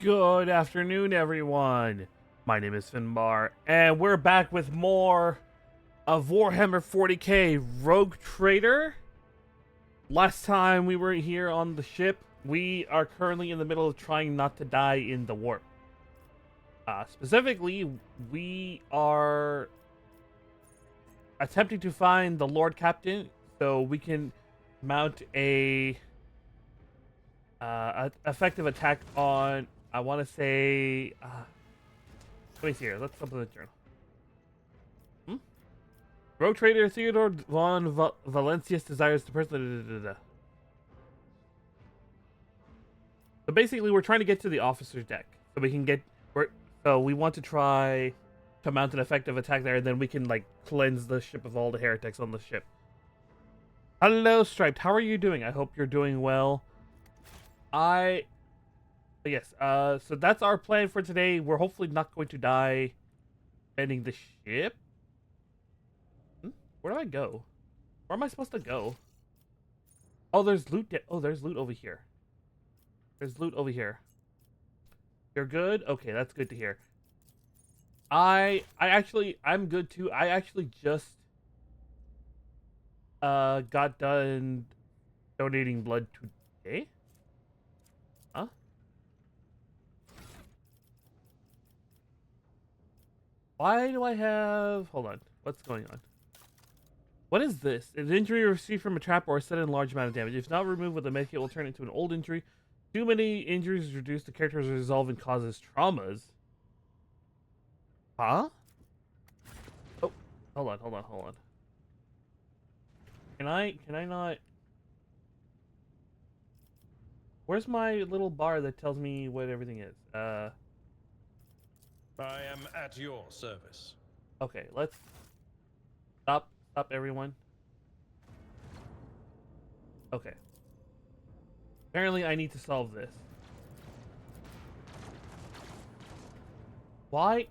Good afternoon, everyone. My name is Finbar, and we're back with more of Warhammer 40k Rogue Trader. Last time we were here on the ship, we are currently in the middle of trying not to die in the warp. Specifically, we are attempting to find the Lord Captain so we can mount a effective attack on, I want to say, let me see here. Let's open the journal. Rogue Trader Theodore von Valencius desires to personally. So basically, we're trying to get to the officer's deck, so we can get. So we want to try to mount an effective attack there, and then we can like cleanse the ship of all the heretics on the ship. Hello, Striped. How are you doing? I hope you're doing well. Yes. So that's our plan for today. We're hopefully not going to die defending the ship. Where do I go? Where am I supposed to go? Oh, there's loot. There's loot over here. There's loot over here. You're good? Okay, that's good to hear. I'm good too. I actually just got done donating blood today. Huh? Why do I have... Hold on. What's going on? What is this? An injury received from a trap or a sudden large amount of damage. If not removed with a medkit, it will turn into an old injury. Too many injuries reduce the character's resolve and causes traumas. Huh? Oh, hold on. Can I not... Where's my little bar that tells me what everything is? I am at your service. Okay, let's... Stop everyone. Okay. Apparently I need to solve this. Why?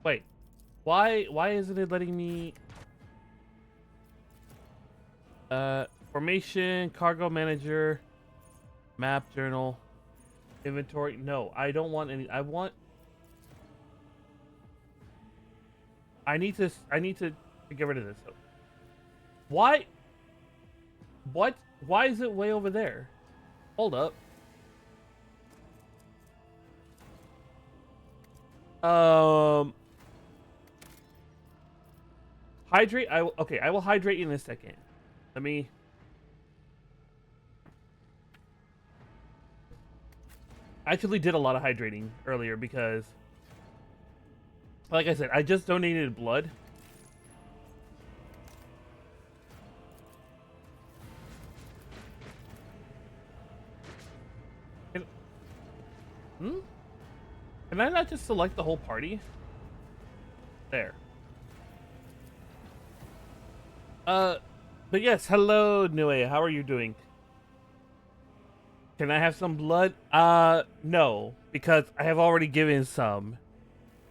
Wait. Why isn't it letting me... Formation, cargo manager, map journal, inventory. No, I don't want any. I need to get rid of this. Why? What? Why is it way over there? Hold up. Hydrate. Okay. I will hydrate in a second. Let me. I actually did a lot of hydrating earlier because, like I said, I just donated blood. Can I not just select the whole party? There. But yes, hello, Nue. How are you doing? Can I have some blood? No, because I have already given some.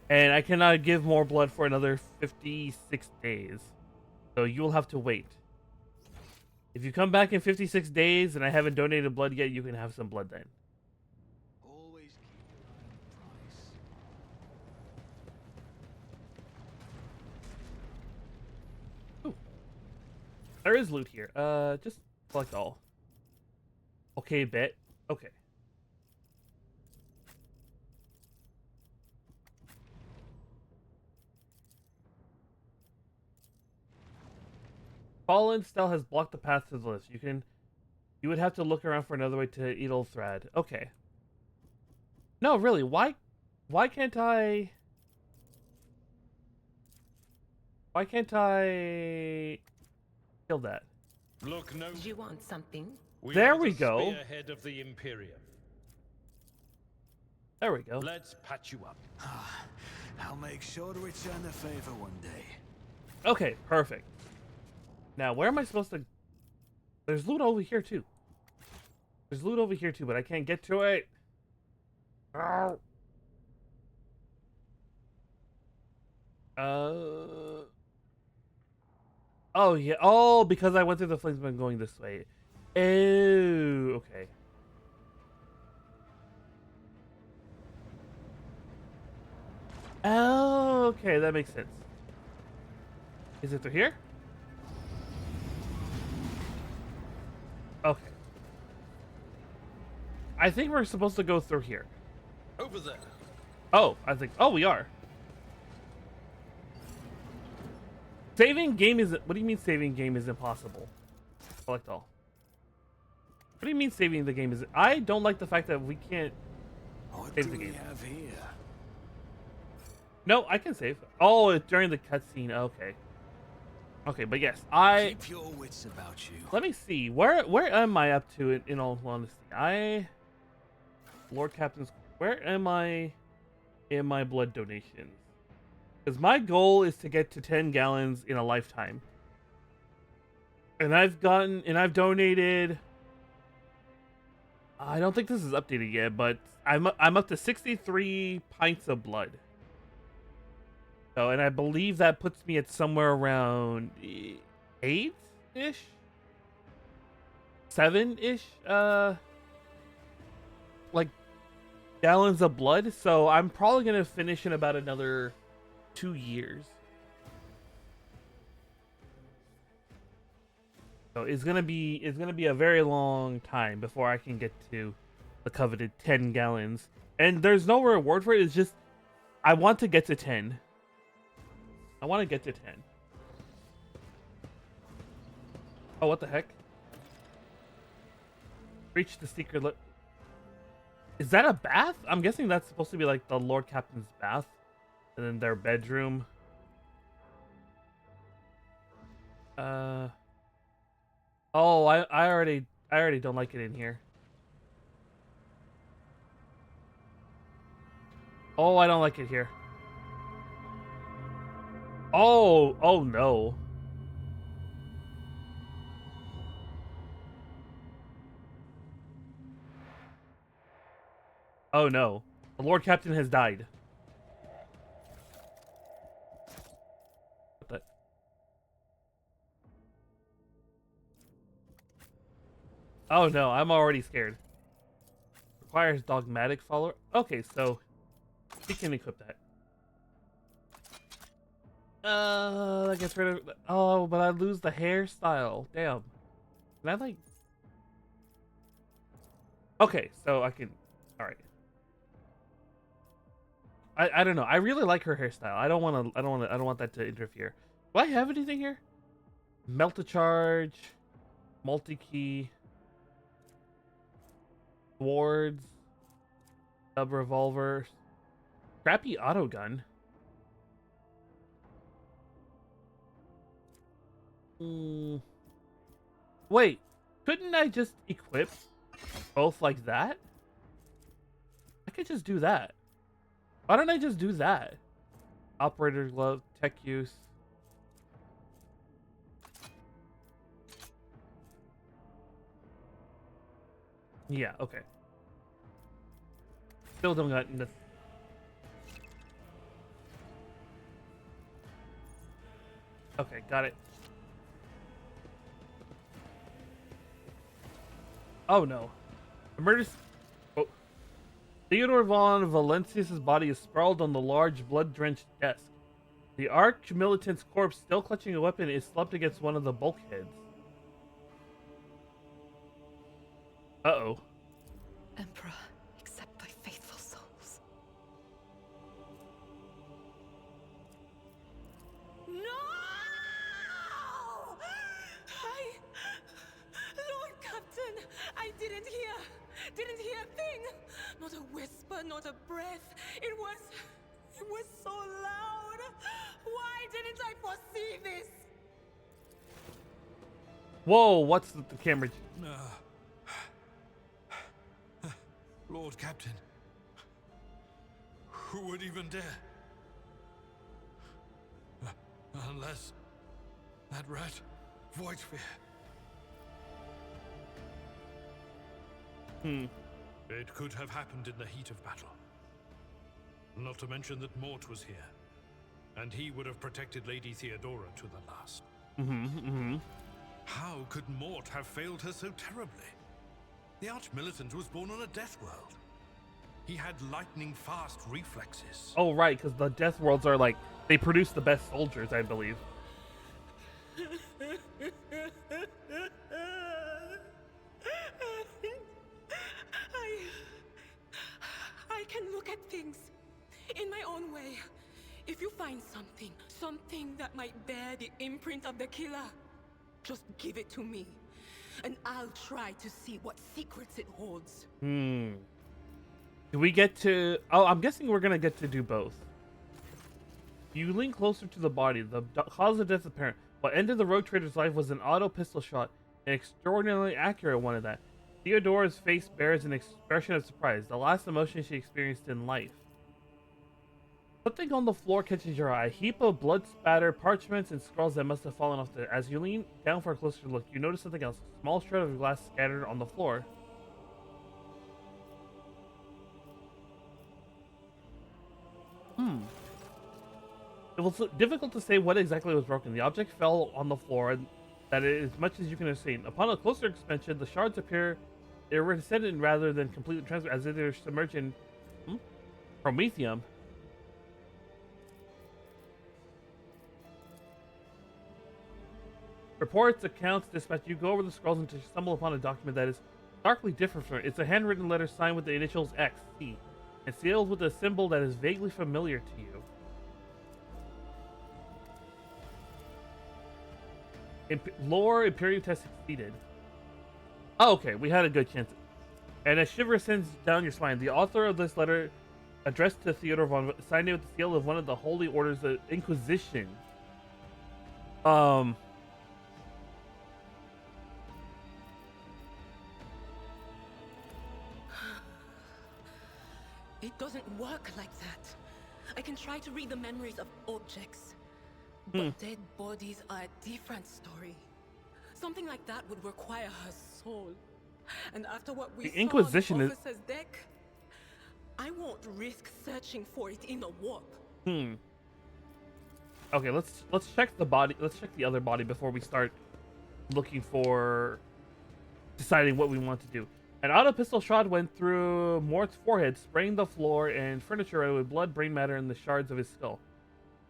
And I cannot give more blood for another 56 days. So you will have to wait. If you come back in 56 days and I haven't donated blood yet, you can have some blood then. Always keep your eye on the price. Ooh. There is loot here. Just collect all. Okay, bet. Okay. Fallen Stell has blocked the path to the list. You would have to look around for another way to Edelthrad. Okay. No, really, why can't I kill that? Look, no. Do you want something? There we go. Ahead of the Imperium. There we go. Let's patch you up. I'll make sure to return the favor one day. Okay, perfect. Now, where am I supposed to... There's loot over here, too. There's loot over here, too, but I can't get to it. Oh, yeah. Oh, because I went through the flames, I'm going this way. Oh, okay. Oh, okay, that makes sense. Is it through here? Okay. I think we're supposed to go through here. Over there. Oh, I think. Oh, we are. Saving game is. What do you mean saving game is impossible? Select all. What do you mean saving the game is? I don't like the fact that we can't What save do the we game. have here? No, I can save. Oh, it's during the cutscene. Okay. Okay, but yes, I. Keep your wits about you. Let me see. Where am I up to in all honesty? Lord Captain's. Where am I in my blood donations? Because my goal is to get to 10 gallons in a lifetime. And I've donated. I don't think this is updated yet, but I'm up to 63 pints of blood. So, and I believe that puts me at somewhere around 8-ish, 7-ish, like gallons of blood. So I'm probably gonna finish in about another 2 years. So it's gonna be a very long time before I can get to the coveted 10 gallons. And there's no reward for it. It's just I want to get to 10. I want to get to 10. Oh, what the heck? Reach the secret. Is that a bath? I'm guessing that's supposed to be like the Lord Captain's bath, and then their bedroom. Oh, I already don't like it in here. Oh, I don't like it here. Oh no. Oh no. The Lord Captain has died. What the? Oh no, I'm already scared. Requires dogmatic follower. Okay, so he can equip that. That gets rid of. Oh, but I lose the hairstyle. Damn. Can I like? Okay, so I can. All right. I don't know. I really like her hairstyle. I don't want to. I don't want that to interfere. Do I have anything here? Melt a charge, multi key, swords, sub revolver, crappy auto gun. Wait, couldn't I just equip both like that? I could just do that. Why don't I just do that? Operator glove, tech use. Yeah, okay. Still don't got this. Okay, got it. Oh no. Emergency. Oh. Theodore von Valencius's body is sprawled on the large, blood-drenched desk. The arch militant's corpse, still clutching a weapon, is slumped against one of the bulkheads. Uh-oh. Emperor, accept thy faithful souls. No! Lord Captain, I didn't hear a thing. Not a whisper, not a breath. It was so loud. Why didn't I foresee this? Whoa, what's the camera? Lord Captain. Who would even dare? Unless that rat, Voidsphere. It could have happened in the heat of battle. Not to mention that Mort was here, and he would have protected Lady Theodora to the last. How could Mort have failed her so terribly? The Arch-Militant was born on a death world. He had lightning-fast reflexes. Oh, right, because the Death Worlds are like, they produce the best soldiers, I believe. I can look at things in my own way. If you find something that might bear the imprint of the killer, just give it to me, and I'll try to see what secrets it holds. Do we get to... Oh, I'm guessing we're going to get to do both. You lean closer to the body. The cause of death is apparent. What ended the road trader's life was an auto pistol shot, an extraordinarily accurate one at that. Theodora's face bears an expression of surprise, the last emotion she experienced in life. Something on the floor catches your eye. A heap of blood-spattered parchments and scrolls that must have fallen off there. As you lean down for a closer look, you notice something else. A small shred of glass scattered on the floor. It was difficult to say what exactly was broken. The object fell on the floor, and that is as much as you can have seen. Upon a closer inspection, the shards appear iridescent rather than completely transparent, as if they're submerged in promethium. Reports, accounts, dispatch. You go over the scrolls until you stumble upon a document that is starkly different from it. It's a handwritten letter signed with the initials X, C, and sealed with a symbol that is vaguely familiar to you. Lore Imperium test succeeded. Oh, okay, we had a good chance. And a shiver sends down your spine. The author of this letter, addressed to Theodore von, signed it with the seal of one of the holy orders of Inquisition. It doesn't work like that. I can try to read the memories of objects, but dead bodies are a different story. Something like that would require her soul. And after what we The Inquisition saw on is... the officer's deck, I won't risk searching for it in the warp. Okay, let's check the body. Let's check the other body before we start looking for deciding what we want to do. An auto pistol shot went through Mort's forehead, spraying the floor and furniture with blood, brain matter, and the shards of his skull.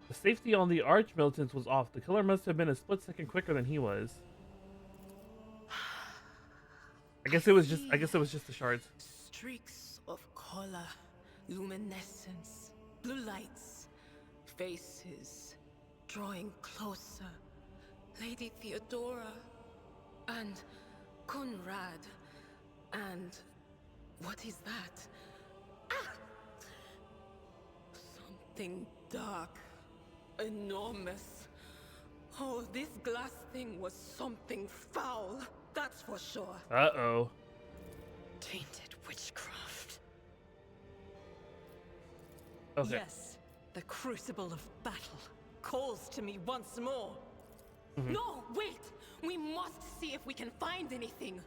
The safety on the Arch-Militants was off. The killer must have been a split second quicker than he was. I guess it was just the shards. Streaks of color, luminescence, blue lights, faces, drawing closer. Lady Theodora, and Conrad, and what is that? Ah! Something dark, enormous. Oh, this glass thing was something foul, that's for sure. Uh-oh. Tainted witchcraft. Okay. Yes, the crucible of battle calls to me once more. No, wait! We must see if we can find anything.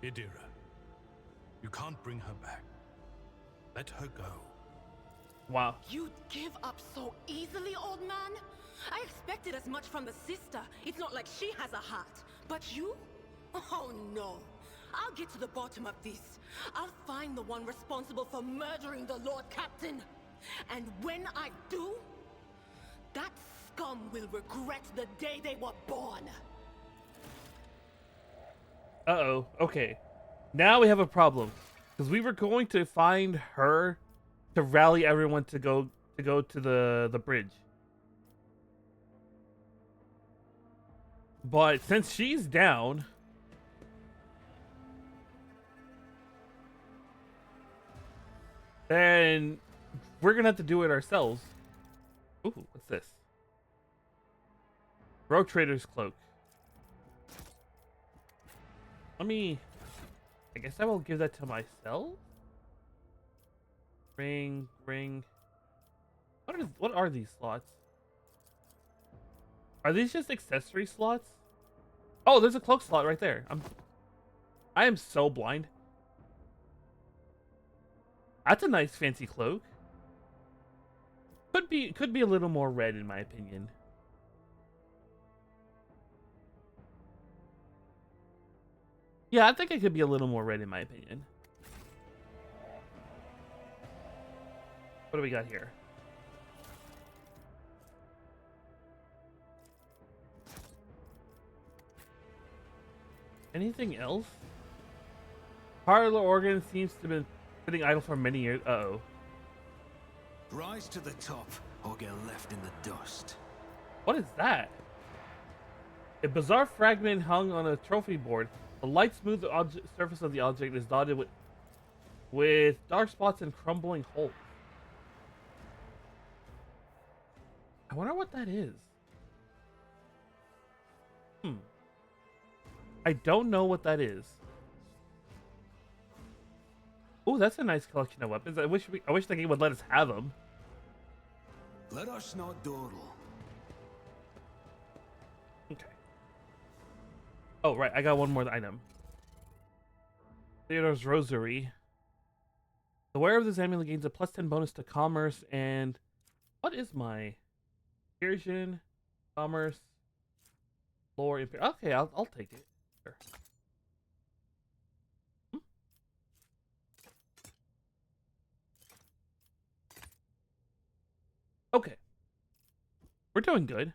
Idira, you can't bring her back. Let her go. Wow. You'd give up so easily, old man? I expected as much from the sister. It's not like she has a heart. But you? Oh no. I'll get to the bottom of this. I'll find the one responsible for murdering the Lord Captain. And when I do, that scum will regret the day they were born. Uh-oh. Okay. Now we have a problem. Because we were going to find her to rally everyone to go to the bridge. But since she's down, then we're gonna have to do it ourselves. Ooh, what's this? Road Trader's Cloak. I guess I will give that to myself. Ring. What are these slots? Are these just accessory slots? Oh, there's a cloak slot right there. I am so blind. That's a nice fancy cloak. Could be a little more red in my opinion. Yeah, I think it could be a little more red in my opinion. What do we got here? Anything else? Parlor organ seems to have been sitting idle for many years. Uh-oh. Rise to the top or get left in the dust. What is that? A bizarre fragment hung on a trophy board. The light smooth surface of the object is dotted with dark spots and crumbling holes. I wonder what that is. I don't know what that is. Oh, that's a nice collection of weapons. I wish the game would let us have them. Let us not dawdle. Okay. Oh, right. I got one more item. Theodore's Rosary. The wearer of this amulet gains a +10 bonus to commerce and... What is my... Persian, commerce, lore, okay, I'll take it. Sure. Okay. We're doing good.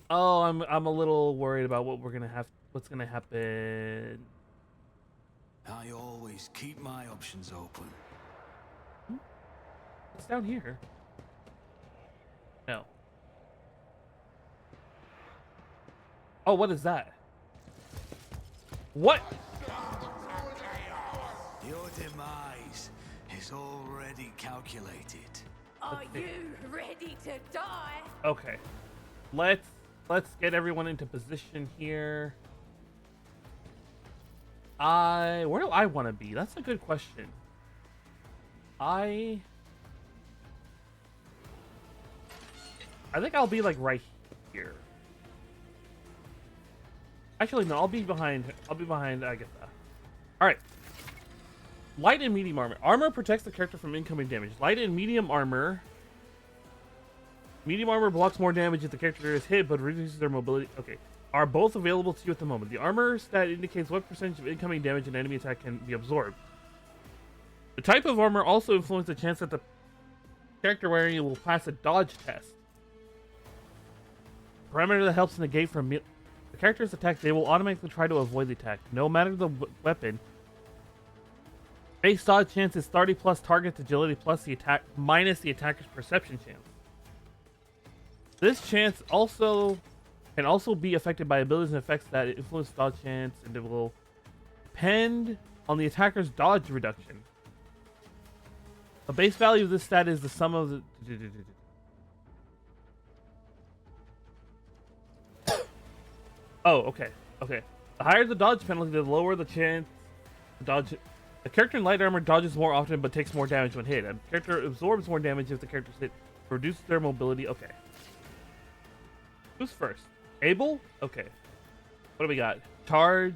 Oh, I'm a little worried about what's gonna happen. I always keep my options open. What's down here? No. Oh, what is that? What? Your demise is already calculated. Are you ready to die? Okay. Let's get everyone into position here. Where do I want to be? That's a good question. I think I'll be like right here. Actually, no, I'll be behind Agatha. Alright. Light and medium armor. Armor protects the character from incoming damage. Light and medium armor. Medium armor blocks more damage if the character is hit, but reduces their mobility. Okay. Are both available to you at the moment. The armor stat indicates what percentage of incoming damage an enemy attack can be absorbed. The type of armor also influences the chance that the character wearing it will pass a dodge test. Parameter that helps negate from the character's attack, they will automatically try to avoid the attack. No matter the weapon. Base dodge chance is 30 plus target's agility plus the attack minus the attacker's perception chance. This chance can also be affected by abilities and effects that influence dodge chance, and it will depend on the attacker's dodge reduction. The base value of this stat is the sum of the... Oh, okay. Okay. The higher the dodge penalty, the lower the chance to dodge. A character in light armor dodges more often but takes more damage when hit. A character absorbs more damage if the character's hit. Reduces their mobility. Okay. Who's first? Abel? Okay. What do we got? Charge.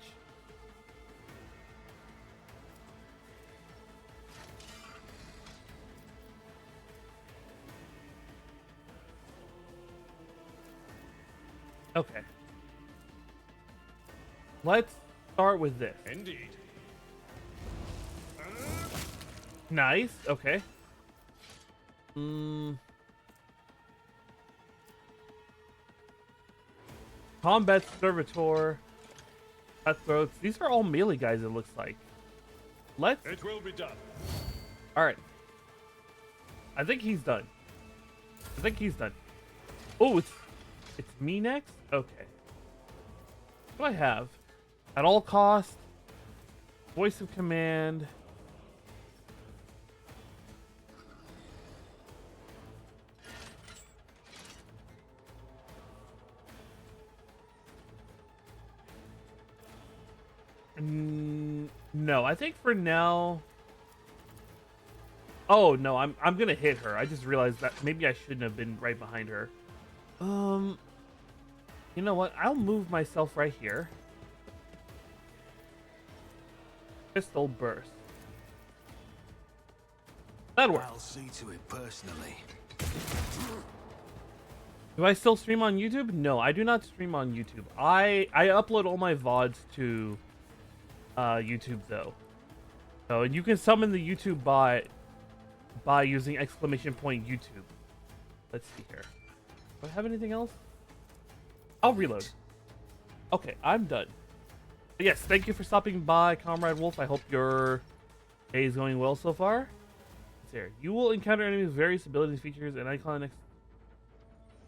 Okay. Let's start with this. Indeed. Nice. Okay. Combat Servitor. Cutthroats. These are all melee guys, it looks like. It will be done. Alright. I think he's done. Oh, it's me next? Okay. What do I have? At all costs. Voice of command. No, I think for now. Oh no, I'm gonna hit her. I just realized that maybe I shouldn't have been right behind her. You know what? I'll move myself right here. Pistol burst. That works. I'll see to it personally. Do I still stream on YouTube? No, I do not stream on YouTube. I upload all my VODs to YouTube though. So you can summon the YouTube bot by using !YouTube. Let's see here. Do I have anything else? I'll reload. Okay, I'm done. But yes, thank you for stopping by, Comrade Wolf. I hope your day is going well so far. Let's see here. You will encounter enemies with various abilities, features, and iconic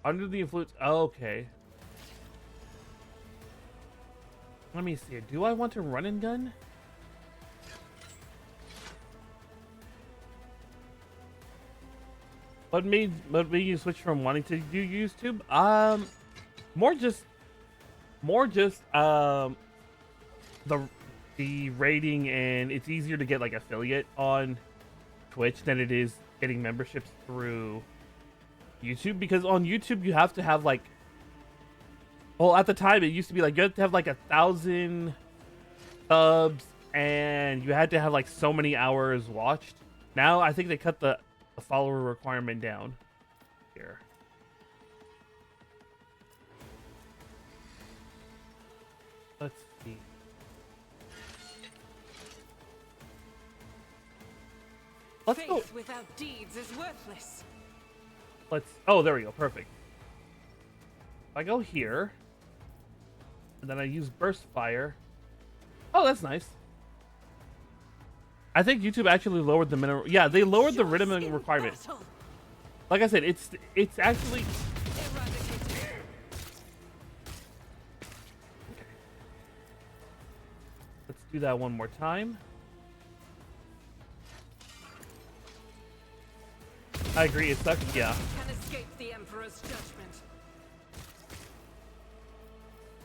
under the influence. Oh, okay. Let me see. Do I want to run and gun? What made you switch from wanting to do YouTube? More just the rating, and it's easier to get like affiliate on Twitch than it is getting memberships through YouTube, because on YouTube you have to have like, well, at the time it used to be like you had to have like 1,000 subs and you had to have like so many hours watched. Now I think they cut the follower requirement down here. Let's see. Let's go. Faith without deeds is worthless. Oh, there we go. Perfect. If I go here, and then I use burst fire. Oh, that's nice. I think YouTube actually lowered the minimum. Yeah, they lowered the minimum requirement. Like I said, it's actually. Eradicated. Let's do that one more time. I agree. It sucks. Yeah. Can escape the Emperor's judgment.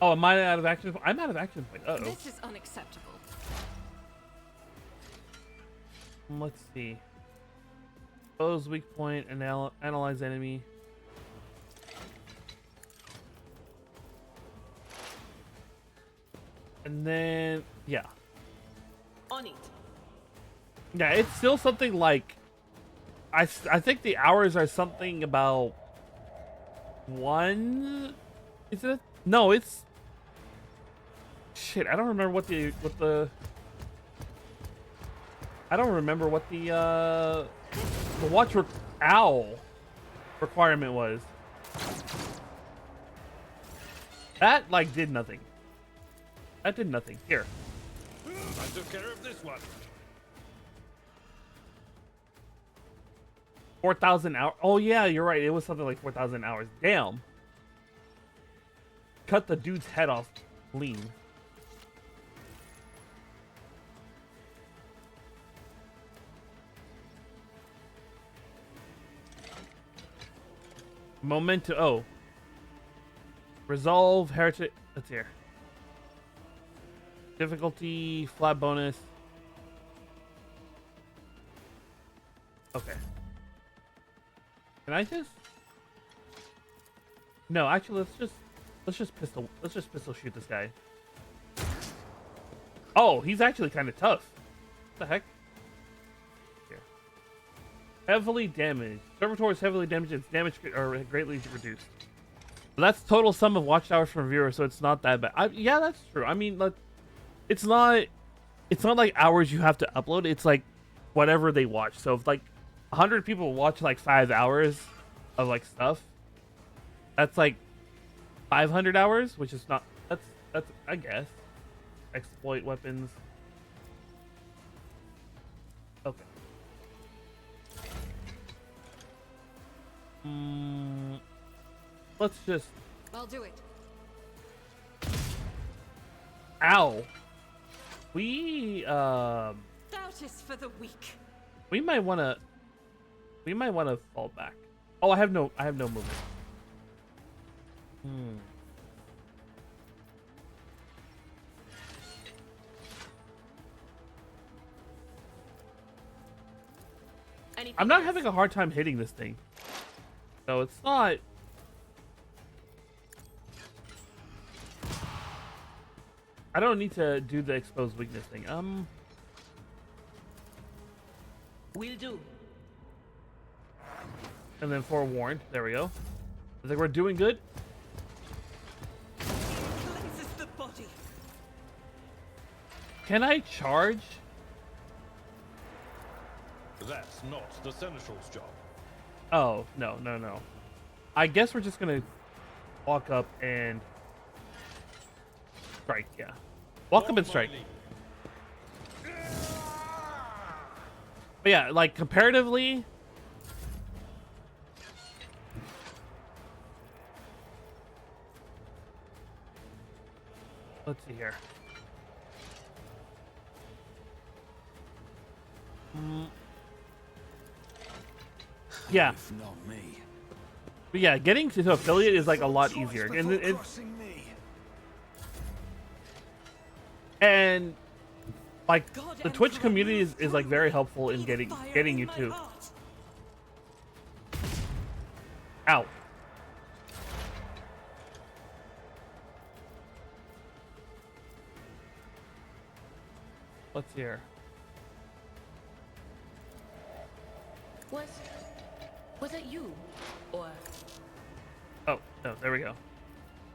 Oh, am I out of action? I'm out of action point. Uh oh. This is unacceptable. Let's see. Expose weak point and analyze enemy. And then, yeah. On it. Yeah, it's still something like, I think the hours are something about one. Is it? No, it's. Shit, I don't remember what the I don't remember what the watch owl requirement was. That like did nothing. That did nothing. Here. I took care of this one. 4,000 hours. Oh yeah, you're right. It was something like 4,000 hours. Damn. Cut the dude's head off clean. Memento. Oh. Resolve heretic. Let's hear. Difficulty, flat bonus. Okay. Can I just? No, actually, let's just pistol shoot this guy. Oh, he's actually kind of tough. What the heck? Here. Heavily damaged. Servitor is heavily damaged. Its damage are greatly reduced. That's total sum of watch hours from viewers, so it's not that bad. Yeah, that's true. I mean, like, it's not like hours you have to upload. It's like whatever they watch. So if like 100 people watch like 5 hours of like stuff, that's like 500 hours, which is not. That's I guess. Exploit weapons. Okay. Let's just. I'll do it. Ow. We Doubt is for the weak. we might want to fall back. Oh, I have no movement. Anything I'm not else? having a hard time hitting this thing. So it's not. I don't need to do the exposed weakness thing. Will do. And then forewarned. There we go. I think we're doing good. Cleanses the body. Can I charge? That's not the Seneschal's job. Oh, no, no, no. I guess we're just gonna walk up and strike, yeah. Walk up and strike. But yeah, like comparatively, let's see here. Yeah, If not me. but yeah, getting to affiliate is like a lot easier, and Crossing me. and like God the Twitch Emperor, community move is like through very me. helpful in Be the fire getting in you my to. heart. Ow. Let's see here. Was it you? Or, Oh, no, there we go.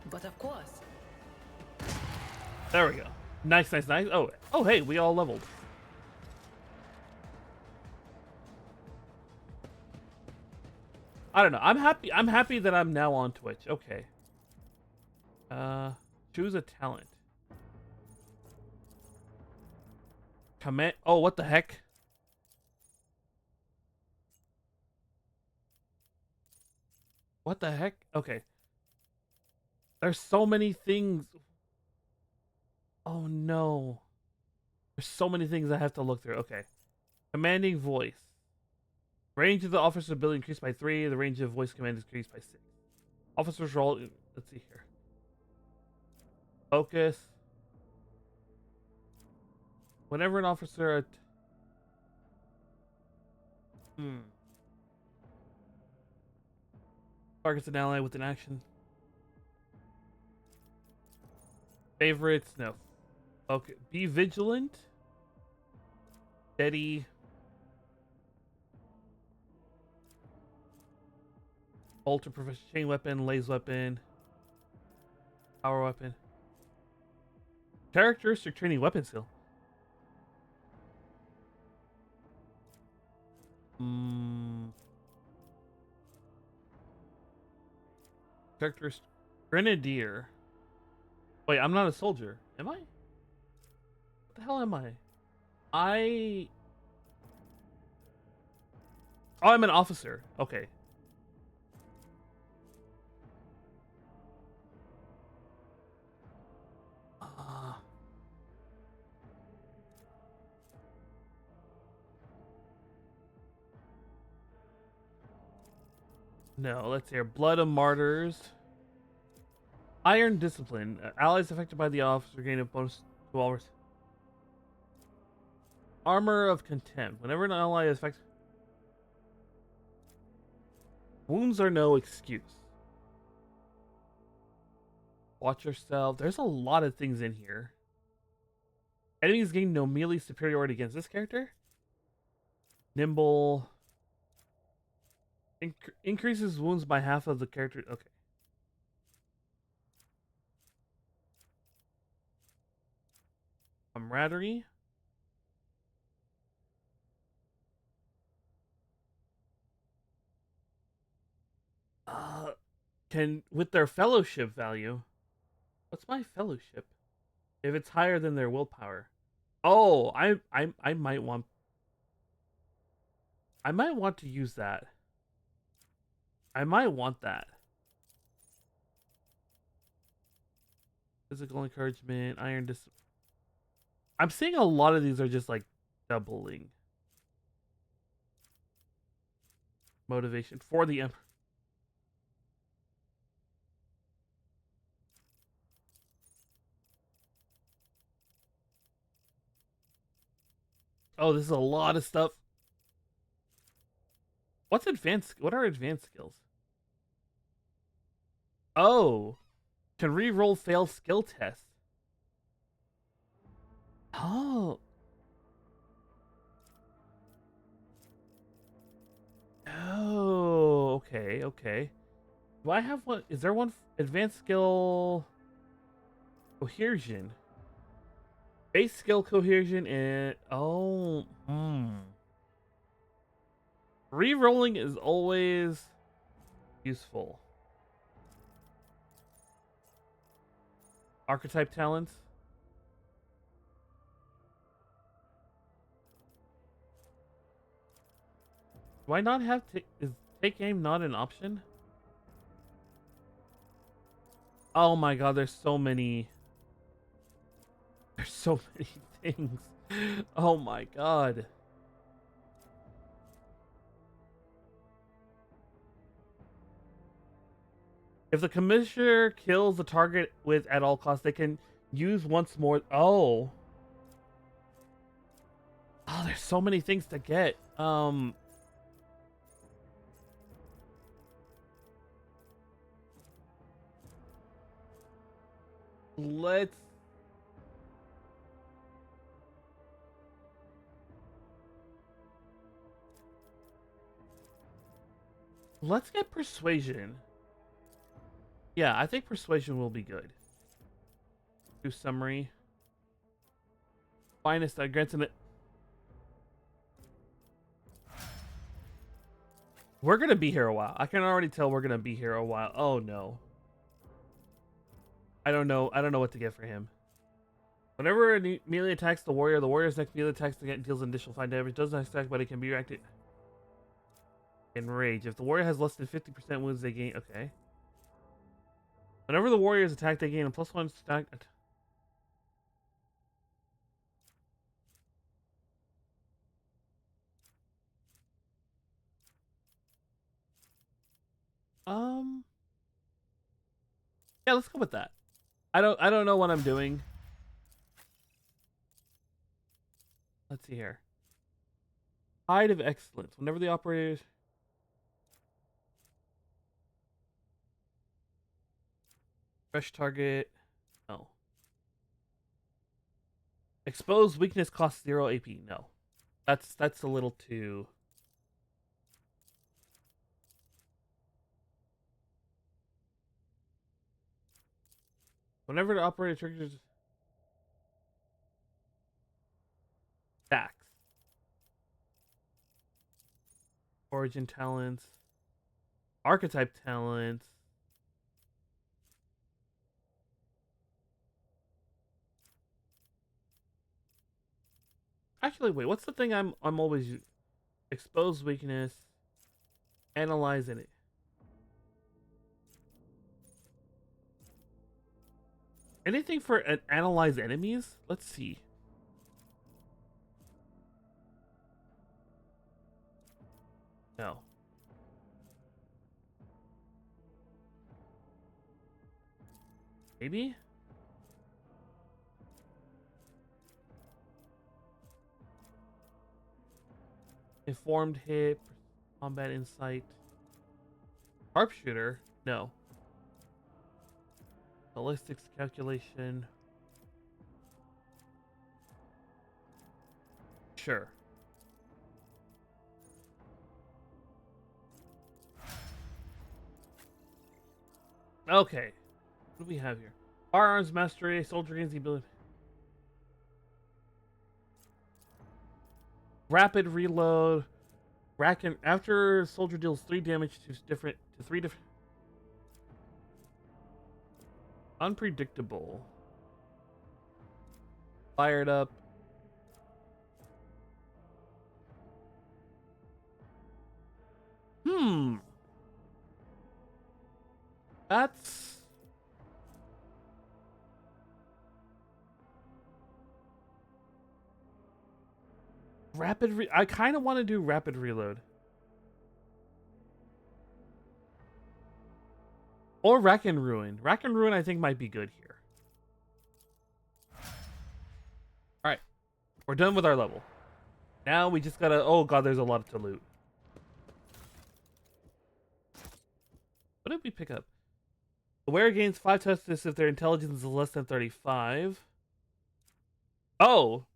but of course. There we go. Nice, nice, nice. Oh, hey, we all leveled. I don't know. I'm happy that I'm now on Twitch. Okay. Choose a talent. Command. Oh, what the heck? What the heck? Okay. There's so many things. Oh no. There's so many things I have to look through. Okay. Commanding voice. Range of the officer's ability increased by 3. The range of voice command is increased by 6. Officer's role. Let's see here. Focus. Whenever an officer. Targets an ally with an action. Favorites? No. Okay. Be vigilant. Steady. Ultra proficient chain weapon, laser weapon, power weapon. Characteristic training weapon skill. Characteristic grenadier. Wait, I'm not a soldier. Am I? What the hell am I? Oh, I'm an officer. Okay. No, let's hear. Blood of Martyrs. Iron Discipline. Allies affected by the officer gain a bonus to all. Armor of Contempt. Whenever an ally is affected. Wounds are no excuse. Watch yourself. There's a lot of things in here. Enemies gain no melee superiority against this character. Nimble. Increases wounds by half of the character. Okay. Camaraderie. Can with their fellowship value. What's my fellowship? If it's higher than their willpower. Oh, I might want. I might want to use that. I might want that. Physical encouragement, iron dis. I'm seeing a lot of these are just like doubling. Motivation for the Emperor. Oh, this is a lot of stuff. What's advanced? What are advanced skills? Oh, can re-roll failed skill tests. Oh. Oh, okay, okay. Do I have one? Is there one? Advanced skill cohesion. Base skill cohesion and Re-rolling is always useful. Archetype talents. Do I not have is take aim not an option? Oh my god, there's so many. There's so many things. Oh my god. If the commissioner kills the target with at all costs, they can use once more. Oh. Oh, there's so many things to get. Let's get persuasion. Yeah, I think persuasion will be good. Do summary. Finest that grants an. We're gonna be here a while. I can already tell we're gonna be here a while. Oh no. I don't know. I don't know what to get for him. Whenever a melee attacks the warrior's next melee attacks again deals an additional 5 damage. Doesn't attack, but it can be reacted. Enrage. If the warrior has less than 50% wounds, they gain. Okay. Whenever the warrior is attacked, they gain a +1 stack. Yeah, let's go with that. I don't know what I'm doing. Let's see here. Hide of Excellence. Whenever the operator. Fresh target. No. Exposed weakness costs 0 AP. No. That's a little too. Whenever the operator triggers stacks. Origin talents. Archetype talents. Actually, wait, what's the thing I'm always exposed weakness, analyze it. Anything for analyze enemies? Let's see. No. Maybe? Informed hit, combat insight. Sharpshooter? No. Ballistics calculation. Sure. Okay. What do we have here? Firearms mastery, soldier gains the ability. Rapid reload. Rack and after soldier deals 3 damage to 3 different. Unpredictable. Fired up. That's I kind of want to do rapid reload. Or Rack and Ruin. Rack and Ruin I think might be good here. Alright. We're done with our level. Now we just gotta... Oh god, there's a lot to loot. What did we pick up? The wearer gains 5 toughness if their intelligence is less than 35. Oh!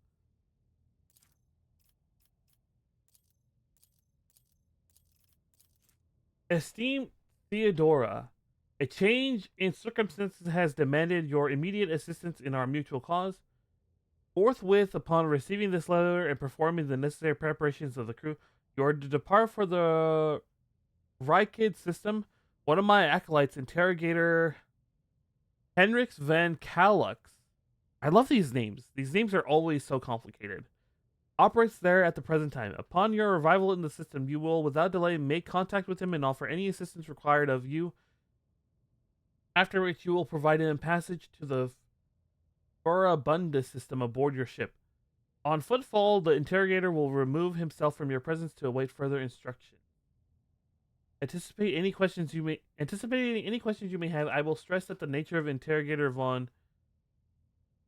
Esteem Theodora. A change in circumstances has demanded your immediate assistance in our mutual cause. Forthwith, upon receiving this letter and performing the necessary preparations of the crew, you are to depart for the Rykid system. One of my acolytes, interrogator Henrix van Kalux. I love these names. These names are always so complicated. Operates there at the present time. Upon your arrival in the system, you will, without delay, make contact with him and offer any assistance required of you. After which, you will provide him passage to the Furabunda system aboard your ship. On footfall, the interrogator will remove himself from your presence to await further instruction. Anticipating any questions you may have, I will stress that the nature of Interrogator von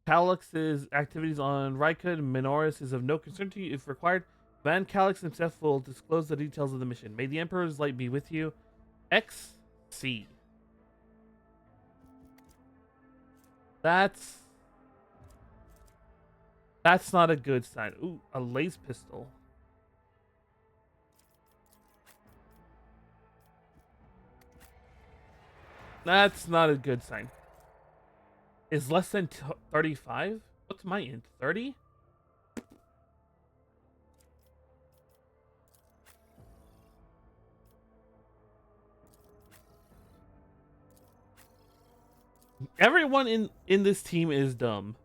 Calyx's activities on Rykud Minoris is of no concern to you. If required, Van Calyx himself will disclose the details of the mission. May the Emperor's light be with you. XC. That's not a good sign. Ooh, a lace pistol. That's not a good sign. Is less than 35? What's my int? 30? Everyone in this team is dumb.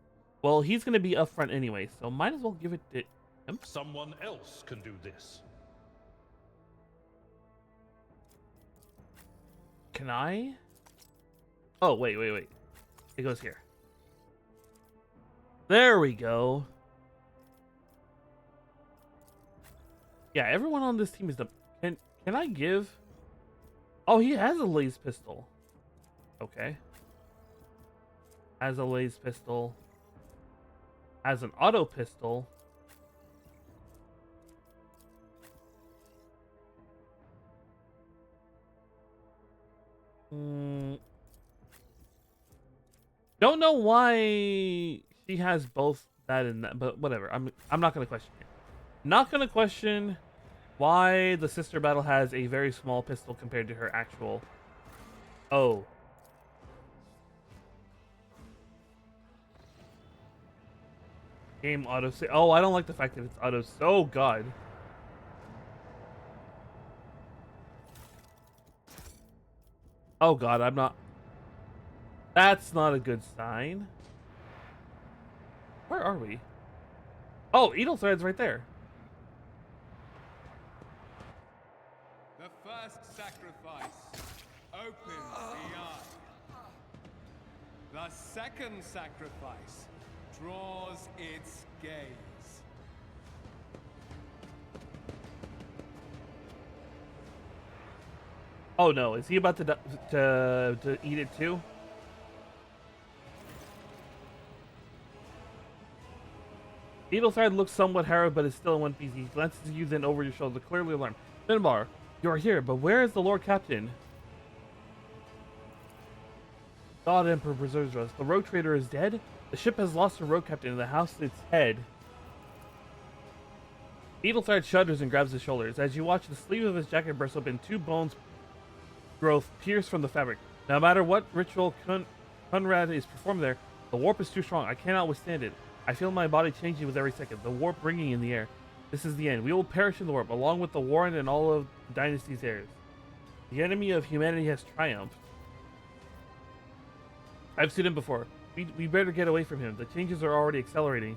Well, he's going to be up front anyway, so might as well give it to him. Someone else can do this. Can I? Oh, wait. It goes here. There we go. Yeah, everyone on this team is dumb. Can I give? Oh, he has a laser pistol. Okay. Has a laser pistol. Has an auto pistol. Don't know why she has both that and that, but whatever. I'm not gonna question it. Not gonna question why the sister battle has a very small pistol compared to her actual. Oh. Game auto save. Oh, I don't like the fact that it's auto. Oh god. Oh god, I'm not. That's not a good sign. Where are we? Oh, Edelthread's right there. The first sacrifice opens the eye. The second sacrifice draws its gaze. Oh no, is he about to eat it too? Edelthread looks somewhat harrowed, but is still in one piece. He glances at you, then over your shoulder, clearly alarmed. Finbar, you are here, but where is the Lord Captain? God Emperor preserves us. The rogue trader is dead. The ship has lost her rogue captain, and the house its head. Edelthread shudders and grabs his shoulders. As you watch, the sleeve of his jacket bursts open. Two bones growth pierce from the fabric. No matter what ritual Conrad is performed there, the warp is too strong. I cannot withstand it. I feel my body changing with every second, the warp ringing in the air. This is the end. We will perish in the warp, along with the Warren and all of the dynasty's heirs. The enemy of humanity has triumphed. I've seen him before. We better get away from him. The changes are already accelerating.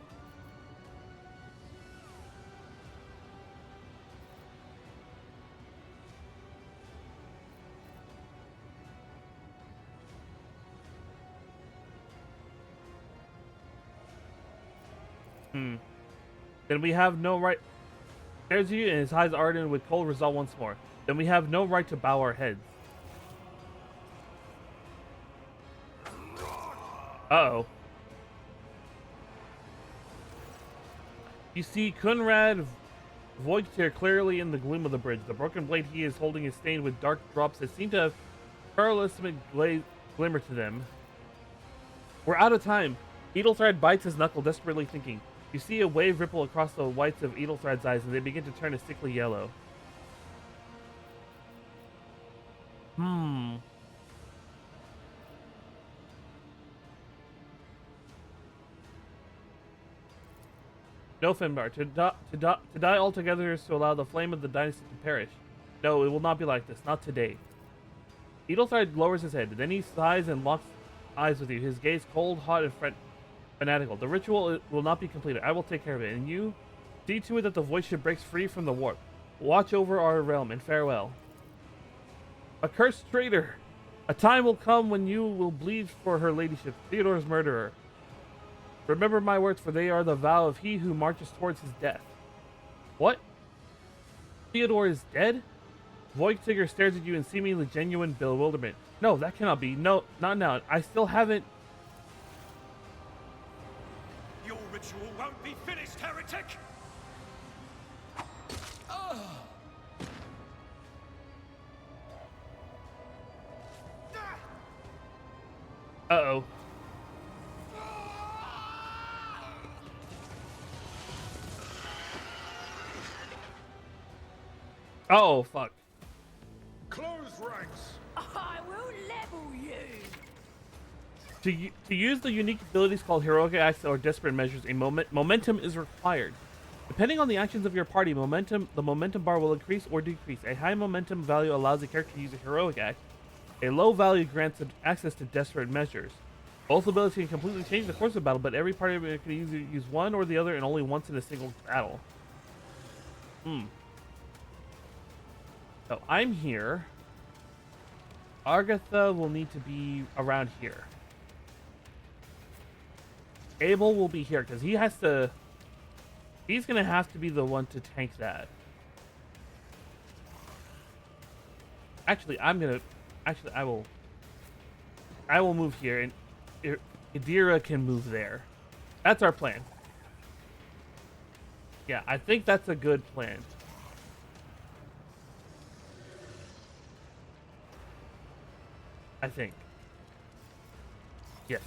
Then we have no right. There's you, and his eyes ardent with cold resolve once more. Then we have no right to bow our heads. Uh-oh. You see Conrad Voigtier clearly in the gloom of the bridge. The broken blade he is holding is stained with dark drops that seem to have pearlescent glimmer to them. We're out of time. Edelthread bites his knuckle, desperately thinking. You see a wave ripple across the whites of Edelthread's eyes, and they begin to turn a sickly yellow. No, Finbar. To die altogether is to allow the flame of the dynasty to perish. No, it will not be like this. Not today. Edelthard lowers his head. Then he sighs and locks eyes with you. His gaze cold, hot, and fanatical. The ritual will not be completed. I will take care of it. And you, see to it that the void ship breaks free from the warp. Watch over our realm, and farewell. Accursed traitor! A time will come when you will bleed for her ladyship, Theodore's murderer. Remember my words, for they are the vow of he who marches towards his death. What? Theodore is dead? Voigtiger stares at you in seemingly genuine bewilderment. No, that cannot be. No, not now. I still haven't... Your ritual won't be finished, heretic! Uh-oh. Oh, fuck. Close ranks! I will level you. To use the unique abilities called heroic acts or desperate measures, a momentum is required. Depending on the actions of your party, the momentum bar will increase or decrease. A high momentum value allows a character to use a heroic act. A low value grants access to desperate measures. Both abilities can completely change the course of battle, but every party member can either use one or the other, and only once in a single battle. So I'm here. Argatha will need to be around here. Abel will be here because he has to. He's gonna have to be the one to tank that. Actually, I will move here, and Idira can move there. That's our plan. Yeah, I think that's a good plan. I think. Yes.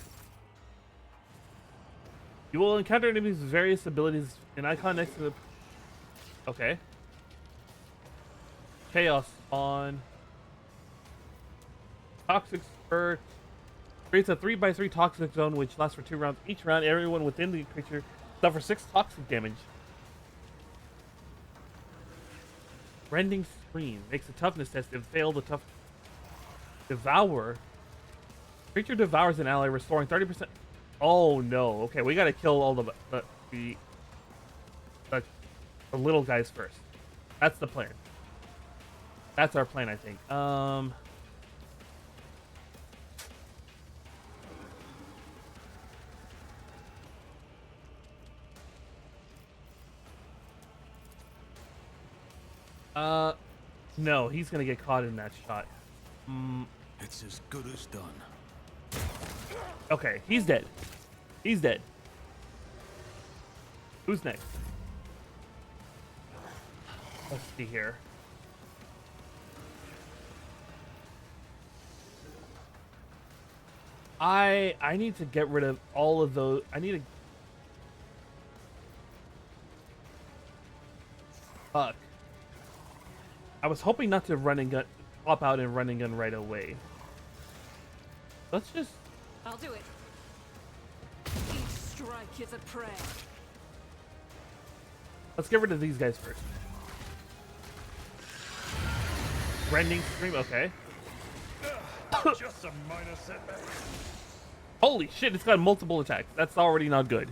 You will encounter enemies with various abilities. An icon next to the... Okay. Chaos Spawn. Toxic Spurt. Creates a 3x3 toxic zone which lasts for 2 rounds. Each round, everyone within the creature suffers 6 toxic damage. Rending Scream. Makes a toughness test. If failed, the tough... Devour. Creature devours an ally, restoring 30%. Oh no. Okay, we gotta kill all the little guys first. That's the plan. That's our plan, I think. No, he's gonna get caught in that shot. It's as good as done. Okay, he's dead. He's dead. Who's next? Let's see here. I need to get rid of all of those. I need to... Fuck. I was hoping not to run and gun, pop out and run and gun right away. Let's just... I'll do it. Each strike is a prayer. Let's get rid of these guys first. Rending Scream, okay. Just a minor setback. Holy shit, it's got multiple attacks. That's already not good.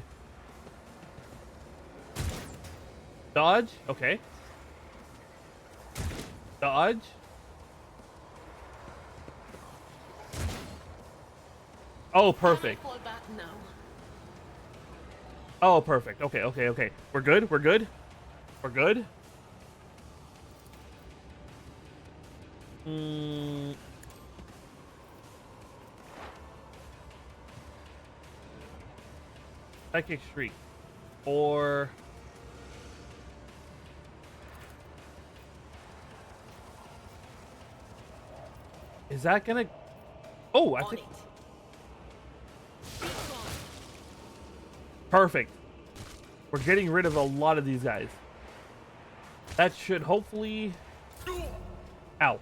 Dodge, okay. Dodge. Oh, perfect. Fall back now. Oh, perfect. Okay, okay, okay. We're good? We're good? We're good? Psychic Shriek. Or... Is that gonna... Oh, I On think... it. Be gone. Perfect. We're getting rid of a lot of these guys. That should hopefully... Ow.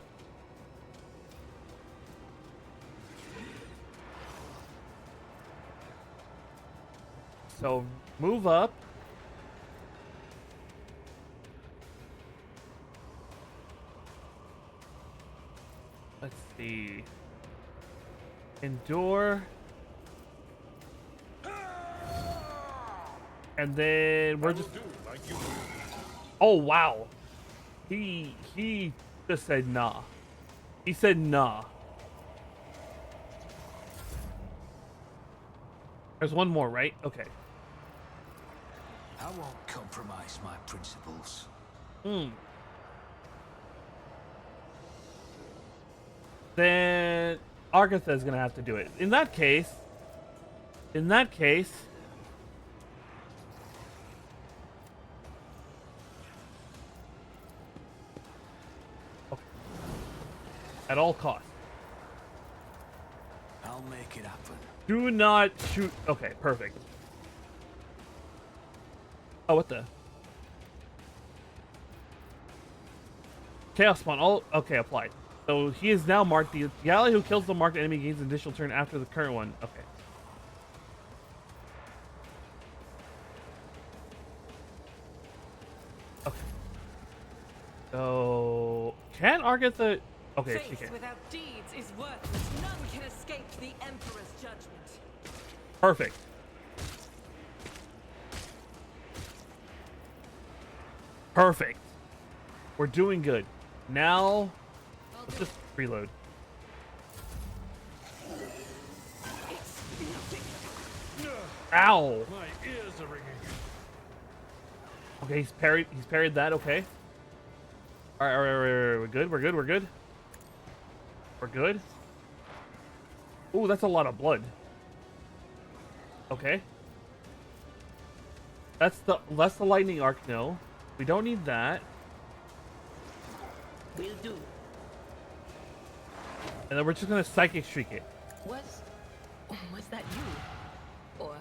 So, move up. Let's see. Endure. And then we're just. Do like you. Oh wow. He just said nah. He said nah. There's one more, right? Okay. I won't compromise my principles. Then Agatha is gonna have to do it. In that case. Okay. At all costs. I'll make it happen. Do not shoot. Okay, perfect. Oh, what the? Chaos spawn. All okay, applied. So he is now marked. The ally who kills the marked enemy gains an additional turn after the current one. Okay. Okay. So can Agatha? Okay, she Faith can. without deeds is worthless. None can escape the Emperor's judgment. Perfect. Perfect. We're doing good. Now, let's just reload. Ow! My ears are ringing. Okay, he's parried. He's parried that. Okay. All right, we're good. We're good. We're good. We're good. Ooh, that's a lot of blood. Okay. That's the lightning arc. No, we don't need that. Will do. And then we're just gonna psychic streak it. Was that you? Or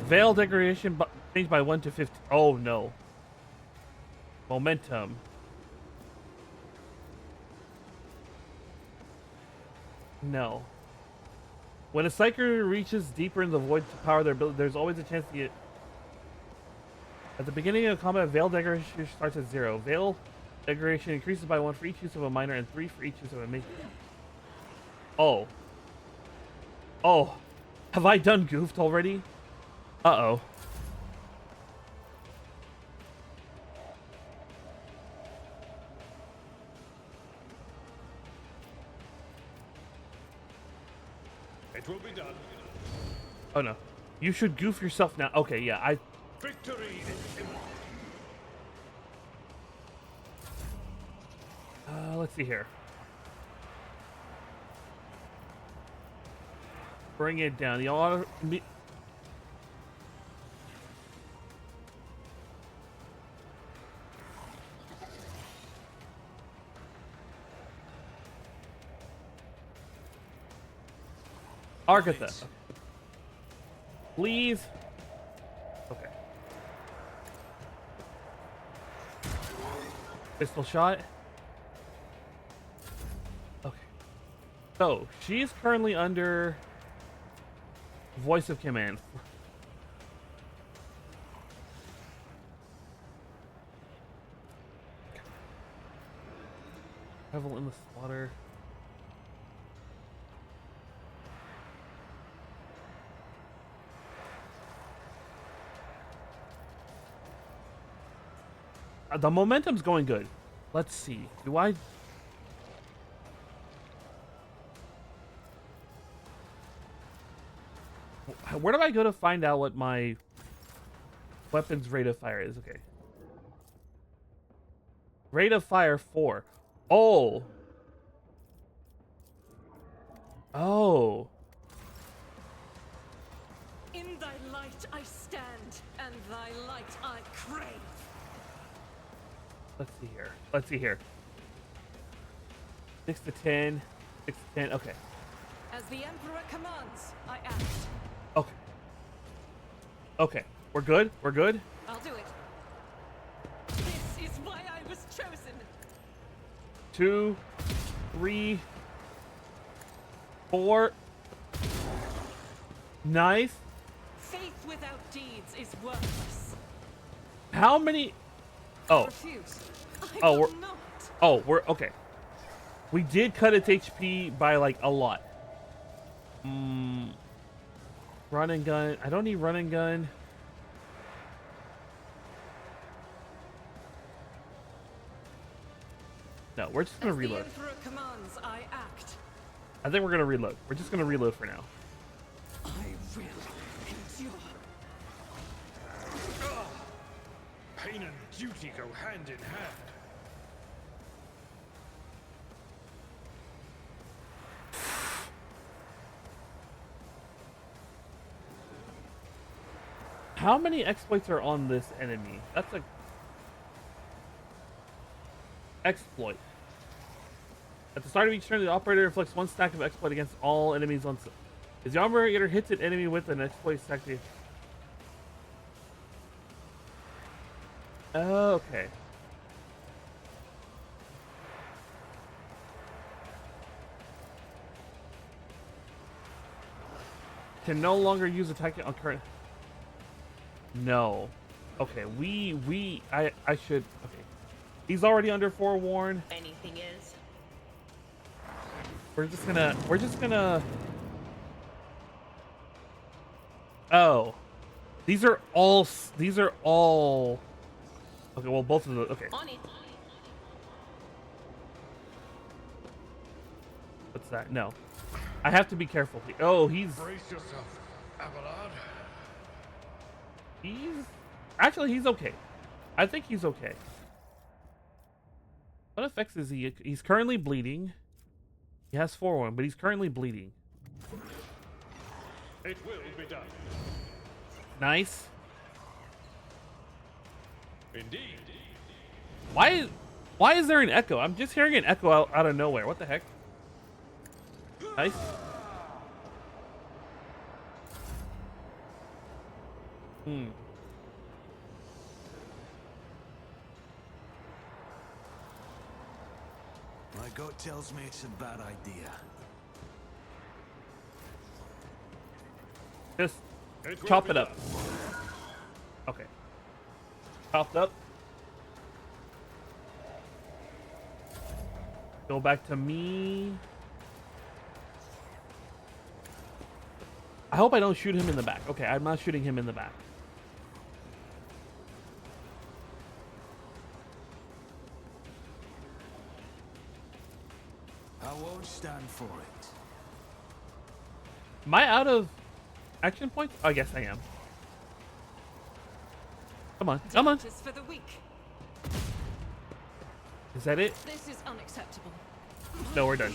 Veil degradation changed by 1 to 50. Oh no. Momentum. No. When a psyker reaches deeper in the void to power their ability, there's always a chance to get. At the beginning of combat, Veil degradation starts at 0. Veil degradation increases by 1 for each use of a minor and 3 for each use of a major. Oh. Oh. Have I done goofed already? Uh-oh. It will be done. Oh no. You should goof yourself now. Okay, yeah, Victory is imminent. let's see here. Bring it down. The auto. Agatha. Please. Okay. Pistol shot. Okay. So, she's currently under voice of command. Revel in the slaughter. The momentum's going good. Let's see. Do I... Where do I go to find out what my weapon's rate of fire is? Okay. Rate of fire 4. Oh. Oh. in thy light I stand, and thy light I crave. Let's see here. Let's see here. 6 to 10. 6 to 10. Okay. As the Emperor commands, I act. Okay. Okay. We're good. We're good. I'll do it. This is why I was chosen. 2, 3, 4. Nice. Faith without deeds is worthless. How many? Oh. Refuse. I Oh, will we're- not. Oh, we're okay. We did cut its HP by like a lot. Run and gun. I don't need run and gun. No, we're just gonna As reload. the Emperor commands, I act. I think we're gonna reload. We're just gonna reload for now. I will endure. Pain and duty go hand in hand. How many exploits are on this enemy? That's a exploit. At the start of each turn, the operator inflicts 1 stack of exploit against all enemies on. If the operator hits an enemy with an exploit stack, okay. Can no longer use attack on current. No. Okay, I should. Okay. He's already under forewarned. Anything is. We're just gonna. Oh. These are all. Okay, well, both of the. Okay. On it. What's that? No. I have to be careful. Oh, he's. Brace yourself, Abelard. Actually, he's okay. I think he's okay. What effects is he? He's currently bleeding. He has 4-1, but he's currently bleeding. It will be done. Nice. Indeed. Why is there an echo? I'm just hearing an echo out of nowhere. What the heck? Nice. My gut tells me it's a bad idea. Just It will chop be it up. done. Okay. Chopped up. Go back to me. I hope I don't shoot him in the back. Okay, I'm not shooting him in the back. I won't stand for it. Am I out of action points? I guess I am. Come on, come on. Justice for the weak. Is that it? This is unacceptable. No, we're done.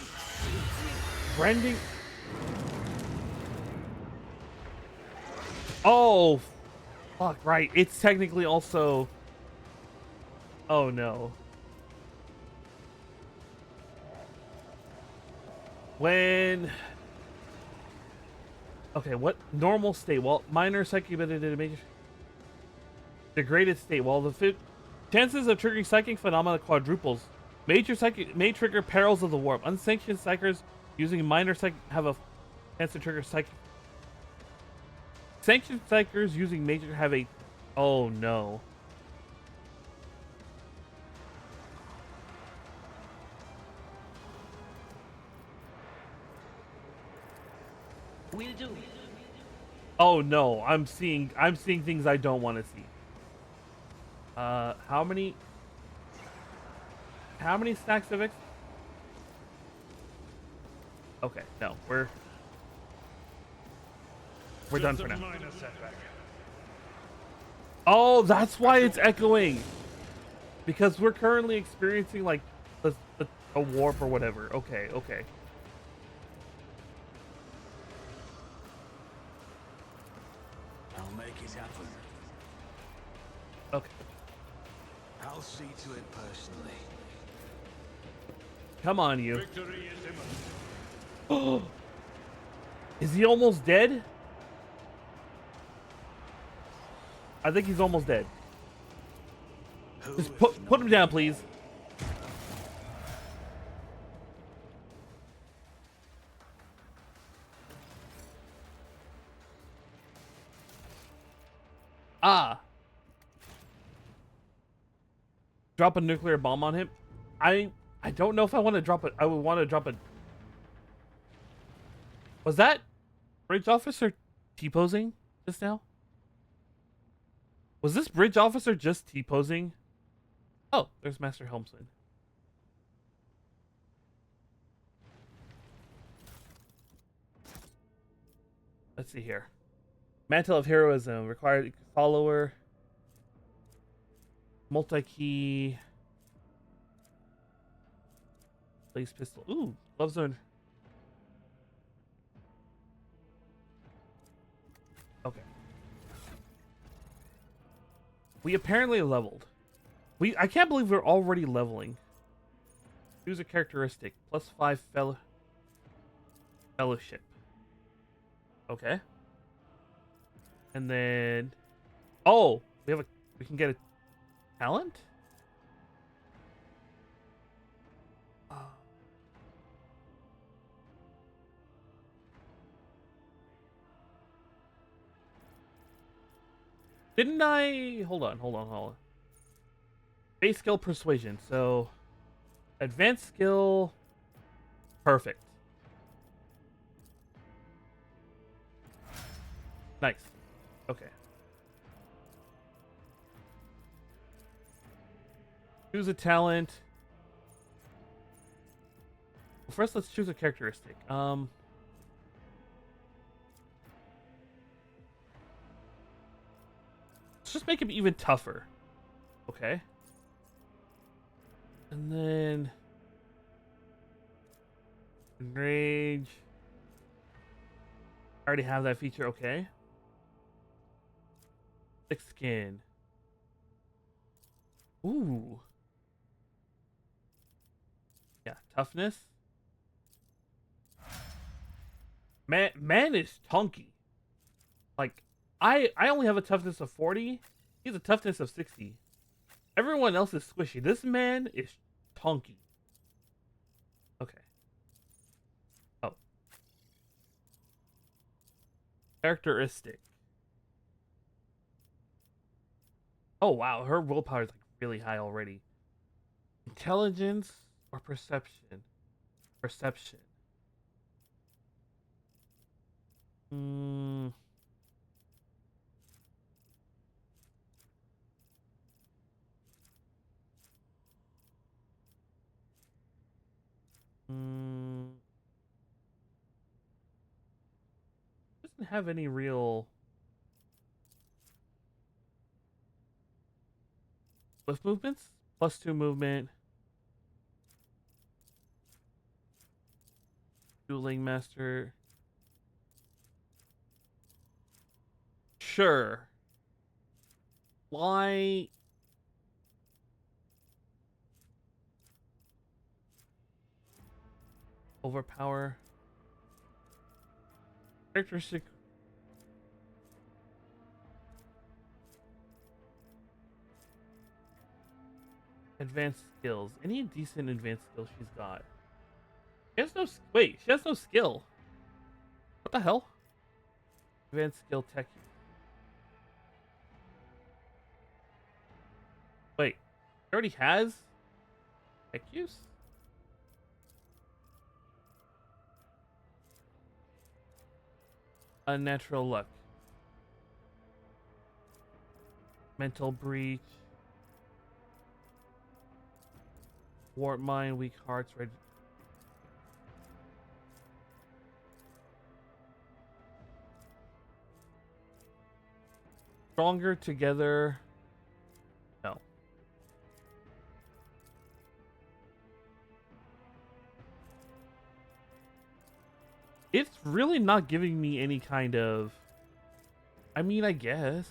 Branding. Oh, fuck, right. It's technically also. Oh, no. When. Okay, what? Normal state. Well, minor psychic major. Degraded state. Well, the chances of triggering psychic phenomena quadruples. Major psychic may trigger perils of the warp. Unsanctioned psychers using minor psychic have a chance to trigger psychic. Sanctioned psychers using major have a. Oh no. Will do. Oh no. I'm seeing things I don't want to see. How many stacks of X? Okay, no, we're done Just for a now. minor setback. Oh, that's why it's echoing. Because we're currently experiencing like a warp or whatever. Okay, okay. I'll make it happen. Okay. I'll see to it personally. Come on, you. Victory is imminent. Oh, is he almost dead? I think he's almost dead. Who Just if put him not down, please. Ah. Drop a nuclear bomb on him. I I don't know if I want to drop it. I would want to drop it. Was that bridge officer T-posing just now? Was this bridge officer just T-posing? Oh, there's Master Helmsman. Let's see here. Mantle of Heroism. Required follower. Multi-key. Blaze pistol. Ooh, love zone. Okay. We apparently leveled. I can't believe we're already leveling. Choose a characteristic. +5 fellowship. Okay. And then oh, we can get a talent? Didn't I hold on. Base skill persuasion. So advanced skill perfect. Nice. Okay. Choose a talent. Well, first, let's choose a characteristic. Let's just make him even tougher. Okay. And then enrage. I already have that feature. Okay. Thick skin. Ooh. Yeah, toughness. Man is chunky. Like, I only have a toughness of 40. He's a toughness of 60. Everyone else is squishy. This man is chunky. Okay. Oh. Characteristic. Oh wow, her willpower is like really high already. Intelligence or perception? Perception. Hmm. Doesn't have any real swift movements. +2 movement. Dueling master. Sure. Why? Overpower. Characteristic. Advanced skills. Any decent advanced skills she's got? She has no. Wait, she has no skill. What the hell? Advanced skill tech. Wait, she already has tech use? Unnatural luck. Mental breach. Warp mind, weak hearts, red. Stronger together. No. It's really not giving me any kind of. I mean, I guess.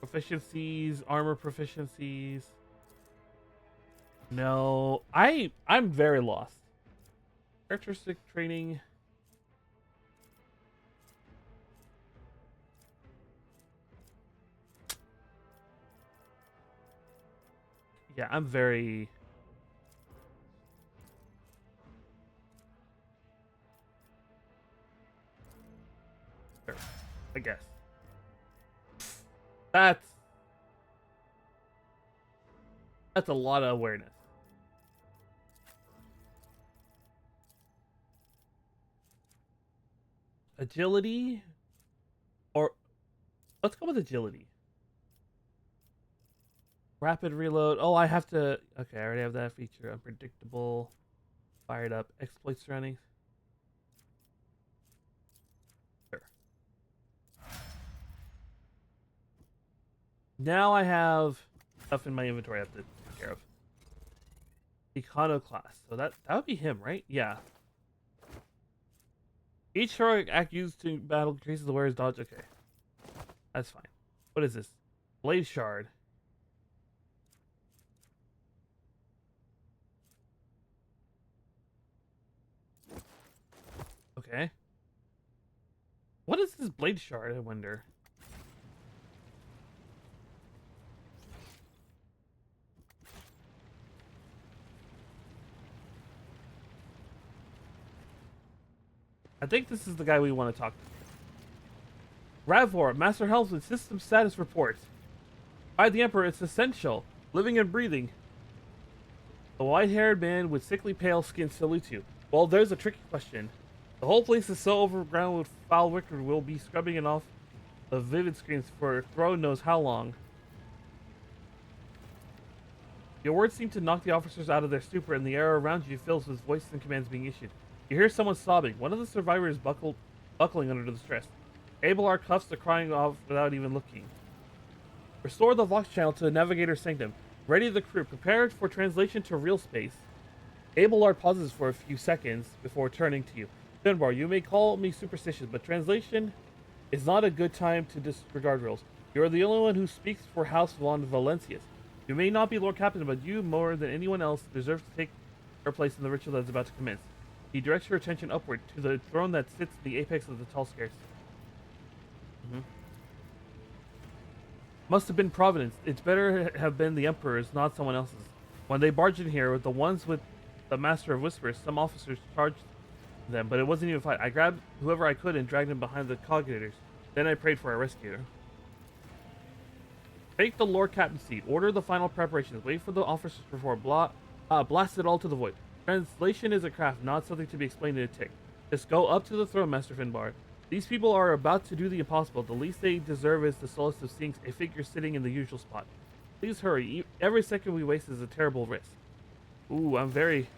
Proficiencies, armor proficiencies. No, I'm very lost. Characteristic training. Yeah, I'm very. I guess. That's a lot of awareness. Agility, or let's go with agility. Rapid reload. Oh, I have to. Okay, I already have that feature. Unpredictable. Fired up. Exploit surroundings. Sure. Now I have stuff in my inventory I have to take care of. Iconoclast. So that would be him, right? Yeah. Each heroic act used to battle increases the wearer's dodge. Okay. That's fine. What is this? Blade shard. Okay. What is this blade shard, I wonder? I think this is the guy we want to talk to. Ravor, Master Helmsman, system status report. By the Emperor, it's essential. Living and breathing. The white-haired man with sickly pale skin salutes you. Well, there's a tricky question. The whole place is so overgrown with foul wicker we'll be scrubbing it off the vivid screens for throne knows how long. Your words seem to knock the officers out of their stupor, and the air around you fills with voices and commands being issued. You hear someone sobbing. One of the survivors buckling under the stress. Abelard cuffs the crying off without even looking. Restore the Vox channel to the Navigator's Sanctum. Ready the crew. Prepared for translation to real space. Abelard pauses for a few seconds before turning to you. Finbar, you may call me superstitious, but translation is not a good time to disregard rules. You are the only one who speaks for House von Valencius. You may not be Lord Captain, but you, more than anyone else, deserve to take your place in the ritual that is about to commence. He directs your attention upward to the throne that sits at the apex of the tall stairs. Must have been Providence. It's better have been the Emperor's, not someone else's. When they barged in here with the ones with the Master of Whispers, some officers charged them, but it wasn't even a fight. I grabbed whoever I could and dragged him behind the cognators. Then I prayed for our rescue. Take the Lord Captain's seat. Order the final preparations. Wait for the officers before blast it all to the void. Translation is a craft, not something to be explained in a tick. Just go up to the throne, Master Finbar. These people are about to do the impossible. The least they deserve is the solace of seeing a figure sitting in the usual spot. Please hurry. Every second we waste is a terrible risk. Ooh, I'm very...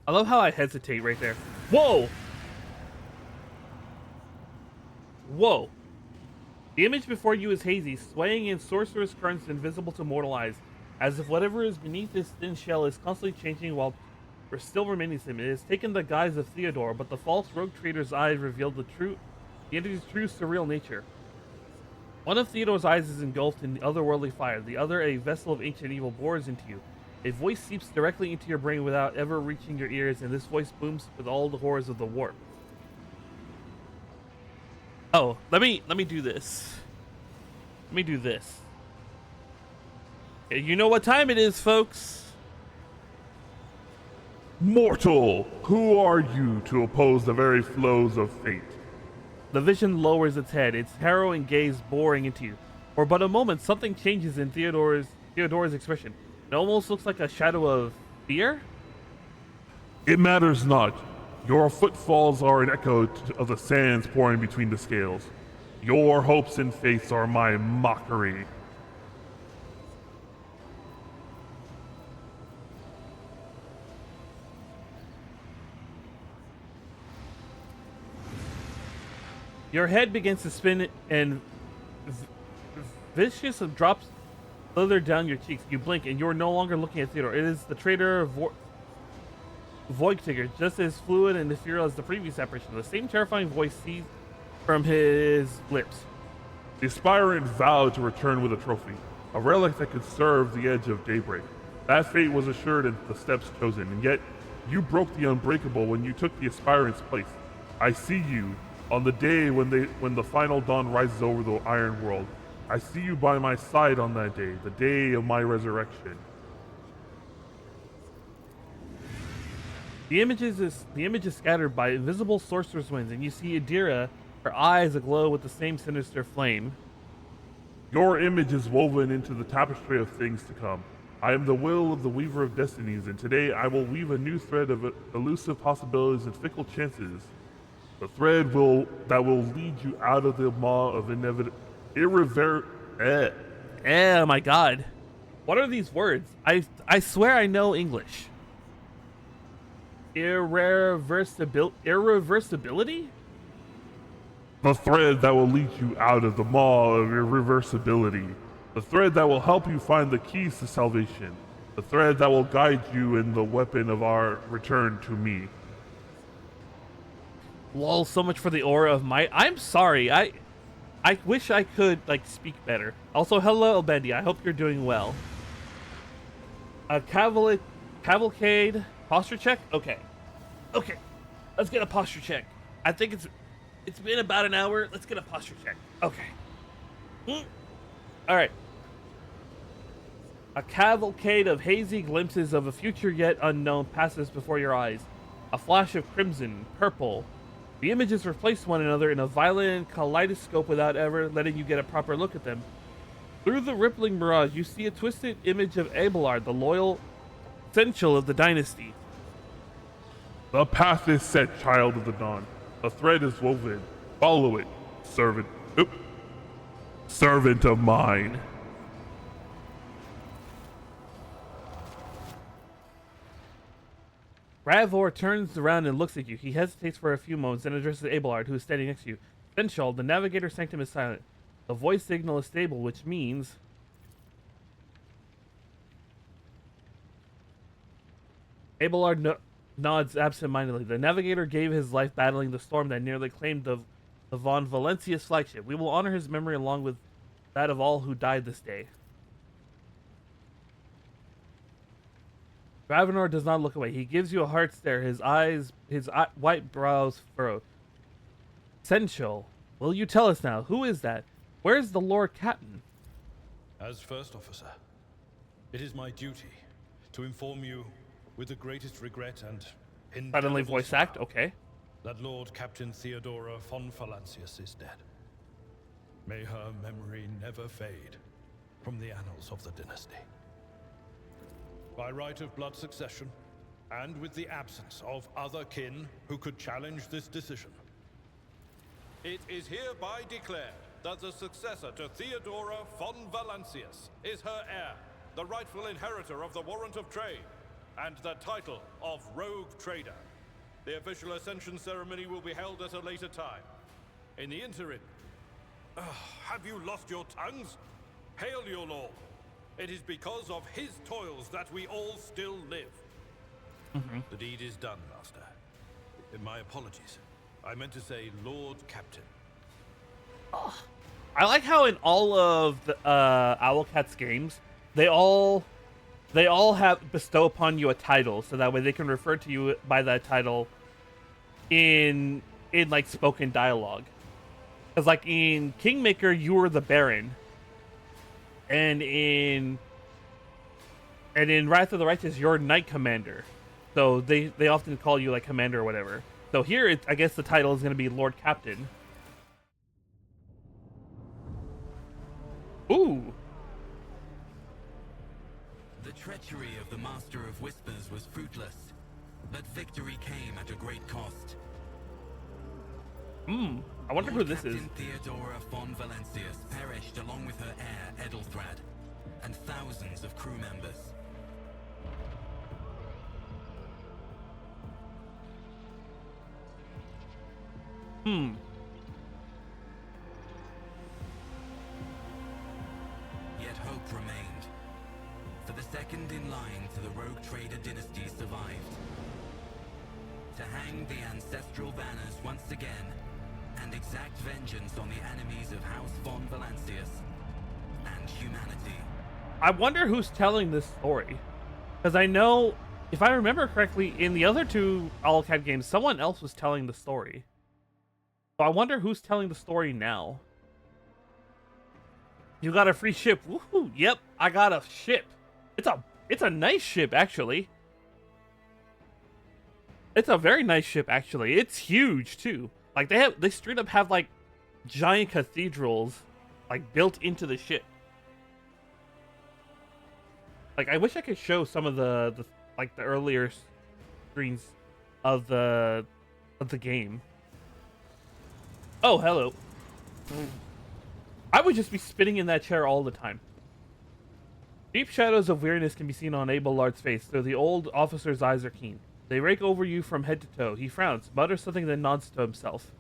I love how I hesitate right there. Whoa! Whoa. The image before you is hazy, swaying in sorcerous currents invisible to mortal eyes, as if whatever is beneath this thin shell is constantly changing while still remaining the same. It has taken the guise of Theodore, but the false rogue trader's eyes revealed the entity's true surreal nature. One of Theodore's eyes is engulfed in the otherworldly fire, the other, a vessel of ancient evil, bores into you. A voice seeps directly into your brain without ever reaching your ears, and this voice booms with all the horrors of the warp. Oh, let me do this. Let me do this. Okay, you know what time it is, folks. Mortal, who are you to oppose the very flows of fate? The vision lowers its head, its harrowing gaze boring into you. For but a moment, something changes in Theodore's expression. It almost looks like a shadow of fear? It matters not. Your footfalls are an echo of the sands pouring between the scales. Your hopes and faiths are my mockery. Your head begins to spin and vicious drops slither down your cheeks. You blink and you're no longer looking at Theodore. It is the traitor Voigtiger, just as fluid and ethereal as the previous apparition. The same terrifying voice seized from his lips. The aspirant vowed to return with a trophy, a relic that could serve the edge of daybreak. That fate was assured in the steps chosen, and yet You broke the unbreakable when you took the aspirant's place. I see you on the day when the final dawn rises over the Iron World. I see you by my side on that day, the day of my resurrection. The image is scattered by invisible sorcerer's winds, and you see Adira, her eyes aglow with the same sinister flame. Your image is woven into the tapestry of things to come. I am the will of the Weaver of Destinies, and today I will weave a new thread of elusive possibilities and fickle chances. The thread that will lead you out of the maw of Oh my god. What are these words? I swear I know English. Irreversibility? The thread that will lead you out of the maw of irreversibility. The thread that will help you find the keys to salvation. The thread that will guide you in the weapon of our return to me. Lol, so much for the aura of might. I'm sorry. I wish I could like speak better. Also, hello Bendy. I hope you're doing well. A cavalcade posture check? Okay. Okay. Let's get a posture check. I think it's been about an hour. Let's get a posture check. Okay. All right. A cavalcade of hazy glimpses of a future yet unknown passes before your eyes. A flash of crimson, purple. The images replace one another in a violent kaleidoscope without ever letting you get a proper look at them. Through the rippling mirage, you see a twisted image of Abelard, the loyal essential of the dynasty. The path is set, child of the dawn. The thread is woven. Follow it, servant. Servant of mine. Ravor turns around and looks at you. He hesitates for a few moments, then addresses Abelard, who is standing next to you. Sensual, the navigator sanctum is silent. The voice signal is stable, which means... Abelard nods absent-mindedly. The navigator gave his life battling the storm that nearly claimed the Von Valencia's flagship. We will honor his memory along with that of all who died this day. Ravenor does not look away. He gives you a hard stare, his white brows furrowed. Sensual, will you tell us now? Who is that? Where is the Lord Captain? As first officer, it is my duty to inform you with the greatest regret and Suddenly voice sorrow act, okay. that Lord Captain Theodora von Valancius is dead. May her memory never fade from the annals of the dynasty. By right of blood succession, and with the absence of other kin who could challenge this decision, it is hereby declared that the successor to Theodora von Valancius is her heir, the rightful inheritor of the warrant of trade, and the title of Rogue Trader. The official ascension ceremony will be held at a later time. In the interim, have you lost your tongues? Hail your lord. It is because of his toils that we all still live. The deed is done, Master. My apologies. I meant to say Lord Captain. I like how in all of the Owlcat's games, they all have bestow upon you a title, so that way they can refer to you by that title in like spoken dialogue. Because like in Kingmaker, you were the Baron, and in Wrath of the Righteous, you're Knight Commander. So they often call you like Commander or whatever. So here, I guess the title is going to be Lord Captain. Ooh. The treachery of the Master of Whispers was fruitless, but victory came at a great cost. I wonder who this is. Captain Theodora von Valancius perished along with her heir, Edelthrad, and thousands of crew members. Yet hope remained. For the second in line to the Rogue Trader dynasty survived. To hang the ancestral banners once again, and exact vengeance on the enemies of House von Valancius and humanity. I wonder who's telling this story, because I know if I remember correctly, in the other two Alucard games, someone else was telling the story. So I wonder who's telling the story now. You got a free ship. Woohoo! Yep, I got a ship. It's a nice ship actually. It's a very nice ship actually. It's huge too. Like they straight up have like giant cathedrals like built into the ship. Like I wish I could show some of the like the earlier screens of the game. Oh, hello. I would just be spinning in that chair all the time. Deep shadows of weariness can be seen on Abelard's face, though the old officer's eyes are keen. They rake over you from head to toe. He frowns, mutters something, then nods to himself.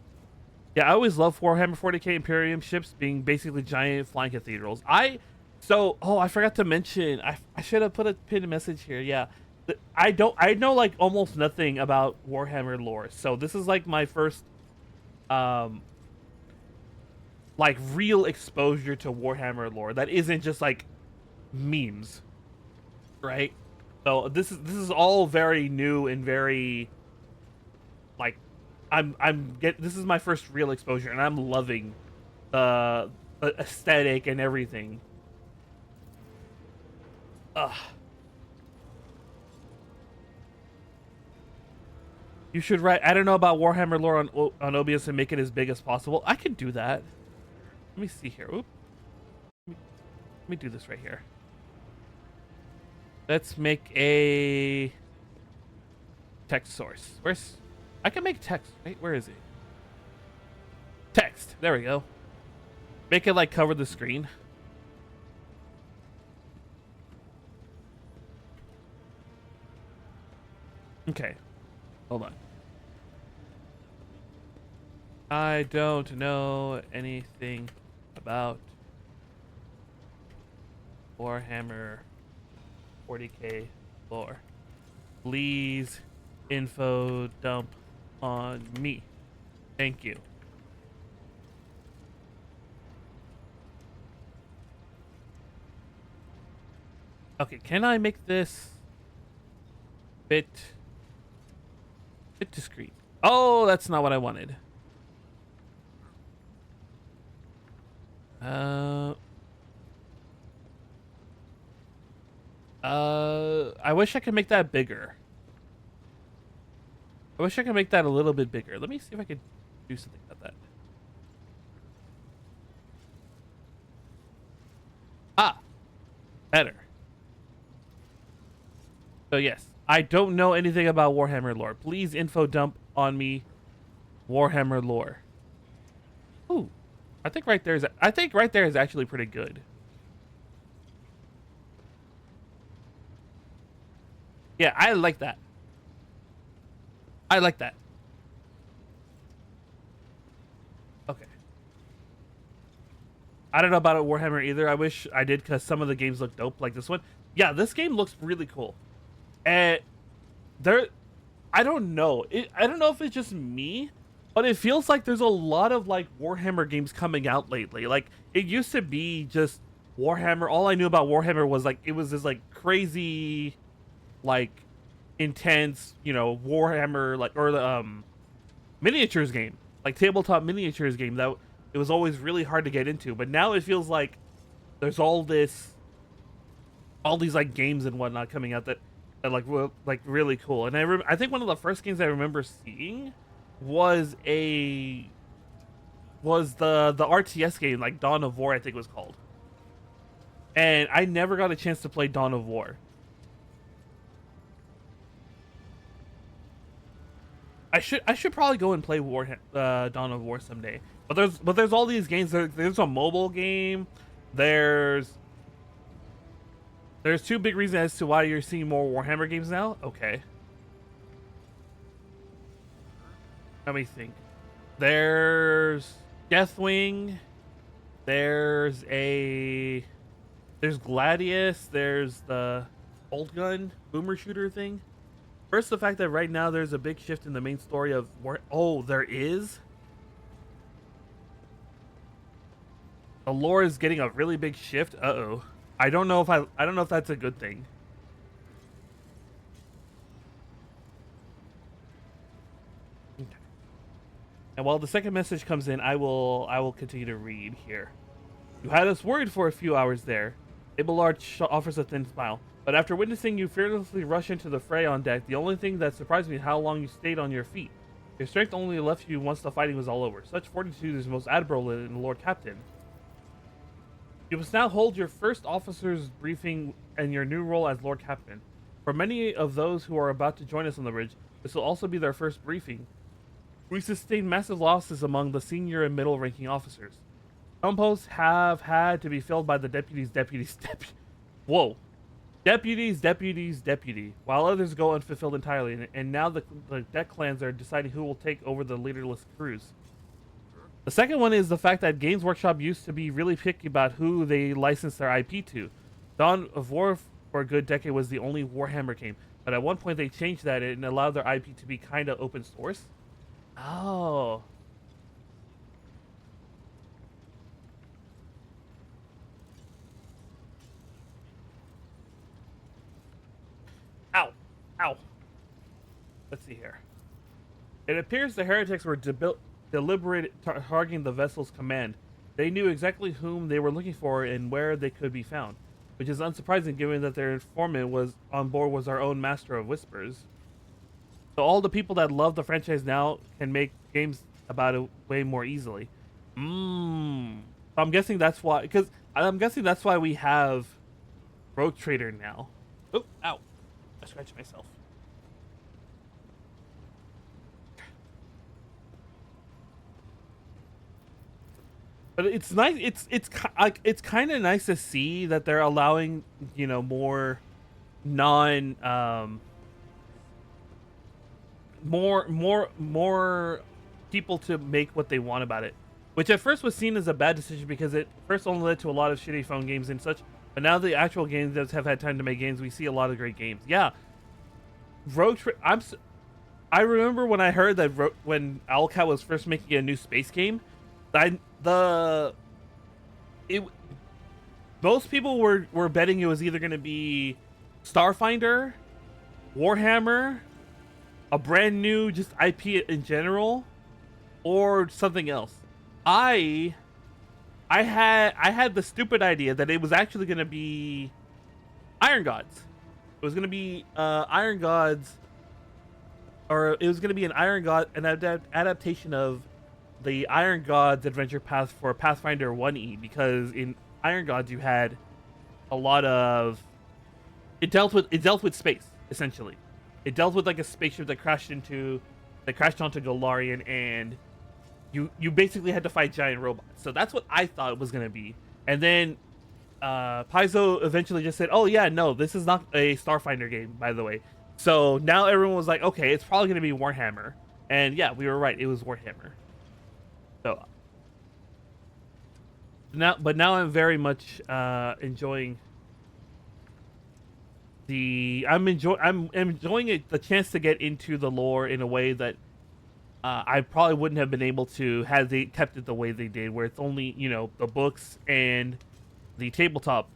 Yeah, I always love Warhammer 40k Imperium ships being basically giant flying cathedrals. I forgot to mention, I should have put a pinned message here. Yeah, I know like almost nothing about Warhammer lore, so this is like my first like real exposure to Warhammer lore that isn't just like memes, right? So this is all very new and very like this is my first real exposure, and I'm loving the aesthetic and everything. Ugh. You should write. I don't know about Warhammer lore on OBS and make it as big as possible. I could do that. Let me see here. Oop. Let me do this right here. Let's make a text source. I can make text, right? Where is it? Text. There we go. Make it like cover the screen. Okay. Hold on. I don't know anything about Warhammer 40k lore. Please info dump on me. Thank you. Okay, can I make this bit discreet? Oh, that's not what I wanted. I wish I could make that bigger. I wish I could make that a little bit bigger. Let me see if I could do something about that. Ah, better. So yes, I don't know anything about Warhammer lore. Please info dump on me, Warhammer lore. Ooh, I think right there is actually pretty good. Yeah, I like that. I like that. Okay. I don't know about Warhammer either. I wish I did because some of the games look dope, like this one. Yeah, this game looks really cool. And I don't know. I don't know if it's just me, but it feels like there's a lot of like Warhammer games coming out lately. Like it used to be just Warhammer. All I knew about Warhammer was like it was this like crazy, like intense, you know, Warhammer like or the miniatures game, like tabletop miniatures game that it was always really hard to get into. But now it feels like there's all these like games and whatnot coming out that like really cool. And I think one of the first games I remember seeing was the RTS game, like Dawn of War, I think it was called. And I never got a chance to play Dawn of War. I should probably go and play Dawn of War someday. But there's all these games. There's a mobile game. There's two big reasons as to why you're seeing more Warhammer games now. Okay. Let me think. There's Deathwing. There's Gladius. There's the old gun boomer shooter thing. First, the fact that right now there's a big shift in the main story of War. Oh, there is. The lore is getting a really big shift. Uh-oh. I don't know if that's a good thing. And while the second message comes in, I will continue to read here. You had us worried for a few hours there. Abelard offers a thin smile. But after witnessing you fearlessly rush into the fray on deck, the only thing that surprised me is how long you stayed on your feet. Your strength only left you once the fighting was all over. Such fortitude is most admirable in Lord Captain. You must now hold your first officer's briefing and your new role as Lord Captain. For many of those who are about to join us on the bridge, this will also be their first briefing. We sustained massive losses among the senior and middle-ranking officers. Some posts have had to be filled by the deputies, whoa. Deputy, while others go unfulfilled entirely, and now the deck clans are deciding who will take over the leaderless crews. The second one is the fact that Games Workshop used to be really picky about who they licensed their IP to. Dawn of War for a good decade was the only Warhammer game, but at one point they changed that and allowed their IP to be kind of open source. Oh. Ow. Ow. Let's see here. It appears the heretics were deliberate targeting the vessel's command. They knew exactly whom they were looking for and where they could be found, which is unsurprising given that their informant was on board was our own Master of Whispers. So all the people that love the franchise now can make games about it way more easily. I'm guessing that's why, we have Rogue Trader now. Oh, ow. I scratched myself. But it's nice. It's kind of nice to see that they're allowing, you know, more more people to make what they want about it, which at first was seen as a bad decision because it first only led to a lot of shitty phone games and such. But now the actual game devs have had time to make games. We see a lot of great games. Yeah, I remember when I heard that when Owlcat was first making a new space game, most people were betting it was either going to be Starfinder, Warhammer, a brand new just IP in general, or something else. I had the stupid idea that it was actually going to be Iron Gods. It was going to be Iron Gods, or it was going to be an adaptation of the Iron Gods adventure path for Pathfinder 1E, because in Iron Gods you had a lot of it dealt with space, essentially. It dealt with like a spaceship that crashed onto Golarion, and you basically had to fight giant robots. So that's what I thought it was gonna be. And then Paizo eventually just said, "Oh yeah, no, this is not a Starfinder game, by the way." So now everyone was like, "Okay, it's probably gonna be Warhammer." And yeah, we were right. It was Warhammer. So now I'm very much enjoying I'm enjoying it, the chance to get into the lore in a way that I probably wouldn't have been able to had they kept it the way they did, where it's only, you know, the books and the tabletop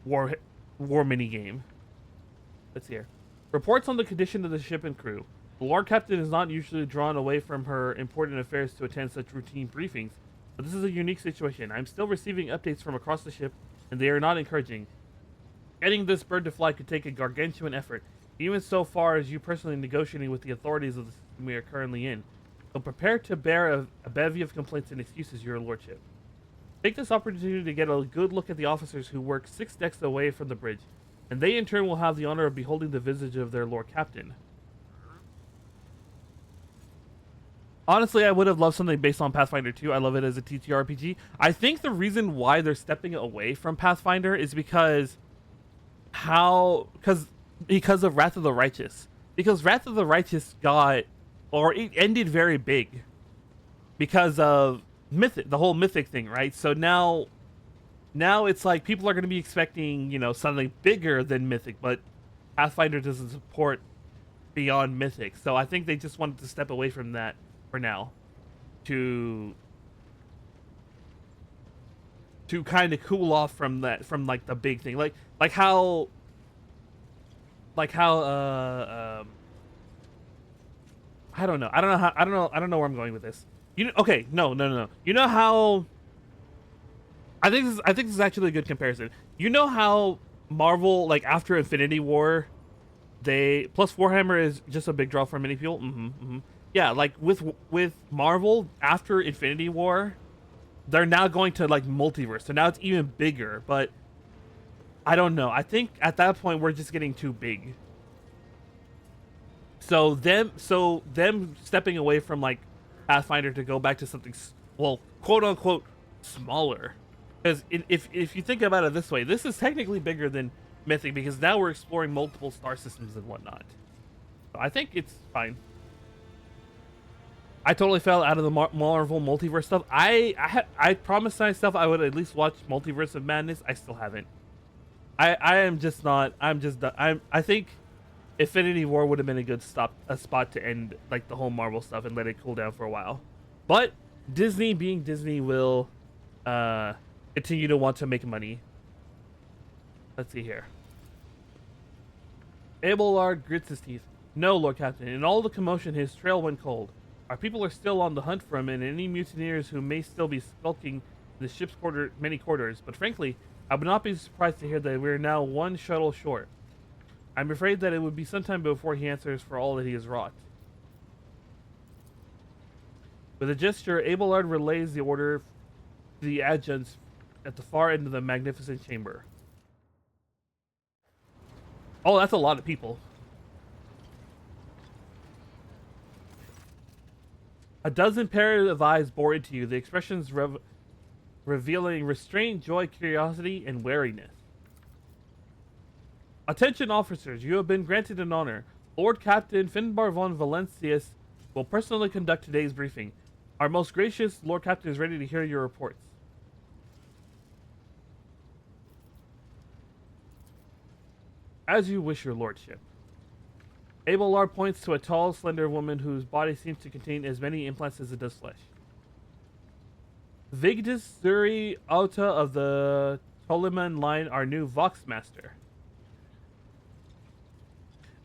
war mini game. Let's see here. Reports on the condition of the ship and crew. The Lord Captain is not usually drawn away from her important affairs to attend such routine briefings, but this is a unique situation. I'm still receiving updates from across the ship, and they are not encouraging. Getting this bird to fly could take a gargantuan effort, even so far as you personally negotiating with the authorities of the system we are currently in. So prepare to bear a bevy of complaints and excuses, your lordship. Take this opportunity to get a good look at the officers who work 6 decks away from the bridge, and they in turn will have the honor of beholding the visage of their Lord Captain. Honestly, I would have loved something based on Pathfinder 2. I love it as a TTRPG. I think the reason why they're stepping away from Pathfinder is because of Wrath of the Righteous. Because Wrath of the Righteous it ended very big because of Mythic, the whole Mythic thing, right? So now it's like people are going to be expecting, you know, something bigger than Mythic, but Pathfinder doesn't support beyond Mythic. So I think they just wanted to step away from that for now to kind of cool off from like the big thing, like how I don't know. I don't know how. I don't know. I don't know where I'm going with this. You know, okay? No. You know how? I think this is actually a good comparison. You know how Marvel, like after Infinity War, they plus Warhammer is just a big draw for many people. Yeah, like with Marvel after Infinity War, they're now going to like multiverse. So now it's even bigger. But I don't know. I think at that point we're just getting too big. So them stepping away from like Pathfinder to go back to something, well, quote unquote, smaller. Because if you think about it this way, this is technically bigger than Mythic because now we're exploring multiple star systems and whatnot. So I think it's fine. I totally fell out of the Marvel multiverse stuff. I promised myself I would at least watch Multiverse of Madness. I still haven't. I am just not. I'm just. I think Infinity War would have been a spot to end like the whole Marvel stuff and let it cool down for a while. But Disney, being Disney, will continue to want to make money. Let's see here. Abelard grits his teeth. No, Lord Captain. In all the commotion, his trail went cold. Our people are still on the hunt for him and any mutineers who may still be skulking in the ship's many quarters. But frankly, I would not be surprised to hear that we are now one shuttle short. I'm afraid that it would be some time before he answers for all that he has wrought. With a gesture, Abelard relays the order to the adjuncts at the far end of the magnificent chamber. Oh, that's a lot of people. A dozen pairs of eyes bore into you, the expressions revealing restraint, joy, curiosity, and wariness. Attention officers, you have been granted an honor. Lord Captain Finbar von Valencius will personally conduct today's briefing. Our most gracious Lord Captain is ready to hear your reports. As you wish, your lordship. Abelard points to a tall, slender woman whose body seems to contain as many implants as it does flesh. Vigdis Suri Auta of the Toleman line, our new Voxmaster.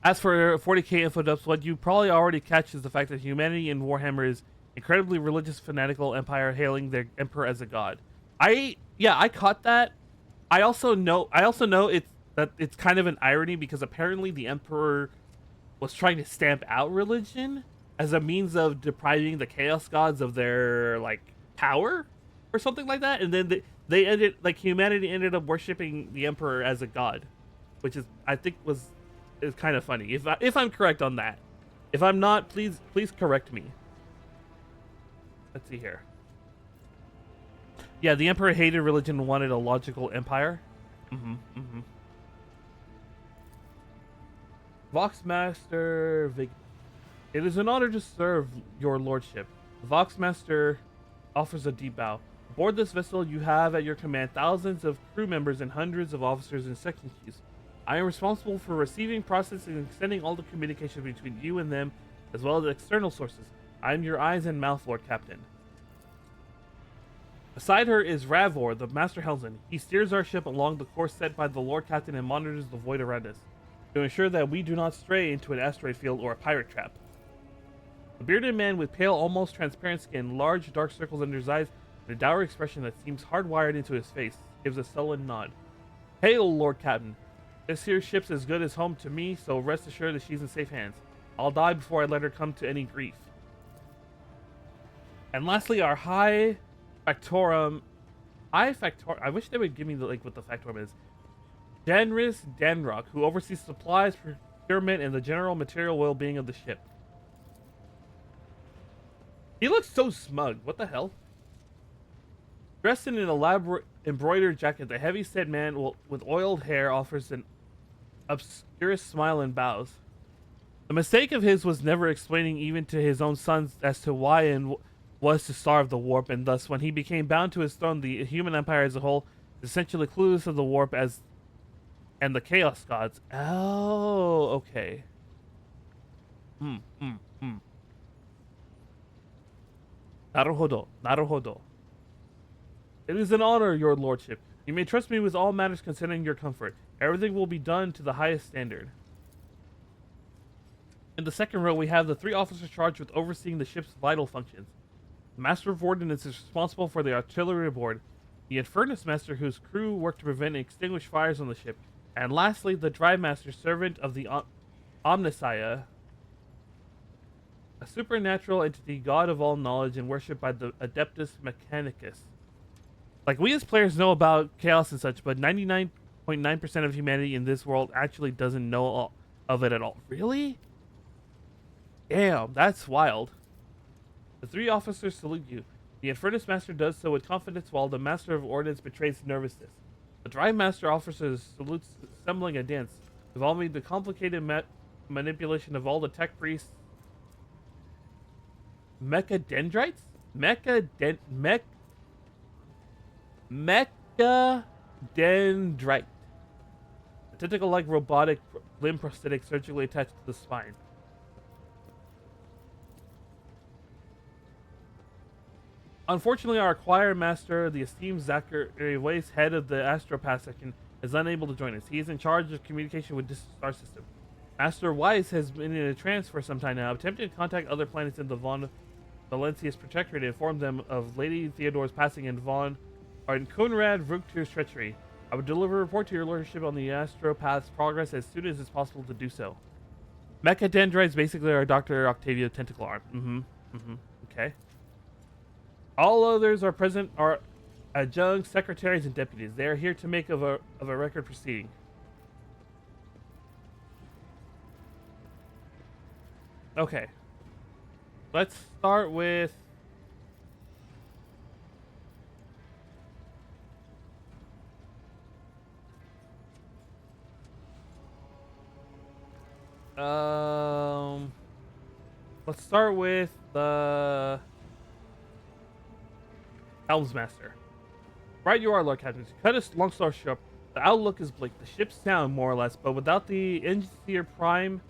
As for 40k info dumps, what you probably already catch is the fact that humanity in Warhammer is incredibly religious, fanatical empire hailing their emperor as a god. I caught that. I also know it's kind of an irony because apparently the emperor was trying to stamp out religion as a means of depriving the chaos gods of their like power or something like that, and then they ended like humanity ended up worshiping the emperor as a god, which is I think is kind of funny. If I'm correct on that, if I'm not, please correct me. Let's see here. Yeah, the emperor hated religion and wanted a logical empire. Voxmaster Vig. It is an honor to serve your lordship. The Voxmaster offers a deep bow. Aboard this vessel, you have at your command thousands of crew members and hundreds of officers and section chiefs. I am responsible for receiving, processing, and extending all the communication between you and them, as well as external sources. I am your eyes and mouth, Lord Captain. Beside her is Ravor, the Master Helmsman. He steers our ship along the course set by the Lord Captain and monitors the void around us, to ensure that we do not stray into an asteroid field or a pirate trap. A bearded man with pale, almost transparent skin, large dark circles under his eyes, and a dour expression that seems hardwired into his face, gives a sullen nod. Hail, Lord Captain. This here ship's as good as home to me, so rest assured that she's in safe hands. I'll die before I let her come to any grief. And lastly, our High Factorum. I wish they would give me what the Factorum is. Danris Danrock, who oversees supplies, procurement, and the general material well-being of the ship. He looks so smug. What the hell? Dressed in an elaborate embroidered jacket, the heavy-set man with oiled hair offers an obscurest smile and bows. The mistake of his was never explaining even to his own sons as to why and was to starve the warp, and thus when he became bound to his throne, the human empire as a whole is essentially clueless of the warp and the chaos gods. Oh, okay. Naruhodo. It is an honor, your lordship. You may trust me with all matters concerning your comfort. Everything will be done to the highest standard. In the second row, we have the 3 officers charged with overseeing the ship's vital functions. The Master of Ordnance is responsible for the artillery aboard, the Infernus Master, whose crew work to prevent and extinguish fires on the ship, and lastly, the Drive Master, servant of the Omnissiah, a supernatural entity, god of all knowledge, and worshipped by the Adeptus Mechanicus. Like, we as players know about chaos and such, but 99.9% of humanity in this world actually doesn't know of it at all. Really? Damn, that's wild. The 3 officers salute you. The Infernus Master does so with confidence, while the Master of Ordnance betrays nervousness. The Drive Master officers salutes, assembling a dance, involving the complicated manipulation of all the tech priests. Mechadendrites? Mechadendrite. A tentacle-like robotic limb prosthetic surgically attached to the spine. Unfortunately, our choir master, the esteemed Zachary Weiss, head of the Astropath section, is unable to join us. He is in charge of communication with this star system. Master Weiss has been in a trance for some time now, attempting to contact other planets in the Von Valencius Protectorate to inform them of Lady Theodore's passing and Conrad Vrugtur's treachery. I would deliver a report to your lordship on the Astropath's progress as soon as it's possible to do so. Mechadendrites basically are Dr. Octavio Tentacle Arm. Okay. All others are present are adjuncts, secretaries, and deputies. They are here to make of a record proceeding. Okay. Let's start with let's start with the Helmsmaster. Right you are, Lord Captain. To cut a long story short, the outlook is bleak. The ship's sound, more or less, but without the Engineer Prime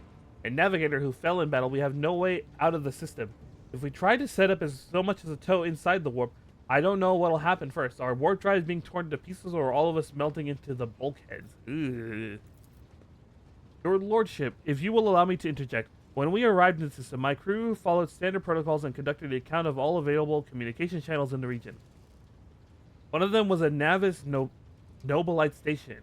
and Navigator who fell in battle, we have no way out of the system. If we try to set up as so much as a toe inside the warp, I don't know what'll happen first. Our warp drive being torn to pieces, or all of us melting into the bulkheads. Ugh. Your Lordship, if you will allow me to interject, when we arrived in the system, my crew followed standard protocols and conducted an account of all available communication channels in the region. One of them was a Navis Nobilite station.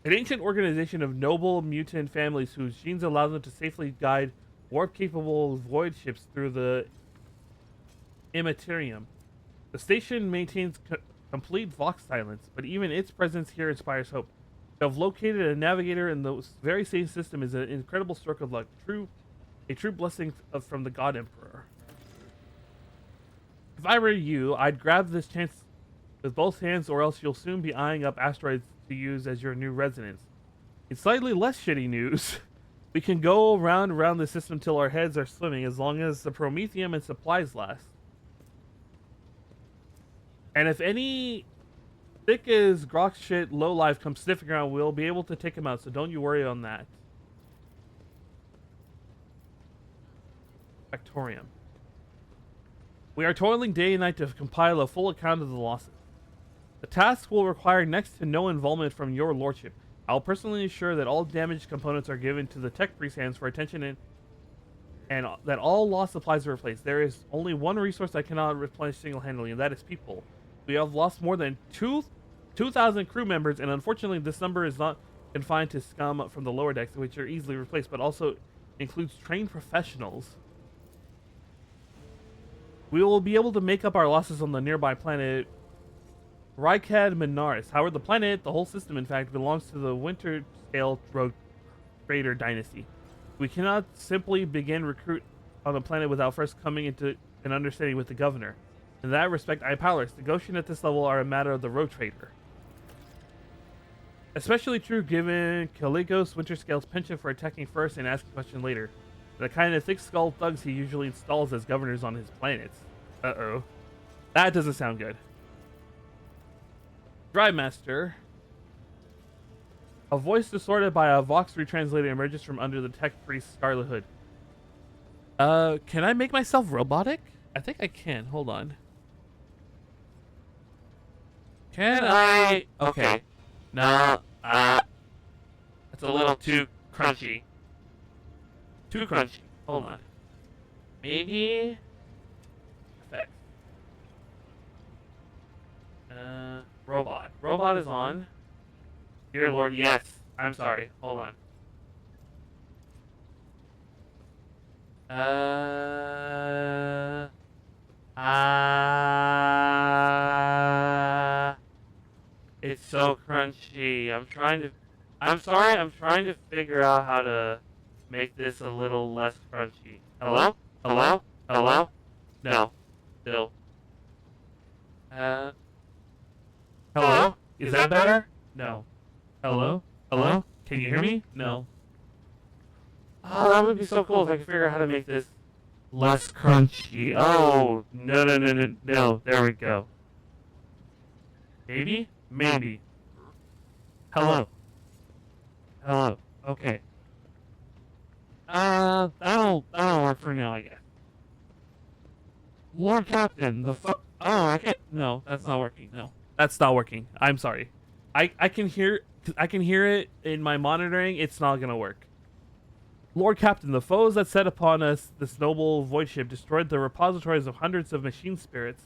An ancient organization of noble mutant families whose genes allow them to safely guide warp-capable void ships through the Immaterium. The station maintains complete Vox silence, but even its presence here inspires hope. To have located a navigator in the very same system is an incredible stroke of luck. A true blessing from the God Emperor. If I were you, I'd grab this chance with both hands, or else you'll soon be eyeing up asteroids to use as your new residence. In slightly less shitty news, we can go around the system till our heads are swimming, as long as the Promethium and supplies last. And if any thick as grok shit lowlife comes sniffing around, we'll be able to take him out, so don't you worry on that. Factorium. We are toiling day and night to compile a full account of the losses. The task will require next to no involvement from your lordship. I'll personally ensure that all damaged components are given to the tech priest hands for attention and that all lost supplies are replaced. There is only one resource I cannot replenish single-handedly, and that is people. We have lost more than 2,000 crew members, and unfortunately this number is not confined to scum from the lower decks, which are easily replaced, but also includes trained professionals. We will be able to make up our losses on the nearby planet Rykad Minaris. However, the planet, the whole system in fact, belongs to the Winter Scale Rogue Trader dynasty. We cannot simply begin recruit on the planet without first coming into an understanding with the governor. In that respect, I powerless. Negotiating at this level are a matter of the Rogue Trader. Especially true given Caligos Winterscale's penchant for attacking first and asking questions later. The kind of thick-skulled thugs he usually installs as governors on his planets. Uh-oh. That doesn't sound good. Drive Master. A voice distorted by a Vox retranslator emerges from under the tech priest's scarlet hood. Can I make myself robotic? I think I can. Hold on. Can I? Okay. No. That's a little too crunchy. Too crunchy. Hold on. Maybe effects. Robot. Robot is on. Dear Lord, yes. I'm sorry. Hold on. It's so crunchy. I'm sorry, I'm trying to figure out how to make this a little less crunchy. Hello? Hello? Hello? No. Still. Hello? Is that better? No. Hello? Hello? Can you hear me? No. Oh, that would be so cool if I could figure out how to make this less crunchy. Oh, no, no, no, no, no. There we go. Maybe? Maybe. Hello. Hello. Okay. That'll work for now, I guess. Lord Captain, oh, I can't. No, that's not working. No. That's not working. I'm sorry. I can hear it in my monitoring. It's not gonna work. Lord Captain, the foes that set upon us this noble void ship destroyed the repositories of hundreds of machine spirits.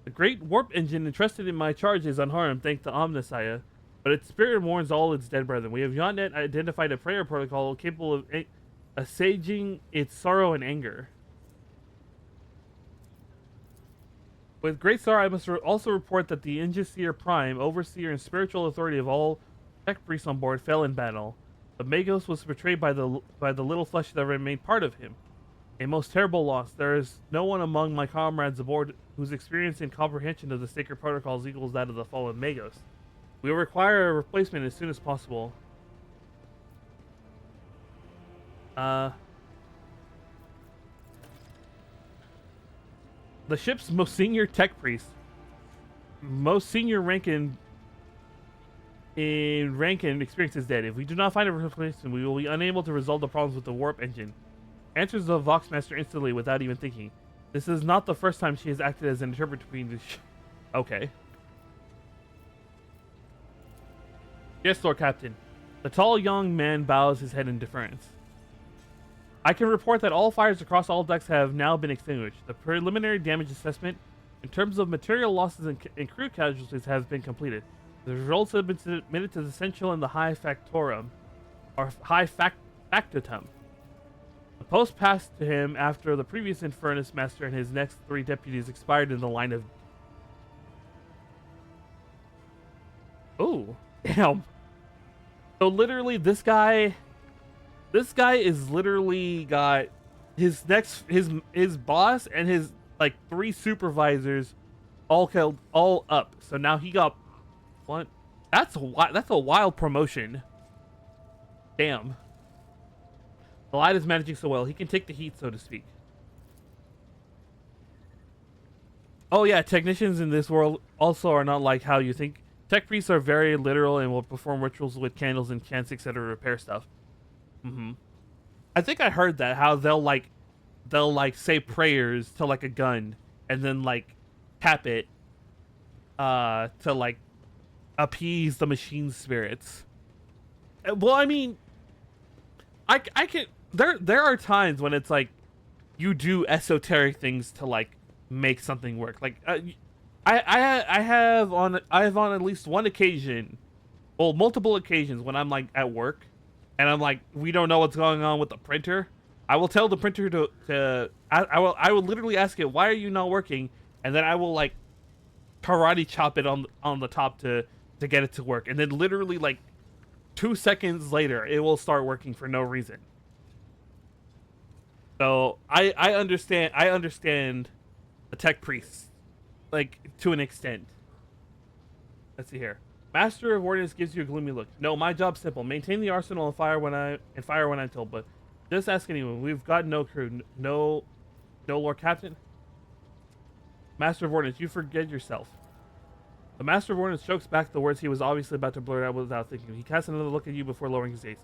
The great warp engine entrusted in my charge is unharmed, thanks to Omnissiah, but its spirit mourns all its dead brethren. We have not yet identified a prayer protocol capable of assuaging its sorrow and anger. With great sorrow, I must also report that the Ingeseer Prime, overseer and spiritual authority of all tech priests on board, fell in battle. But Magos was betrayed by the little flesh that remained part of him. A most terrible loss. There is no one among my comrades aboard whose experience and comprehension of the sacred protocols equals that of the fallen Magos. We will require a replacement as soon as possible. The ship's most senior tech priest, most senior rank in rank and experience is dead. If we do not find a replacement, we will be unable to resolve the problems with the warp engine. Answers the Voxmaster instantly without even thinking. This is not the first time she has acted as an interpreter between the Okay. Yes, Lord Captain. The tall young man bows his head in deference. I can report that all fires across all decks have now been extinguished. The preliminary damage assessment in terms of material losses and crew casualties has been completed. The results have been submitted to the Central and the High Factotum, or High Factotum. The post passed to him after the previous Infernus Master and his next 3 deputies expired in the line of... Oh, damn. So literally this guy is literally got his boss and his like 3 supervisors all killed, all up. So now he got one. That's a wild promotion. Damn. The light is managing so well. He can take the heat, so to speak. Oh yeah, technicians in this world also are not like how you think. Tech priests are very literal and will perform rituals with candles and chants, etc. to repair stuff. I think I heard that, how they'll say prayers to like a gun and then like tap it to like appease the machine spirits. Well, I mean, I can there are times when it's like you do esoteric things to like make something work. Like I have on at least one occasion, well, multiple occasions when I'm like at work and I'm like, we don't know what's going on with the printer. I will tell the printer I will literally ask it, why are you not working? And then I will like karate chop it on the top to get it to work. And then literally like 2 seconds later, it will start working for no reason. So I understand the tech priests, like, to an extent. Let's see here. Master of Ordnance gives you a gloomy look. No, my job's simple. Maintain the arsenal and fire when I'm told. But just ask anyone. We've got no crew. No Lord Captain. Master of Ordnance, you forget yourself. The Master of Ordnance chokes back the words he was obviously about to blurt out without thinking. He casts another look at you before lowering his gaze.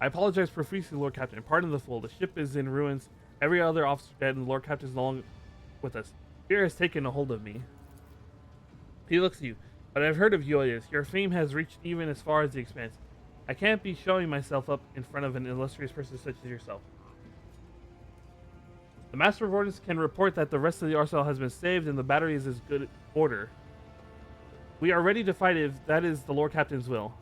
I apologize profusely, Lord Captain. Pardon the fool. The ship is in ruins. Every other officer dead, and the Lord Captain is no longer with us. Fear has taken a hold of me. He looks at you. But I've heard of you, Yoyas. Your fame has reached even as far as the expanse. I can't be showing myself up in front of an illustrious person such as yourself. The Master of Ordnance can report that the rest of the arsenal has been saved and the battery is in good order. We are ready to fight if that is the Lord Captain's will.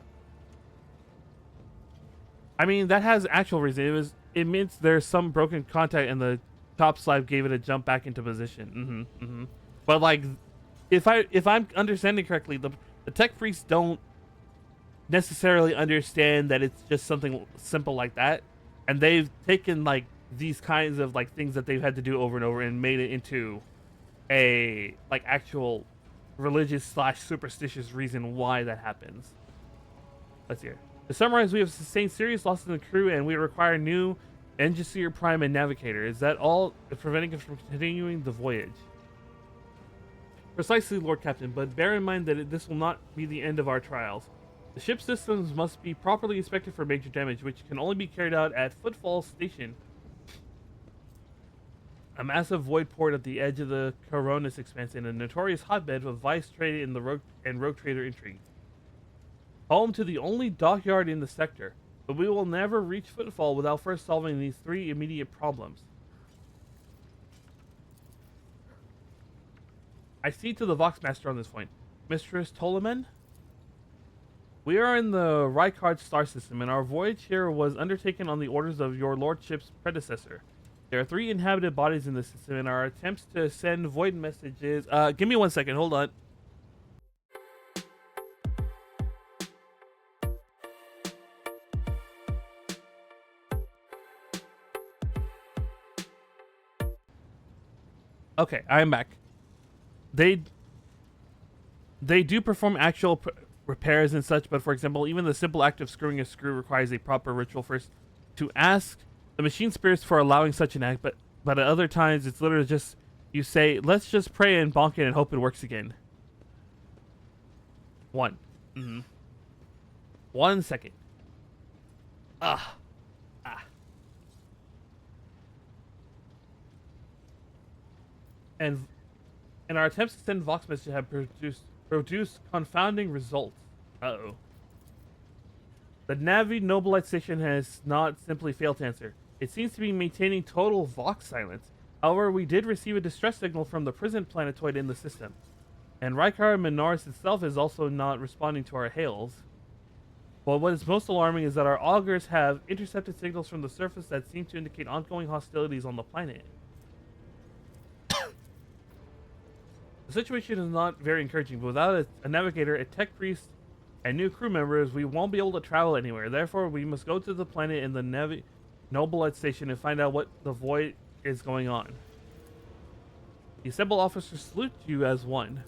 I mean, that has actual reason. It means there's some broken contact and the top slide gave it a jump back into position. But like, if I'm understanding correctly, the tech priests don't necessarily understand that it's just something simple like that, and they've taken like these kinds of like things that they've had to do over and over and made it into a like actual religious / superstitious reason why that happens. Let's hear. To summarize, we have sustained serious losses in the crew and we require new Engineer Prime and Navigator. Is that all preventing us from continuing the voyage? Precisely, Lord Captain, but bear in mind that this will not be the end of our trials. The ship's systems must be properly inspected for major damage, which can only be carried out at Footfall Station, a massive void port at the edge of the Coronis Expanse and a notorious hotbed of vice trade in the rogue trader intrigue. Home to the only dockyard in the sector, but we will never reach Footfall without first solving these 3 immediate problems. I cede to the Voxmaster on this point. Mistress Ptolemy? We are in the Rykard star system, and our voyage here was undertaken on the orders of your lordship's predecessor. There are 3 inhabited bodies in the system, and our attempts to send void messages... give me 1 second, hold on. Okay, I am back. They do perform actual repairs and such, but for example, even the simple act of screwing a screw requires a proper ritual first to ask the machine spirits for allowing such an act, but at other times it's literally just you say, let's just pray and bonk it and hope it works again. 1 second. And our attempts to send Vox messages have produced confounding results. Uh-oh. The Navi Nobilite station has not simply failed to answer. It seems to be maintaining total Vox silence. However, we did receive a distress signal from the prison planetoid in the system. And Rykar Minoris itself is also not responding to our hails. But what is most alarming is that our augurs have intercepted signals from the surface that seem to indicate ongoing hostilities on the planet. The situation is not very encouraging, but without a navigator, a tech priest, and new crew members, we won't be able to travel anywhere. Therefore, we must go to the planet in the Nobilite station and find out what the void is going on. The assembled officers salute you as one.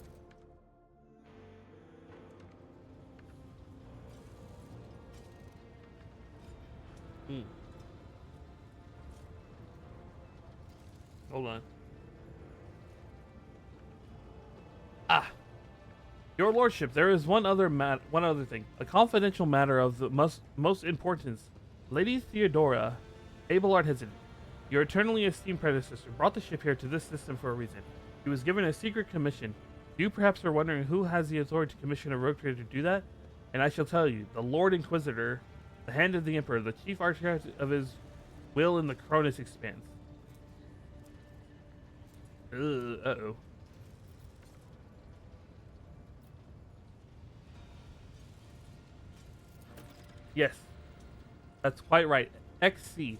Hold on. Your lordship, there is one other thing. A confidential matter of the most importance. Lady Theodora, Abelard hesitant, your eternally esteemed predecessor, brought the ship here to this system for a reason. He was given a secret commission. You perhaps are wondering who has the authority to commission a rogue trader to do that? And I shall tell you, the Lord Inquisitor, the hand of the Emperor, the chief architect of his will in the Cronus Expanse. Uh-oh. Yes, that's quite right. XC,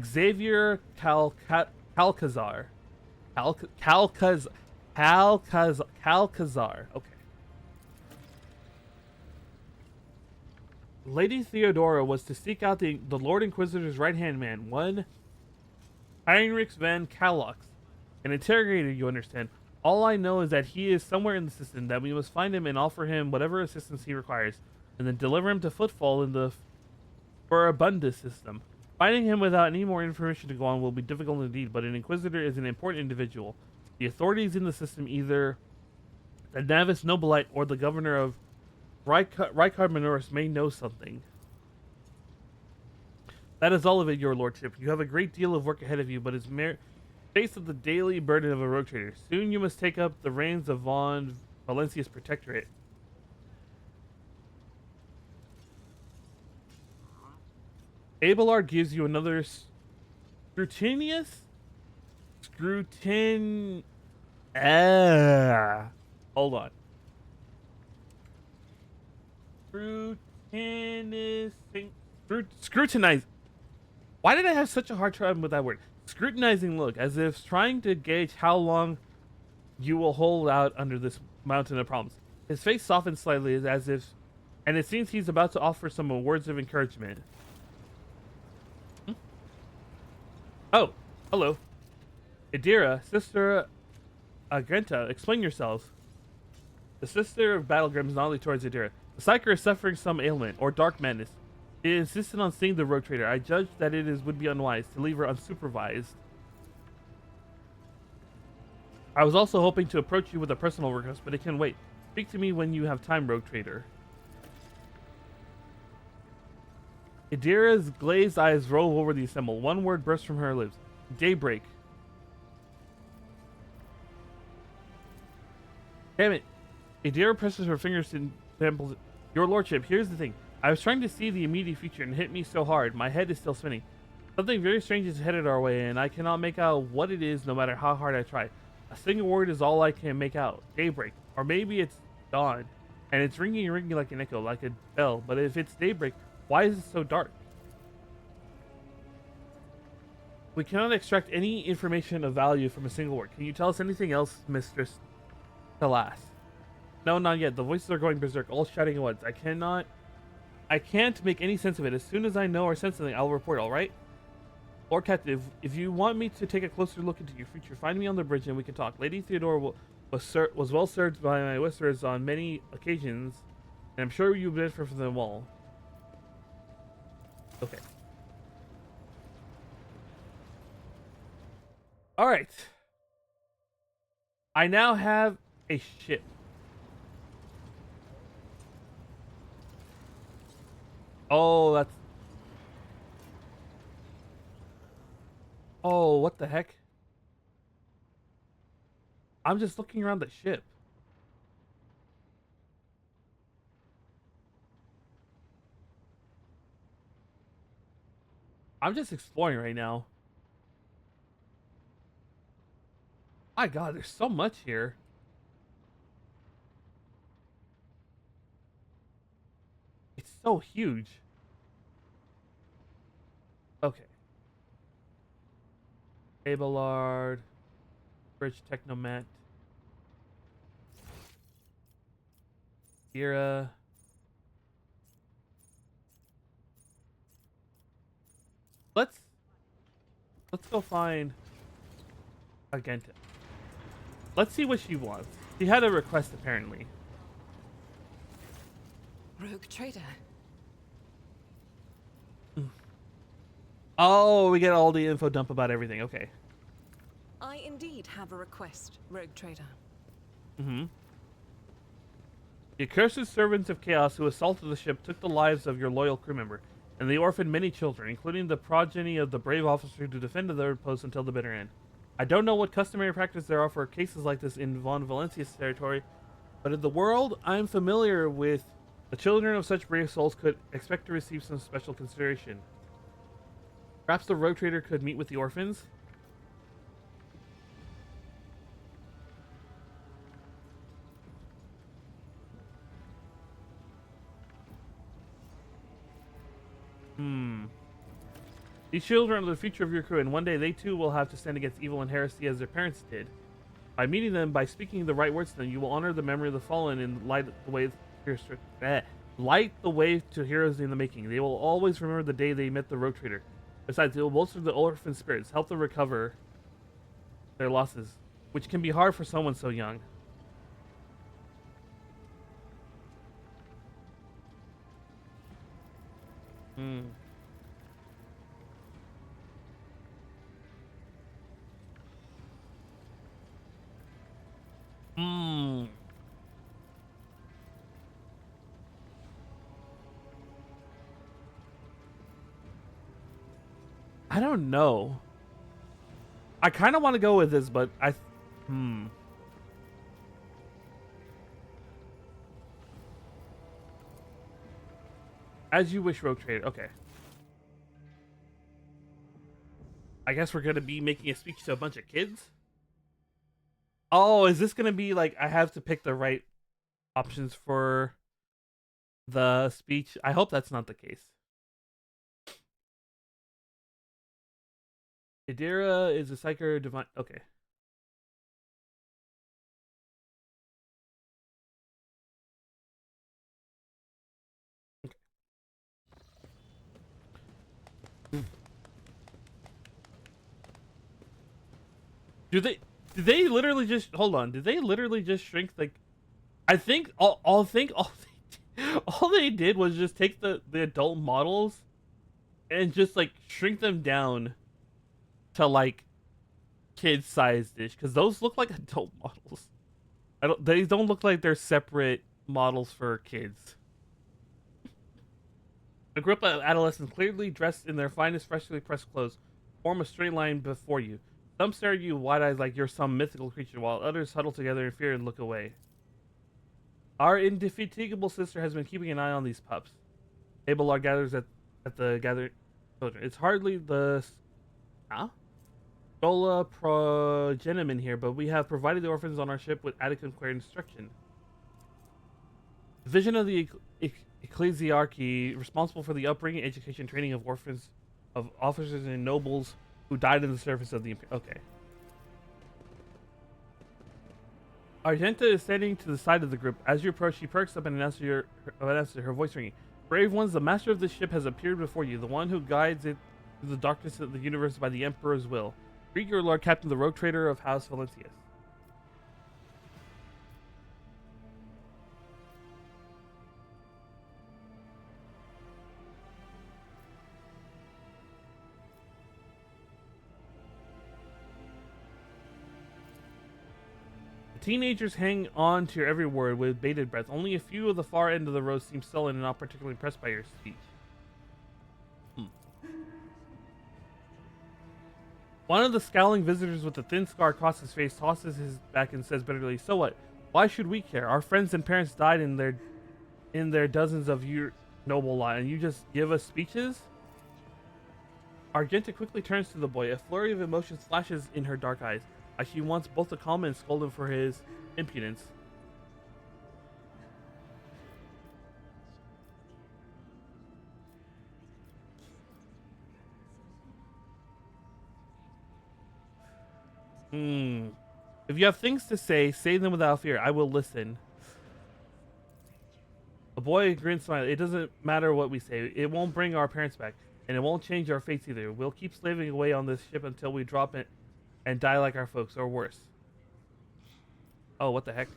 Xavier Calcazar. Calcazar. Okay. Lady Theodora was to seek out the Lord Inquisitor's right-hand man, one Heinrich van Kalox, an interrogator, you understand. All I know is that he is somewhere in the system, that we must find him and offer him whatever assistance he requires, and then deliver him to Footfall in the Furabunda system. Finding him without any more information to go on will be difficult indeed, but an Inquisitor is an important individual. The authorities in the system, either the Navis Nobilite or the governor of Rykard Minoris, may know something. That is all of it, your lordship. You have a great deal of work ahead of you, but it's face of the daily burden of a rogue trader. Soon you must take up the reins of Von Valencia's protectorate. Abelard gives you another scrutinous? Scrutin... Hold on. Scrutinize. Why did I have such a hard time with that word? Scrutinizing look, as if trying to gauge how long you will hold out under this mountain of problems. His face softens slightly as if, and it seems he's about to offer some words of encouragement. Oh, hello. Idira, Sister Agrenta, explain yourselves. The Sister of Battlegrims nodded towards Idira. The Psyker is suffering some ailment, or dark madness. She insisted on seeing the rogue trader. I judged that would be unwise to leave her unsupervised. I was also hoping to approach you with a personal request, but it can wait. Speak to me when you have time, rogue trader. Idira's glazed eyes roll over the assemble. One word bursts from her lips. Daybreak. Damn it. Idira presses her fingers to temples. Your lordship, here's the thing. I was trying to see the immediate future and it hit me so hard. My head is still spinning. Something very strange is headed our way and I cannot make out what it is no matter how hard I try. A single word is all I can make out. Daybreak. Or maybe it's dawn. And it's ringing and ringing like an echo, like a bell. But if it's daybreak, why is it so dark? We cannot extract any information of value from a single word. Can you tell us anything else, Mistress Alas? No, not yet. The voices are going berserk, all shouting at once. I can't make any sense of it. As soon as I know or sense something, I'll report, alright? Lord Captive, if you want me to take a closer look into your future, find me on the bridge and we can talk. Lady Theodora was well served by my whisperers on many occasions, and I'm sure you benefit from them all. Okay. Alright. I now have a ship. Oh, that's... Oh, what the heck? I'm just looking around the ship. I'm just exploring right now. My God, there's so much here. It's so huge. Okay. Abelard. Bridge Technomat. Era. Let's go find Agenta. Let's see what she wants. She had a request apparently. Rogue trader. Oh, we get all the info dump about everything. Okay. I indeed have a request, rogue trader. Mm-hmm. The accursed servants of chaos who assaulted the ship took the lives of your loyal crew member, and they orphaned many children, including the progeny of the brave officer who defended their post until the bitter end. I don't know what customary practice there are for cases like this in Von Valencia's territory, but in the world I'm familiar with, the children of such brave souls could expect to receive some special consideration. Perhaps the rogue trader could meet with the orphans? These children are the future of your crew, and one day they too will have to stand against evil and heresy as their parents did. By meeting them, by speaking the right words to them, you will honor the memory of the fallen and light the way to heroes in the making. They will always remember the day they met the rogue trader. Besides, it will bolster the orphan spirits, help them recover their losses, which can be hard for someone so young. I don't know. I kind of want to go with this, but As you wish, rogue trader. Okay. I guess we're gonna be making a speech to a bunch of kids. Oh, is this gonna be like I have to pick the right options for the speech? I hope that's not the case. Idira is a psycho divine. Okay. Do they? Did they literally just hold on? Did they literally just shrink like? I think all they did was just take the adult models and just like shrink them down to like kid sized ish because those look like adult models. I don't. They don't look like they're separate models for kids. A group of adolescents, clearly dressed in their finest, freshly pressed clothes, form a straight line before you. Some stare at you wide-eyed like you're some mythical creature, while others huddle together in fear and look away. Our indefatigable sister has been keeping an eye on these pups. Abelard gathers at the gathering children. It's hardly the Gola progenimen here, but we have provided the orphans on our ship with adequate care instruction. The vision of the ecclesiarchy responsible for the upbringing, education, training of orphans, of officers and nobles who died in the service of the okay. Argenta is standing to the side of the group. As you approach, she perks up and announces her voice ringing. Brave ones, the master of this ship has appeared before you, the one who guides it through the darkness of the universe by the Emperor's will. Greet your Lord Captain, the rogue trader of House Valencius. Teenagers hang on to your every word with bated breath. Only a few of the far end of the row seem sullen and not particularly impressed by your speech. One of the scowling visitors with a thin scar across his face tosses his back and says bitterly, "So what? Why should we care? Our friends and parents died in their dozens of your noble line, and you just give us speeches?" Argenta quickly turns to the boy. A flurry of emotion flashes in her dark eyes, as she wants both to calm and scold him for his impudence. If you have things to say them without fear. I will listen. The boy grins smiling. It doesn't matter what we say. It won't bring our parents back, and it won't change our fates either. We'll keep slaving away on this ship until we drop it and die like our folks, or worse. Oh, what the heck?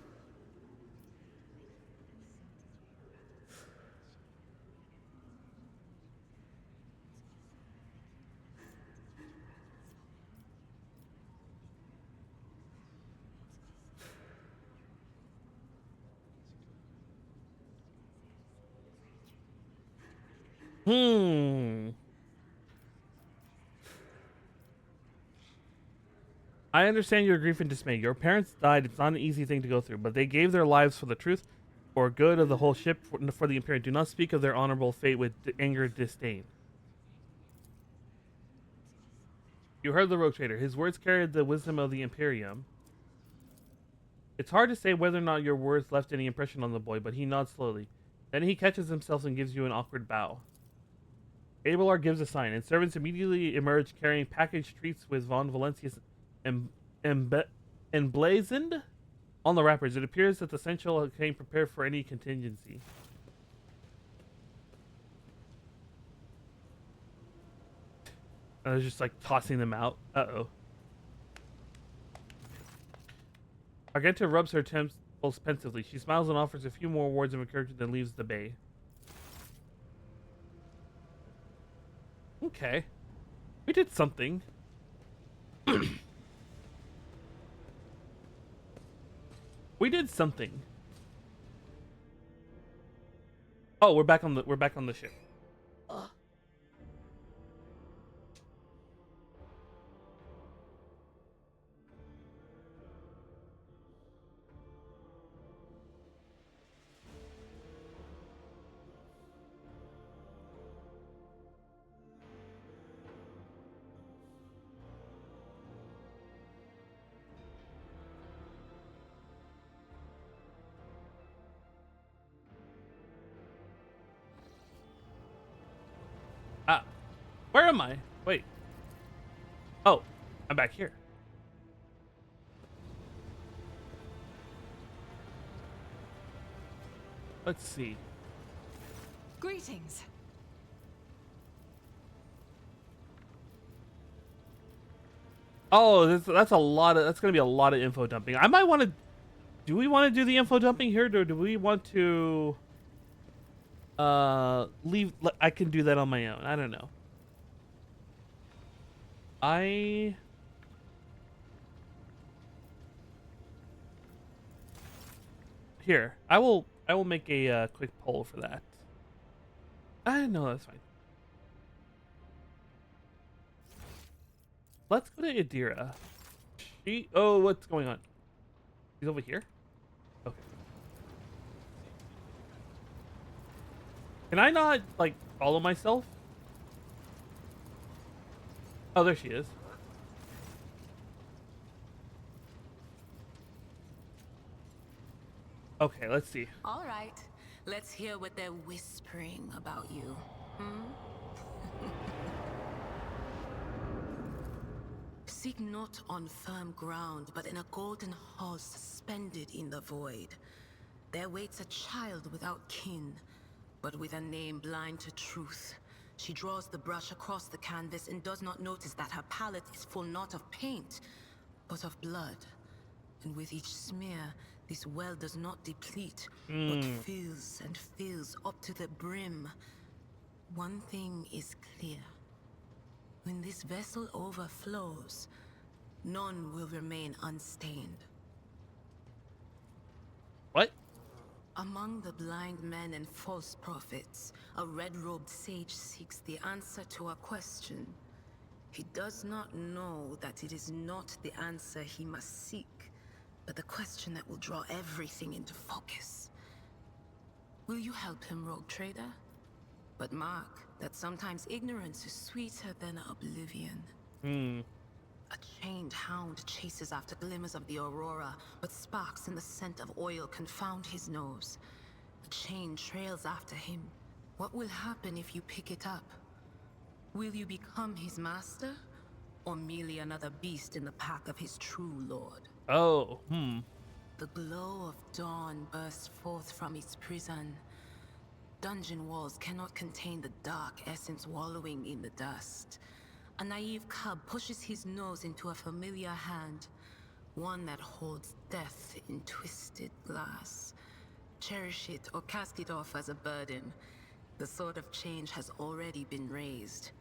I understand your grief and dismay. Your parents died. It's not an easy thing to go through, but they gave their lives for the truth, for good of the whole ship, for the Imperium. Do not speak of their honorable fate with anger and disdain. You heard the rogue trader. His words carried the wisdom of the Imperium. It's hard to say whether or not your words left any impression on the boy, but he nods slowly. Then he catches himself and gives you an awkward bow. Abelard gives a sign, and servants immediately emerge carrying packaged treats with Von Valencius emblazoned on the wrappers. It appears that the Central came prepared for any contingency. I was just like tossing them out. Uh-oh. Argenta rubs her temples pensively. She smiles and offers a few more words of encouragement, then leaves the bay. Okay. We did something. We did something. Oh, we're back on the ship. Where am I? Wait. Oh, I'm back here. Let's see. Greetings. Oh, that's a lot of. That's gonna be a lot of info dumping. I might want to. Do we want to do the info dumping here, or do we want to? Leave. I can do that on my own. I don't know. Here. I will make a quick poll for that. I know that's fine. Let's go to Adira. Oh, what's going on? She's over here? Okay. Can I not, like, follow myself? Oh, there she is. Okay, let's see. All right, let's hear what they're whispering about you. Seek not on firm ground, but in a golden hall suspended in the void. There waits a child without kin, but with a name blind to truth. She draws the brush across the canvas and does not notice that her palette is full not of paint, but of blood. And with each smear, this well does not deplete, but fills and fills up to the brim. One thing is clear. When this vessel overflows, none will remain unstained. What? Among the blind men and false prophets, a red-robed sage seeks the answer to a question. He does not know that it is not the answer he must seek, but the question that will draw everything into focus. Will you help him, rogue trader? But mark that sometimes ignorance is sweeter than oblivion. A chained hound chases after glimmers of the aurora, but sparks in the scent of oil confound his nose. A chain trails after him. What will happen if you pick it up? Will you become his master, or merely another beast in the pack of his true lord? Oh, The glow of dawn bursts forth from its prison. Dungeon walls cannot contain the dark essence wallowing in the dust. A naive cub pushes his nose into a familiar hand, one that holds death in twisted glass. Cherish it or cast it off as a burden. The sword of change has already been raised.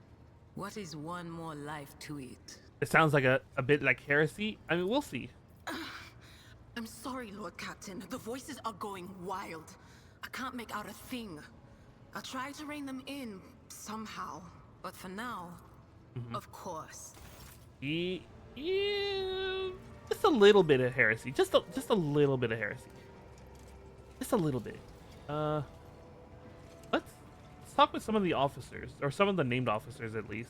What is one more life to it? It sounds like a bit like heresy. I mean, we'll see. I'm sorry, Lord Captain. The voices are going wild. I can't make out a thing. I'll try to rein them in somehow. But for now, of course. Yeah, just a little bit of heresy. Just a little bit of heresy. Just a little bit. Let's talk with some of the officers, or some of the named officers at least.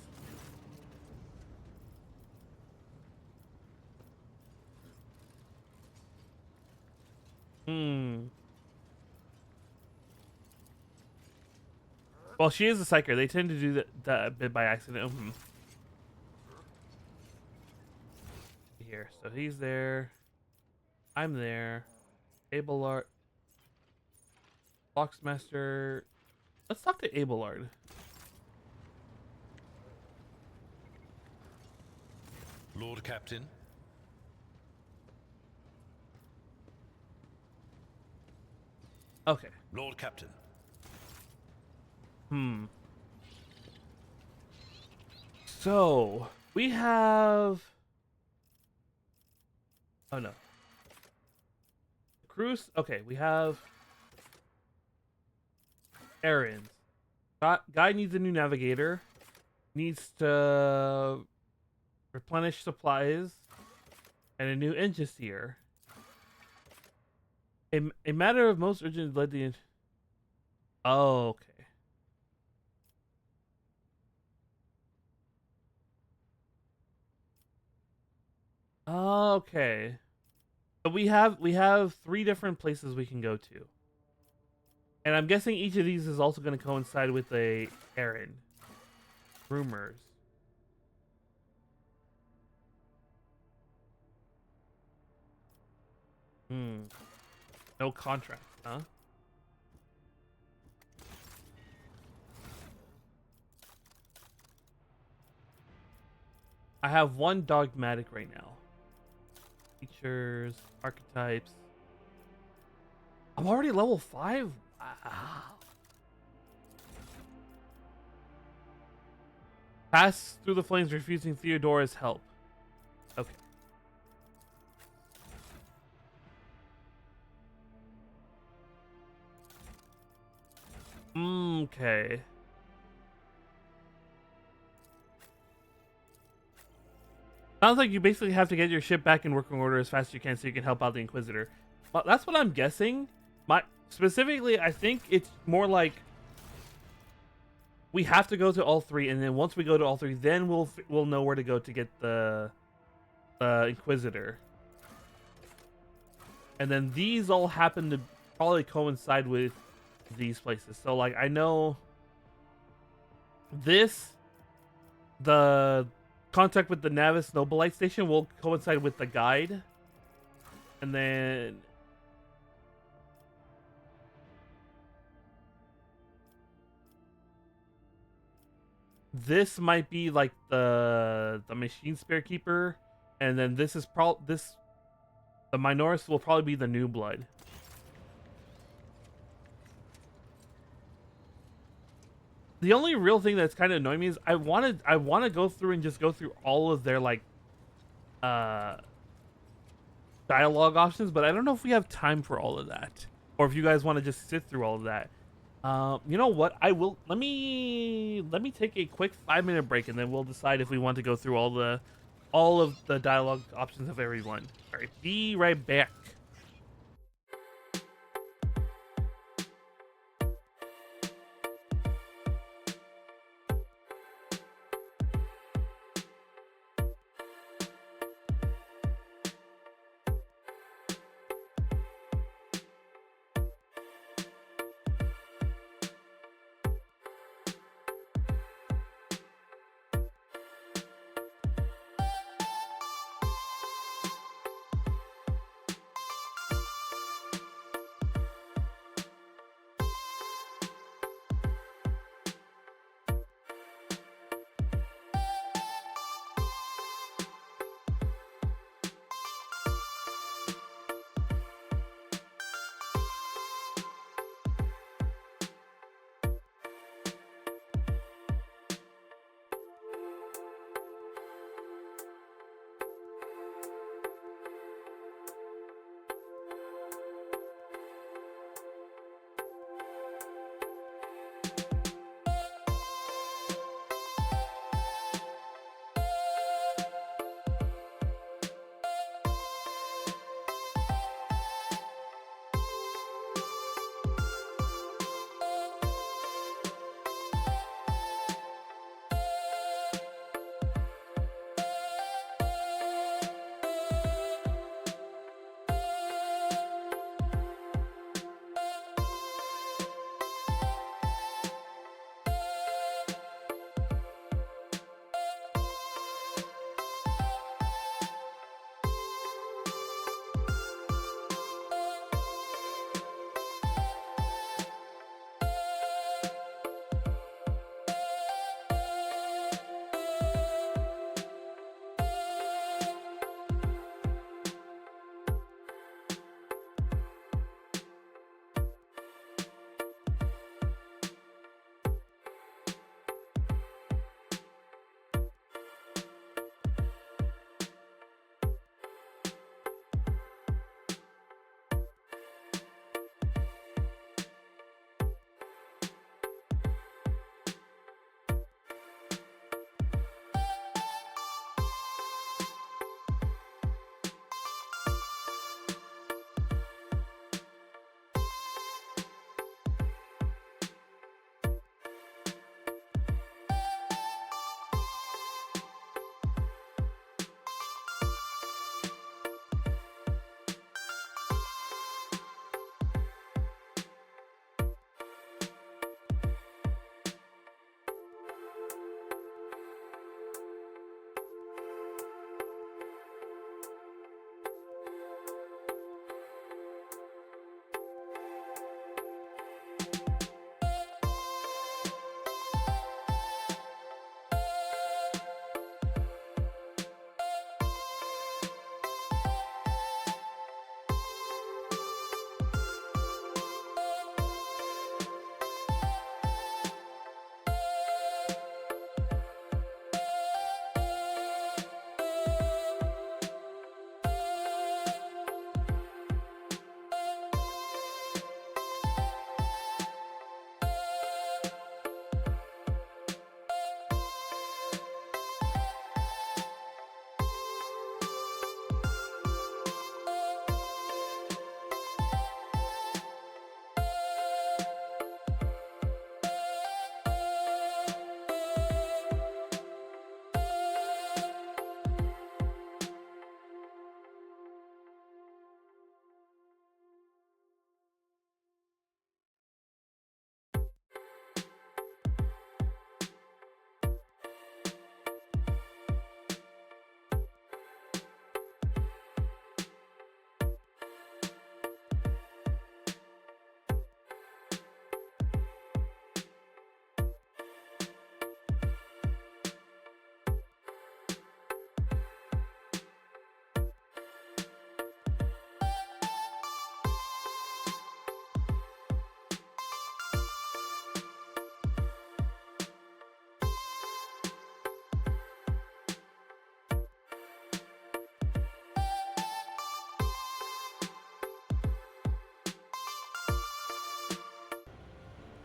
Well, she is a psyker. They tend to do that a bit by accident. Here, so he's there. I'm there. Abelard. Boxmaster. Let's talk to Abelard. Lord Captain. Okay. Lord Captain. So, we have... Oh, no. Cruise? Okay, we have... errands. Guy needs a new navigator. Needs to replenish supplies. And a new engine steer. A matter of most urgent led the... Oh, okay. Okay. So we have 3 different places we can go to. And I'm guessing each of these is also going to coincide with a errand. rumors. No contract, huh? I have one dogmatic right now. Features, archetypes. I'm already level 5? Wow. Pass through the flames, refusing Theodora's help. Okay. Okay. Sounds like you basically have to get your ship back in working order as fast as you can so you can help out the Inquisitor. But that's what I'm guessing. Specifically, I think it's more like we have to go to all 3, and then once we go to all 3, then we'll know where to go to get the Inquisitor. And then these all happen to probably coincide with these places. So like I know the contact with the Navis Nobolite station will coincide with the guide. And then this might be like the Machine Spear Keeper, and then this is the Minoris will probably be the New Blood. The only real thing that's kind of annoying me is I want to go through and just go through all of their like dialogue options, but I don't know if we have time for all of that, or if you guys want to just sit through all of that. You know what? I will. Let me take a quick 5-minute break, and then we'll decide if we want to go through all of the dialogue options of everyone. All right, be right back.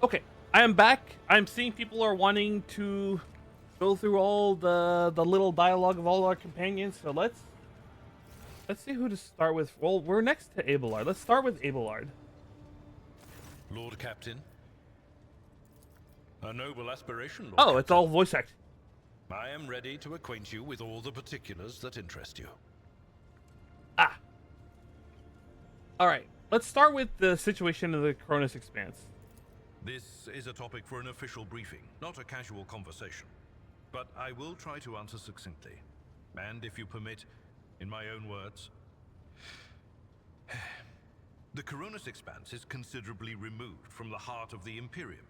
Okay, I am back. I'm seeing people are wanting to go through all the little dialogue of all our companions. So let's see who to start with. Well, we're next to Abelard. Let's start with Abelard. Lord Captain. A noble aspiration, Lord Oh, Captain. it's all voice act. I am ready to acquaint you with all the particulars that interest you. Ah. All right. Let's start with the situation of the Cronus Expanse. This is a topic for an official briefing, not a casual conversation. But I will try to answer succinctly. And if you permit, in my own words. The Cronus Expanse is considerably removed from the heart of the Imperium.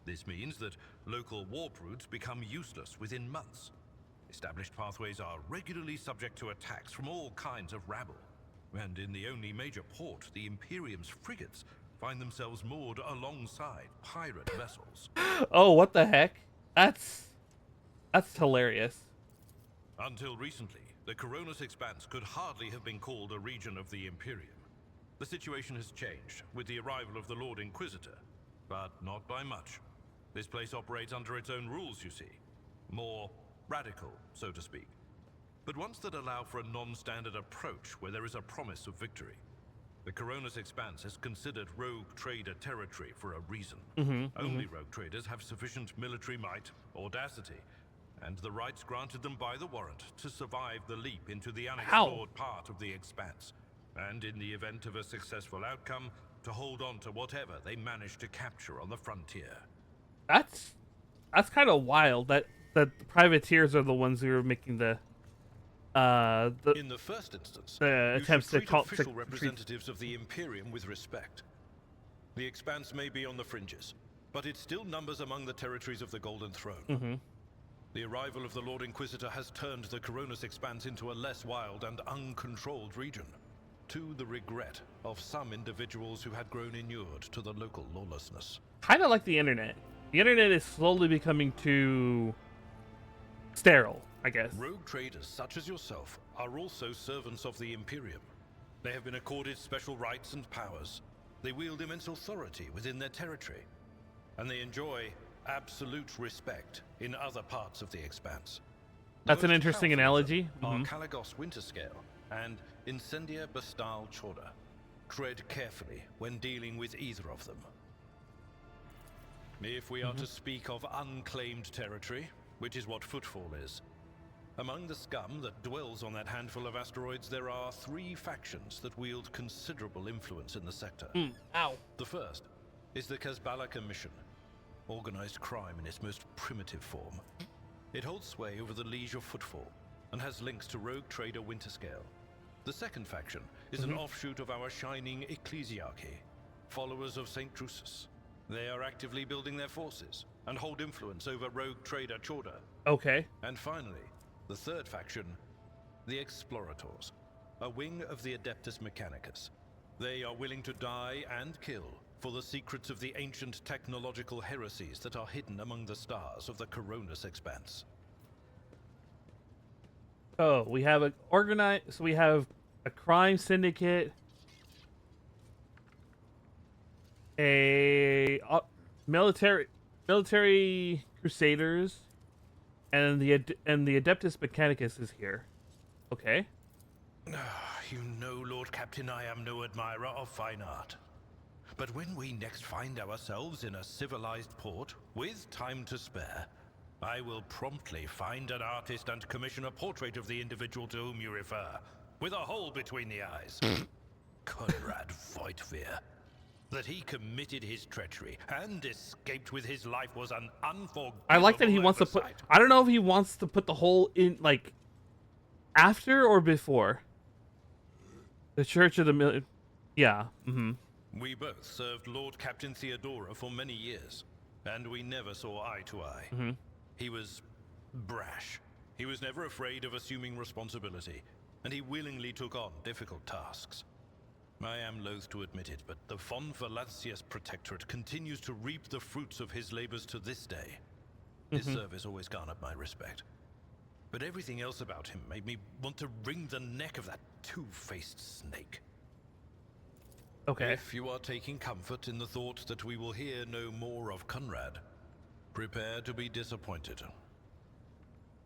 This means that local warp routes become useless within months. Established pathways are regularly subject to attacks from all kinds of rabble. And in the only major port, the Imperium's frigates find themselves moored alongside pirate vessels. Oh, what the heck? That's hilarious. Until recently, the Cronus Expanse could hardly have been called a region of the Imperium. The situation has changed with the arrival of the Lord Inquisitor, but not by much. This place operates under its own rules, you see. More radical, so to speak. But ones that allow for a non-standard approach where there is a promise of victory. The Cronus Expanse is considered rogue trader territory for a reason. Only rogue traders have sufficient military might, audacity, and the rights granted them by the warrant to survive the leap into the unexplored part of the Expanse. And in the event of a successful outcome, to hold on to whatever they manage to capture on the frontier. That's kind of wild that the privateers are the ones who are making the in the first instance, the attempts to call official representatives of the Imperium with respect. The Expanse may be on the fringes, but it still numbers among the territories of the Golden Throne. The arrival of the Lord Inquisitor has turned the Cronus Expanse into a less wild and uncontrolled region, to the regret of some individuals who had grown inured to the local lawlessness. Kind of like the internet. The internet is slowly becoming too sterile, I guess. Rogue traders such as yourself are also servants of the Imperium. They have been accorded special rights and powers. They wield immense authority within their territory, and they enjoy absolute respect in other parts of the Expanse. That's an interesting analogy. Are Caligos Winterscale and Incendia Bastal Chorda. Tread carefully when dealing with either of them. If we are to speak of unclaimed territory, which is what Footfall is, among the scum that dwells on that handful of asteroids, there are 3 factions that wield considerable influence in the sector. Ow. The first is the Kazbala Commission, organized crime in its most primitive form. It holds sway over the Liege of Footfall and has links to rogue trader Winterscale. The second faction is an offshoot of our shining ecclesiarchy, followers of St. Drusus. They are actively building their forces and hold influence over rogue trader Chorda. Okay. And finally, the third faction, the Explorators, a wing of the Adeptus Mechanicus. They are willing to die and kill for the secrets of the ancient technological heresies that are hidden among the stars of the Cronus Expanse. Oh, we have we have a crime syndicate, a military crusaders, and the Adeptus Mechanicus is here. Okay. You know, Lord Captain, I am no admirer of fine art. But when we next find ourselves in a civilized port, with time to spare, I will promptly find an artist and commission a portrait of the individual to whom you refer, with a hole between the eyes. Conrad Voigtveer. That he committed his treachery and escaped with his life was an unforgivable I like that he wants to put... I don't know if he wants to put the hole in, like, after or before. The Church of the... Yeah. We both served Lord Captain Theodora for many years, and we never saw eye to eye. He was brash. He was never afraid of assuming responsibility, and he willingly took on difficult tasks. I am loath to admit it, but the Von Valancius Protectorate continues to reap the fruits of his labors to this day. His service always garnered my respect. But everything else about him made me want to wring the neck of that two-faced snake. Okay. If you are taking comfort in the thought that we will hear no more of Conrad, prepare to be disappointed.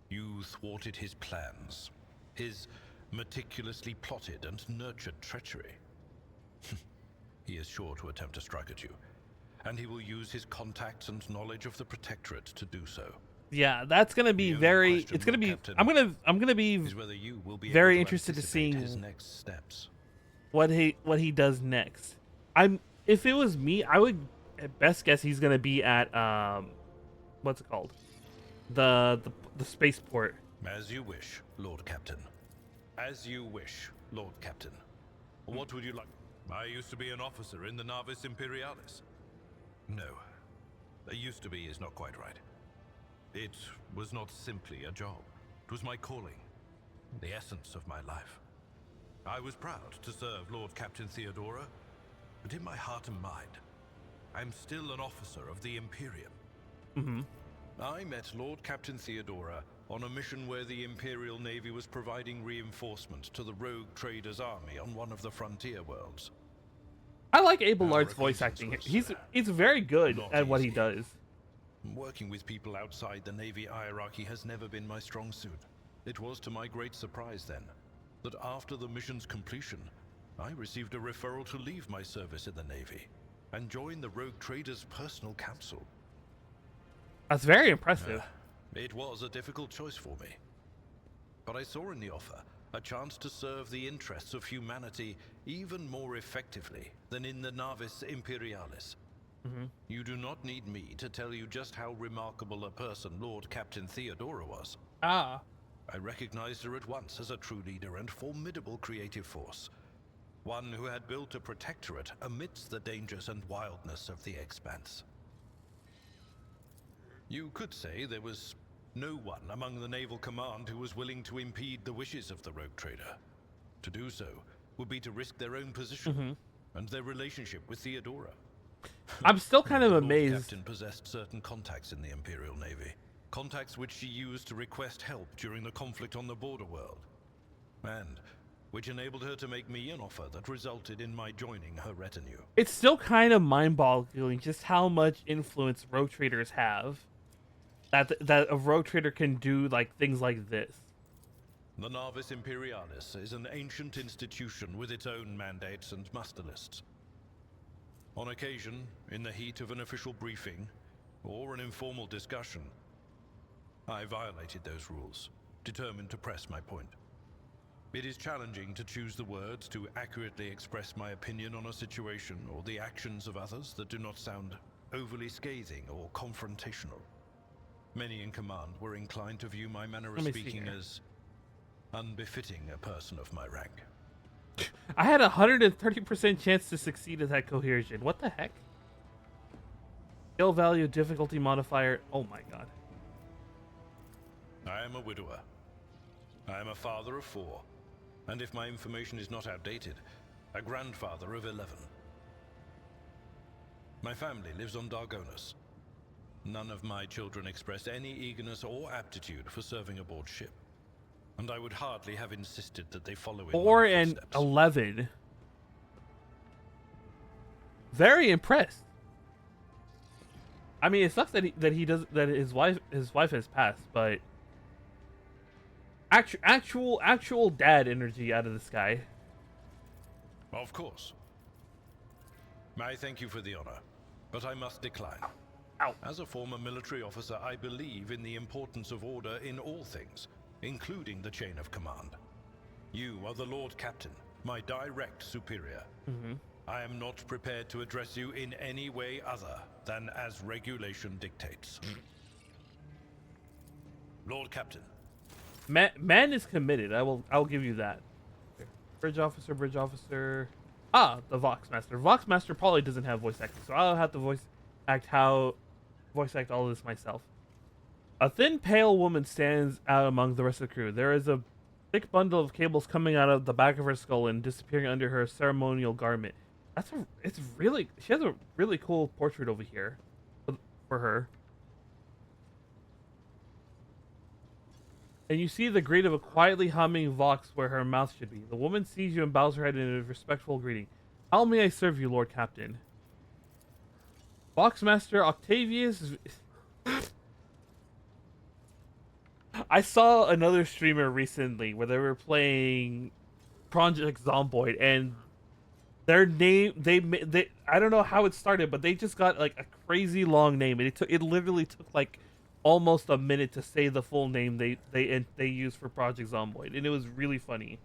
You thwarted his plans, his meticulously plotted and nurtured treachery. He is sure to attempt to strike at you, and he will use his contacts and knowledge of the Protectorate to do so. Yeah, that's gonna be The only very. question, It's gonna be. Captain, I'm gonna be is whether you will be very able to interested to anticipate seeing his next steps. what he does next. If it was me, I would at best guess he's gonna be at what's it called? The spaceport. As you wish, Lord Captain. As you wish, Lord Captain. What would you like? I used to be an officer in the Navis Imperialis. No, used to be is not quite right. It was not simply a job. It was my calling, the essence of my life. I was proud to serve Lord Captain Theodora, but in my heart and mind, I'm still an officer of the Imperium. Mm-hmm. I met Lord Captain Theodora on a mission where the Imperial Navy was providing reinforcement to the rogue traders' army on one of the frontier worlds. I like Abel Our Lart's voice acting. acquaintance was, He's very good not at what he easy. does. Working with people outside the Navy hierarchy has never been my strong suit. It was to my great surprise then, that after the mission's completion, I received a referral to leave my service in the Navy and join the rogue traders' personal council. That's very impressive. It was a difficult choice for me. But I saw in the offer a chance to serve the interests of humanity even more effectively than in the Navis Imperialis. Mm-hmm. You do not need me to tell you just how remarkable a person Lord Captain Theodora was. Ah. I recognized her at once as a true leader and formidable creative force. One who had built a protectorate amidst the dangers and wildness of the expanse. You could say there was no one among the naval command who was willing to impede the wishes of the rogue trader. To do so would be to risk their own position and their relationship with Theodora. I'm still kind of The Lord amazed. Captain possessed certain contacts in the Imperial Navy. Contacts which she used to request help during the conflict on the border world. And which enabled her to make me an offer that resulted in my joining her retinue. It's still kind of mind-boggling just how much influence rogue traders have. That a rogue trader can do like things like this. The Navis Imperialis is an ancient institution with its own mandates and muster lists. On occasion, in the heat of an official briefing or an informal discussion, I violated those rules, determined to press my point. It is challenging to choose the words to accurately express my opinion on a situation or the actions of others that do not sound overly scathing or confrontational. Many in command were inclined to view my manner of Let me see speaking here. as unbefitting a person of my rank. I had a 130% chance to succeed at that cohesion. What the heck? Skill value, difficulty modifier. Oh my god. I am a widower. I am a father of 4, and if my information is not outdated, a grandfather of 11. My family lives on Dargonus. None of my children express any eagerness or aptitude for serving aboard ship, and I would hardly have insisted that they follow in 4 my and footsteps. 11. Very impressed. I mean, it sucks that his wife has passed, but actual dad energy out of this guy. Of course. I thank you for the honor, but I must decline. Ow. As a former military officer, I believe in the importance of order in all things, including the chain of command. You are the Lord Captain, my direct superior. I am not prepared to address you in any way other than as regulation dictates. Lord Captain. Man is committed. I'll give you that. Bridge officer. Ah, the Vox Master. Vox Master probably doesn't have voice acting, so I'll have to voice act all of this myself. A thin, pale woman stands out among the rest of the crew. There is a thick bundle of cables coming out of the back of her skull and disappearing under her ceremonial garment. She has a really cool portrait over here for her. And you see the greet of a quietly humming Vox where her mouth should be. The woman sees you and bows her head in a respectful greeting. How may I serve you, Lord Captain? Boxmaster Octavius. I saw another streamer recently where they were playing Project Zomboid, and their name they I don't know how it started, but they just got like a crazy long name, and it literally took like almost a minute to say the full name they used for Project Zomboid, and it was really funny.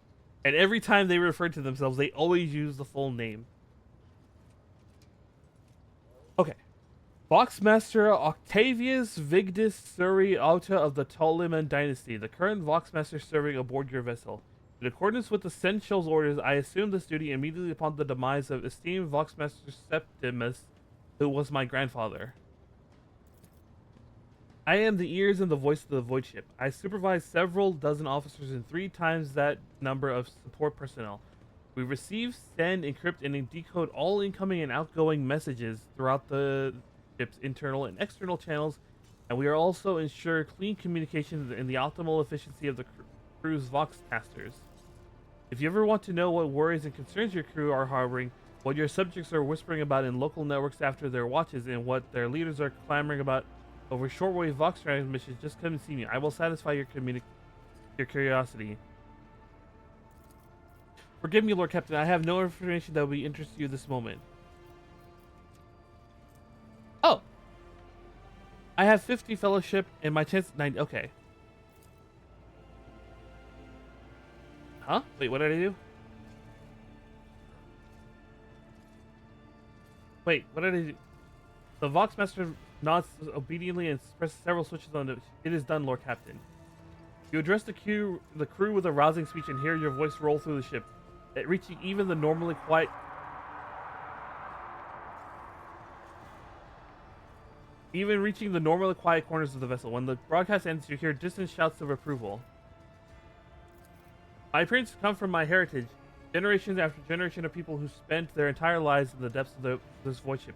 And every time they referred to themselves, they always use the full name. Okay. Voxmaster Octavius Vigdis Suri Alta of the Ptolemon dynasty, the current Voxmaster serving aboard your vessel. In accordance with the Seneschal's orders, I assumed this duty immediately upon the demise of esteemed Voxmaster Septimus, who was my grandfather. I am the ears and the voice of the void ship. I supervise several dozen officers and 3 times that number of support personnel. We receive, send, encrypt, and decode all incoming and outgoing messages throughout the ship's internal and external channels, and we are also ensure clean communications and the optimal efficiency of the crew's voxcasters. If you ever want to know what worries and concerns your crew are harboring, what your subjects are whispering about in local networks after their watches, and what their leaders are clamoring about over shortwave vox transmissions, just come and see me. I will satisfy your curiosity. Forgive me, Lord Captain. I have no information that will be interest you this moment. Oh, I have 50 fellowship and my chance 90. Okay. Huh? Wait, what did I do? Wait, what did I do? The Voxmaster nods obediently and presses several switches on it. It is done, Lord Captain. You address the crew with a rousing speech and hear your voice roll through the ship, reaching even the normally quiet. Even reaching the normally quiet corners of the vessel. When the broadcast ends, you hear distant shouts of approval. My appearance comes from my heritage, generations after generation of people who spent their entire lives in the depths of this void ship.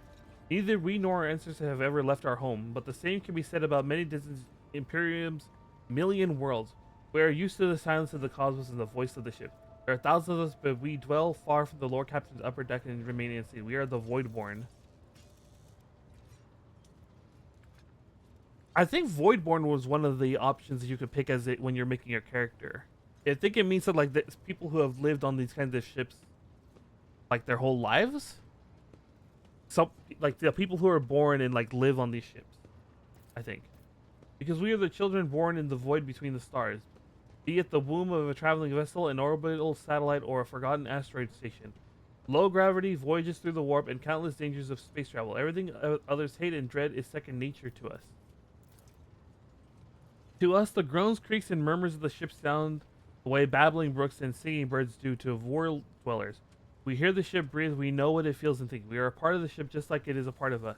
Neither we nor our ancestors have ever left our home, but the same can be said about many distant Imperium's million worlds. We are used to the silence of the cosmos and the voice of the ship. There are thousands of us, but we dwell far from the Lord Captain's upper deck and remain unseen. We are the Voidborn. I think Voidborn was one of the options that you could pick as it when you're making your character. I think it means that like people who have lived on these kinds of ships like their whole lives. So like the people who are born and like live on these ships, I think. Because we are the children born in the void between the stars. Be it the womb of a traveling vessel, an orbital satellite, or a forgotten asteroid station. Low gravity, voyages through the warp, and countless dangers of space travel. Everything others hate and dread is second nature to us. To us, the groans, creaks, and murmurs of the ship sound the way babbling brooks and singing birds do to world dwellers. We hear the ship breathe, we know what it feels and thinks. We are a part of the ship just like it is a part of us.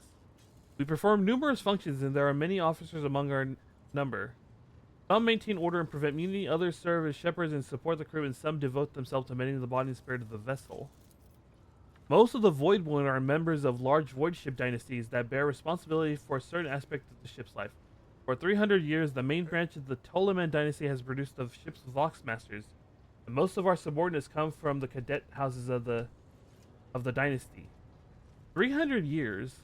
We perform numerous functions, and there are many officers among our number. Some maintain order and prevent mutiny, others serve as shepherds and support the crew, and some devote themselves to mending the body and spirit of the vessel. Most of the Voidborn are members of large void ship dynasties that bear responsibility for a certain aspect of the ship's life. For 300 years, the main branch of the Ptolemon dynasty has produced the ship's Voxmasters, and most of our subordinates come from the cadet houses of the dynasty. 300 years?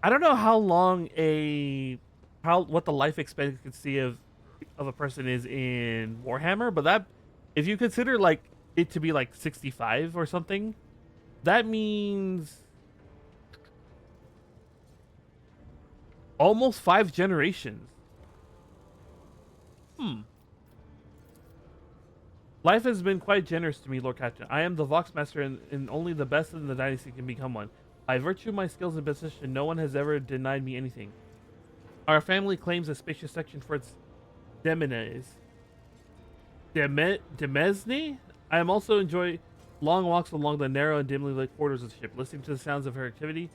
I don't know how long what the life expectancy of a person is in Warhammer, but that if you consider like it to be like 65 or something, that means almost 5 generations. Life has been quite generous to me, Lord Captain. I am the Voxmaster, and only the best in the dynasty can become one. By virtue of my skills and position, no one has ever denied me anything. Our family claims a spacious section for its Demesne. I am also enjoy long walks along the narrow and dimly lit quarters of the ship, listening to the sounds of her activity,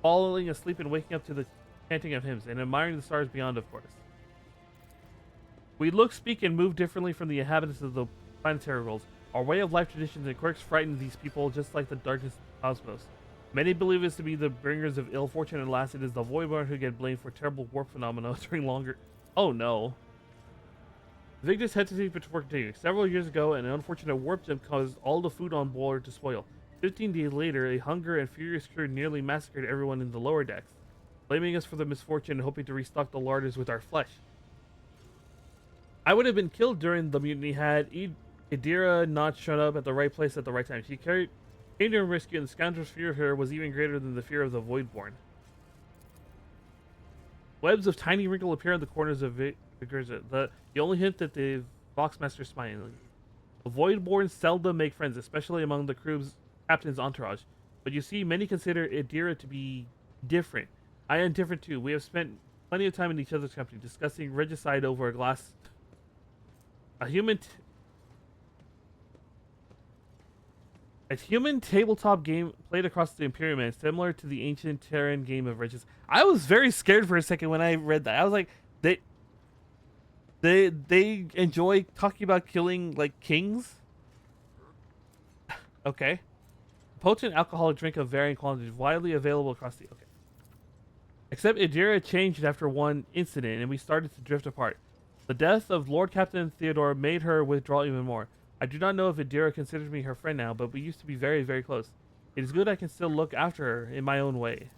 falling asleep and waking up to the chanting of hymns, and admiring the stars beyond, of course. We look, speak, and move differently from the inhabitants of the planetary worlds. Our way of life, traditions, and quirks frighten these people just like the darkness of the cosmos. Many believe us to be the bringers of ill fortune, and last it is the Voidborn who get blamed for terrible warp phenomena during longer... Oh no. Victus hesitated before continuing. Several years ago, an unfortunate warp jump caused all the food on board to spoil. 15 days later, a hunger and furious crew nearly massacred everyone in the lower decks, blaming us for the misfortune and hoping to restock the larders with our flesh. I would have been killed during the mutiny had Idira not shown up at the right place at the right time. She came to her rescue, and the scoundrel's fear of her was even greater than the fear of the Voidborn. Webs of tiny wrinkle appear in the corners of Vigurza. The only hint that the Voxmaster is smiling. The Voidborn seldom make friends, especially among the crew's captain's entourage. But you see, many consider Idira to be different. I am different too. We have spent plenty of time in each other's company, discussing regicide over a glass. A human tabletop game played across the Imperium, and similar to the ancient Terran game of Regis. I was very scared for a second when I read that. I was like, they enjoy talking about killing like kings. Okay, potent alcoholic drink of varying quantities, widely available across the. Okay, except Idira changed after one incident, and we started to drift apart. The death of Lord Captain Theodore made her withdraw even more. I do not know if Idira considers me her friend now, but we used to be very, very close. It is good I can still look after her in my own way.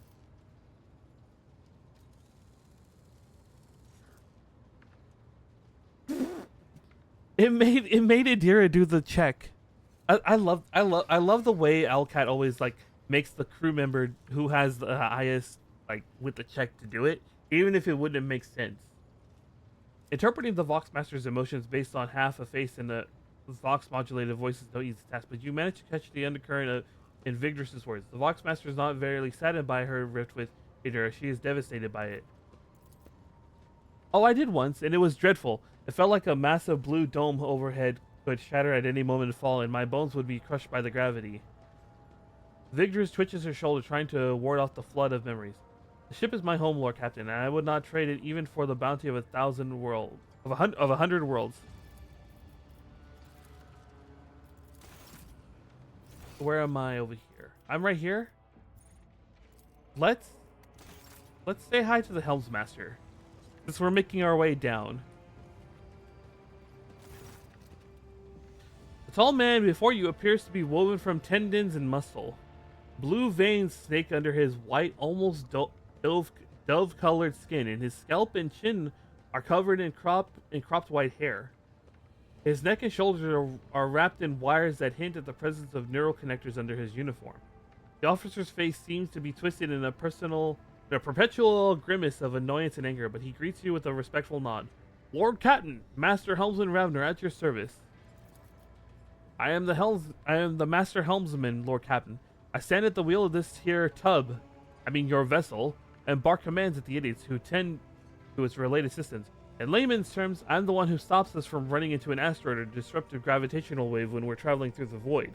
It made Idira do the check. I love the way Alcat always like makes the crew member who has the highest like with the check to do it, even if it wouldn't make sense. Interpreting the Voxmaster's emotions based on half a face and a Vox-modulated voice is no easy task, but you manage to catch the undercurrent in Vigdus's words. The Voxmaster is not very saddened by her rift with Idira. She is devastated by it. Oh, I did once, and it was dreadful. It felt like a massive blue dome overhead could shatter at any moment and fall, and my bones would be crushed by the gravity. Vigdus twitches her shoulder, trying to ward off the flood of memories. The ship is my home, Lord Captain, and I would not trade it even for the bounty of 1,000 worlds. Of 100 worlds. Where am I over here? I'm right here. Let's say hi to the Helmsmaster, since we're making our way down. The tall man before you appears to be woven from tendons and muscle. Blue veins snake under his white, almost dove-colored skin, and his scalp and chin are covered in cropped white hair. His neck and shoulders are wrapped in wires that hint at the presence of neural connectors under his uniform. The officer's face seems to be twisted in a perpetual grimace of annoyance and anger, but he greets you with a respectful nod. Lord Captain, Master Helmsman Ravner, at your service. I am the Master Helmsman, Lord Captain. I stand at the wheel of this here your vessel, and bark commands at the idiots who tend to its related systems. In layman's terms, I'm the one who stops us from running into an asteroid or disruptive gravitational wave when we're traveling through the void.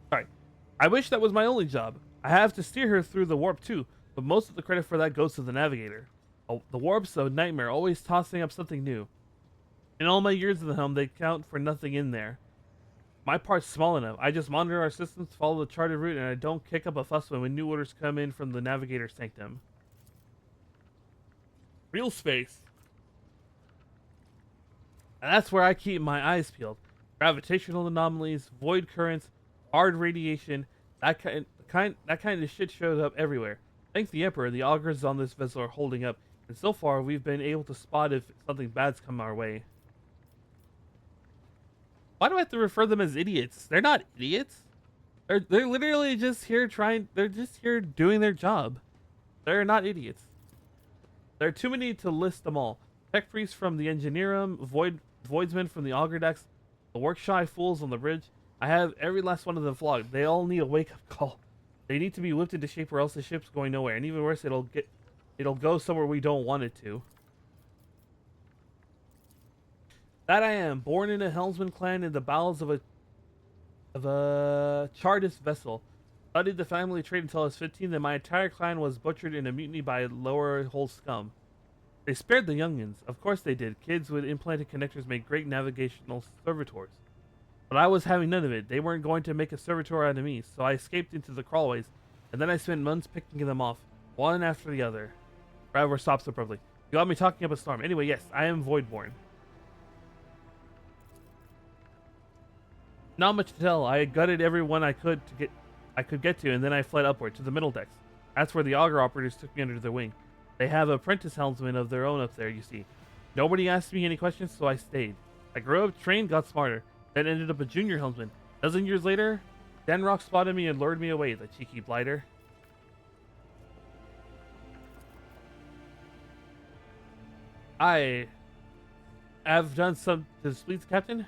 Sorry. I wish that was my only job. I have to steer her through the warp too, but most of the credit for that goes to the navigator. Oh, the warp's a nightmare, always tossing up something new. In all my years in the helm, they count for nothing in there. My part's small enough. I just monitor our systems, follow the charted route, and I don't kick up a fuss when new orders come in from the navigator's sanctum. Real space. And that's where I keep my eyes peeled. Gravitational anomalies, void currents, hard radiation, that kind of shit shows up everywhere. Thanks the Emperor, the augurs on this vessel are holding up, and so far we've been able to spot if something bad's come our way. Why do I have to refer them as idiots? They're not idiots. They're literally just here they're just here doing their job. They're not idiots. There are too many to list them all. Tech priests from the Engineerum, voidsmen from the augur decks, the work-shy fools on the bridge. I have every last one of them flogged. They all need a wake-up call. They need to be whipped into shape or else the ship's going nowhere. And even worse, it'll go somewhere we don't want it to. That I am, born in a helmsman clan in the bowels of a Chartist vessel. Studied the family trade until I was 15, then my entire clan was butchered in a mutiny by lower hole scum. They spared the youngins. Of course they did. Kids with implanted connectors make great navigational servitors. But I was having none of it. They weren't going to make a servitor out of me, so I escaped into the crawlways, and then I spent months picking them off, one after the other. Forever stops abruptly. You got me talking up a storm. Anyway, yes, I am Voidborn. Not much to tell. I gutted everyone I could get to, and then I fled upward to the middle decks. That's where the auger operators took me under their wing. They have apprentice helmsmen of their own up there, you see. Nobody asked me any questions, so I stayed. I grew up, trained, got smarter, then ended up a junior helmsman. A dozen years later, Danrock spotted me and lured me away, the cheeky blighter. I have done some displease, Captain.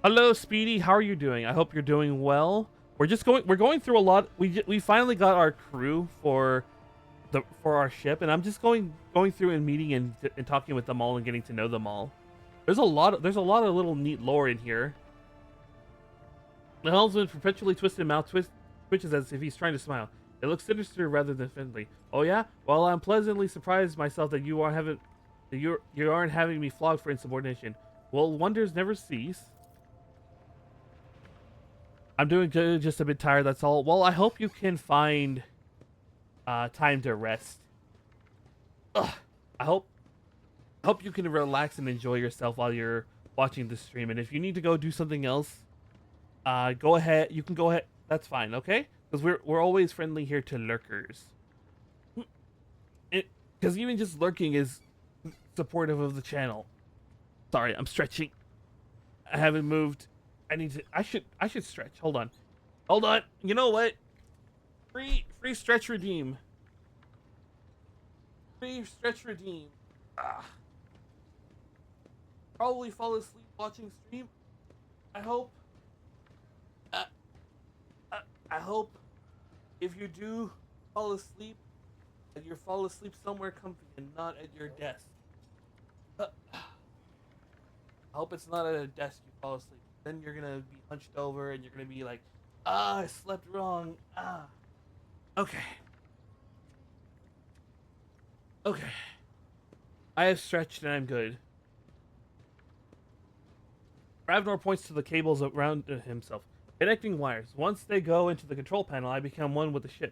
Hello, Speedy. How are you doing? I hope you're doing well. We're going through a lot. We finally got our crew for our ship, and I'm just going through and meeting and talking with them all and getting to know them all. There's a lot of little neat lore in here. The helmsman perpetually twisted mouth twitches as if he's trying to smile. It looks sinister rather than friendly. Oh yeah? Well, I'm pleasantly surprised myself that you aren't having me flogged for insubordination. Well, wonders never cease. I'm doing good, just a bit tired, that's all. Well, I hope you can find time to rest. I hope you can relax and enjoy yourself while you're watching the stream. And if you need to go do something else, go ahead. You can go ahead. That's fine, okay? Because we're always friendly here to lurkers. Because even just lurking is supportive of the channel. Sorry, I'm stretching. I haven't moved. I should stretch. Hold on. You know what? Free stretch redeem. Free stretch redeem. Probably fall asleep watching stream. I hope. I hope if you do fall asleep, that you fall asleep somewhere comfy and not at your desk. I hope it's not at a desk you fall asleep. Then you're gonna be hunched over and you're gonna be like, I slept wrong. Okay. I have stretched and I'm good. Ravnor points to the cables around himself. Connecting wires. Once they go into the control panel, I become one with the ship.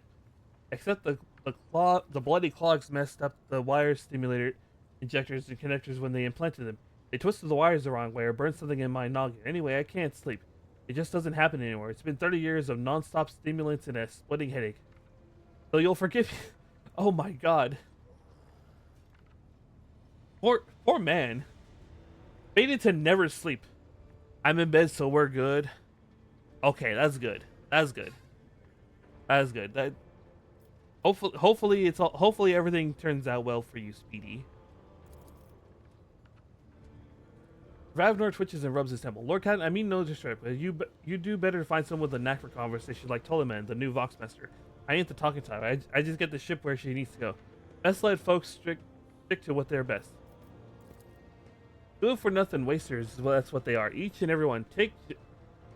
Except the bloody clogs messed up the wire stimulator injectors and connectors when they implanted them. They twisted the wires the wrong way or burned something in my noggin. Anyway, I can't sleep. It just doesn't happen anymore. It's been 30 years of non-stop stimulants and a splitting headache. So you'll forgive me. Oh my god. Poor man. Fated to never sleep. I'm in bed, so we're good. Okay, that's good. That hopefully everything turns out well for you, Speedy. Ravnor twitches and rubs his temple. Lord Captain, I mean no disrespect, but you do better to find someone with a knack for conversation like Toliman, the new Voxmaster. I ain't the talking type. I just get the ship where she needs to go. Best let folks stick to what they're best. Good for nothing wasters, well, that's what they are. Each and every one. Take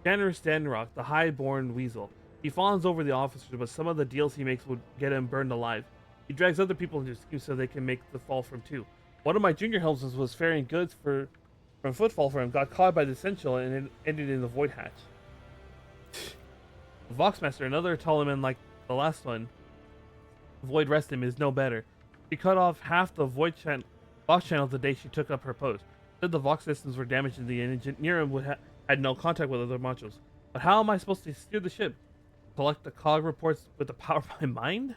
generous Danrock, the high-born weasel. He fawns over the officers, but some of the deals he makes would get him burned alive. He drags other people into his schemes so they can make the fall from too. One of my junior helmsmen was ferrying goods from Footfall for him, got caught by the Essential, and it ended in the Void Hatch. The Voxmaster, another Toliman like the last one, Void Rest him, is no better. She cut off half the Vox channel the day she took up her post. Said the Vox systems were damaged and the engineer had no contact with other modules. But how am I supposed to steer the ship? Collect the COG reports with the power of my mind?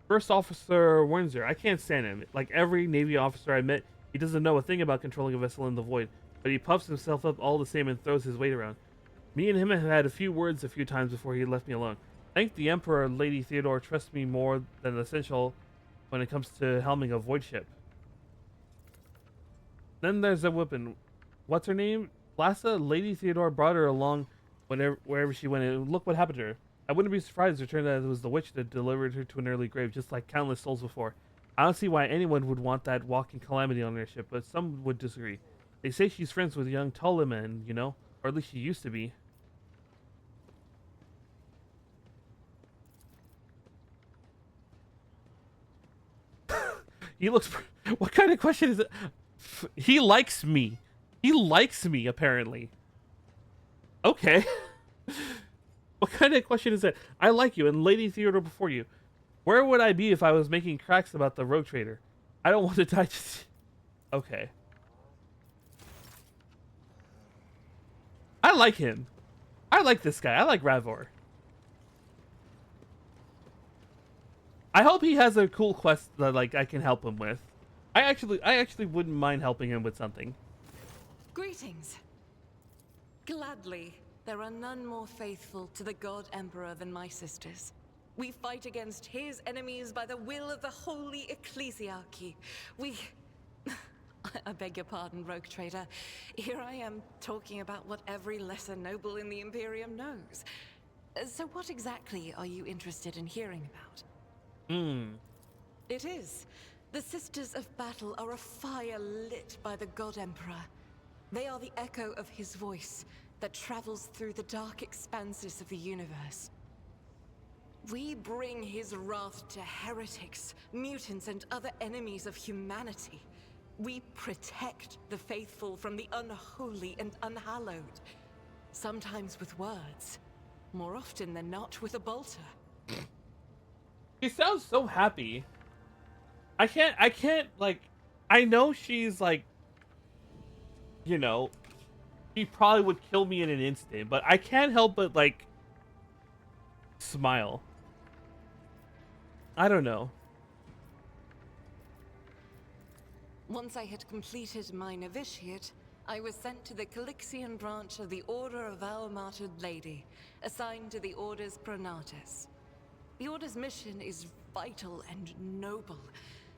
First Officer Windsor, I can't stand him. Like every Navy officer I met, he doesn't know a thing about controlling a vessel in the void, but he puffs himself up all the same and throws his weight around. Me and him have had a few words a few times before he left me alone. Thank the Emperor Lady Theodore trusts me more than Essential when it comes to helming a void ship. Then there's a weapon. What's her name? Lassa? Lady Theodore brought her along wherever she went, and look what happened to her. I wouldn't be surprised if it turned out it was the witch that delivered her to an early grave, just like countless souls before. I don't see why anyone would want that walking calamity on their ship, but some would disagree. They say she's friends with young Toliman, you know? Or at least she used to be. He looks... What kind of question is it? He likes me. He likes me, apparently. Okay. What kind of question is that? I like you and Lady Theodore before you. Where would I be if I was making cracks about the Rogue Trader? I don't want to die just... Okay. I like him. I like this guy. I like Ravor. I hope he has a cool quest that like I can help him with. I actually wouldn't mind helping him with something. Greetings. Gladly, there are none more faithful to the God Emperor than my sisters. We fight against his enemies by the will of the Holy Ecclesiarchy. We... I beg your pardon, Rogue Trader. Here I am talking about what every lesser noble in the Imperium knows. So what exactly are you interested in hearing about? It is. The Sisters of Battle are a fire lit by the God Emperor. They are the echo of his voice that travels through the dark expanses of the universe. We bring his wrath to heretics, mutants, and other enemies of humanity. We protect the faithful from the unholy and unhallowed. Sometimes with words, more often than not with a bolter. He sounds so happy. I can't, like, I know she's, like, you know, she probably would kill me in an instant, but I can't help but, like, smile. I don't know. Once I had completed my novitiate, I was sent to the Calixian branch of the Order of Our Martyred Lady, assigned to the Order's Pronatus. The Order's mission is vital and noble.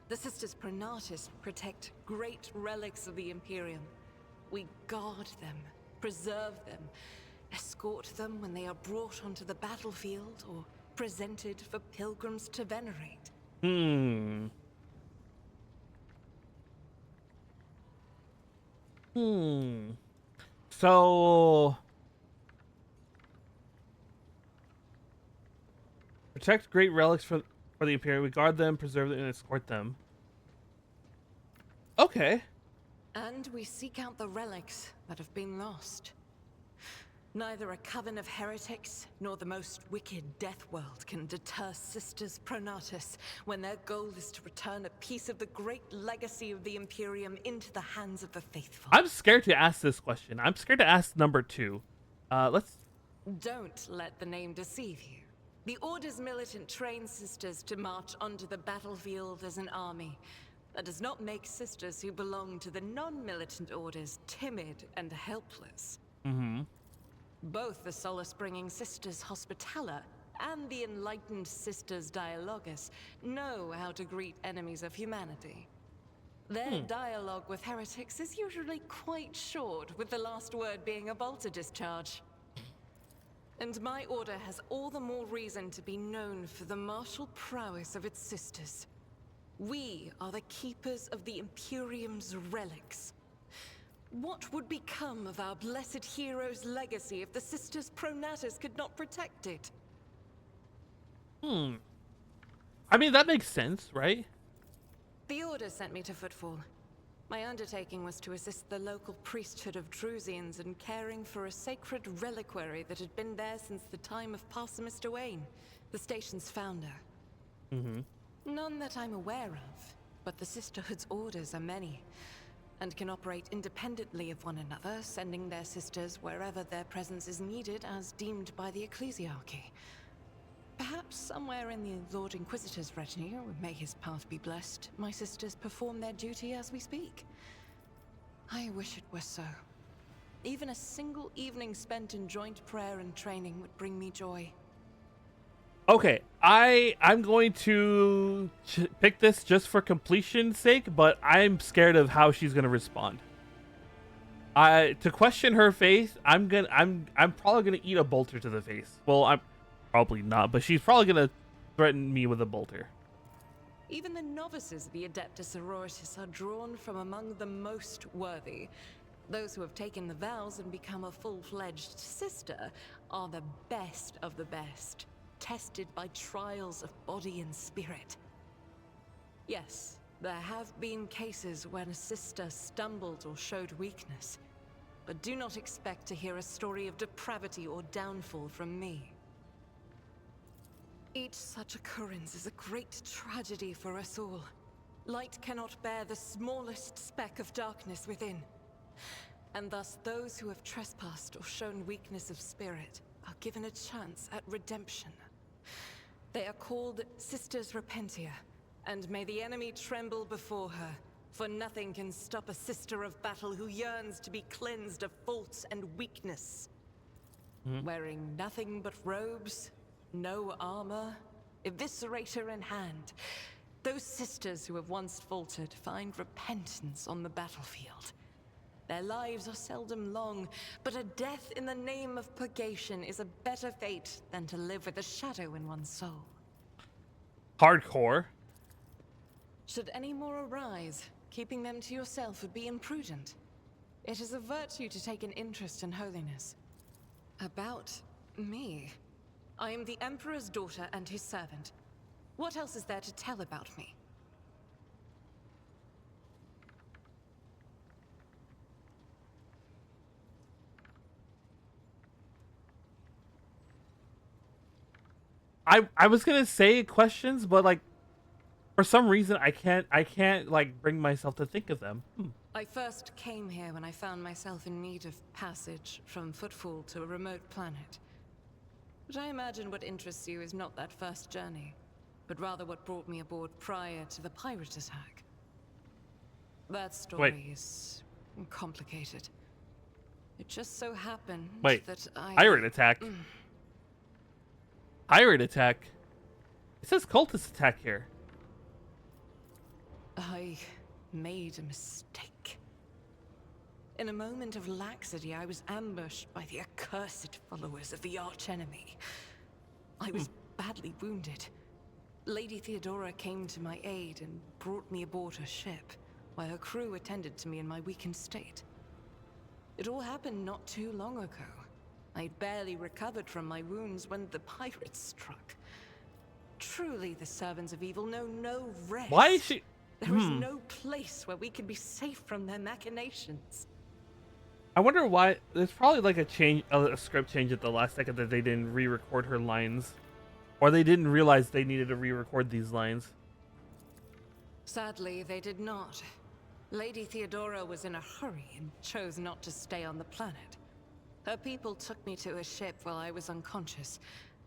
The Sisters Pronatus protect great relics of the Imperium. We guard them, preserve them, escort them when they are brought onto the battlefield or presented for pilgrims to venerate. So... Protect great relics for the Imperium. We guard them, preserve them, and escort them. Okay. And we seek out the relics that have been lost. Neither a coven of heretics nor the most wicked death world can deter Sisters Pronatus when their goal is to return a piece of the great legacy of the Imperium into the hands of the faithful. I'm scared to ask this question. I'm scared to ask number 2. Let's... Don't let the name deceive you. The Order's militant train sisters to march onto the battlefield as an army. That does not make sisters who belong to the non-militant orders timid and helpless. Both the solace-bringing Sisters Hospitaller and the enlightened Sisters Dialogus know how to greet enemies of humanity. Their dialogue with heretics is usually quite short, with the last word being a bolter discharge. And my order has all the more reason to be known for the martial prowess of its sisters. We are the keepers of the Imperium's relics. What would become of our blessed hero's legacy if the Sisters Pronatus could not protect it? I mean, that makes sense, right? The Order sent me to Footfall. My undertaking was to assist the local priesthood of Drusians in caring for a sacred reliquary that had been there since the time of Parson Mr. Wayne, the station's founder. None that I'm aware of, but the Sisterhood's orders are many, and can operate independently of one another, sending their sisters wherever their presence is needed as deemed by the Ecclesiarchy. Perhaps somewhere in the Lord Inquisitor's retinue, may his path be blessed, my sisters perform their duty as we speak. I wish it were so. Even a single evening spent in joint prayer and training would bring me joy. Okay, I'm going to pick this just for completion's sake, but I'm scared of how she's gonna respond. To question her faith, I'm probably gonna eat a bolter to the face. Well, I'm probably not, but she's probably gonna threaten me with a bolter. Even the novices of the Adeptus Sororitas are drawn from among the most worthy. Those who have taken the vows and become a full-fledged sister are the best of the best, tested by trials of body and spirit. Yes, There have been cases when a sister stumbled or showed weakness, but do not expect to hear a story of depravity or downfall from me. Each such occurrence is a great tragedy for us all. Light cannot bear the smallest speck of darkness within. And thus those who have trespassed or shown weakness of spirit are given a chance at redemption. They are called Sisters Repentia, and may the enemy tremble before her, for nothing can stop a sister of battle who yearns to be cleansed of fault and weakness. Wearing nothing but robes, no armor, eviscerator in hand, those sisters who have once faltered find repentance on the battlefield. Their lives are seldom long, but a death in the name of purgation is a better fate than to live with a shadow in one's soul. Hardcore. Should any more arise, keeping them to yourself would be imprudent. It is a virtue to take an interest in holiness. About me. I am the Emperor's daughter and his servant. What else is there to tell about me? I was gonna say questions, but like for some reason I can't like bring myself to think of them. I first came here when I found myself in need of passage from Footfall to a remote planet. But I imagine what interests you is not that first journey, but rather what brought me aboard prior to the pirate attack. That story is complicated. It just so happened that pirate attack. Pirate attack. It says cultist attack here. I made a mistake. In a moment of laxity, I was ambushed by the accursed followers of the archenemy. I was badly wounded. Lady Theodora came to my aid and brought me aboard her ship, while her crew attended to me in my weakened state. It all happened not too long ago. I'd barely recovered from my wounds when the pirates struck. Truly, the servants of evil know no rest. Why is she... There is no place where we can be safe from their machinations. I wonder why. There's probably like a script change at the last second that they didn't re-record her lines, or they didn't realize they needed to re-record these lines. Sadly, they did not. Lady Theodora was in a hurry and chose not to stay on the planet. Her people took me to a ship while I was unconscious,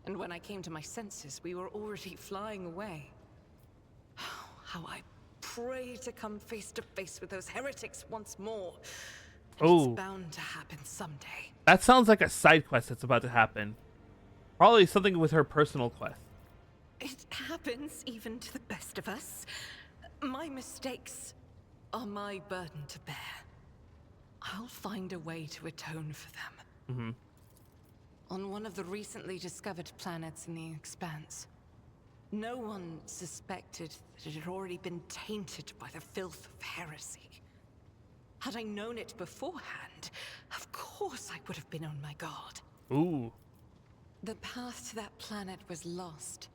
and when I came to my senses, we were already flying away. How I pray to come face to face with those heretics once more. It's bound to happen someday. That sounds like a side quest that's about to happen. Probably something with her personal quest. It happens even to the best of us. My mistakes are my burden to bear. I'll find a way to atone for them. On one of the recently discovered planets in the Expanse, no one suspected that it had already been tainted by the filth of heresy. Had I known it beforehand, of course I would have been on my guard. Ooh. The path to that planet was lost.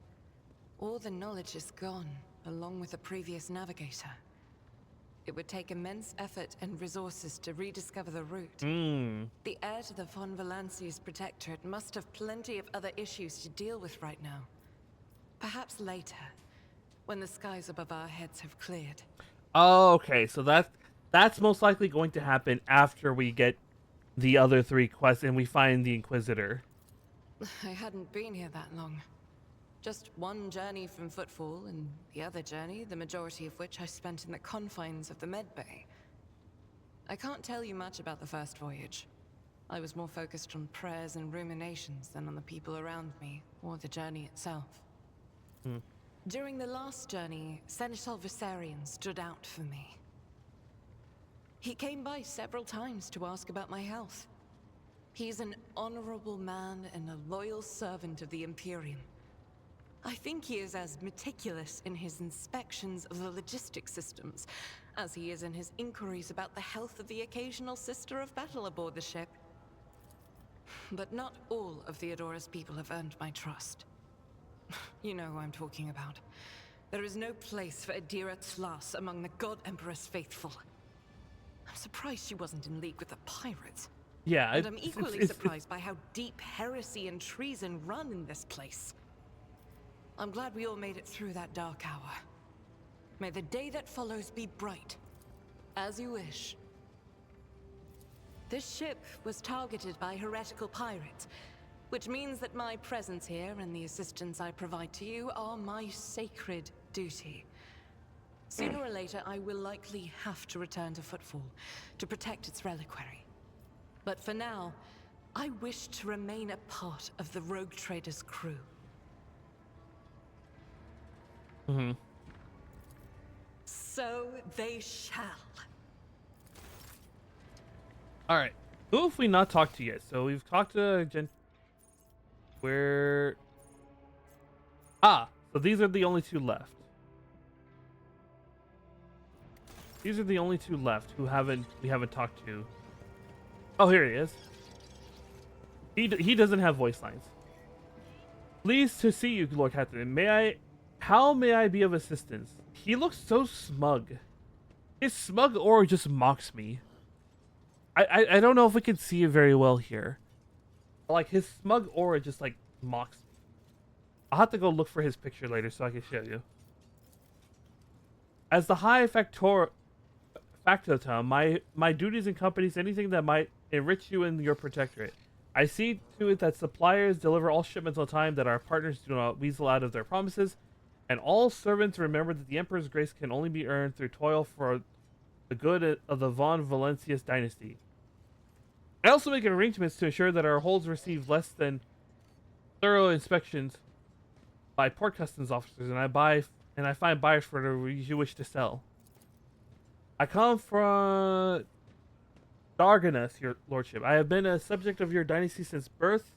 All the knowledge is gone, along with the previous navigator. It would take immense effort and resources to rediscover the route. The heir to the von Valancius Protectorate must have plenty of other issues to deal with right now. Perhaps later, when the skies above our heads have cleared. Oh, okay, so that's most likely going to happen after we get the other 3 quests and we find the Inquisitor. I hadn't been here that long. Just one journey from Footfall, and the other journey, the majority of which I spent in the confines of the Medbay. I can't tell you much about the first voyage. I was more focused on prayers and ruminations than on the people around me, or the journey itself. During the last journey, Seneschal Viserion stood out for me. He came by several times to ask about my health. He's an honorable man and a loyal servant of the Imperium. I think he is as meticulous in his inspections of the logistics systems as he is in his inquiries about the health of the occasional sister of battle aboard the ship. But not all of Theodora's people have earned my trust. You know who I'm talking about. There is no place for Adira Tlas among the God Emperor's faithful. I'm surprised she wasn't in league with the pirates. Yeah, And I'm equally surprised by how deep heresy and treason run in this place. I'm glad we all made it through that dark hour. May the day that follows be bright. As you wish. This ship was targeted by heretical pirates, which means that my presence here and the assistance I provide to you are my sacred duty. Sooner or later, I will likely have to return to Footfall to protect its reliquary. But for now, I wish to remain a part of the Rogue Trader's crew. Mm-hmm. So they shall. All right. Who have we not talked to yet? So we've talked to Jen. Where? Ah, so these are the only two left. These are the only two left who we haven't talked to. Oh, here he is. He doesn't have voice lines. Pleased to see you, Lord Captain. How may I be of assistance? He looks so smug. His smug aura just mocks me. I don't know if we can see it very well here. Like, his smug aura just, like, mocks me. I'll have to go look for his picture later so I can show you. As the High Factotum, my duties encompass anything that might enrich you in your protectorate. I see to it that suppliers deliver all shipments on time, that our partners do not weasel out of their promises, and all servants remember that the Emperor's grace can only be earned through toil for the good of the Von Valencius dynasty. I also make arrangements to ensure that our holds receive less than thorough inspections by port customs officers, and I find buyers for whatever you wish to sell. I come from Darganus, your lordship. I have been a subject of your dynasty since birth,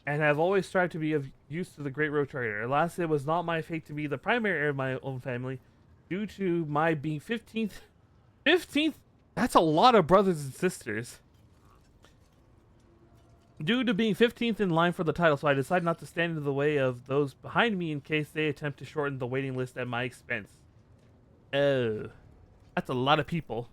and have always strived to be of use to the great road trader. Alas, it was not my fate to be the primary heir of my own family, due to my being 15th. 15th? That's a lot of brothers and sisters. Due to being 15th in line for the title, so I decided not to stand in the way of those behind me in case they attempt to shorten the waiting list at my expense. Oh, that's a lot of people.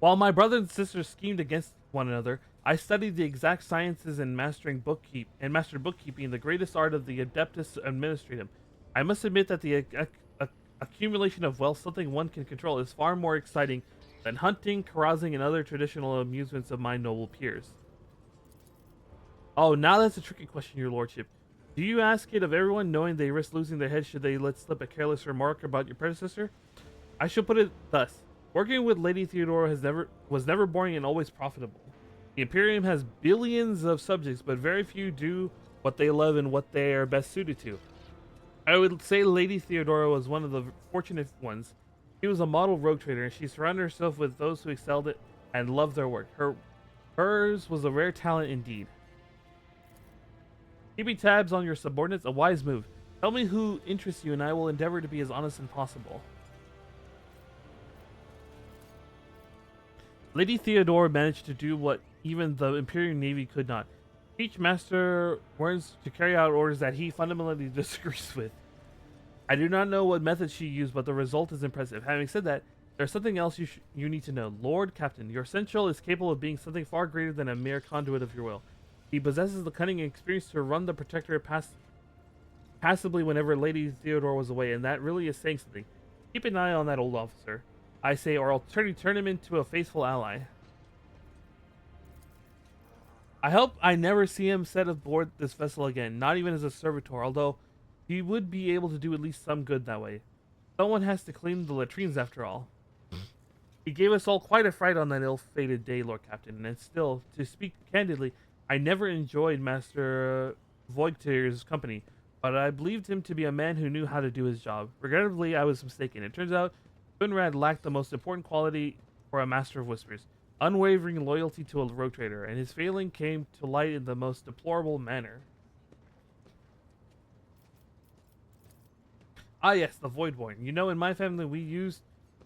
While my brothers and sisters schemed against one another, I studied the exact sciences and mastered bookkeeping, the greatest art of the adeptus administratum. I must admit that the accumulation of wealth, something one can control, is far more exciting than hunting, carousing, and other traditional amusements of my noble peers. Oh, now that's a tricky question, your lordship. Do you ask it of everyone, knowing they risk losing their heads should they let slip a careless remark about your predecessor? I shall put it thus. Working with Lady Theodora was never boring and always profitable. The Imperium has billions of subjects, but very few do what they love and what they are best suited to. I would say Lady Theodora was one of the fortunate ones. She was a model rogue trader, and she surrounded herself with those who excelled it and loved their work. Hers was a rare talent indeed. Keeping tabs on your subordinates, a wise move. Tell me who interests you, and I will endeavor to be as honest as possible. Lady Theodora managed to do what even the Imperial Navy could not. Each master learns to carry out orders that he fundamentally disagrees with. I do not know what method she used, but the result is impressive. Having said that, there's something else you need to know. Lord Captain, your Central is capable of being something far greater than a mere conduit of your will. He possesses the cunning and experience to run the Protectorate passably whenever Lady Theodora was away, and that really is saying something. Keep an eye on that old officer, I say, or I'll turn him into a faithful ally. I hope I never see him set aboard this vessel again, not even as a servitor, although he would be able to do at least some good that way. Someone has to clean the latrines after all. He gave us all quite a fright on that ill-fated day, Lord Captain, and still, to speak candidly, I never enjoyed Master Voigtier's company, but I believed him to be a man who knew how to do his job. Regrettably, I was mistaken. It turns out Kunrad lacked the most important quality for a Master of Whispers, unwavering loyalty to a rogue trader, and his failing came to light in the most deplorable manner. Ah yes, the Voidborn. You know, in my family we used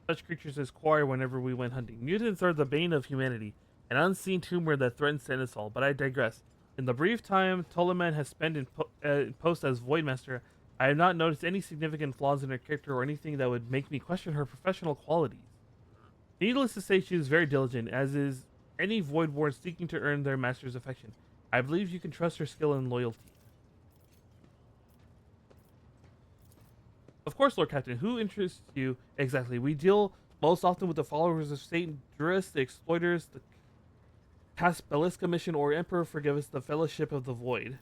such creatures as quarry whenever we went hunting. Mutants are the bane of humanity, an unseen tumor that threatens to end us all, but I digress. In the brief time Ptolemy has spent in post as Voidmaster, I have not noticed any significant flaws in her character or anything that would make me question her professional qualities. Needless to say, she is very diligent, as is any Voidborn seeking to earn their master's affection. I believe you can trust her skill and loyalty. Of course, Lord Captain, who interests you exactly? We deal most often with the followers of Saint Durus, the exploiters, the Caspeliska mission, or Emperor Forgive Us, the Fellowship of the Void.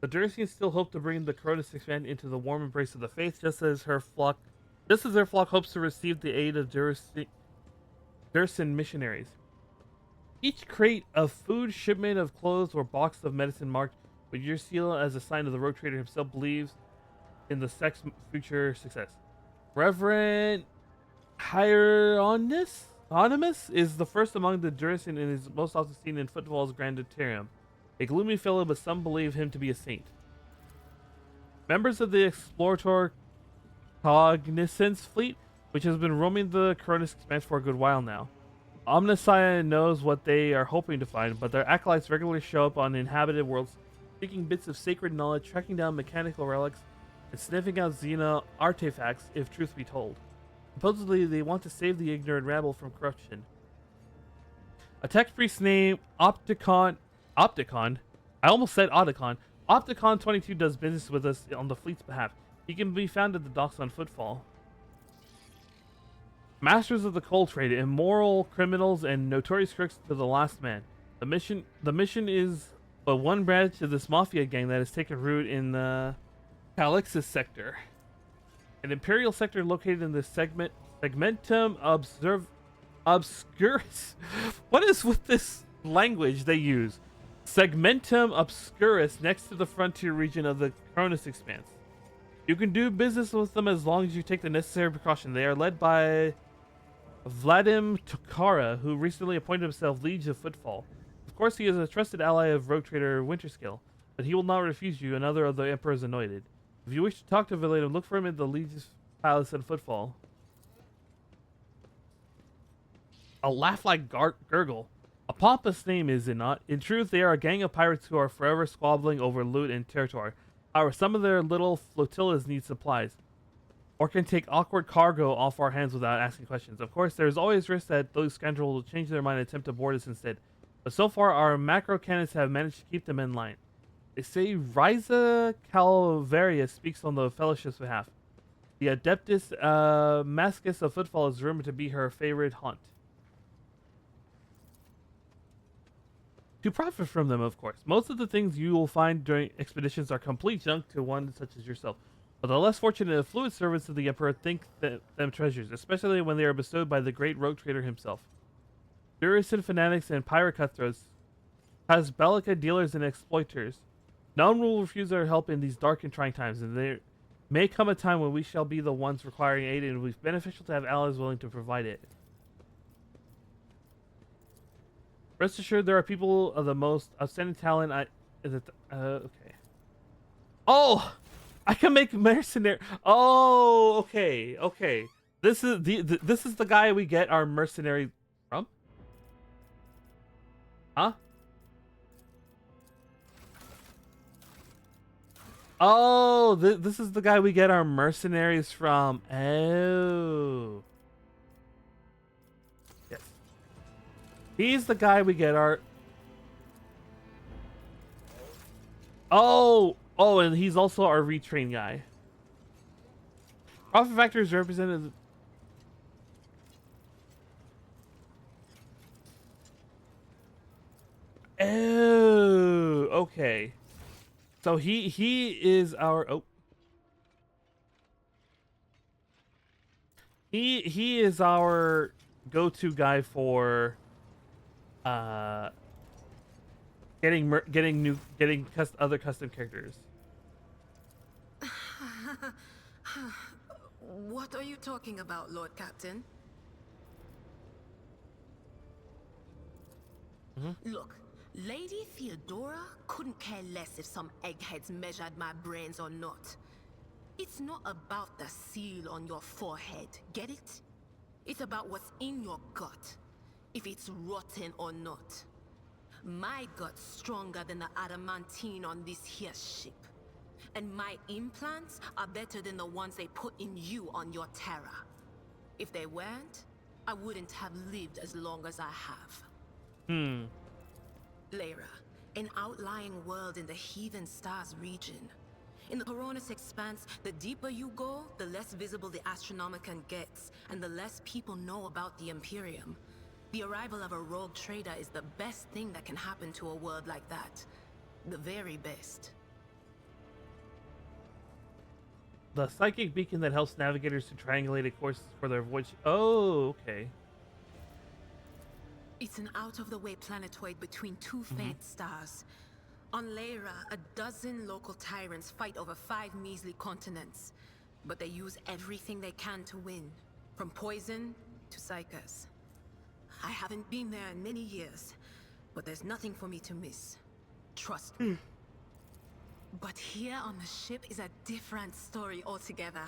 The Durusians still hope to bring the Cronus Expand into the warm embrace of the faith, just as their flock hopes to receive the aid of Durusin missionaries. Each crate of food, shipment of clothes, or box of medicine marked with your seal as a sign of the rogue trader himself believes in the sect's future success. Reverend Hieronymus is the first among the Durusin and is most often seen in Footfall's Grandatorium. A gloomy fellow, but some believe him to be a saint. Members of the Explorator Cognizance fleet, which has been roaming the Cronus Expanse for a good while now. Omnissiah knows what they are hoping to find, but their acolytes regularly show up on inhabited worlds, seeking bits of sacred knowledge, tracking down mechanical relics, and sniffing out Xena artifacts, if truth be told. Supposedly, they want to save the ignorant rabble from corruption. A tech priest named Opticon, I almost said Opticon. Opticon 22 does business with us on the fleet's behalf. He can be found at the docks on Footfall. Masters of the coal trade, immoral criminals, and notorious crooks to the last man. The mission is but one branch of this mafia gang that has taken root in the Calixis sector, an imperial sector located in the Segmentum Obscurus. What is with this language they use? Segmentum Obscurus, next to the frontier region of the Cronus Expanse. You can do business with them as long as you take the necessary precaution. They are led by Vladim Tokara, who recently appointed himself Liege of Footfall. Of course, he is a trusted ally of rogue trader Winterscale, but he will not refuse you, another of the Emperor's anointed. If you wish to talk to Vladim, look for him at the Liege's palace at Footfall. A laugh like gurgle. A pompous name, is it not? In truth, they are a gang of pirates who are forever squabbling over loot and territory. However, some of their little flotillas need supplies, or can take awkward cargo off our hands without asking questions. Of course, there is always risk that those scoundrels will change their mind and attempt to board us instead. But so far, our macro cannons have managed to keep them in line. They say Ryza Calvaria speaks on the Fellowship's behalf. The Adeptus Mascus of Footfall is rumored to be her favorite haunt. To profit from them, of course. Most of the things you will find during expeditions are complete junk to one such as yourself. But the less fortunate and fluid servants of the Emperor think them treasures, especially when they are bestowed by the great rogue trader himself. Durusin fanatics and pirate cutthroats, Hasbelica dealers and exploiters. None will refuse our help in these dark and trying times, and there may come a time when we shall be the ones requiring aid, and it will be beneficial to have allies willing to provide it. Rest assured, there are people of the most outstanding talent. Okay. Oh, I can make mercenary. Oh, okay, okay. This is this is the guy we get our mercenary from. Huh? Oh, this is the guy we get our mercenaries from. Oh. Yes. He's the guy we get our... Oh, and he's also our retrain guy. Profit factor is represented... Oh, okay. So he is our... Oh. He is our go-to guy for... getting other custom characters. What are you talking about, Lord Captain? Look, Lady Theodora couldn't care less if some eggheads measured my brains or not. It's not about the seal on your forehead, get it? It's about what's in your gut, if it's rotten or not. My gut's stronger than the adamantine on this here ship. And my implants are better than the ones they put in you on your Terra. If they weren't, I wouldn't have lived as long as I have. Lyra, an outlying world in the Heathen Stars region. In the Coronis Expanse, the deeper you go, the less visible the Astronomicon gets, and the less people know about the Imperium. The arrival of a rogue trader is the best thing that can happen to a world like that. The very best. The psychic beacon that helps navigators to triangulate a course for their voyage. Oh, okay. It's an out-of-the-way planetoid between two faint stars. On Lyra, a dozen local tyrants fight over 5 measly continents. But they use everything they can to win, from poison to psychers. I haven't been there in many years, but there's nothing for me to miss. Trust me. But here on the ship is a different story altogether.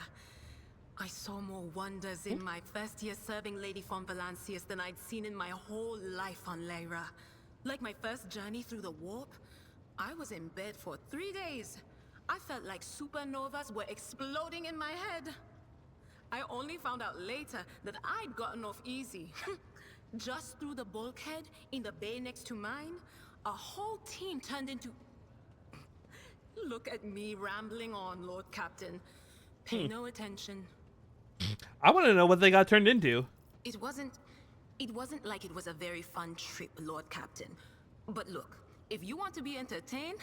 I saw more wonders in my first year serving Lady von Valancius than I'd seen in my whole life on Lyra. Like my first journey through the warp, I was in bed for 3 days. I felt like supernovas were exploding in my head. I only found out later that I'd gotten off easy. Just through the bulkhead in the bay next to mine, a whole team turned into... Look at me rambling on, Lord Captain. Pay no attention. I want to know what they got turned into. It wasn't like it was a very fun trip, Lord Captain. But look, if you want to be entertained,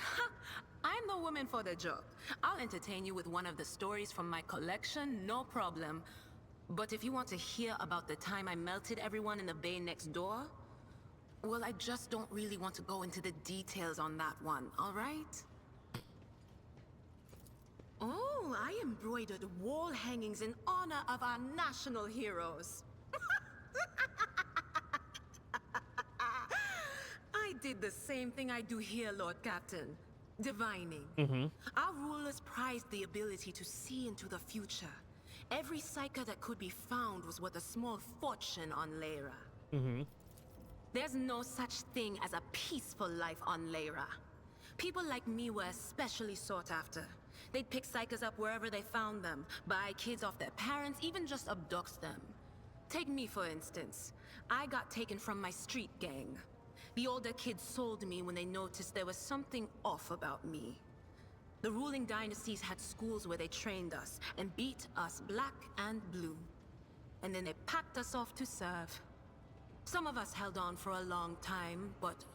I'm the woman for the job. I'll entertain you with one of the stories from my collection, no problem. But if you want to hear about the time I melted everyone in the bay next door, well, I just don't really want to go into the details on that one, all right? Oh, I embroidered wall hangings in honor of our national heroes. I did the same thing I do here, Lord Captain. Divining. Our rulers prized the ability to see into the future. Every psyker that could be found was worth a small fortune on Lyra. There's no such thing as a peaceful life on Lyra. People like me were especially sought after. They'd pick psychers up wherever they found them, buy kids off their parents, even just abduct them. Take me, for instance. I got taken from my street gang. The older kids sold me when they noticed there was something off about me. The ruling dynasties had schools where they trained us and beat us black and blue. And then they packed us off to serve. Some of us held on for a long time, but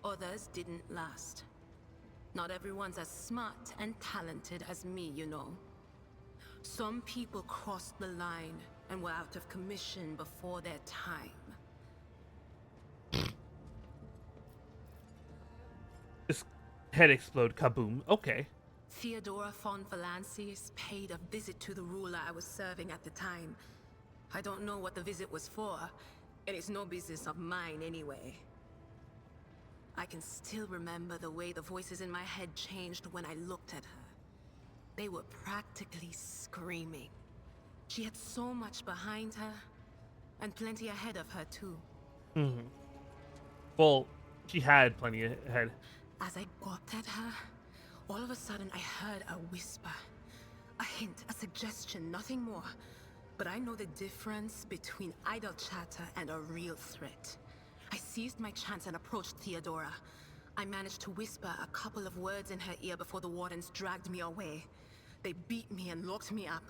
others didn't last. Not everyone's as smart and talented as me, you know. Some people crossed the line and were out of commission before their time. This head explode, kaboom. Okay. Theodora von Valancius paid a visit to the ruler I was serving at the time. I don't know what the visit was for, and it's no business of mine anyway. I can still remember the way the voices in my head changed when I looked at her. They were practically screaming. She had so much behind her, and plenty ahead of her too. Well, she had plenty ahead. As I gawped at her, all of a sudden I heard a whisper. A hint, a suggestion, nothing more. But I know the difference between idle chatter and a real threat. I seized my chance and approached Theodora. I managed to whisper a couple of words in her ear before the wardens dragged me away. They beat me and locked me up.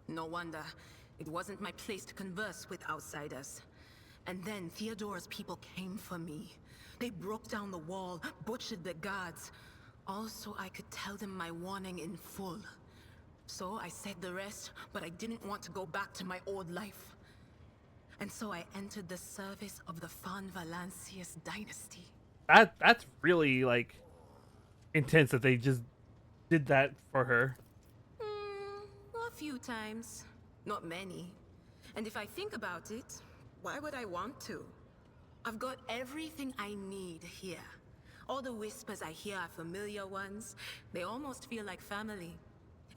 No wonder. It wasn't my place to converse with outsiders. And then Theodora's people came for me. They broke down the wall, butchered the guards. Also, I could tell them my warning in full. So I said the rest, but I didn't want to go back to my old life. And so I entered the service of the von Valancius dynasty. That's really, like, intense that they just did that for her. A few times. Not many. And if I think about it, why would I want to? I've got everything I need here. All the whispers I hear are familiar ones. They almost feel like family.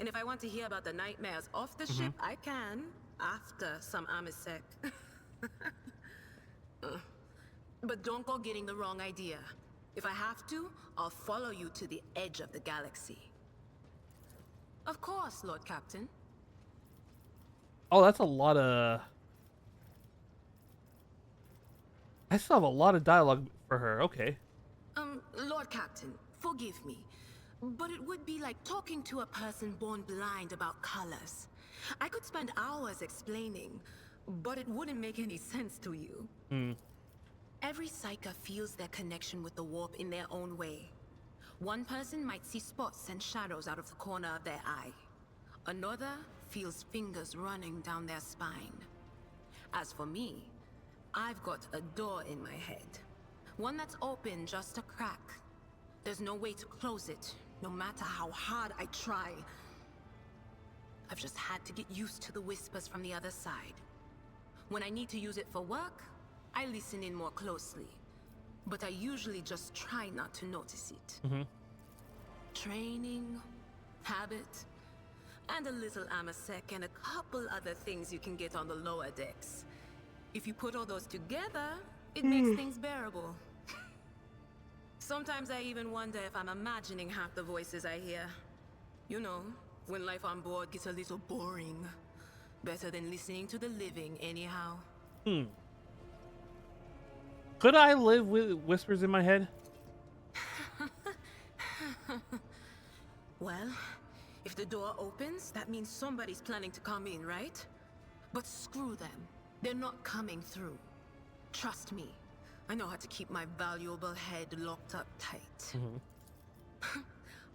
And if I want to hear about the nightmares off the ship, I can, after some Amisec. But don't go getting the wrong idea. If I have to, I'll follow you to the edge of the galaxy. Of course, Lord Captain. Oh, that's a lot of... I still have a lot of dialogue for her. Okay. Lord Captain, forgive me, but it would be like talking to a person born blind about colors. I could spend hours explaining, but it wouldn't make any sense to you. Hmm. Every psyker feels their connection with the warp in their own way. One person might see spots and shadows out of the corner of their eye. Another feels fingers running down their spine. As for me, I've got a door in my head. One that's open just a crack. There's no way to close it, no matter how hard I try. I've just had to get used to the whispers from the other side. When I need to use it for work, I listen in more closely. But I usually just try not to notice it. Mm-hmm. Training, habit, and a little amasec and a couple other things you can get on the lower decks. If you put all those together, it makes things bearable. Sometimes I even wonder if I'm imagining half the voices I hear. You know, when life on board gets a little boring. Better than listening to the living, anyhow. Could I live with whispers in my head? Well, if the door opens, that means somebody's planning to come in, right? But screw them. They're not coming through. Trust me. I know how to keep my valuable head locked up tight.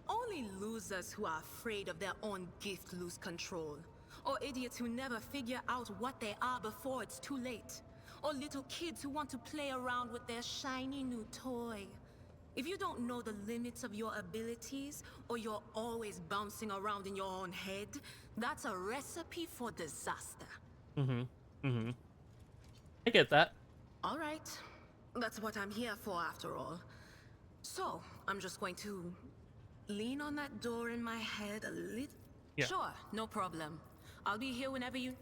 Only losers who are afraid of their own gift lose control. Or idiots who never figure out what they are before it's too late. Or little kids who want to play around with their shiny new toy. If you don't know the limits of your abilities, or you're always bouncing around in your own head, that's a recipe for disaster. I get that. All right. That's what I'm here for, after all. So, I'm just going to lean on that door in my head a little. Yeah. Sure, no problem. I'll be here whenever you...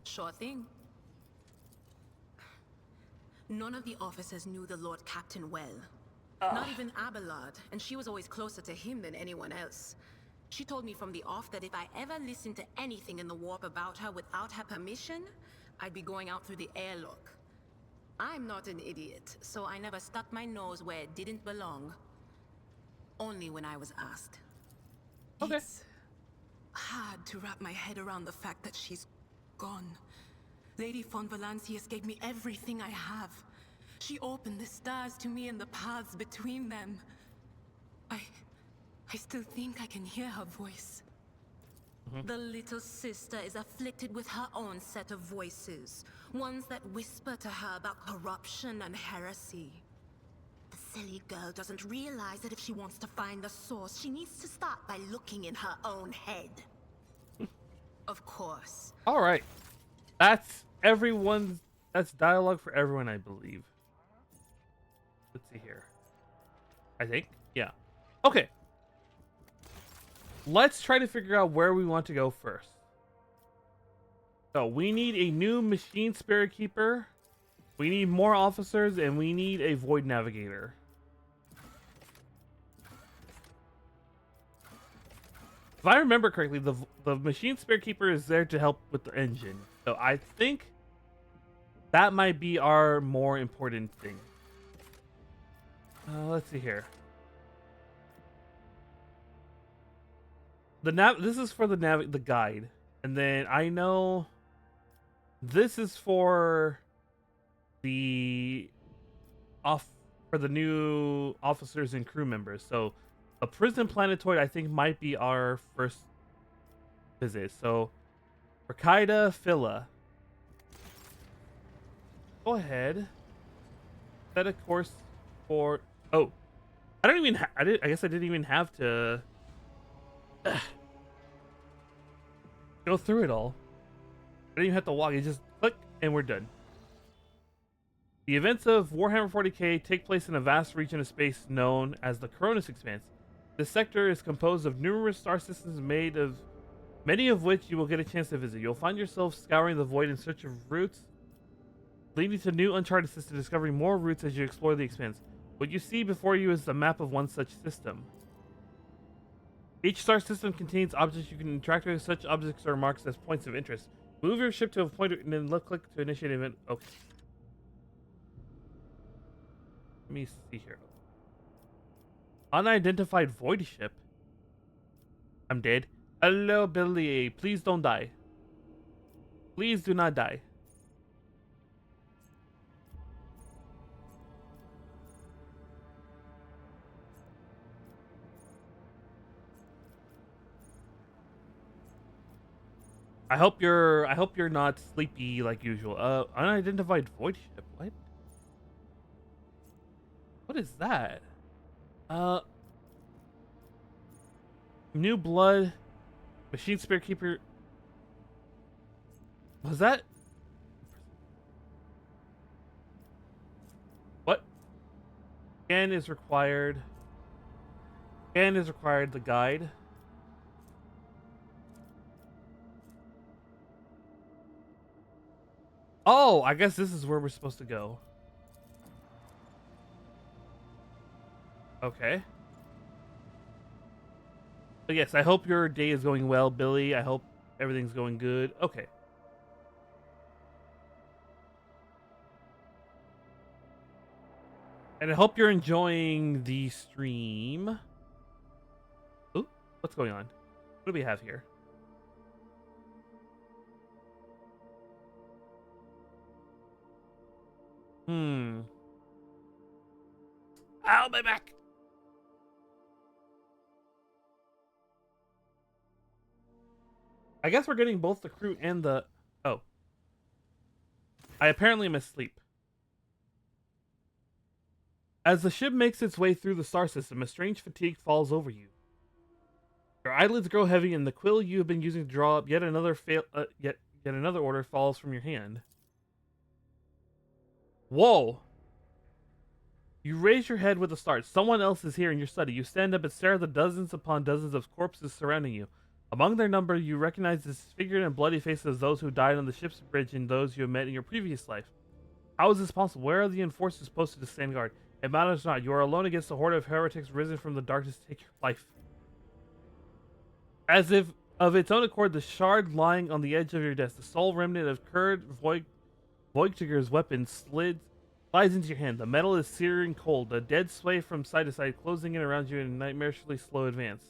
Sure thing. None of the officers knew the Lord Captain well. Not even Abelard, and she was always closer to him than anyone else. She told me from the off that if I ever listened to anything in the warp about her without her permission, I'd be going out through the airlock. I'm not an idiot, so I never stuck my nose where it didn't belong. Only when I was asked. Okay. It's hard to wrap my head around the fact that she's gone. Lady von Valancius gave me everything I have. She opened the stars to me and the paths between them. I still think I can hear her voice. The little sister is afflicted with her own set of voices. Ones that whisper to her about corruption and heresy. The silly girl doesn't realize that if she wants to find the source, she needs to start by looking in her own head. Of course. All right. That's everyone's... That's dialogue for everyone, I believe. Let's see here. I think. Yeah. Okay. Let's try to figure out where we want to go first. So we need a new machine spirit keeper. We need more officers, and we need a void navigator. If I remember correctly, the machine spirit keeper is there to help with the engine. So I think that might be our more important thing. Let's see here. This is for the guide, and then I know this is for the new officers and crew members. So a prison planetoid, I think, might be our first visit. So Rakaida Phila, go ahead, set a course for... Oh, I don't even I guess I didn't even have to go through it all. I didn't even have to walk. You just click and we're done. The events of Warhammer 40k take place in a vast region of space known as the Cronus Expanse. This sector is composed of numerous star systems many of which you will get a chance to visit. You'll find yourself scouring the void in search of routes, leading to new uncharted systems, discovering more routes as you explore the expanse. What you see before you is the map of one such system. Each star system contains objects you can interact with. Such objects are marked as points of interest. Move your ship to a point and then left click to initiate an event. Okay. Let me see here. Unidentified void ship. I'm dead. Hello, Billy. Please don't die. Please do not die. I hope you're not sleepy like usual. Unidentified void ship. What? What is that? New blood. Machine Spear Keeper. Was that? What? Scan is required. Scan is required. The guide. Oh, I guess this is where we're supposed to go. Okay. But yes, I hope your day is going well, Billy. I hope everything's going good. Okay. And I hope you're enjoying the stream. Ooh, what's going on? What do we have here? I'll be back. I guess we're getting both the crew and the... Oh. I apparently am asleep. As the ship makes its way through the star system, a strange fatigue falls over you. Your eyelids grow heavy, and the quill you have been using to draw up yet another order falls from your hand. Whoa! You raise your head with a start. Someone else is here in your study. You stand up and stare at the dozens upon dozens of corpses surrounding you. Among their number, you recognize the disfigured and bloody faces of those who died on the ship's bridge and those you have met in your previous life. How is this possible? Where are the enforcers posted to stand guard? It matters not. You are alone against a horde of heretics risen from the darkness to take your life. As if of its own accord, the shard lying on the edge of your desk, the sole remnant of Kurd Voigtiger's weapon slides into your hand. The metal is searing cold. The dead sway from side to side, closing in around you in a nightmarishly slow advance.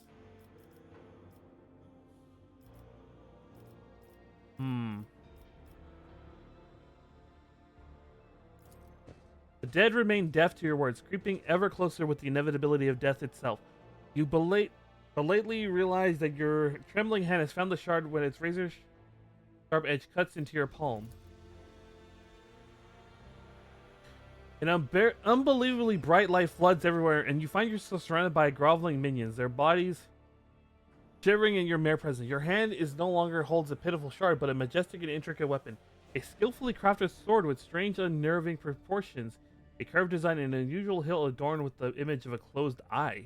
The dead remain deaf to your words, creeping ever closer with the inevitability of death itself. You belatedly realize that your trembling hand has found the shard when its razor-sharp edge cuts into your palm. An unbelievably bright light floods everywhere, and you find yourself surrounded by groveling minions, their bodies shivering in your mere presence. Your hand is no longer holds a pitiful shard, but a majestic and intricate weapon. A skillfully crafted sword with strange, unnerving proportions, a curved design, and an unusual hilt adorned with the image of a closed eye.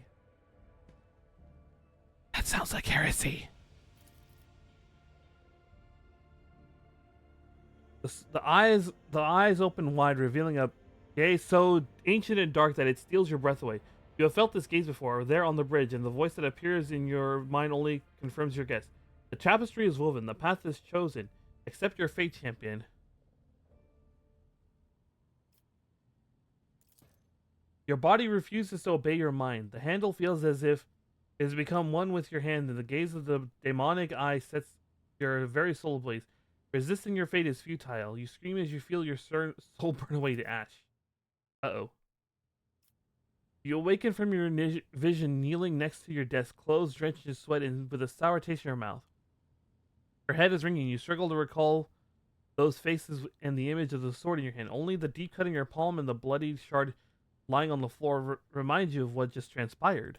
That sounds like heresy. The eyes open wide, revealing a gaze so ancient and dark that it steals your breath away. You have felt this gaze before, there on the bridge, and the voice that appears in your mind only confirms your guess. The tapestry is woven, the path is chosen. Accept your fate, champion. Your body refuses to obey your mind. The handle feels as if it has become one with your hand, and the gaze of the demonic eye sets your very soul ablaze. Resisting your fate is futile. You scream as you feel your soul burn away to ash. Uh-oh. You awaken from your vision kneeling next to your desk, clothes drenched in sweat and with a sour taste in your mouth. Your head is ringing. You struggle to recall those faces and the image of the sword in your hand. Only the deep cut in your palm and the bloody shard lying on the floor remind you of what just transpired.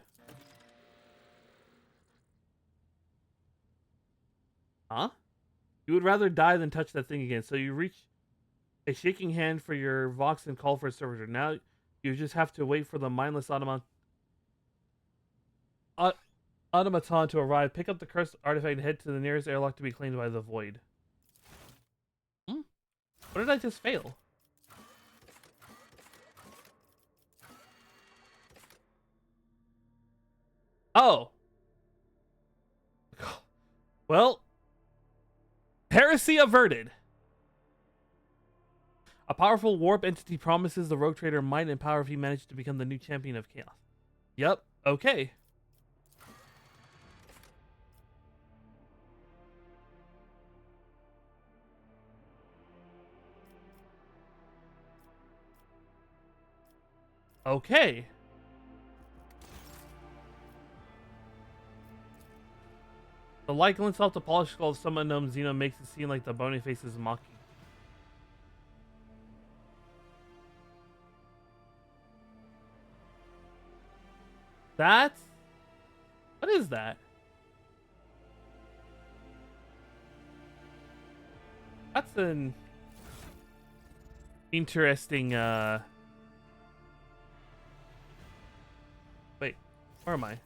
Huh? You would rather die than touch that thing again, so you reach a shaking hand for your Vox and call for a servitor. Now you just have to wait for the mindless automaton to arrive, pick up the cursed artifact, and head to the nearest airlock to be claimed by the void. What did I just fail? Oh. Well, heresy averted. A powerful warp entity promises the rogue trader might and power if he manages to become the new champion of chaos. Yep, okay. Okay. The light glints off the polished skull of some unknown Xeno makes it seem like the bony face is mocking. That's... What is that? That's an... interesting, Wait, where am I?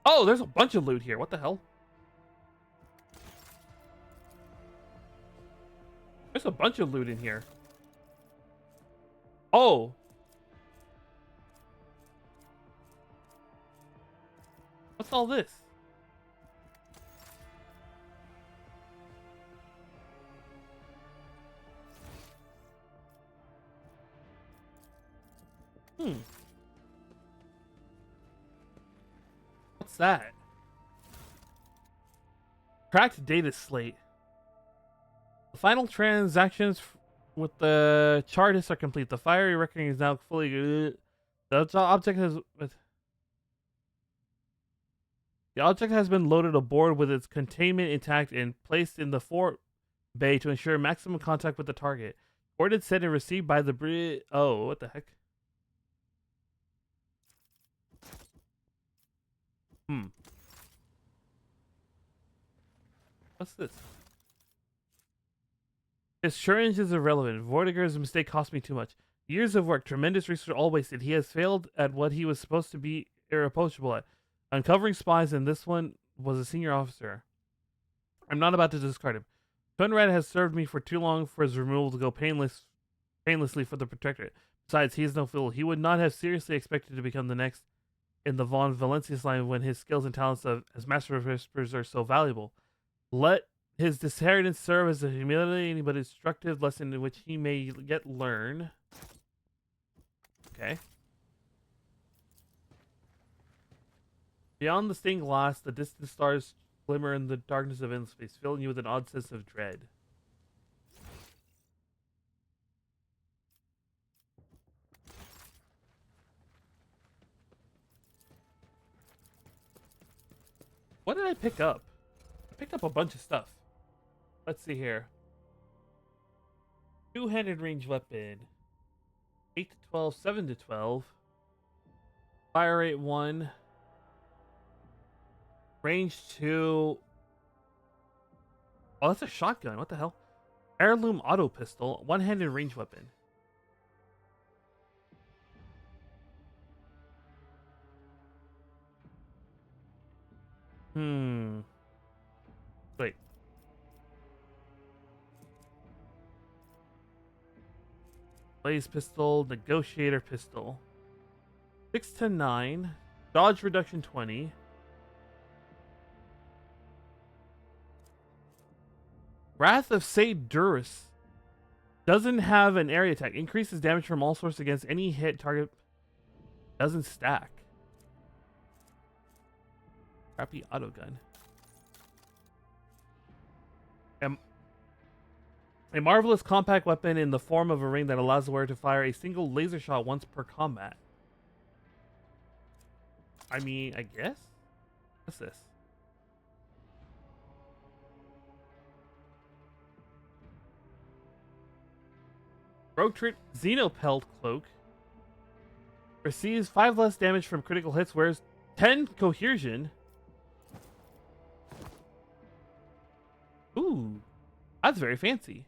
Oh, there's a bunch of loot here. What the hell? There's a bunch of loot in here. Oh. What's all this? What's that? Cracked data slate. The final transactions with the chartist are complete. The fiery reckoning is now fully. The object has been loaded aboard with its containment intact and placed in the fort bay to ensure maximum contact with the target. Ordered, sent, and received by the Brit. Oh, what the heck? What's this? Assurance is irrelevant. Vortiger's mistake cost me too much. Years of work, tremendous research, all wasted. He has failed at what he was supposed to be irreproachable at. Uncovering spies, and this one was a senior officer. I'm not about to discard him. Conrad has served me for too long for his removal to go painlessly for the Protectorate. Besides, he is no fool. He would not have seriously expected to become the next in the Von Valencius line when his skills and talents as Master of Whispers are so valuable. Let his disinheritance serve as a humiliating but instructive lesson in which he may yet learn. Okay. Beyond the stained glass, the distant stars glimmer in the darkness of endless space, filling you with an odd sense of dread. What did I pick up? I picked up a bunch of stuff. Let's see here. Two-handed range weapon. 8 to 12, 7 to 12. Fire rate 1. Range 2. Oh, that's a shotgun. What the hell? Heirloom auto pistol. One-handed range weapon. Wait. Blaze pistol. Negotiator pistol. 6 to 9. Dodge reduction 20. Wrath of Durus doesn't have an area attack. Increases damage from all sources against any hit target. Doesn't stack. Crappy auto gun. A marvelous compact weapon in the form of a ring that allows the wearer to fire a single laser shot once per combat. I mean, I guess? What's this? Rogue Trait Xenopelt Cloak. Receives 5 less damage from critical hits, wears 10 cohesion. Ooh, that's very fancy.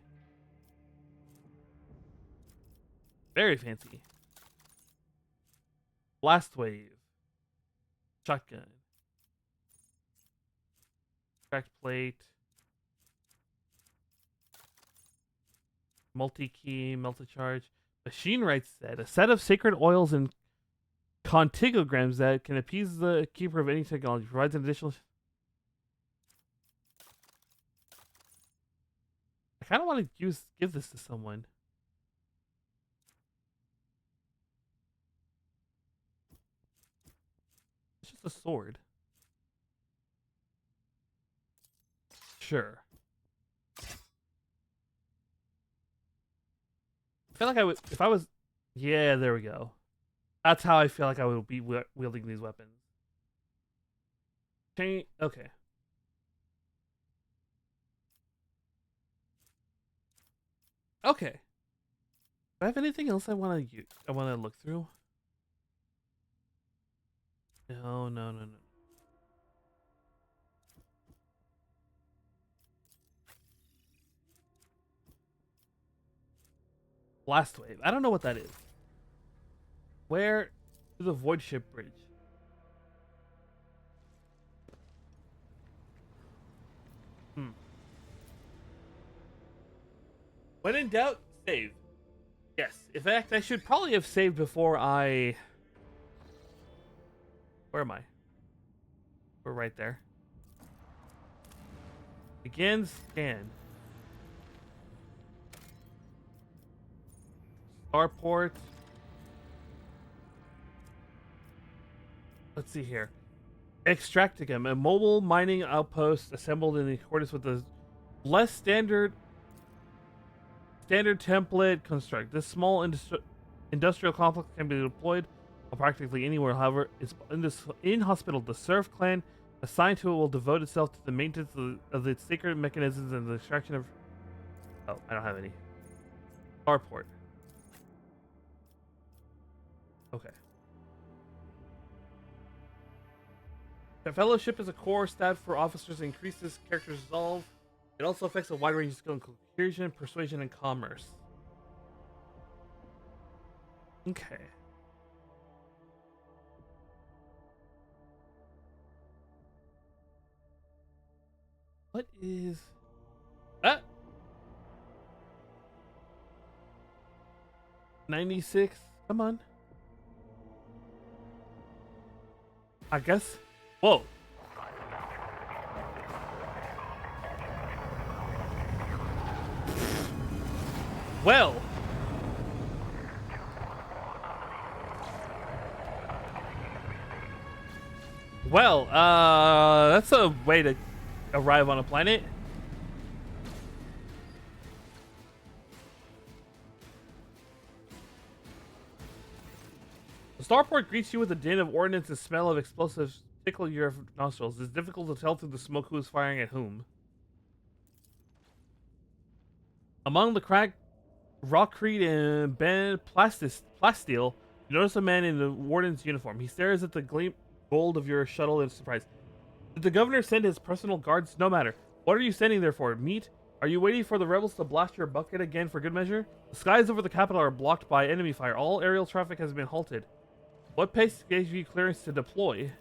Very fancy. Blast wave. Shotgun. Cracked plate. Multi-key, multi-charge. Machine rights set. A set of sacred oils and contigograms that can appease the keeper of any technology. Provides an additional... I kind of want to give this to someone. It's just a sword. Sure. I feel like I would, if I was, yeah, there we go. That's how I feel like I would be wielding these weapons. Okay. Okay. Do I have anything else I want to use? I want to look through? No, no, no, no. Blast wave. I don't know what that is. Where to the void ship bridge? When in doubt, save. Yes. In fact, I should probably have saved before I... Where am I? We're right there. Begin scan. Starport. Let's see here. Extracticum, a mobile mining outpost assembled in accordance with the less standard template construct. This small industrial complex can be deployed practically anywhere. However, it's inhospitable. The Surf clan assigned to it will devote itself to the maintenance of its sacred mechanisms and the extraction of... Oh, I don't have any. Starport. Okay. The fellowship is a core stat for officers and increases characters' resolve. It also affects a wide range of skill in cohesion, persuasion, and commerce. Okay. What is... Ah! 96? Come on. I guess... Whoa. Well. Well, that's a way to arrive on a planet. The starport greets you with a din of ordnance and smell of explosives tickle your nostrils. It's difficult to tell through the smoke who is firing at whom. Among the cracked Rockcrete and Ben Plasteel, you notice a man in the warden's uniform. He stares at the gleam gold of your shuttle in surprise. Did the governor send his personal guards? No matter. What are you standing there for? Meat? Are you waiting for the rebels to blast your bucket again for good measure? The skies over the capital are blocked by enemy fire. All aerial traffic has been halted. What pace gave you clearance to deploy?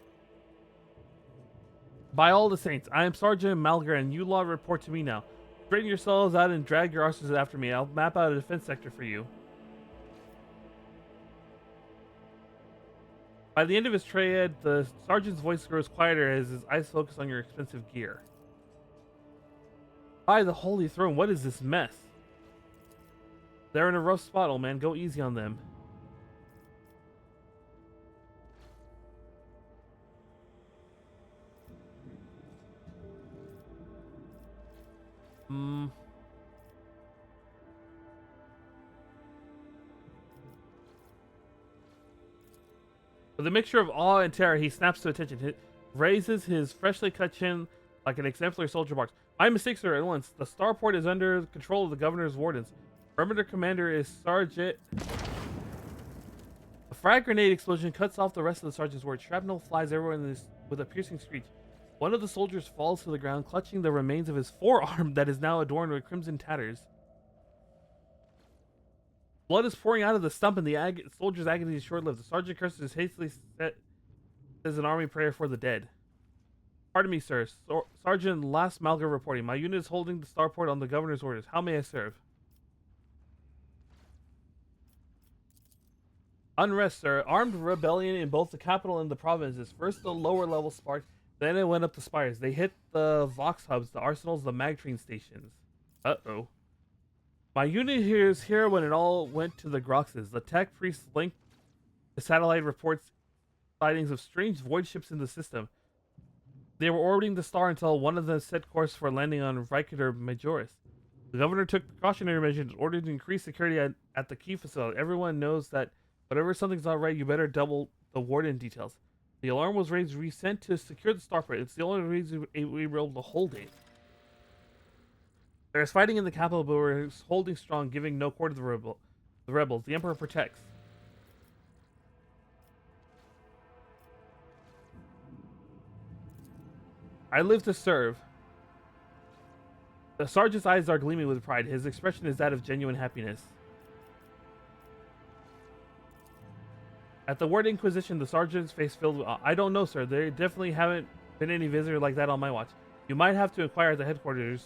By all the saints, I am Sergeant Malgar, and you lot report to me now. Straighten yourselves out and drag your arses after me. I'll map out a defense sector for you. By the end of his triad, the sergeant's voice grows quieter as his eyes focus on your expensive gear. By the holy throne, what is this mess? They're in a rough spot, old man. Go easy on them. With a mixture of awe and terror, he snaps to attention. He raises his freshly cut chin like an exemplary soldier barks. My mistake, sir, at once. The starport is under control of the governor's wardens. Perimeter commander is Sergeant... A frag grenade explosion cuts off the rest of the sergeant's words. Shrapnel flies everywhere with a piercing screech. One of the soldiers falls to the ground, clutching the remains of his forearm that is now adorned with crimson tatters. Blood is pouring out of the stump, and the soldier's agony is short-lived. The sergeant curses hastily, says an army prayer for the dead. Pardon me, sir. Sergeant Last Malgar reporting. My unit is holding the starport on the governor's orders. How may I serve? Unrest, sir. Armed rebellion in both the capital and the provinces. First the lower level sparked, then it went up the spires. They hit the Vox hubs, the arsenals, the magtrine stations. Uh-oh. My unit here is here when it all went to the Groxes. The tech priest linked the satellite reports sightings of strange void ships in the system. They were orbiting the star until one of them set course for landing on Riker Majoris. The governor took precautionary measures in order to increase security at the key facility. Everyone knows that whenever something's not right, you better double the warden details. The alarm was raised, resent to secure the starport. It's the only reason we were able to hold it. There's fighting in the capital, but we're holding strong, giving no quarter to the rebels. The Emperor protects. I live to serve. The sergeant's eyes are gleaming with pride. His expression is that of genuine happiness. At the word Inquisition, the sergeant's face filled with awe. I don't know, sir. There definitely haven't been any visitor like that on my watch. You might have to inquire at the headquarters.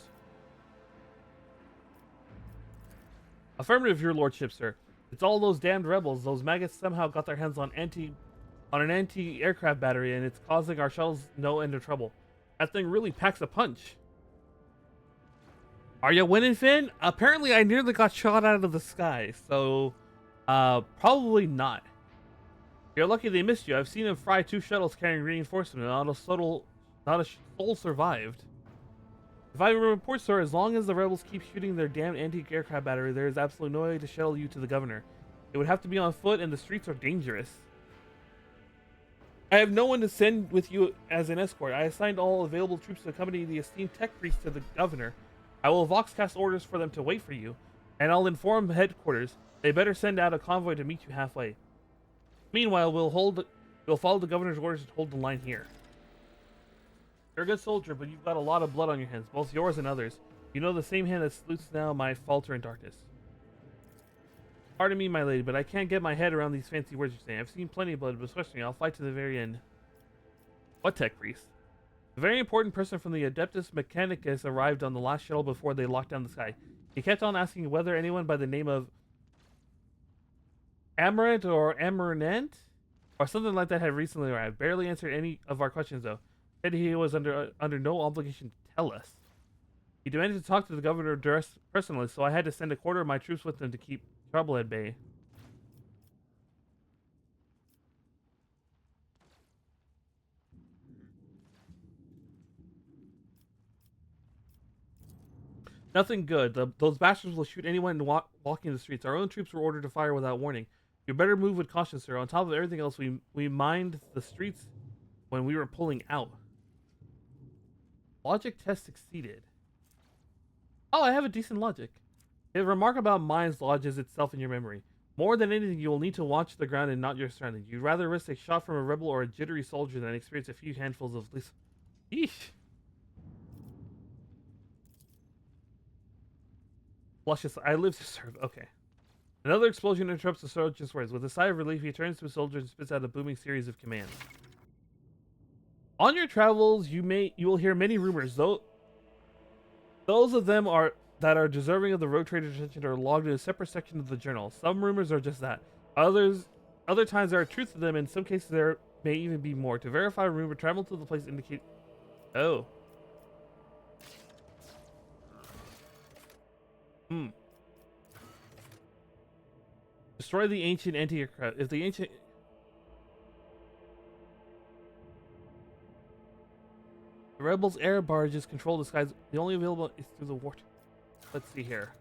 Affirmative, your lordship, sir. It's all those damned rebels. Those maggots somehow got their hands on an anti-aircraft battery, and it's causing our shuttles no end of trouble. That thing really packs a punch. Are you winning, Finn? Apparently, I nearly got shot out of the sky, so probably not. You're lucky they missed you. I've seen them fry 2 shuttles carrying reinforcement, and not a soul survived. If I report, sir, as long as the rebels keep shooting their damn anti-aircraft battery, there is absolutely no way to shuttle you to the governor. It would have to be on foot, and the streets are dangerous. I have no one to send with you as an escort. I assigned all available troops to accompany the esteemed tech priest to the governor. I will voxcast orders for them to wait for you, and I'll inform headquarters. They better send out a convoy to meet you halfway. Meanwhile, we'll follow the governor's orders and hold the line here. You're a good soldier, but you've got a lot of blood on your hands, both yours and others. You know the same hand that salutes now might falter in darkness. Pardon me, my lady, but I can't get my head around these fancy words you're saying. I've seen plenty of blood, but especially I'll fight to the very end. What tech priest? A very important person from the Adeptus Mechanicus arrived on the last shuttle before they locked down the sky. He kept on asking whether anyone by the name of Amarant or Amarant or something like that had recently arrived. Barely answered any of our questions though. Said he was under no obligation to tell us. He demanded to talk to the governor personally, so I had to send a quarter of my troops with him to keep trouble at bay. Nothing good. Those bastards will shoot anyone walking the streets. Our own troops were ordered to fire without warning. You better move with caution, sir. On top of everything else, we mined the streets when we were pulling out. Logic test succeeded. Oh, I have a decent logic. The remark about mines lodges itself in your memory. More than anything, you will need to watch the ground and not your surroundings. You'd rather risk a shot from a rebel or a jittery soldier than experience a few handfuls of least. Eesh. Luscious. I live to serve. Okay. Another explosion interrupts the soldier's words. With a sigh of relief, he turns to a soldier and spits out a booming series of commands. On your travels, you will hear many rumors. Those of them that are deserving of the road trader's attention are logged in a separate section of the journal. Some rumors are just that. Other times there are truth to them. In some cases, there may even be more. To verify a rumor, travel to the place indicated. Oh. Destroy the ancient anti-aircraft. If the ancient... The rebels' air barges control the skies. The only available is through the water. Let's see here.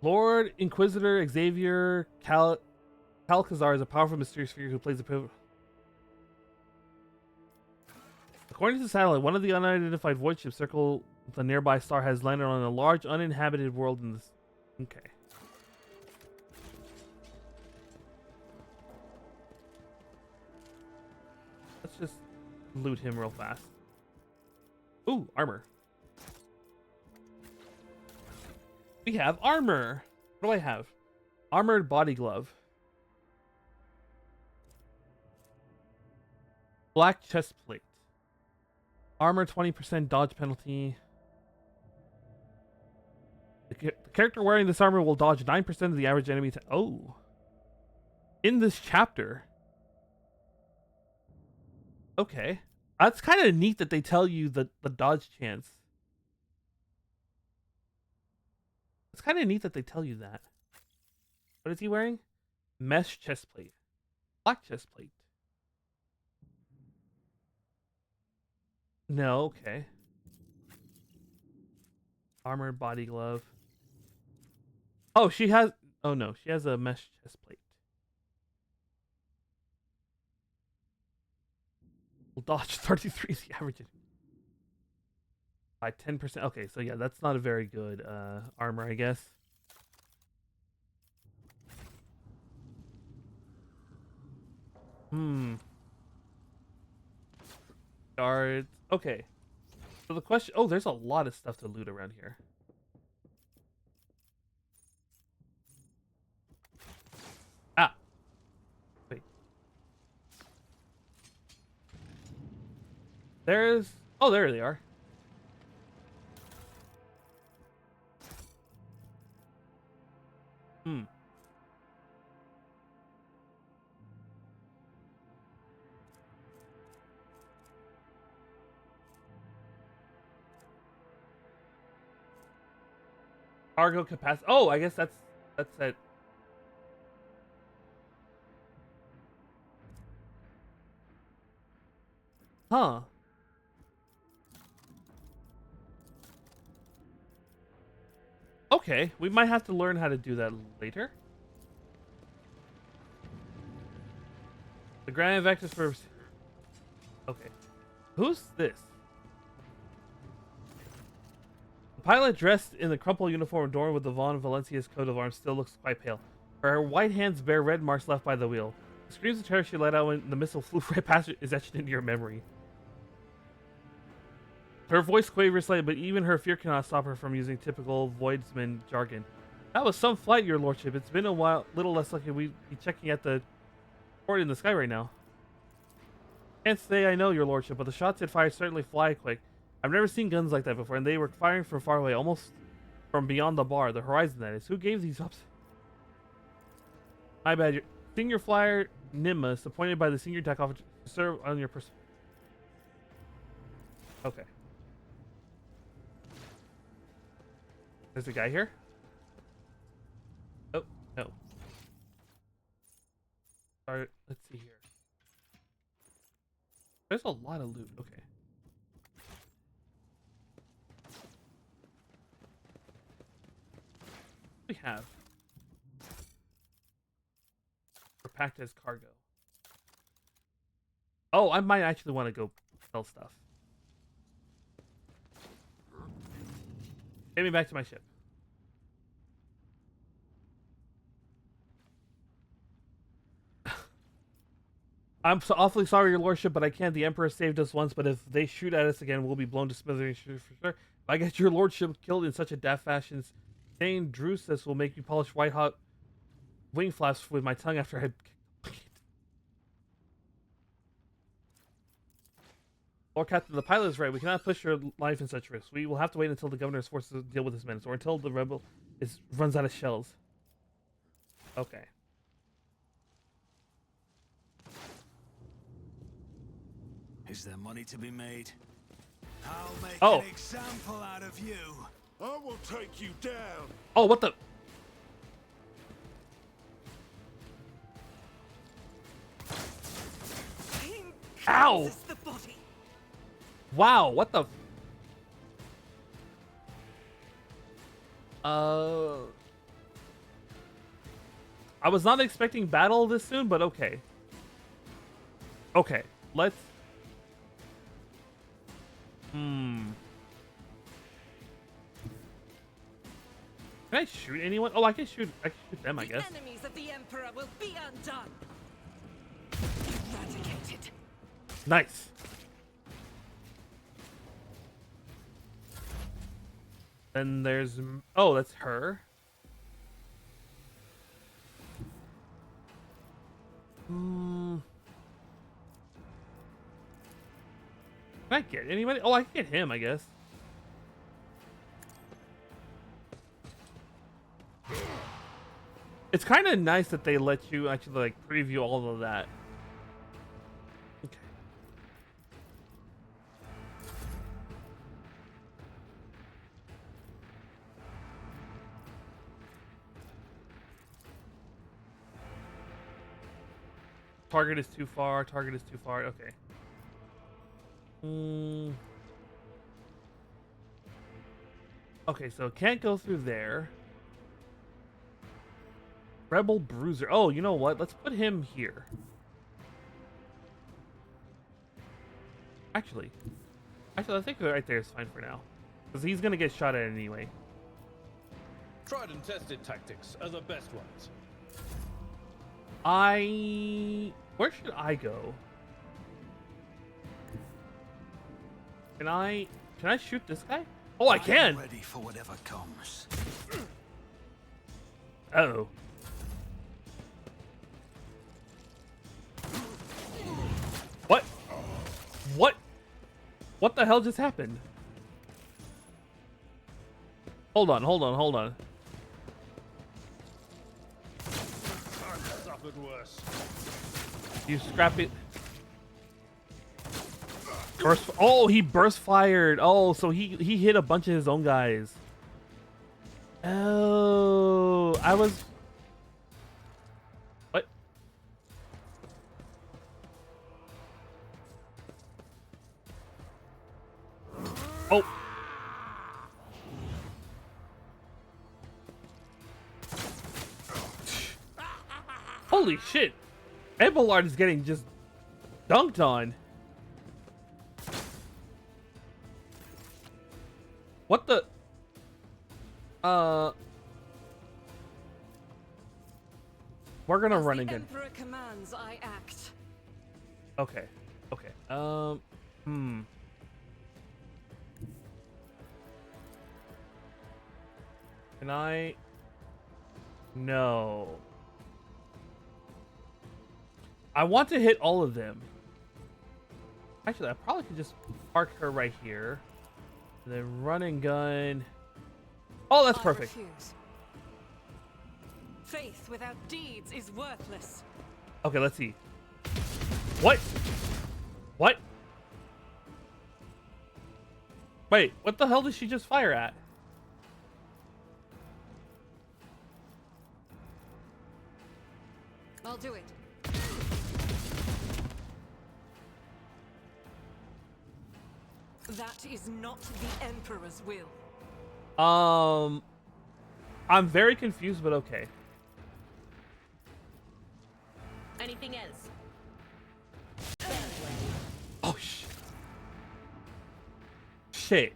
Lord Inquisitor Xavier Calcazar is a powerful, mysterious figure who plays a pivotal. According to the satellite, one of the unidentified void ships circle the nearby star has landed on a large uninhabited world in this. Okay. Let's just loot him real fast. Ooh, armor. We have armor. What do I have? Armored body glove. Black chest plate. Armor 20% dodge penalty. The character wearing this armor will dodge 9% of the average enemy. Oh. In this chapter. Okay. That's kind of neat that they tell you the dodge chance. It's kind of neat that they tell you that. What is he wearing? Mesh chest plate. Black chest plate. No, okay. Armored body glove. Oh, she has... Oh, no. She has a mesh chest plate. Well, dodge 33 is the average. By 10%. Okay, so yeah, that's not a very good armor, I guess. Guards. Okay. So the question... Oh, there's a lot of stuff to loot around here. Ah. Wait. There's... Oh, there they are. Cargo capacity. Oh, I guess that's it. Huh. Okay, we might have to learn how to do that later. The Grand Vectors for... Okay. Who's this? The pilot dressed in the crumpled uniform adorned with the Von Valencia's coat of arms still looks quite pale. Her white hands bear red marks left by the wheel. The screams of terror she let out when the missile flew right past her is etched into your memory. Her voice quavers slightly, but even her fear cannot stop her from using typical Voidsman jargon. That was some flight, your lordship. It's been a while, little less likely we'd be checking at the port in the sky right now. Can't say I know, your lordship, but the shots it fired certainly fly quick. I've never seen guns like that before, and they were firing from far away, almost from beyond the bar, the horizon that is. Who gave these ups? My bad. Your senior flyer Nimbus, appointed by the senior deck officer to serve on your person. Okay. There's a guy here? Oh, no. Alright, let's see here. There's a lot of loot. Okay. What do we have? We're packed as cargo. Oh, I might actually want to go sell stuff. Get me back to my ship. I'm so awfully sorry, your lordship, but I can't. The Emperor saved us once, but if they shoot at us again, we'll be blown to smithereens for sure. I guess your lordship killed in such a daft fashion. Saying Drusus will make me polish white-hot wing flaps with my tongue after I... Lord Captain, the pilot is right. We cannot push your life in such risks. We will have to wait until the governor is forced to deal with this menace, or until the rebel runs out of shells. Okay. Is there money to be made? I'll make an example out of you. I will take you down. Oh, what the... Ow! The body. Wow, what the... I was not expecting battle this soon, but okay. Okay, let's... Can I shoot anyone? Oh, I can shoot them, I guess. The enemies of the Emperor will be undone. Eradicated. Nice. Then there's... Oh, that's her. Can I get anybody? Oh, I can get him, I guess. It's kind of nice that they let you actually like preview all of that. Okay. Target is too far. Target is too far. Okay. Okay, so can't go through there. Rebel Bruiser. Oh, you know what? Let's put him here. Actually, I think right there is fine for now. Because he's going to get shot at anyway. Tried and tested tactics are the best ones. Where should I go? Can I shoot this guy? Oh, I can! Ready for whatever comes. Uh-oh. What? What? What the hell just happened? Hold on. I've suffered worse. You scrap it. Burst. Oh, he burst fired. Oh, so he hit a bunch of his own guys. Oh, I was. What? Oh. Holy shit. Abelard is getting just dunked on. What the? We're gonna run the again. Emperor commands, I act. Okay. Can I? No. I want to hit all of them. Actually, I probably could just park her right here. And then run and gun. Oh, that's perfect. I refuse. Faith without deeds is worthless. Okay, let's see. What? What? Wait, what the hell did she just fire at? I'll do it. That is not the Emperor's will. I'm very confused, but okay. Anything else? Oh, shit.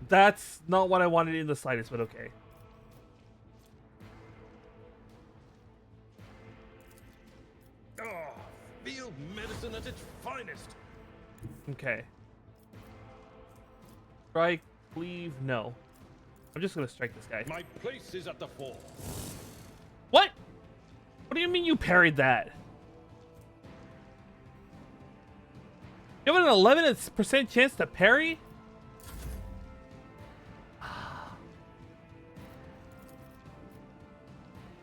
That's not what I wanted in the slightest, but okay. Oh, field medicine at its finest. Okay. Strike, leave, no. I'm just gonna strike this guy. My place is at the fore. What? What do you mean you parried that? You have an 11% chance to parry?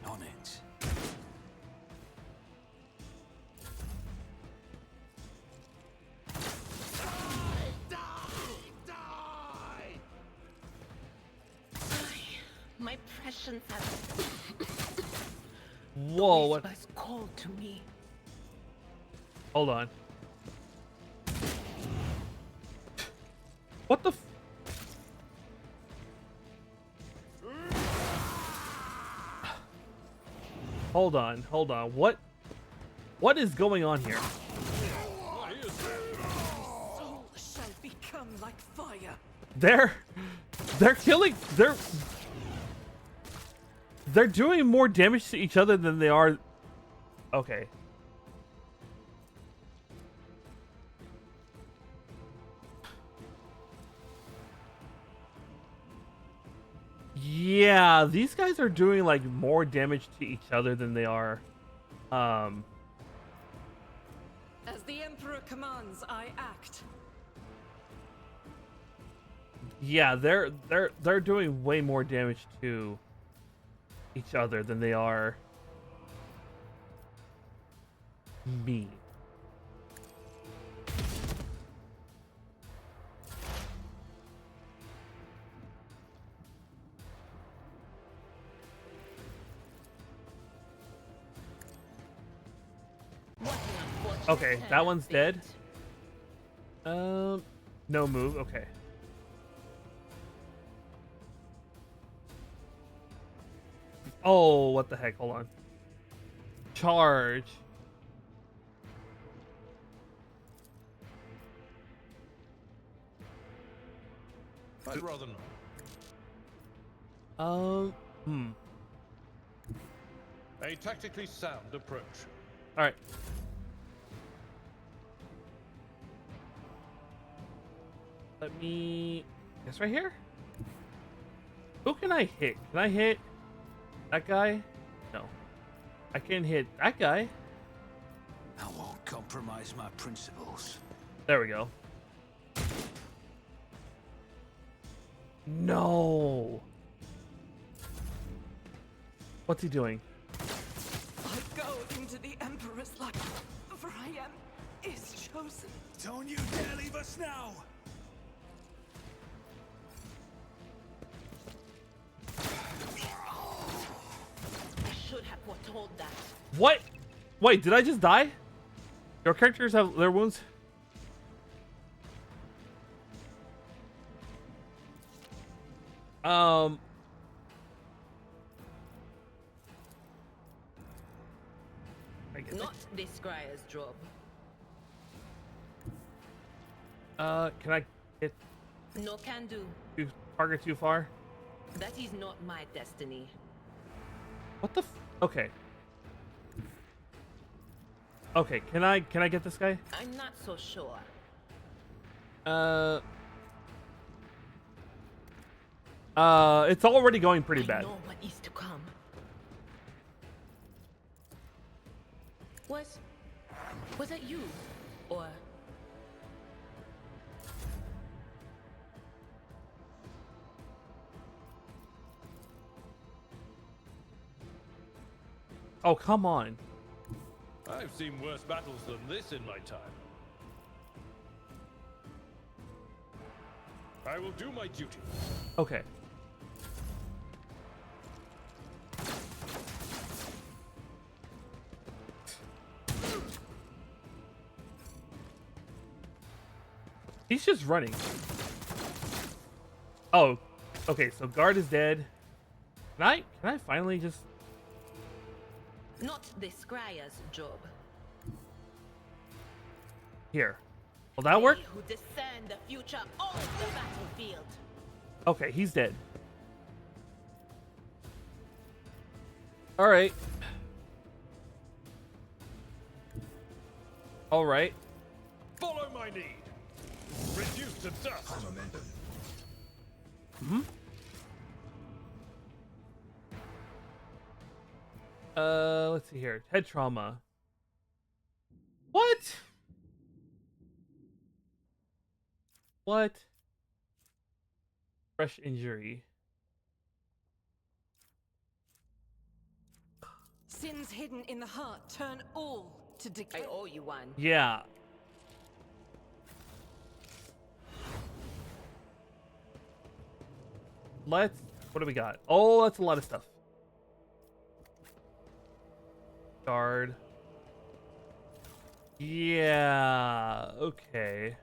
On it. My prescience has Whoa, what? whispers call to me. Hold on. What the f- Hold on. What is going on here? Soul shall become like fire. They're killing, they're doing more damage to each other than they are. Okay. Yeah, these guys are doing like more damage to each other than they are. As the Emperor commands, I act. Yeah, they're doing way more damage to each other than they are me. Okay, that one's dead. No move. Okay. Oh, what the heck? Hold on. Charge. I'd rather not. A tactically sound approach. All right. Let me guess right here. Who can I hit? Can I hit that guy? No. I can hit that guy. I won't compromise my principles. There we go. No. What's he doing? I go into the Emperor's light, for I am his chosen. Don't you dare leave us now! I should have foretold that. What? Wait, did I just die? Your characters have their wounds? I guess Not this Scryer's job. can I hit No can do. target too far? That is not my destiny. What the okay. Okay, can I get this guy? I'm not so sure. It's already going pretty I bad. know what is to come. Was that you? Or Oh, come on. I've seen worse battles than this in my time. I will do my duty. Okay. He's just running. Oh, okay. So guard is dead. Can I finally just? not this Scryer's job. Here. Will that work? They who discern the future of the battlefield. Okay, he's dead. All right. All right. Follow my lead. Reduce to dust. Let's see here. Head trauma. What? What? Fresh injury. Sins hidden in the heart turn all to decay. I owe you one. Yeah. Let's. What do we got? Oh, that's a lot of stuff. Guard. Yeah. Okay.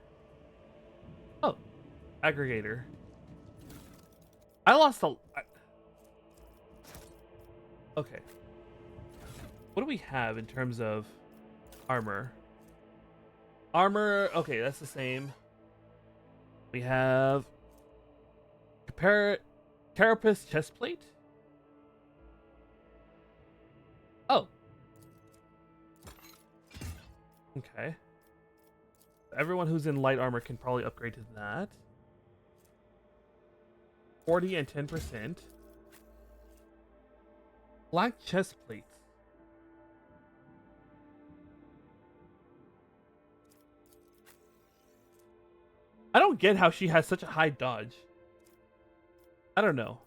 Oh, aggregator. I lost a. Okay. What do we have in terms of armor? Armor. Okay, that's the same. We have carapace chestplate. Oh. Okay. Everyone who's in light armor can probably upgrade to that. 40 and 10%. Black chest plates. I don't get how she has such a high dodge. I don't know.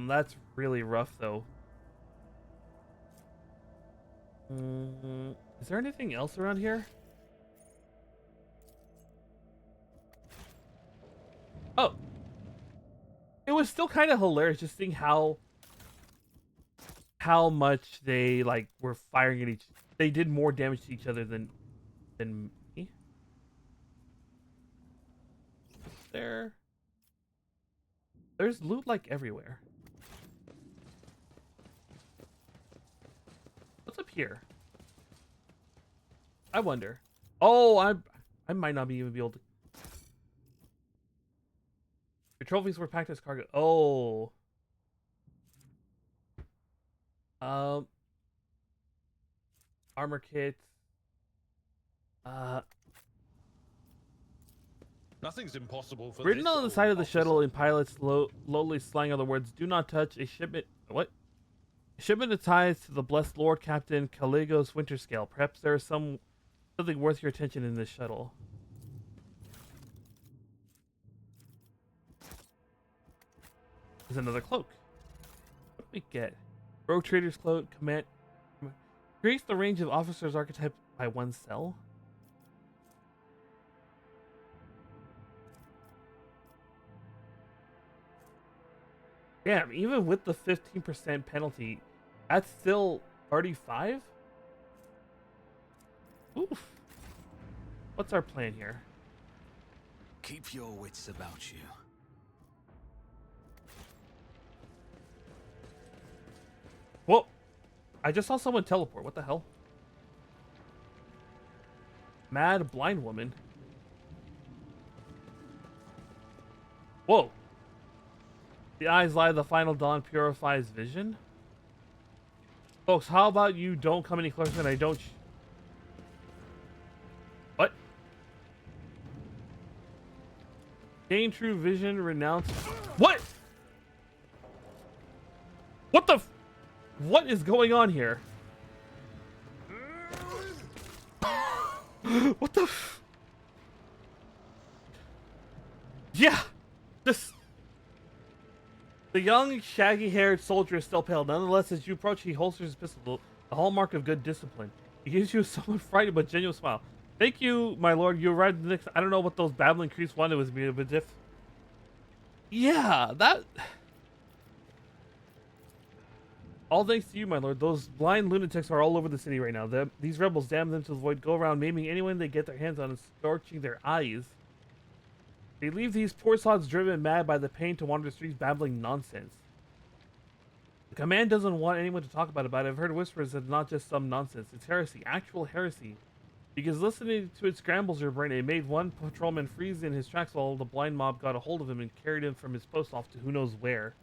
That's really rough, though. Is there anything else around here? Oh. It was still kind of hilarious just seeing how how much they like were firing at each. They did more damage to each other than me. There's loot like everywhere. What's up here? I wonder. Oh, I might not even be able to. Your trophies were packed as cargo. Oh. Armor kits. Nothing's impossible for Written this on the old side of the officer. shuttle in pilots lowly slang are the words "Do not touch a shipment." What? A shipment of ties to the blessed Lord Captain Caligos Winterscale. Perhaps there is something worth your attention in this shuttle. There's another cloak. What do we get? Rogue Trader's Cloak. Command. Increase the range of officers' archetype by 1 cell. Damn, even with the 15% penalty, that's still 35? Oof. What's our plan here? Keep your wits about you. Whoa! I just saw someone teleport. What the hell? Mad blind woman. Whoa! The eyes lie, the final dawn purifies vision. Folks, how about you don't come any closer than I don't... What? Gain true vision, renounce... What? What the... What is going on here? What the... Yeah! This... The young, shaggy-haired soldier is still pale. Nonetheless, as you approach, he holsters his pistol, the hallmark of good discipline. He gives you a somewhat frightened but genuine smile. Thank you, my lord. You arrived next. I don't know what those babbling creeps wanted with me, but if... Yeah, that... All thanks to you, my lord. Those blind lunatics are all over the city right now. These rebels, damn them to the void, go around maiming anyone they get their hands on and scorching their eyes. They leave these poor sods driven mad by the pain to wander the streets babbling nonsense. The command doesn't want anyone to talk about it, but I've heard whispers that it's not just some nonsense. It's heresy, actual heresy. Because listening to it scrambles your brain. It made one patrolman freeze in his tracks while the blind mob got a hold of him and carried him from his post off to who knows where.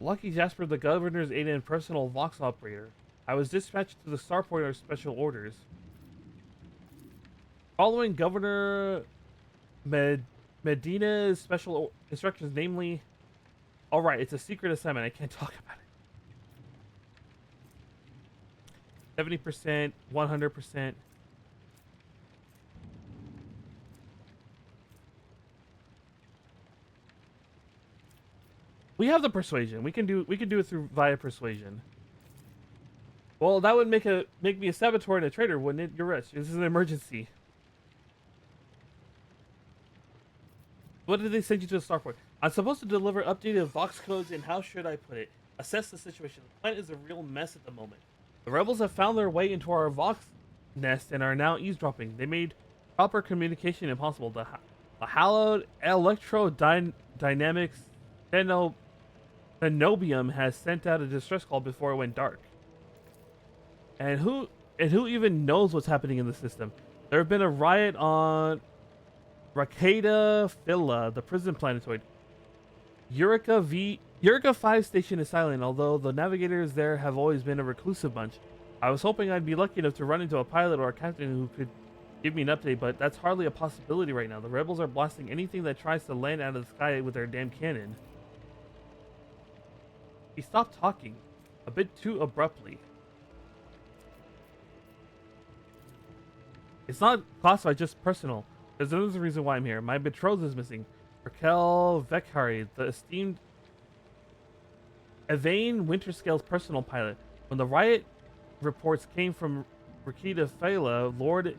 Lucky Jasper, the governor's aide and personal Vox operator. I was dispatched to the starport on special orders. Following Governor Medina's special instructions, namely... Alright, it's a secret assignment. I can't talk about it. 70%, 100%. We have the persuasion. We can do it through via persuasion. Well, that would make me a saboteur and a traitor, wouldn't it? You're rich. This is an emergency. What did they send you to the starport? I'm supposed to deliver updated Vox codes and how should I put it? Assess the situation. The planet is a real mess at the moment. The rebels have found their way into our Vox nest and are now eavesdropping. They made proper communication impossible. The hallowed electrodynamics Phenobium has sent out a distress call before it went dark. And who even knows what's happening in the system? There have been a riot on Rakeda Phila, the prison planetoid. Eureka 5 station is silent, although the navigators there have always been a reclusive bunch. I was hoping I'd be lucky enough to run into a pilot or a captain who could give me an update, but that's hardly a possibility right now. The rebels are blasting anything that tries to land out of the sky with their damn cannon. He stopped talking, a bit too abruptly. It's not classified, just personal. There's another reason why I'm here. My betrothed is missing. Raquel Vekhari, the esteemed Evane Winterscale's personal pilot. When the riot reports came from Rakeda Phila, Lord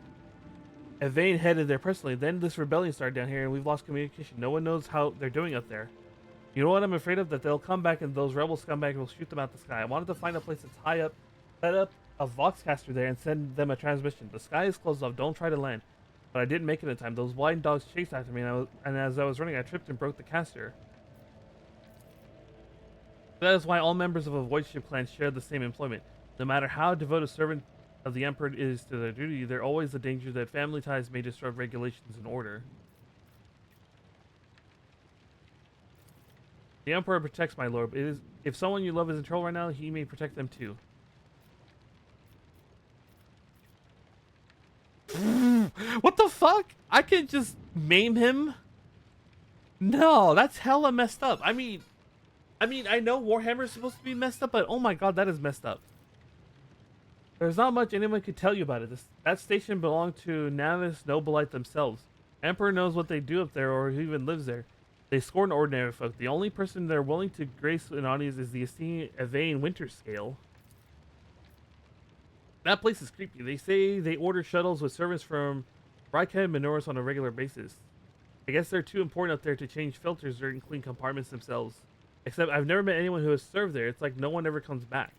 Evane headed there personally. Then this rebellion started down here and we've lost communication. No one knows how they're doing up there. You know what I'm afraid of? That they'll come back and those rebel scumbags will shoot them out the sky. I wanted to find a place that's high up, set up a Voxcaster there and send them a transmission. The sky is closed off. Don't try to land. But I didn't make it in time. Those blind dogs chased after me, and as I was running, I tripped and broke the caster. That is why all members of a Void Ship clan share the same employment. No matter how devoted servant of the Emperor is to their duty, there always the danger that family ties may disrupt regulations and order. The Emperor protects my lord. If someone you love is in trouble right now, he may protect them too. What the fuck? I can just maim him? No, that's hella messed up. I mean, I know Warhammer is supposed to be messed up, but oh my god, that is messed up. There's not much anyone could tell you about it. That station belonged to Navis Nobilite themselves. Emperor knows what they do up there or who even lives there. They scorn ordinary folk. The only person they're willing to grace an audience is the esteemed Evane Winterscale. That place is creepy. They say they order shuttles with servants from Rika and Minoris on a regular basis. I guess they're too important up there to change filters or clean compartments themselves. Except I've never met anyone who has served there. It's like no one ever comes back.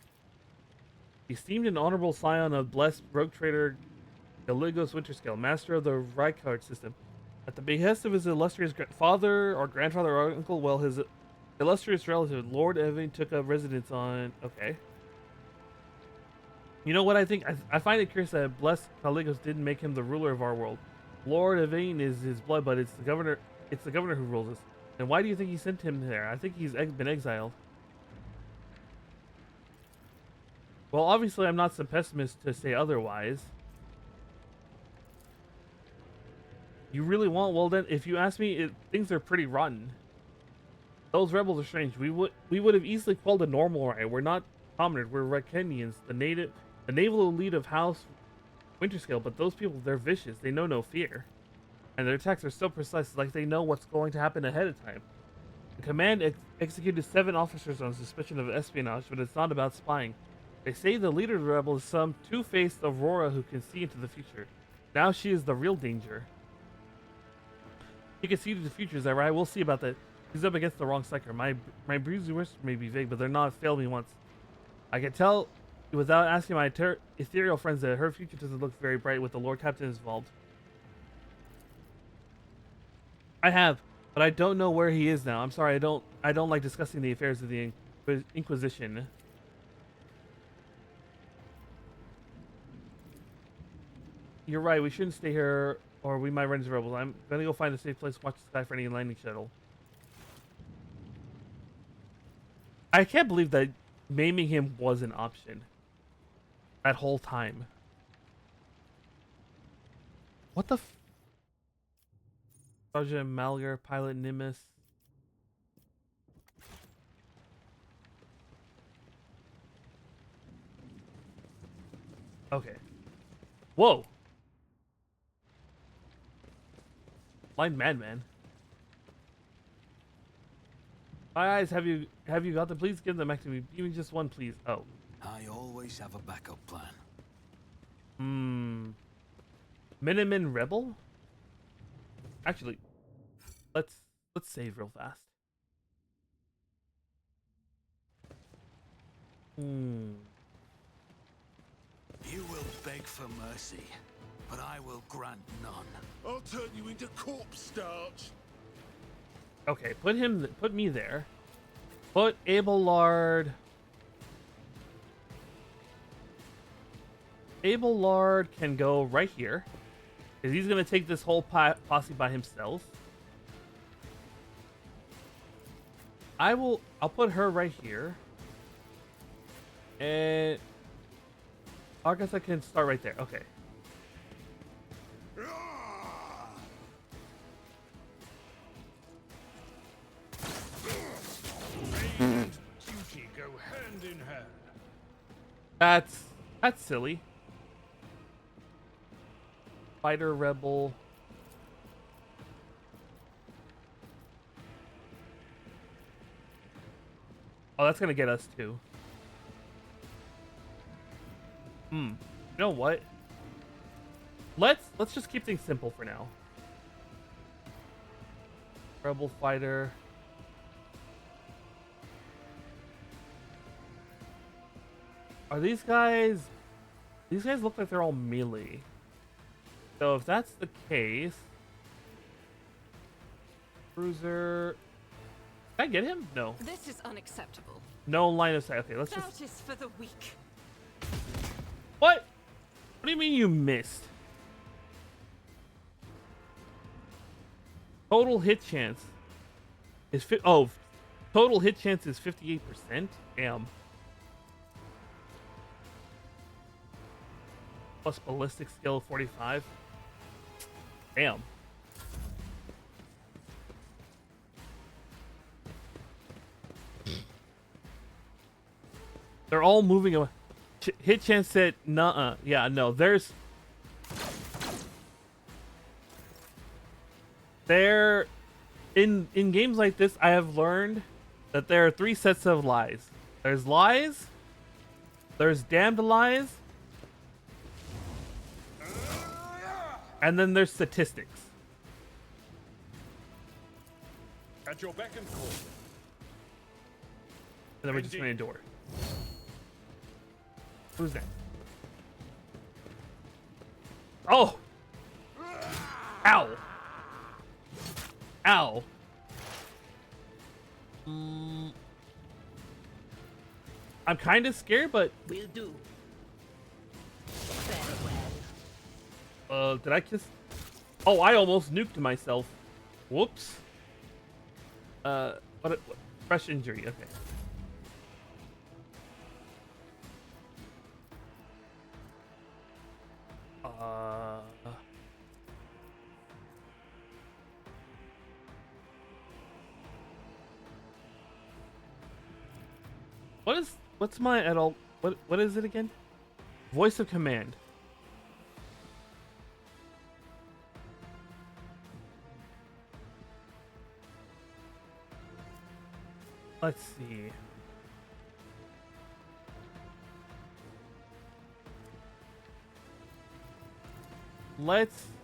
The esteemed and honorable scion of blessed rogue trader Galigos Winterscale, master of the Rykard system. At the behest of his illustrious father or grandfather or uncle, well, his illustrious relative, Lord Evan, took up residence on... Okay. You know what I think? I find it curious that blessed Galigos didn't make him the ruler of our world. Lord Evan is his blood, but it's the governor who rules us. And why do you think he sent him there? I think he's been exiled. Well, obviously I'm not some pessimist to say otherwise. You really want? Well then, if you ask me, things are pretty rotten. Those rebels are strange. We would have easily quelled a normal riot. We're not commoners. We're Rekenians, the naval elite of House Winterscale. But those people, they're vicious. They know no fear, and their attacks are so precise, like they know what's going to happen ahead of time. The command executed 7 officers on suspicion of espionage, but it's not about spying. They say the leader of the rebels is some two-faced Aurora who can see into the future. Now she is the real danger. He can see into the future, is that right? We'll see about that. He's up against the wrong psyker. My bruised wrists may be vague, but they're not failed me once. I can tell without asking my ethereal friends that her future doesn't look very bright with the Lord Captain involved. I have, but I don't know where he is now. I'm sorry, I don't like discussing the affairs of the Inquisition. You're right, we shouldn't stay here, or we might run into rebels. I'm gonna go find a safe place, watch the sky for any landing shuttle. I can't believe that maiming him was an option. That whole time. What the f... Sergeant Malgar, Pilot Nimbus. Okay. Whoa! Blind madman. My eyes, have you got them? Please give them back to me. Even just one, please. Oh. I always have a backup plan. Minimin Rebel? Actually, let's save real fast. You will beg for mercy, but I will grant none. I'll turn you into corpse starch. Okay, put me there. Put Abelard. Abelard can go right here, because he's gonna take this whole posse by himself. I'll put her right here, and Agatha can start right there. Okay. And duty go hand in hand. That's silly. Fighter Rebel. Oh, that's gonna get us too. You know what? Let's just keep things simple for now. Rebel fighter. Are these guys? These guys look like they're all melee. So if that's the case, Cruiser. Can I get him? No. This is unacceptable. No line of sight. Okay, let's Doubt just. is for the weak. What? What do you mean you missed? Total hit chance is total hit chance is 58%. Damn. Plus ballistic skill 45. Damn. They're all moving away. Hit chance said, nuh-uh. Yeah, no, there's... In games like this, I have learned that there are 3 sets of lies. There's lies, there's damned lies, and then there's statistics. At your beck and call. And then we just went a door. Who's that? Oh! Ow! Ow! I'm kind of scared, but Will do. Very well. did I kiss? Oh, I almost nuked myself. Whoops. What fresh injury? Okay. What's my adult? What is it again? Voice of command. Let's see.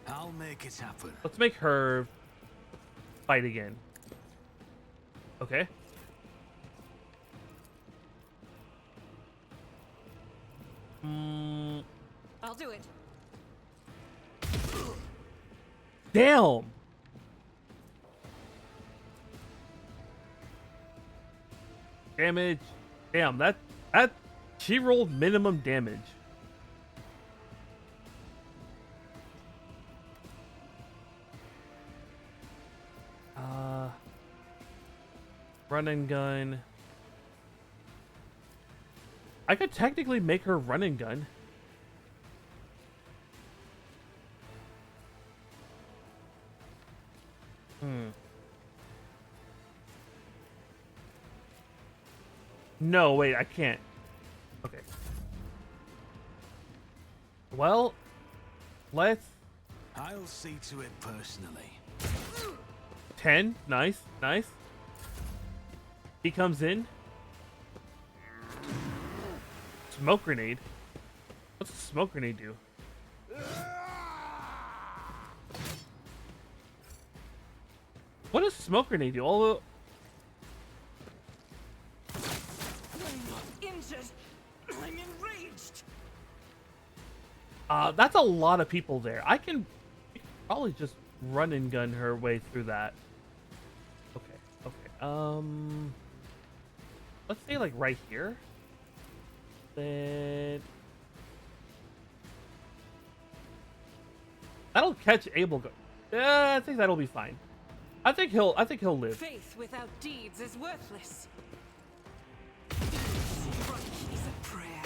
I'll make it happen. Let's make her fight again. Okay. I'll do it. Damn. Damage. Damn, that she rolled minimum damage. Run and gun. I could technically make her run and gun. No, wait, I can't. Okay. Well, let's... I'll see to it personally. 10. Nice, nice. He comes in. Smoke grenade. What's a smoke grenade do? What does smoke grenade do? Although... I'm enraged. That's a lot of people there. I can probably just run and gun her way through that. Okay, okay. Let's say like right here. Then that'll catch Abel. I think that'll be fine. I think he'll live. Faith without deeds is worthless. Strike is a prayer.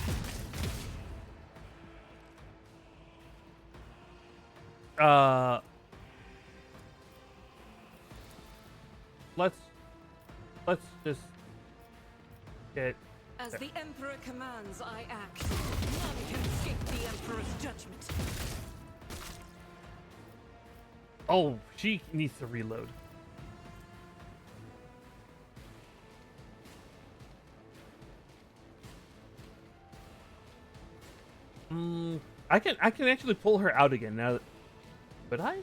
Let's just get... As the Emperor commands, I act. None can escape the Emperor's judgment. Oh, she needs to reload. I can actually pull her out again now. Could I?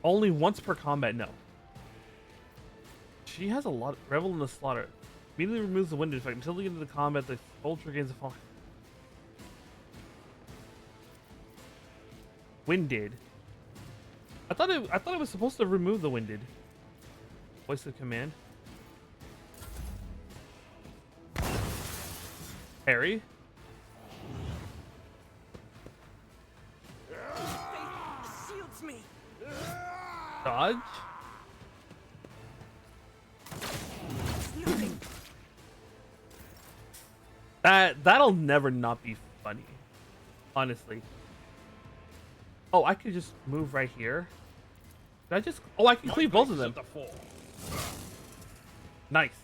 Only once per combat? No. She has a lot. Revel in the slaughter. Immediately removes the wind effect until the end of the combat. The Soldier gains a fall. Winded. I thought it was supposed to remove the winded. Voice of command. Harry. Shields me. Dodge. That'll never not be funny. Honestly. Oh, I could just move right here. Did I just... Oh, I can cleave both of them. Nice.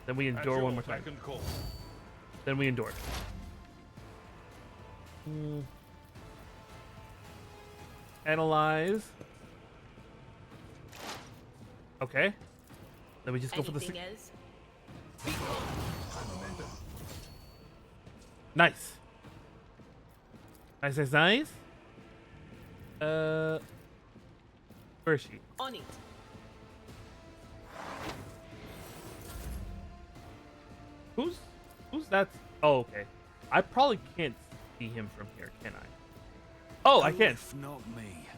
Then we endure one more time. Then we endure. Analyze. Okay. Then we just go for the... Nice. Nice, nice, nice. Where is she? On it. Who's that? Oh, okay. I probably can't see him from here, can I? Oh, I can. Not me.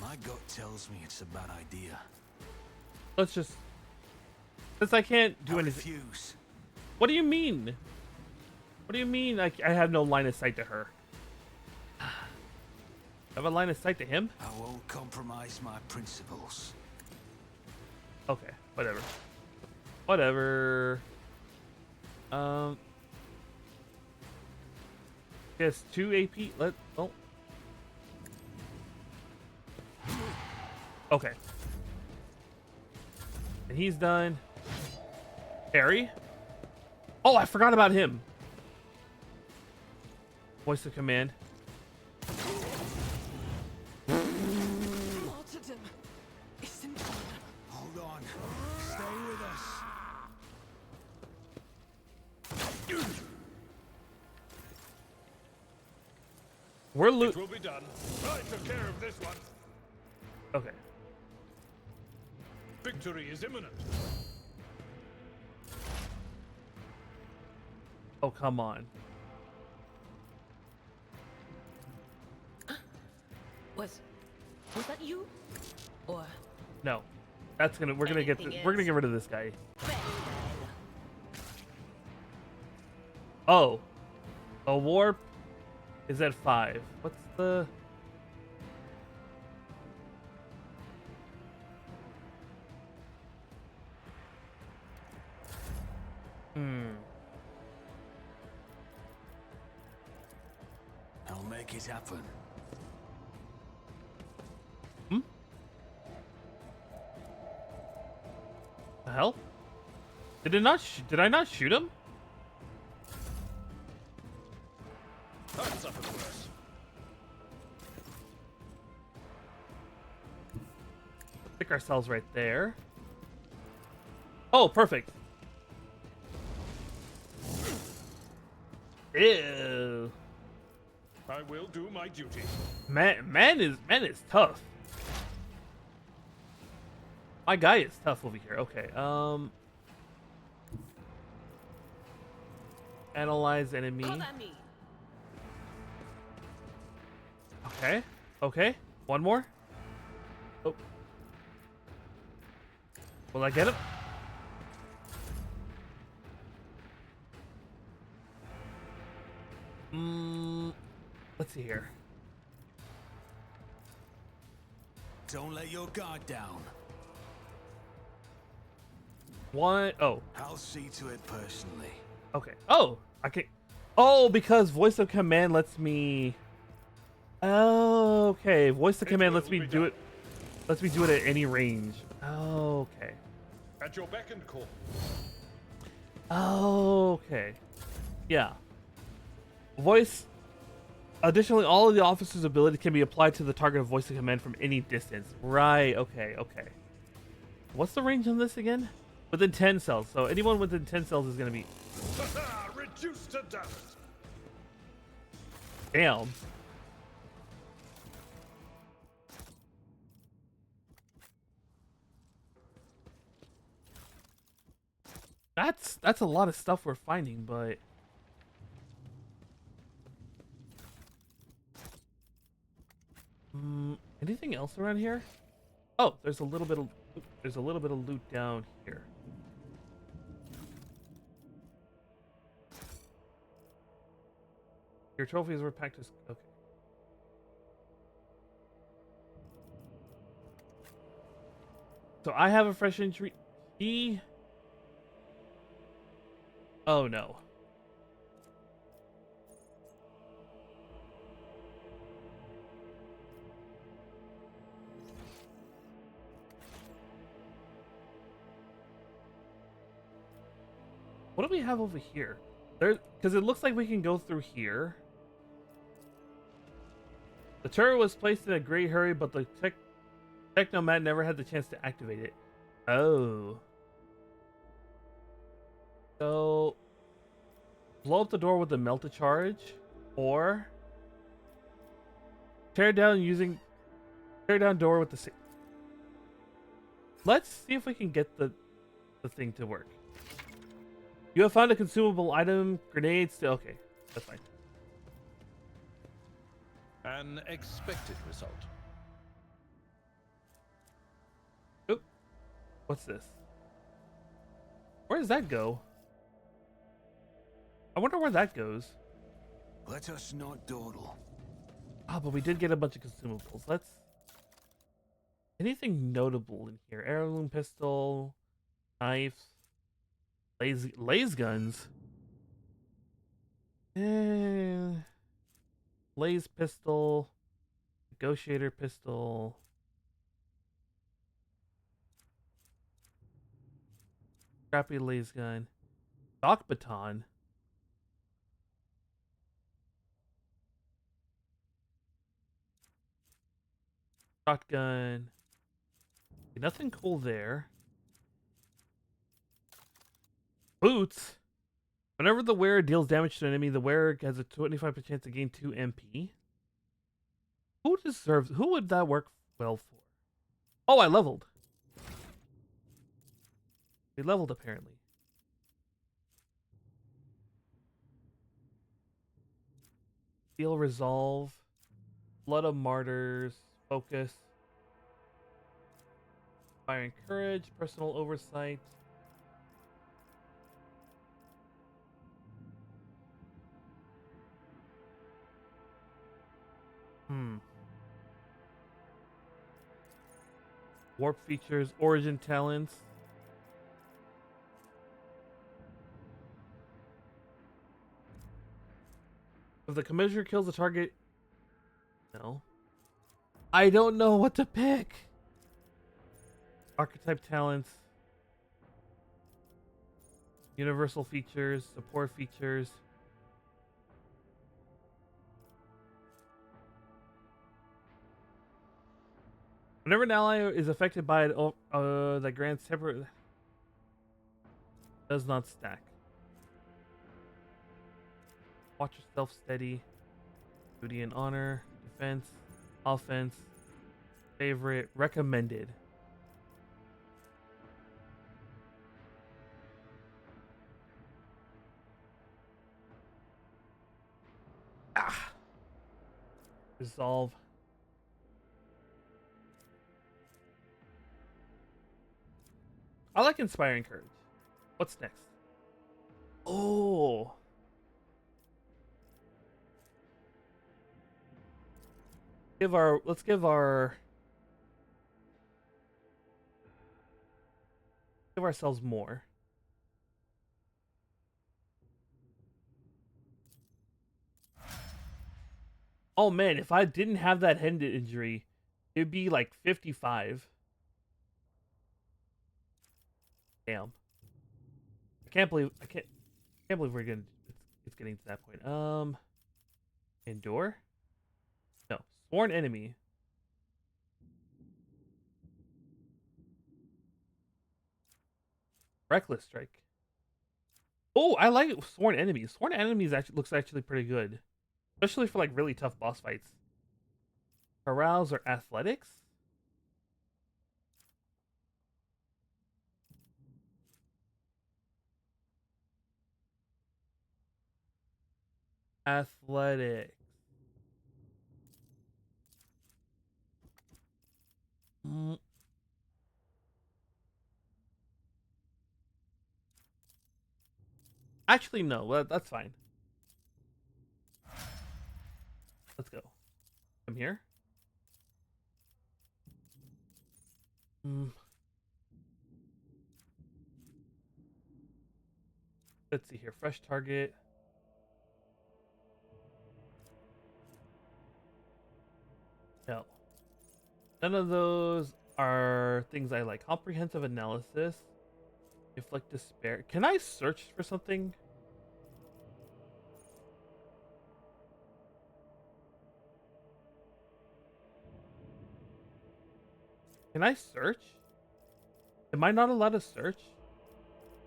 My gut tells me it's a bad idea. Let's just... Since I can't do anything... Refuse. What do you mean? What do you mean I have no line of sight to her? I have a line of sight to him? I won't compromise my principles. Okay, whatever. Whatever. Guess 2 AP. Oh. Okay. And he's done. Harry? Oh, I forgot about him. Voice of command. Martyrdom isn't on. Hold on. Stay with us. We're It will be done. I took care of this one. Okay. Victory is imminent. Oh, come on. Was that you? Or No. That's gonna we're gonna get rid of this guy. Oh. A warp is at 5. What's the... I'll make it happen. The hell? Did I not shoot him? That suffered worse. Stick ourselves right there. Oh, perfect. Ew. I will do my duty. Man is tough. My guy is tough over here. Okay. Analyze enemy. cover me. Okay. Okay. One more. Oh. Will I get him? Let's see here. Don't let your guard down. One. Oh. I'll see to it personally. Okay. Oh, I can. Oh, because voice of command lets me. Oh, okay. Voice of command lets me do it. Lets me do it at any range. Oh, okay. At your beck and call. Oh, okay. Yeah. Voice. Additionally, all of the officer's abilities can be applied to the target of voice of command from any distance. Right. Okay. Okay. What's the range on this again? Within 10 cells. So anyone within 10 cells is going to be... Reduced to dust. Damn. That's a lot of stuff we're finding, but anything else around here? Oh, there's a little bit of loot down here. Your trophies were packed as okay. So I have a fresh entry. Oh no. What do we have over here? There, because it looks like we can go through here. The turret was placed in a great hurry, but the Technomat never had the chance to activate it. Oh. So, blow up the door with the melta charge, or tear down door with the. Let's see if we can get the thing to work. You have found a consumable item, grenades. Okay, that's fine. An expected result. Oop. What's this? Where does that go? I wonder where that goes. Let us not dawdle. Ah, but we did get a bunch of consumables. Let's... Anything notable in here? Heirloom pistol, knife, laser guns. Laser pistol, negotiator pistol. Crappy laser gun. Stock baton. Shotgun. Nothing cool there. Boots. Whenever the wearer deals damage to an enemy, the wearer has a 25% chance to gain 2 MP. Who would that work well for? Oh, I leveled. We leveled apparently. Steel Resolve. Blood of Martyrs. Focus. Fire and Courage. Personal Oversight. Warp features. Origin talents. If the commissioner kills the target... No. I don't know what to pick. Archetype talents. Universal features. Support features. Whenever an ally is affected by it, that grants temporary... Does not stack. Watch yourself steady. Duty and honor. Defense. Offense. Favorite. Recommended. Ah. Resolve. I like Inspiring Courage. What's next? Oh. Let's give ourselves more. Oh man, if I didn't have that head injury, it'd be like 55. Damn. I can't believe we're gonna it's getting to that point. Endure? No. Sworn enemy. Reckless strike. Oh, I like sworn enemies. Sworn enemies looks actually pretty good. Especially for like really tough boss fights. Carouse or athletics? Athletics. Mm. Actually, no. That's fine. Let's go. I'm here. Mm. Let's see here. Fresh target. No. None of those are things I like. Comprehensive analysis. Inflict despair. Can I search for something? Can I search? Am I not allowed to search?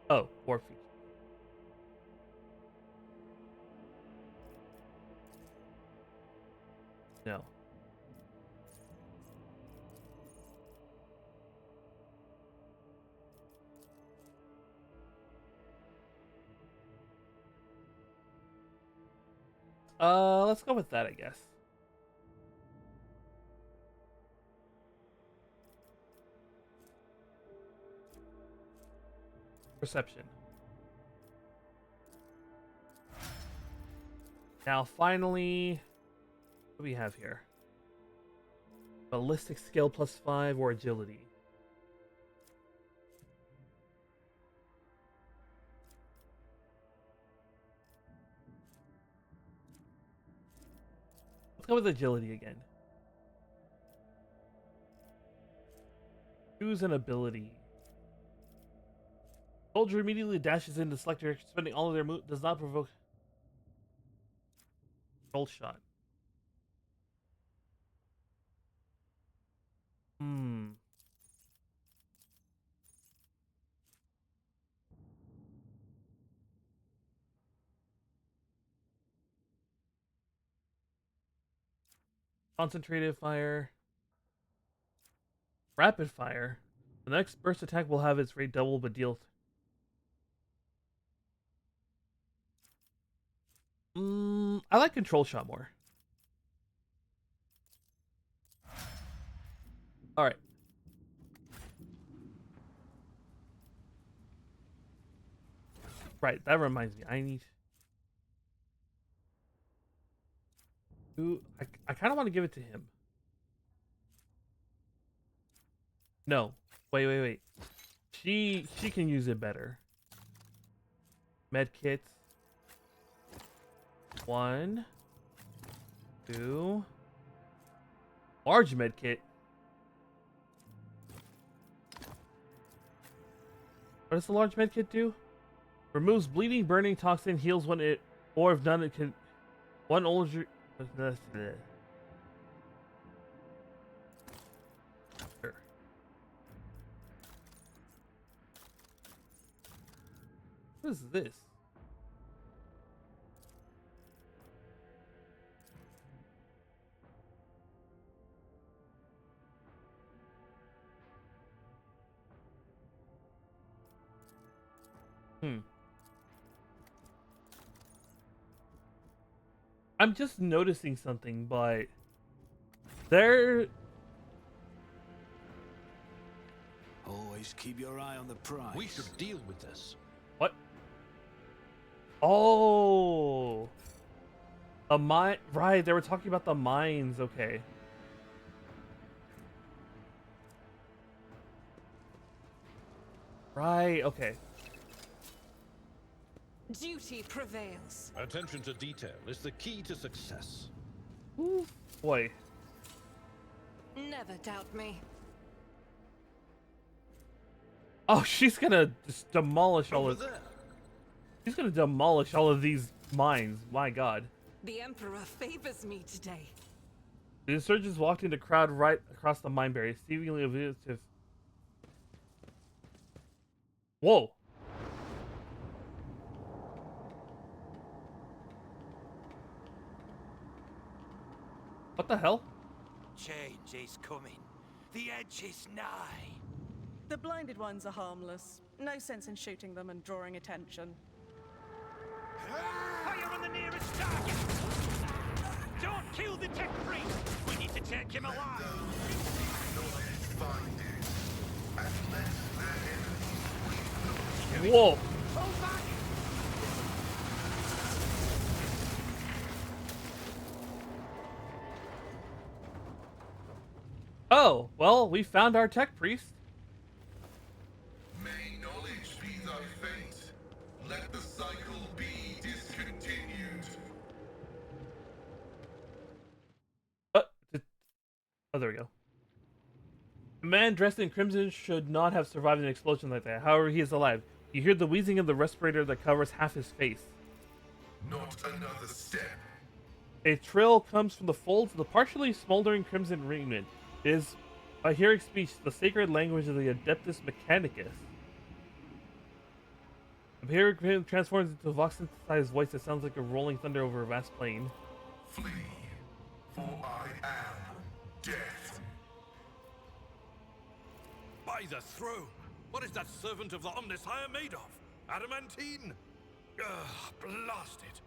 Oh, war feature. No. Let's go with that, I guess. Perception. Now, finally, what do we have here? Ballistic skill +5 or agility. Let's go with agility again. Choose an ability. Soldier immediately dashes into select direction, spending all of their move. Does not provoke. Control shot. Hmm. Concentrated fire. Rapid fire. The next burst attack will have its rate double, but deal. I like control shot more. All right. Right. That reminds me. I need. Ooh, I kind of want to give it to him. No. Wait. She can use it better. Med kits. 1, 2. Large med kit. What does the large med kit do? Removes bleeding, burning, toxin, heals when it, or if none, it can. One older. Sure. What is this? I'm just noticing something, but there. Always keep your eye on the prize. We should deal with this. What? Oh, the mine. Right, they were talking about the mines. Okay. Right. Okay. Duty prevails. Attention to detail is the key to success. Ooh, boy. Never doubt me. Oh, she's gonna just demolish all Over of. there. She's gonna demolish all of these mines. My God. The Emperor favors me today. The insurgents walked into crowd right across the mine barrier, seemingly elusive. Whoa. What the hell? Change is coming. The edge is nigh. The blinded ones are harmless. No sense in shooting them and drawing attention. Fire on the the nearest target! Don't kill the tech priest! We need to take him alive! Whoa! Fall back! Oh, well, we found our tech priest. May knowledge be thy fate. Let the cycle be discontinued. Uh, oh, there we go. A man dressed in crimson should not have survived an explosion like that. However, he is alive. You hear the wheezing of the respirator that covers half his face. Not another step. A trill comes from the folds of the partially smoldering crimson raiment. It is, by hearing speech, the sacred language of the Adeptus Mechanicus. The hearing transforms into a vox-synthesized voice that sounds like a rolling thunder over a vast plain. Flee, for I am death. By the throne! What is that servant of the Omnissiah made of? Adamantine? Ugh, blast it!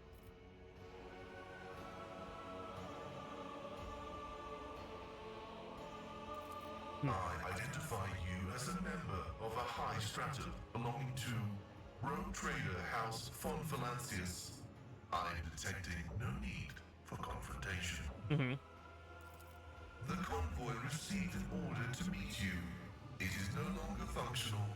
I identify you as a member of a high stratum belonging to Rogue Trader House von Valancius. I am detecting no need for confrontation. The convoy received an order to meet you. It is no longer functional.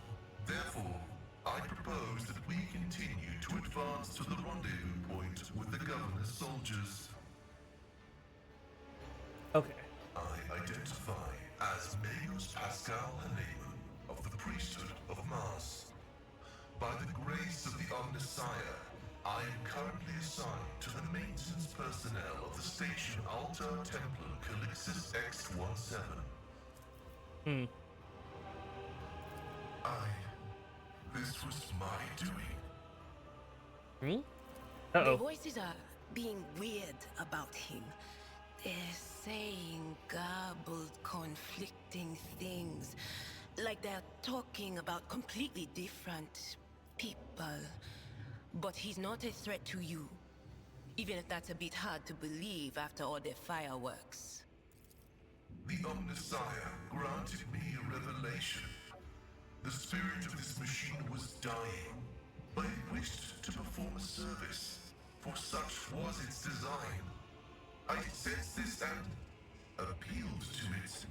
Therefore, I propose that we continue to advance to the rendezvous point with the governor's soldiers. Okay. I identify as Magus Pascal Haneman of the priesthood of Mars. By the grace of the Omnissiah, I am currently assigned to the maintenance personnel of the station Altar Templum Calixis X-17. This was my doing. The voices are being weird about him. They're saying garbled, conflicting things. Like they're talking about completely different people. But he's not a threat to you. Even if that's a bit hard to believe after all the fireworks. The Omnissiah granted me a revelation. The spirit of this machine was dying, but it wished to perform a service, for such was its design. I sensed this and appealed to it.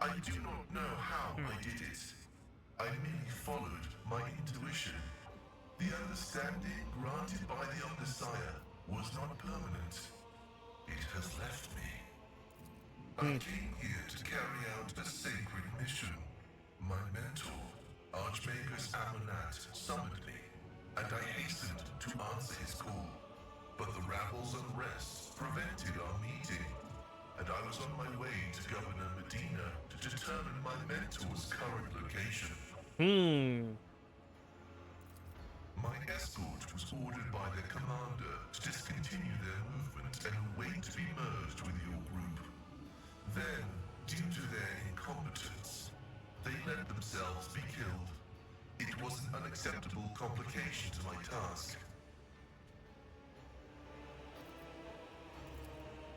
I do not know how I did it. I merely followed my intuition. The understanding granted by the Omnissiah was not permanent. It has left me. I came here to carry out a sacred mission. My mentor, Archmagus Amonat, summoned me, and I hastened to answer his call. But the rabble's unrest prevented our meeting, and I was on my way to Governor Medina to determine my mentor's current location. My escort was ordered by their commander to discontinue their movement and await to be merged with your group. Then, due to their incompetence, they let themselves be killed. It was an unacceptable complication to my task.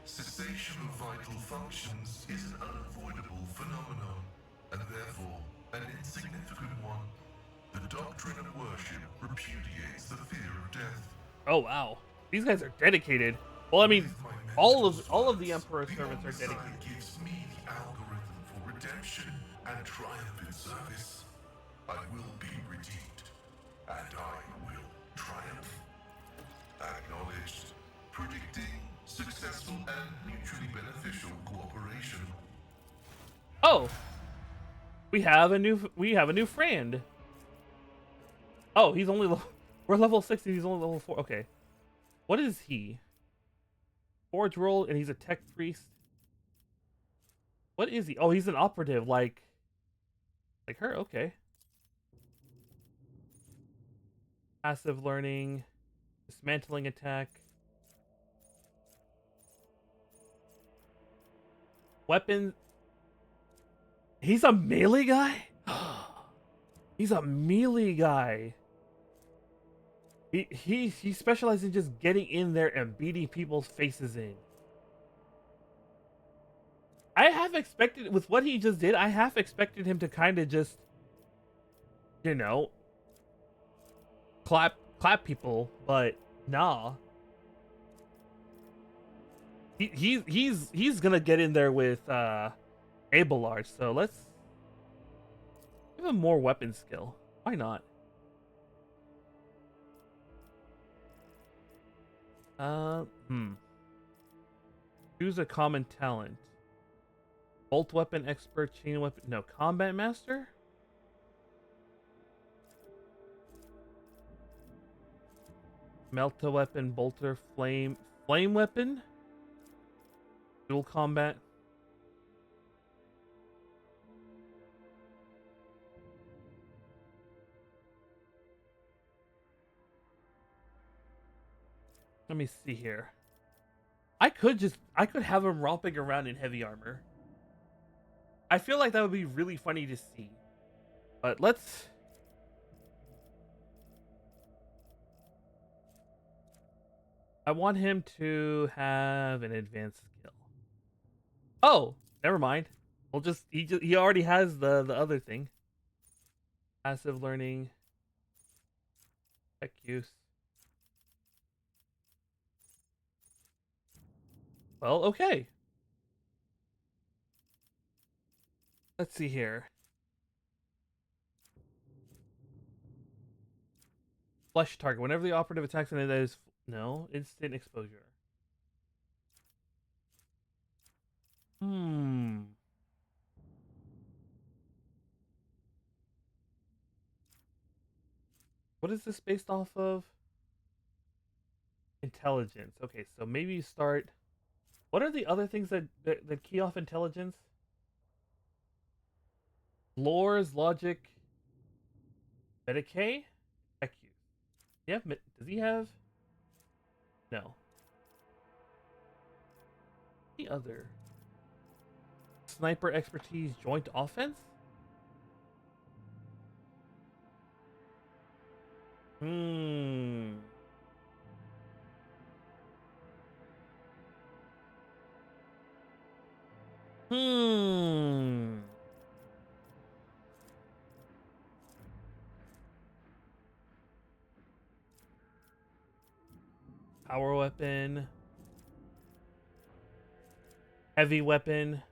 Cessation of vital functions is an unavoidable phenomenon, and therefore an insignificant one. The doctrine of worship repudiates the fear of death. Oh wow, these guys are dedicated. Well, I mean, all of the Emperor's servants are dedicated. Gives me the algorithm for redemption and triumph in service. I will be redeemed, and I will triumph. Acknowledged. Predicting successful and mutually beneficial cooperation. Oh, we have a new friend. Oh, he's only we're level 60. He's only level 4. Okay, what is he? Forge roll, and he's a tech priest. What is he? Oh, he's an operative, like her. Okay. Passive learning, dismantling attack. Weapon. He's a melee guy? He's a melee guy. He specializes in just getting in there and beating people's faces in. I have expected, with what he just did, I have expected him to kind of just, you know, clap people, but nah. He's gonna get in there with Abelard, so let's give him more weapon skill. Why not? Choose a common talent. Bolt weapon expert, chain weapon. No, combat master. Melta weapon, bolter, flame weapon. Dual combat. Let me see here. I could have him romping around in heavy armor. I feel like that would be really funny to see. But let's... I want him to have an advanced skill. Oh, never mind. We'll he already has the other thing. Passive learning. Tech use. Well, okay. Let's see here. Flesh target. Whenever the operative attacks an enemy that is... No, instant exposure. What is this based off of? Intelligence. Okay, so maybe you start... What are the other things that key off intelligence? Lores, logic, Medicaid? Heck you. Does he have? No. The other. Sniper expertise, joint offense? Power weapon. Heavy weapon.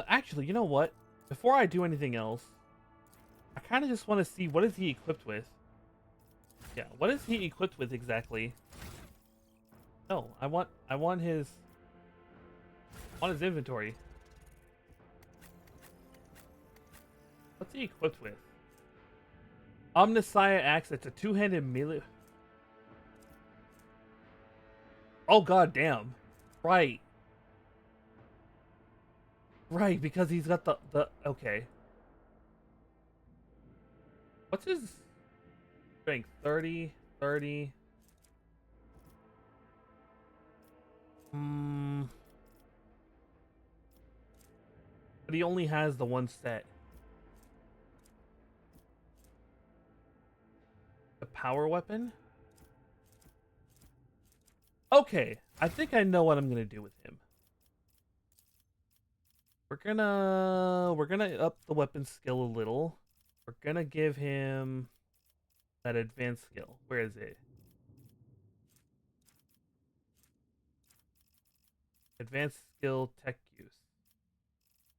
Actually, you know what? Before I do anything else, I kind of just want to see what is he equipped with. Yeah, what is he equipped with exactly? No, I want his inventory. What's he equipped with? Omnissiah axe. It's a two-handed melee. Oh god damn! Right. Right, because he's got the okay. What's his strength? 30, 30. But he only has the one set. The power weapon? Okay, I think I know what I'm gonna do with him. We're gonna up the weapon skill a little. We're gonna give him that advanced skill. Where is it? Advanced skill, tech use.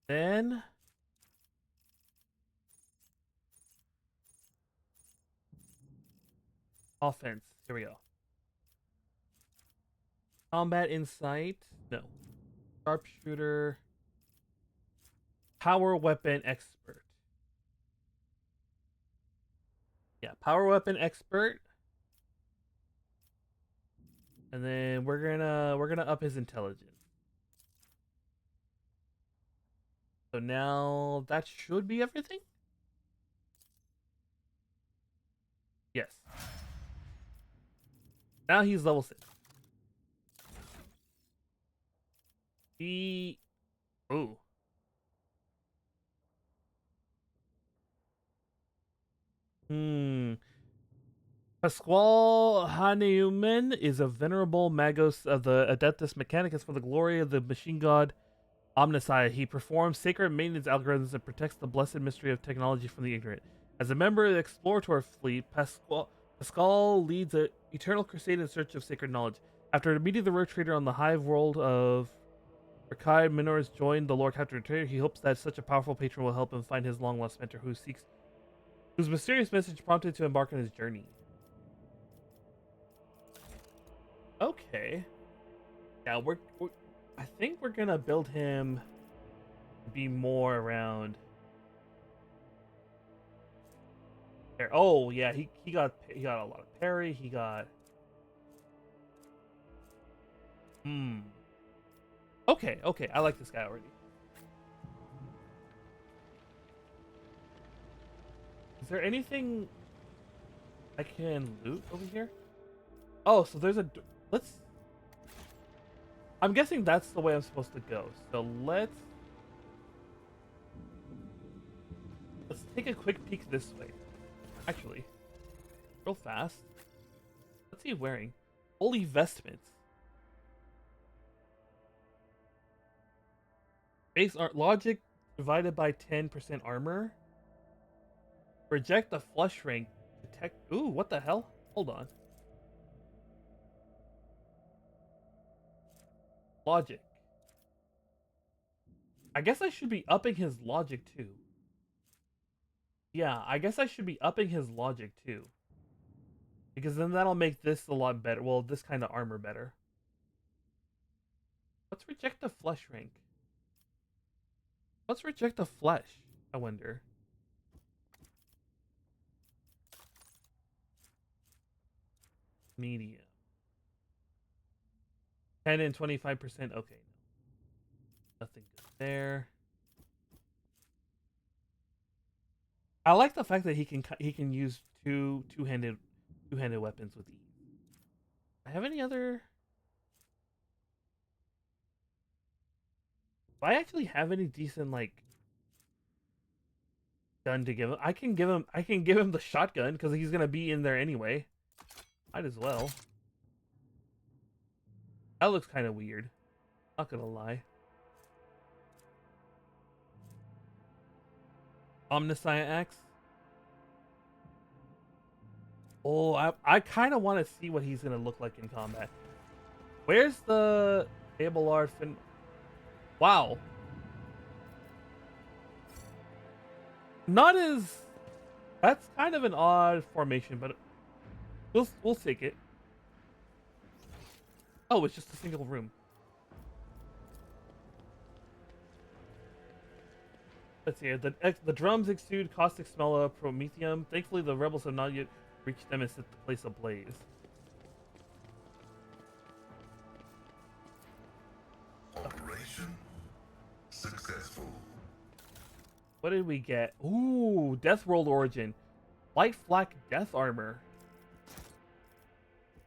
Then offense. Here we go. Combat insight. No. Sharpshooter. Power weapon expert. Yeah, power weapon expert. And then we're gonna up his intelligence. So now that should be everything? Yes. Now he's level 6. Ooh. Hmm. Pasquale Haneumann is a venerable magos of the Adeptus Mechanicus for the glory of the machine god Omnissiah. He performs sacred maintenance algorithms and protects the blessed mystery of technology from the ignorant. As a member of the Explorator fleet, Pascal leads an eternal crusade in search of sacred knowledge. After meeting the rogue trader on the hive world of Rakai, Minors joined the Lord Captain Trader. He hopes that such a powerful patron will help him find his long-lost mentor whose mysterious message prompted to embark on his journey. Okay. Yeah, I think we're gonna build him to be more around there. Oh yeah, he got a lot of parry. He got Okay, okay. I like this guy already. Is there anything I can loot over here? Oh, so there's a let's. I'm guessing that's the way I'm supposed to go. So let's take a quick peek this way. Actually, real fast. What's he wearing? Holy vestments. Base art logic divided by 10% armor. Reject the flush rank. Detect. Ooh, what the hell? Hold on. Logic. I guess I should be upping his logic too. Yeah, I guess I should be upping his logic too. Because then that'll make this a lot better. Well, this kind of armor better. Let's reject the flesh rank. Let's reject the flesh, I wonder. Medium. 10 and 25%. Okay. Nothing good there. I like the fact that he can use two-handed weapons with ease. I have any other? Do I actually have any decent like gun to give him? I can give him the shotgun because he's gonna be in there anyway. Might as well. That looks kind of weird. Not gonna lie. Omniscient Axe. Oh, I kind of want to see what he's gonna look like in combat. Where's the Abelard fin? Wow. Not as. That's kind of an odd formation, but we'll take it. Oh, it's just a single room. Let's see. The drums exude caustic smell of promethium. Thankfully, the rebels have not yet reached them and set the place ablaze. Operation successful. What did we get? Ooh, Death World Origin. Light flak death armor.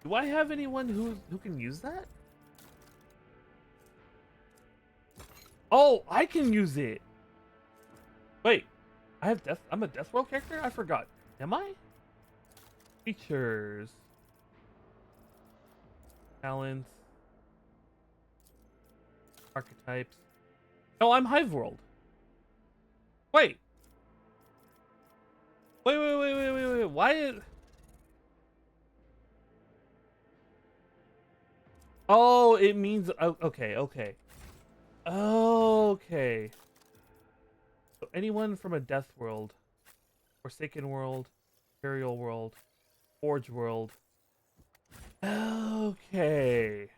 Do I have anyone who can use that? Oh, I can use it. Wait, I'm a Death World character? I forgot. Am I? Features. Talents. Archetypes. No, I'm Hive World. Wait. Wait. Why is... Oh, it means... Okay. Okay. So anyone from a Death World, Forsaken World, Imperial World, Forge World. Okay.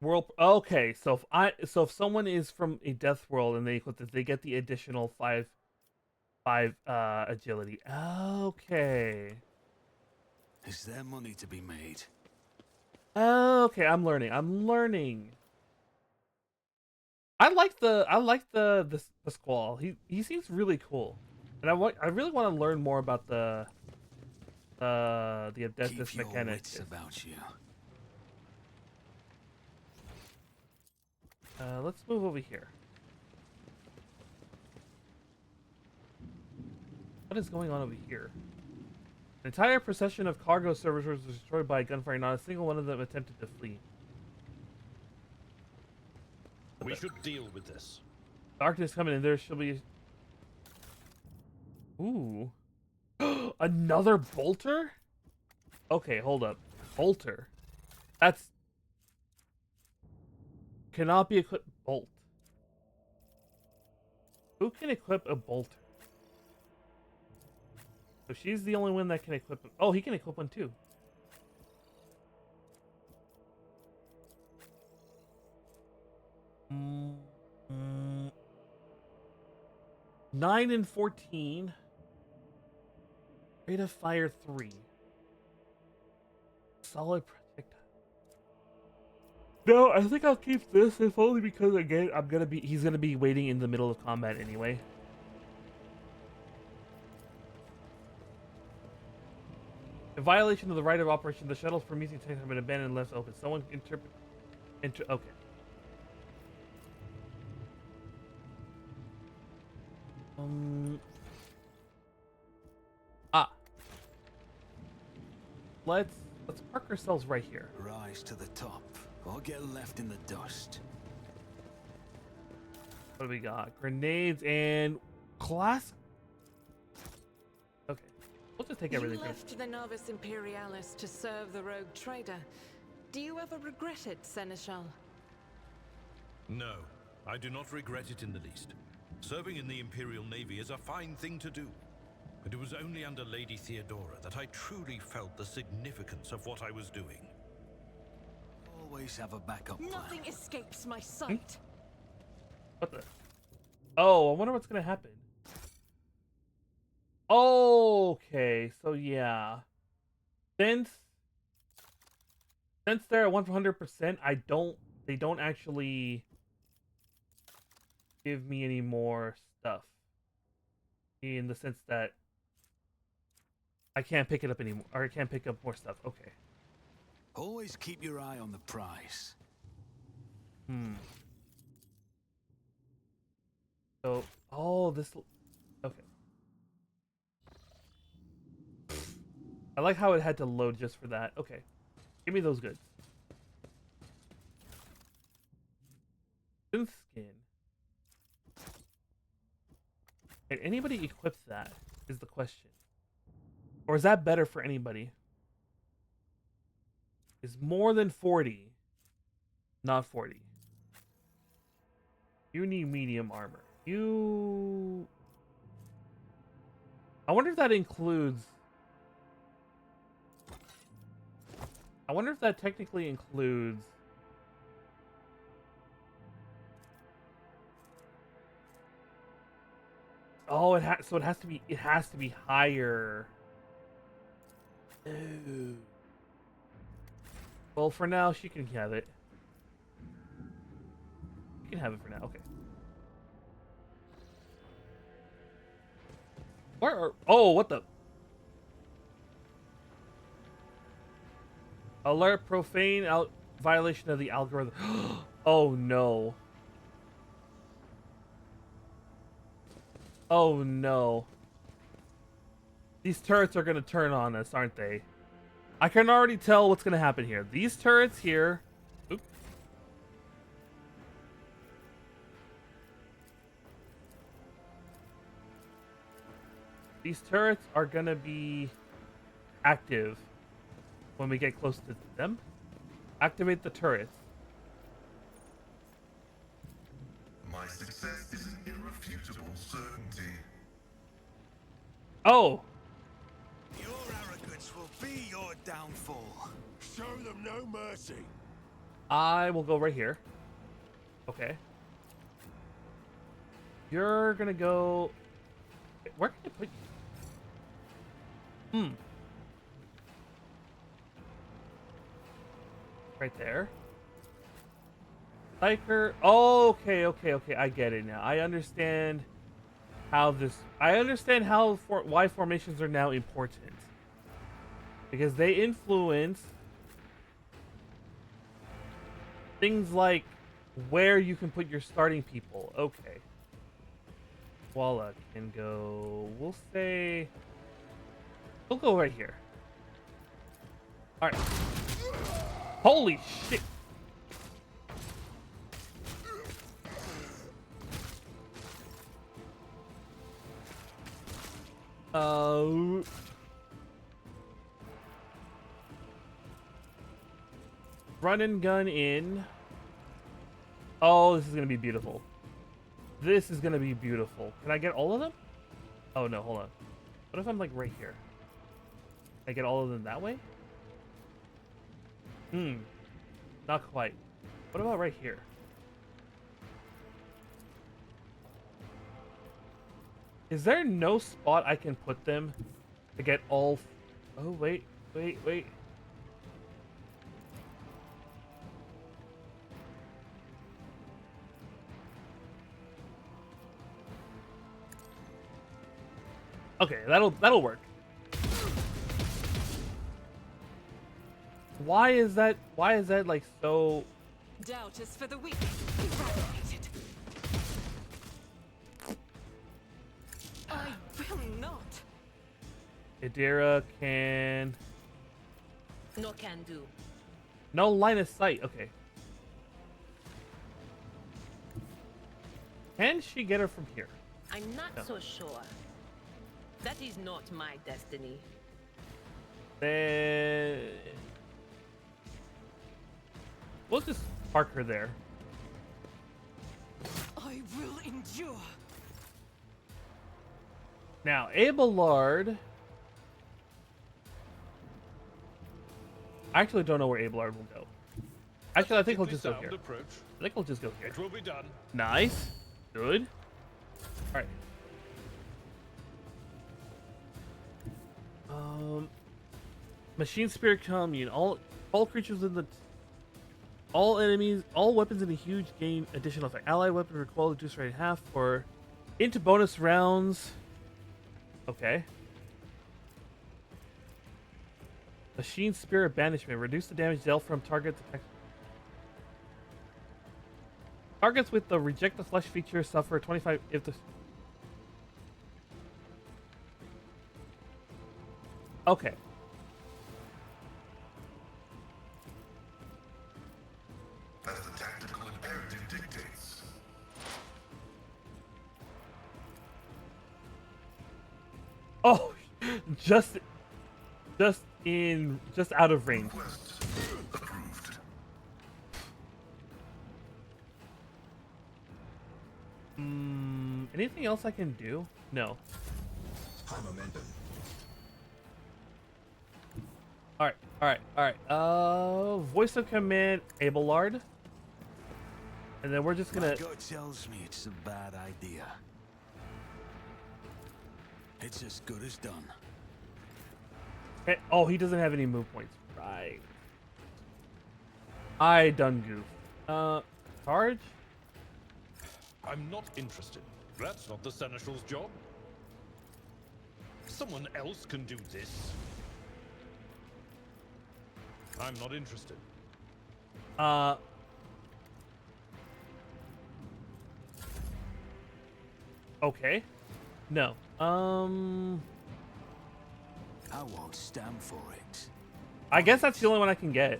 World. Okay, so if someone is from a Death World and they equip this, they get the additional five agility. Okay. Is there money to be made? Okay, I'm learning. I like the squall. He seems really cool, and I really want to learn more about the Adeptus Mechanicus. About you. let's move over here. What is going on over here? An entire procession of cargo servers was destroyed by gunfire. Not a single one of them attempted to flee. We should deal with this. Darkness coming in. There shall be... Ooh. Another bolter? Okay, hold up. Bolter. That's... Cannot be equipped. Bolt. Who can equip a bolter? So she's the only one that can equip it. Oh, he can equip one too. Mm, 9 and 14. Rate of fire 3. Solid projectile. No, I think I'll keep this, if only because again he's gonna be waiting in the middle of combat anyway. In violation of the right of operation, the shuttles for meeting tanks have been abandoned and left open. Someone okay. Let's park ourselves right here. Rise to the top, or get left in the dust. What do we got? Grenades and class. Okay, we'll just take everything. You left the Novus Imperialis to serve the rogue trader. Do you ever regret it, Seneschal? No, I do not regret it in the least. Serving in the Imperial Navy is a fine thing to do. But it was only under Lady Theodora that I truly felt the significance of what I was doing. Always have a backup plan. Nothing escapes my sight. What the? Oh, I wonder what's gonna happen. Okay, so yeah. Since they're at 100%, they don't actually give me any more stuff. In the sense that I can't pick it up anymore, or I can't pick up more stuff. Okay. Always keep your eye on the prize. So, this... Okay. I like how it had to load just for that. Okay. Give me those goods. Synth skin. Can anybody equip that? Is the question. Or is that better for anybody? Is more than 40. Not 40. You need medium armor. I wonder if that includes... I wonder if that technically includes... Oh, it has to be higher. Ooh. Well, for now, she can have it. You can have it for now. Okay. Where are... Oh, what the... Alert profane violation of the algorithm. Oh, no. Oh, no. These turrets are going to turn on us, aren't they? I can already tell what's going to happen here. These turrets here... Oops. These turrets are going to be active when we get close to them. Activate the turrets. My success is an irrefutable certainty. Oh! Your arrogance will be your downfall. Show them no mercy. I will go right here. Okay. You're gonna go... Where can I put you? Right there. Psyker. Oh, okay. I get it now. I understand how this... I understand why formations are now important. Because they influence things like where you can put your starting people. Okay. Walla can go. We'll say. We'll go right here. All right. Holy shit! Run and gun in. Oh, this is gonna be beautiful. This is gonna be beautiful. Can I get all of them? Oh no, hold on. What if I'm like right here? Can I get all of them that way? Not quite. What about right here? Is there no spot I can put them to get all... Oh, wait. Okay, that'll work. Why is that like so... Doubt is for the weak. Eradicated. I will not. Idira can... No can do. No line of sight. Okay. Can she get her from here? I'm not No. so sure. That is not my destiny. Then... We'll just park her there. I will endure. Now, Abelard... I actually don't know where Abelard will go. Actually, I think we'll just go here. Approach. I think we'll just go here. It will be done. Nice. Good. Alright. Machine Spirit Commune. All creatures in the... All enemies... All weapons in a huge gain additional effect. Allied weapon recoil reduced right in half for... Into bonus rounds. Okay. Machine Spirit Banishment. Reduce the damage dealt from targets. Targets with the Reject the Flesh feature suffer 25 if the... Okay. As the tactical imperative dictates. Oh, just out of range. Request approved. Anything else I can do? No. High momentum. Alright. Voice of command, Abelard. And then we're just gonna... My gut tells me it's a bad idea. It's as good as done. Oh, he doesn't have any move points. Right. I done goof. Charge? I'm not interested. That's not the Seneschal's job. Someone else can do this. I'm not interested. Okay. No. I won't stand for it. I guess that's the only one I can get.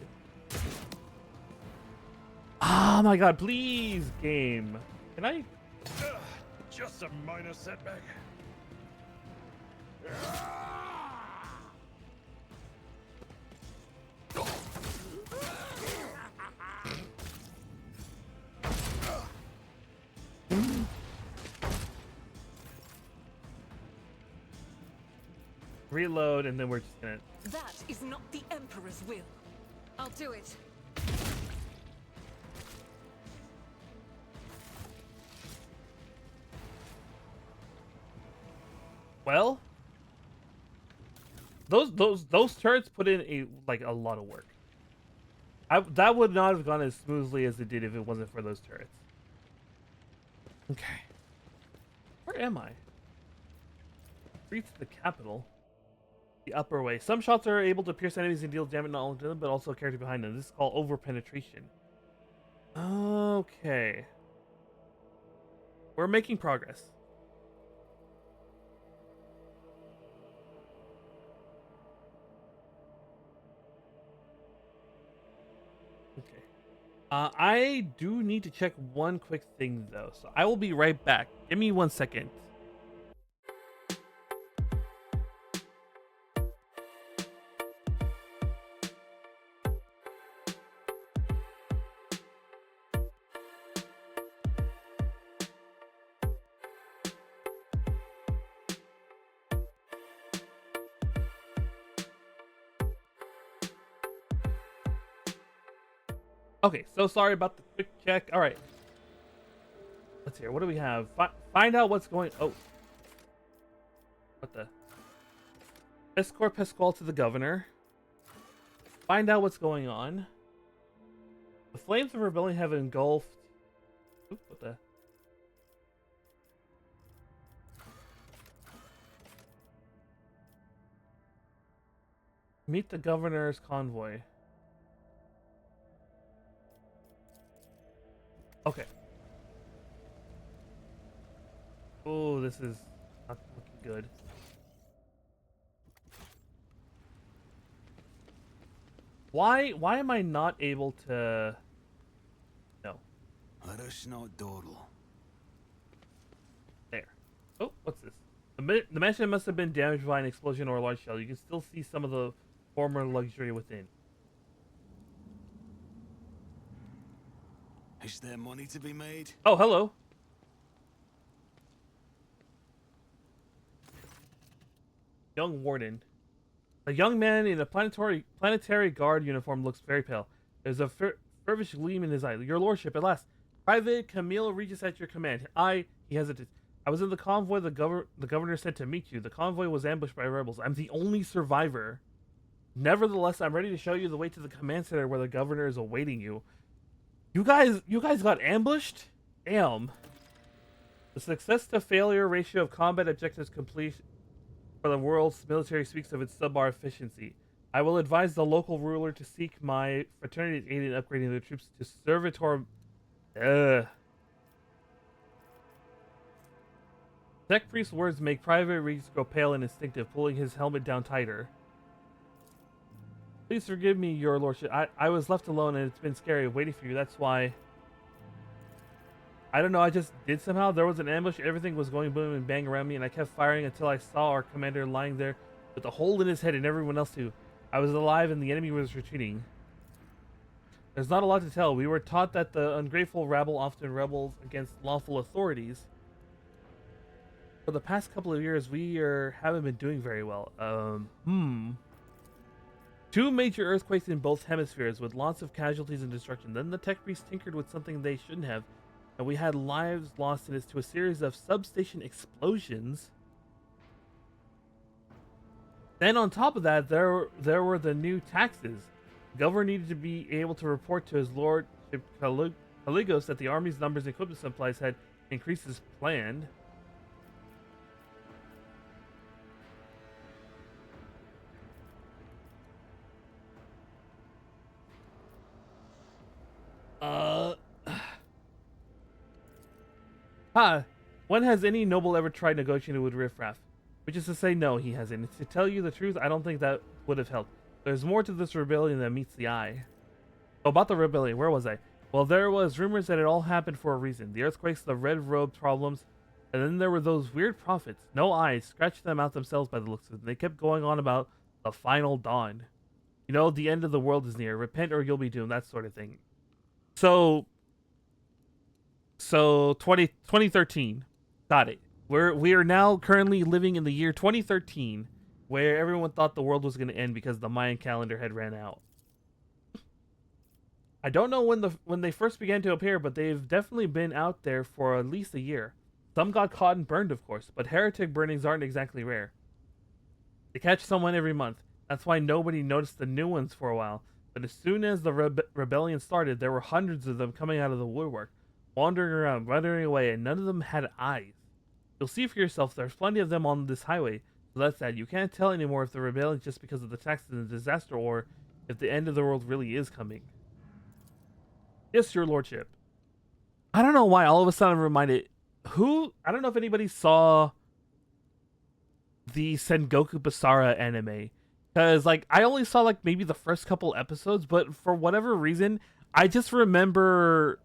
Oh my god, please, game. Can I? Just a minor setback. Reload, and then we're just gonna... That is not the Emperor's will. I'll do it. Well, those turrets put in a lot of work. That would not have gone as smoothly as it did if it wasn't for those turrets. Okay. Where am I? Streets of the capital. The upper way. Some shots are able to pierce enemies and deal damage not only to them, but also character behind them. This is called over penetration. Okay. We're making progress. Okay. I do need to check one quick thing though, so I will be right back. Give me 1 second. Okay, so sorry about the quick check. All right. Let's hear. What do we have? Find out what's going. Oh, what the? Escort Pasquale to the governor. Find out what's going on. The flames of rebellion have engulfed. Oop, what the? Meet the governor's convoy. Okay. Oh, this is not looking good. Why am I not able to... No. There. Oh, what's this? The mansion must have been damaged by an explosion or a large shell. You can still see some of the former luxury within. Is there money to be made? Oh, hello. Young warden. A young man in a planetary guard uniform looks very pale. There's a feverish gleam in his eye. Your lordship, at last. Private Camille Regis at your command. He hesitates. I was in the convoy the governor sent to meet you. The convoy was ambushed by rebels. I'm the only survivor. Nevertheless, I'm ready to show you the way to the command center where the governor is awaiting you. You guys got ambushed? Damn. The success to failure ratio of combat objectives complete for the world's military speaks of its subpar efficiency. I will advise the local ruler to seek my fraternity's aid in upgrading their troops to servitor. Tech Priest's words make Private Regis grow pale and instinctive, pulling his helmet down tighter. Please forgive me, your lordship. I was left alone and it's been scary waiting for you. That's why... I don't know, I just did somehow. There was an ambush, everything was going boom and bang around me, and I kept firing until I saw our commander lying there with a hole in his head and everyone else too. I was alive and the enemy was retreating. There's not a lot to tell. We were taught that the ungrateful rabble often rebels against lawful authorities. For the past couple of years, we haven't been doing very well. 2 major earthquakes in both hemispheres with lots of casualties and destruction. Then the tech priests tinkered with something they shouldn't have, and we had lives lost in it to a series of substation explosions. Then on top of that, there were the new taxes. The governor needed to be able to report to his lordship Caligos that the army's numbers and equipment supplies had increased as planned. When has any noble ever tried negotiating with Riffraff? Which is to say, no, he hasn't. To tell you the truth, I don't think that would have helped. There's more to this rebellion than meets the eye. Oh, about the rebellion, where was I? Well, there was rumors that it all happened for a reason. The earthquakes, the red robe problems, and then there were those weird prophets. No eyes, scratched them out themselves by the looks of it. They kept going on about the final dawn. You know, the end of the world is near. Repent or you'll be doomed, that sort of thing. So 2013. Got it. We are now currently living in the year 2013, where everyone thought the world was going to end because the Mayan calendar had ran out. I don't know when they first began to appear, but they've definitely been out there for at least a year. Some got caught and burned, of course, but heretic burnings aren't exactly rare. They catch someone every month. That's why nobody noticed the new ones for a while. But as soon as the rebellion started, there were hundreds of them coming out of the woodwork, wandering around, wandering away, and none of them had eyes. You'll see for yourself, there's plenty of them on this highway, so that's that. You can't tell anymore if the rebellion is just because of the taxes and the disaster, or if the end of the world really is coming. Yes, your lordship. I don't know why all of a sudden I'm reminded I don't know if anybody saw the Sengoku Basara anime. Because like I only saw like maybe the first couple episodes, but for whatever reason, I just remember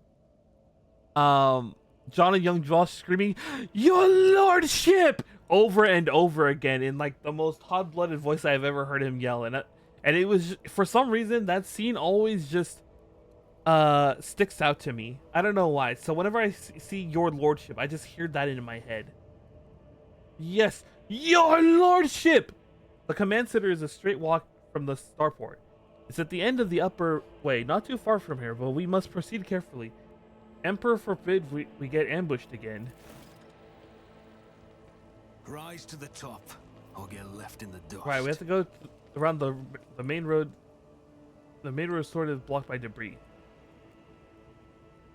John and Young Josh screaming, "Your lordship!" over and over again in like the most hot-blooded voice I've ever heard him yell. And it was, for some reason, that scene always just sticks out to me. I don't know why. So whenever I see your lordship, I just hear that in my head. Yes, your lordship! The command center is a straight walk from the starport. It's at the end of the upper way, not too far from here, but we must proceed carefully. Emperor forbid we get ambushed again. Rise to the top, or get left in the dust. Right, we have to go around the main road. The main road is sort of blocked by debris.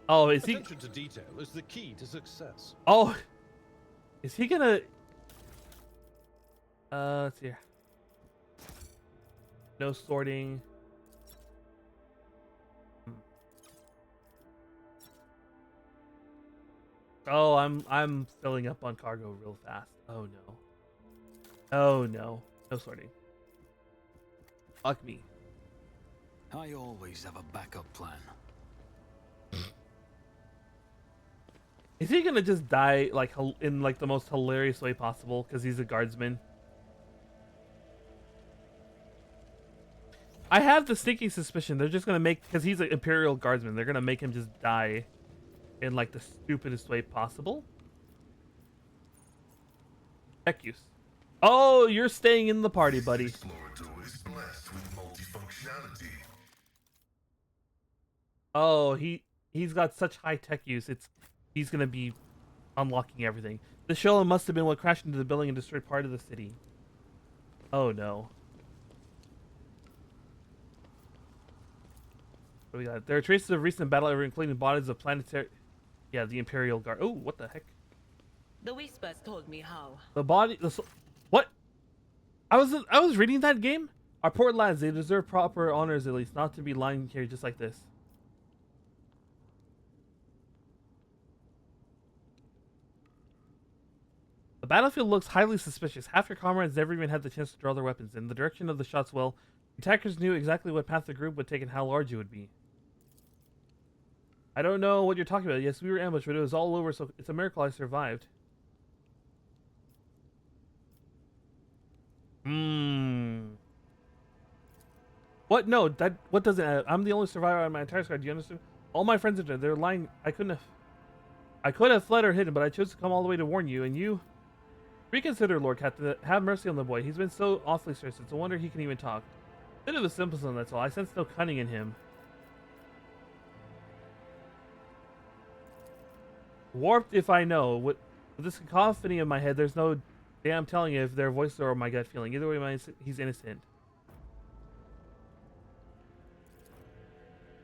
Oh, is he? Attention to detail is the key to success. Oh, is he gonna? Let's see here. No sorting. Oh, I'm filling up on cargo real fast. Oh no. Oh no. No sorting. Fuck me. I always have a backup plan. Is he gonna just die like in like the most hilarious way possible because he's a guardsman? I have the sneaking suspicion they're just gonna make, because he's an Imperial guardsman, they're gonna make him just die in like the stupidest way possible. Tech use. Oh, you're staying in the party, buddy. Explorator is blessed with multifunctionality. Oh, he's got such high tech use. He's gonna be unlocking everything. The shell must have been what crashed into the building and destroyed part of the city. Oh no. What do we got? There are traces of recent battle, including bodies of planetary. Yeah, the Imperial Guard. Oh, what the heck? The Whispers told me how. The body. What? I was reading that game. Our poor lads, they deserve proper honors at least, not to be lying here just like this. The battlefield looks highly suspicious. Half your comrades never even had the chance to draw their weapons. In the direction of the shots, well, attackers knew exactly what path the group would take and how large it would be. I don't know what you're talking about. Yes, we were ambushed, but it was all over, so it's a miracle I survived. What? No, what doesn't add? I'm the only survivor on my entire squad. Do you understand? All my friends are dead. They're lying. I could have fled or hidden, but I chose to come all the way to warn you, and you... Reconsider, Lord Captain. Have mercy on the boy. He's been so awfully stressed. It's a wonder he can even talk. Bit of a simpleton, that's all. I sense no cunning in him. Warped if I know. With this cacophony in my head, there's no damn telling if their voices or my gut feeling. Either way, he's innocent.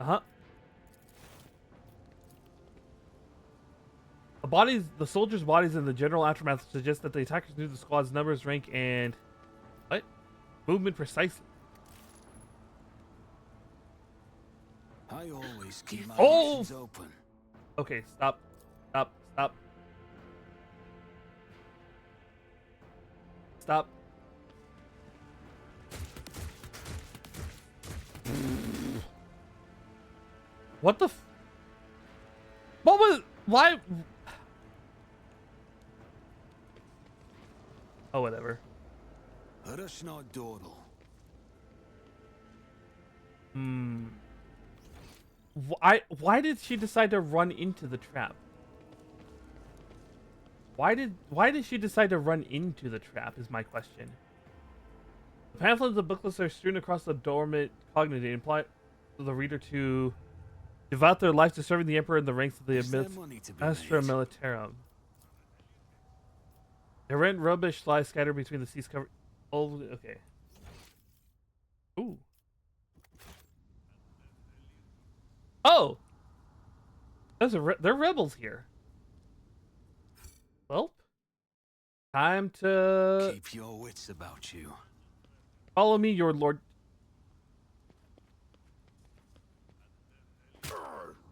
Uh-huh. The soldiers' bodies in the general aftermath suggest that the attackers knew the squad's numbers, rank, and... What? Movement precisely. I always keep my options open. Okay, stop. Stop. Stop. Stop. What the what was... Why... Oh, whatever. Why did she decide to run into the trap? Why did she decide to run into the trap is my question. The pamphlets and booklets are strewn across the dormant cognate, imply the reader to devote their life to serving the Emperor in the ranks of the Astra Militarum. The rent rubbish lies scattered between the seas covered. Oh, okay. Ooh. Oh! They're rebels here. Well, time to... Keep your wits about you. Follow me, your lord.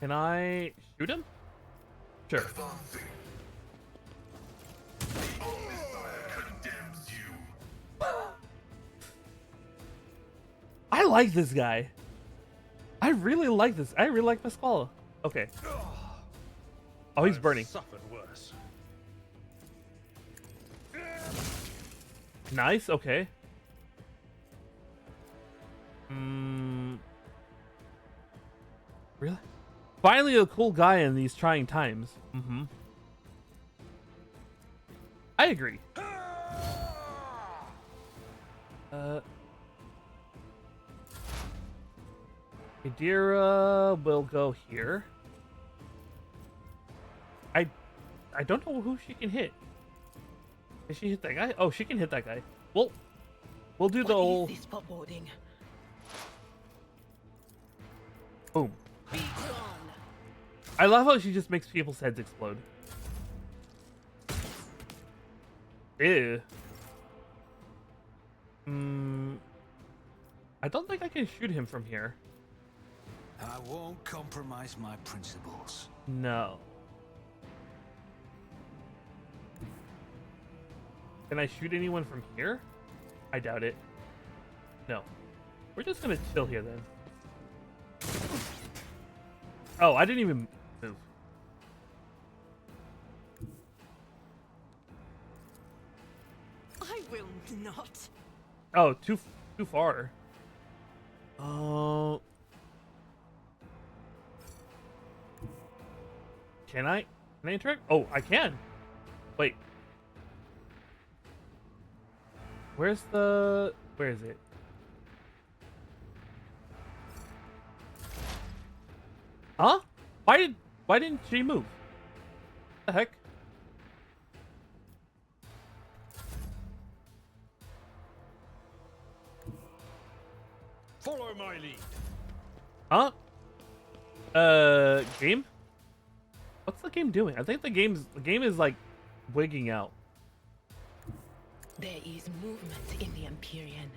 Can I shoot him? Sure. Advancing. The Omnissiah condemns you. I like this guy. I really like this. I really like Pasquale. Okay. Oh, he's burning. Suffered worse. Nice. Okay. Really? Finally, a cool guy in these trying times. I agree. Idira will go here. I don't know who she can hit. Can she hit that guy? Oh, she can hit that guy. Well, we'll do the old. What is this foreboding? Boom. I love how she just makes people's heads explode. Ew. I don't think I can shoot him from here. I won't compromise my principles. No. Can I shoot anyone from here? I doubt it. No. We're just gonna chill here then. Oh, I didn't even move. I will not. Oh, too far. Oh. Can I interact? Oh, I can. Wait. Where is it? Huh? Why didn't she move? The heck? Follow my lead. Huh? Game? What's the game doing? I think the game is like wigging out. There is movement in the Empyrean.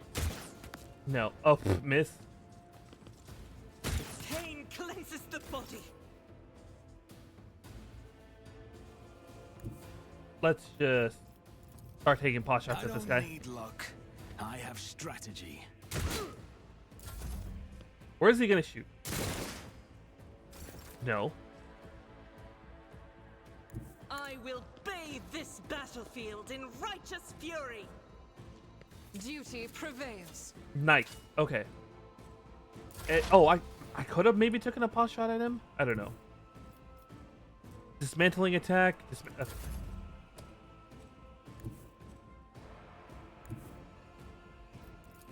No. Oh, miss. Pain cleanses the body. Let's just start taking pot shots at this guy. I don't need luck. I have strategy. Where is he gonna shoot? No. I will bathe this battlefield in righteous fury. Duty prevails. Nice. Okay. Oh, I could have maybe taken a pot shot at him. I don't know. Dismantling attack.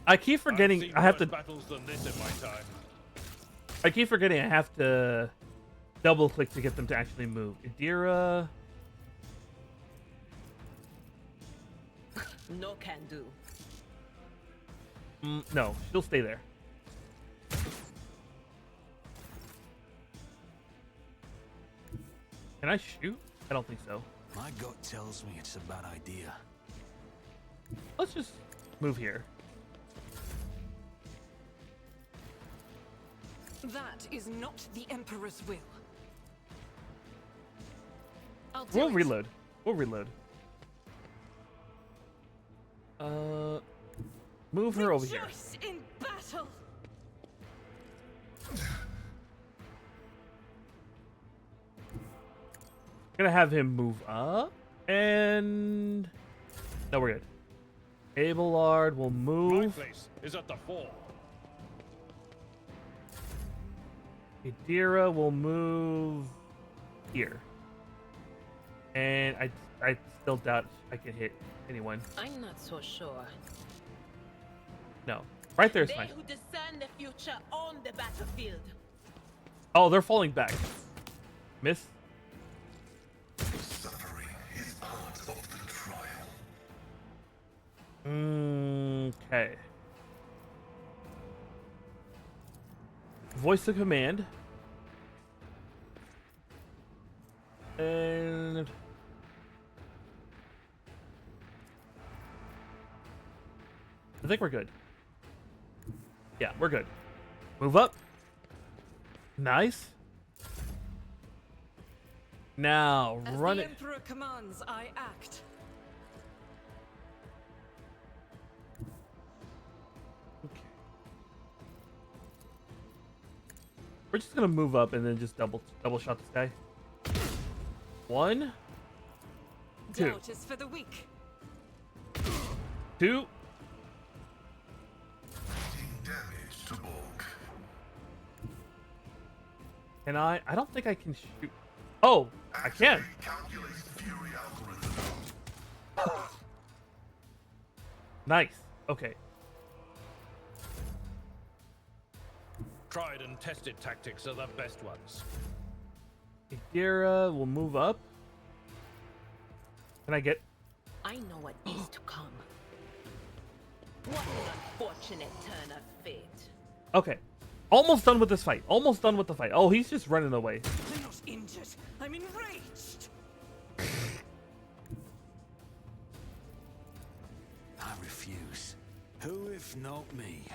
I keep forgetting I have to. Battles than this in my time. I keep forgetting I have to double click to get them to actually move. Idira. No can do. No, she'll stay there. Can I shoot? I don't think so. My gut tells me it's a bad idea. Let's just move here. That is not the Emperor's will. We'll reload. We'll reload. Move her over here. Rejoice in battle. Gonna have him move up, and no, we're good. Abelard will My move. place is at the fore. Idira will move here, and I still doubt I can hit anyone. I'm not so sure. No, right there is They fine. who discern the future on the battlefield. Oh, they're falling back. Miss. Suffering is part of the trial. Okay. Voice of command. And I think we're good. Yeah, we're good. Move up. Nice. Now, As run the it. Emperor commands, I act. Okay. We're just gonna move up and then just double shot this guy. 1, 2, Doubt is for the weak. 2. Damage to bulk. Can I? I don't think I can shoot. Oh, I can. Calculate Fury algorithm. Nice. Okay. Tried and tested tactics are the best ones. Adira will move up. Can I get? I know what is to come. What an unfortunate turn of fate. Okay. Almost done with this fight. Almost done with the fight. Oh, he's just running away. I'm not injured. I'm enraged. I refuse. Who if not me?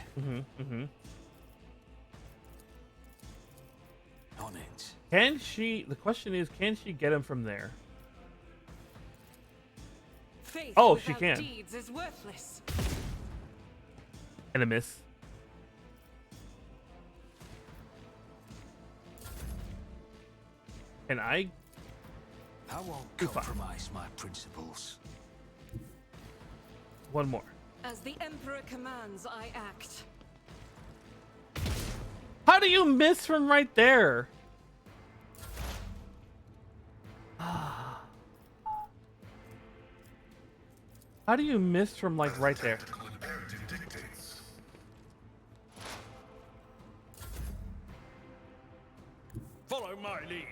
On it. Can she? The question is, can she get him from there? Faith Oh, she without can. deeds is worthless. And a miss. Can I? I won't Too far. compromise my principles. One more. As the Emperor commands, I act. How do you miss from right there? How do you miss from like right there? Tactical imperative dictates. Follow my lead.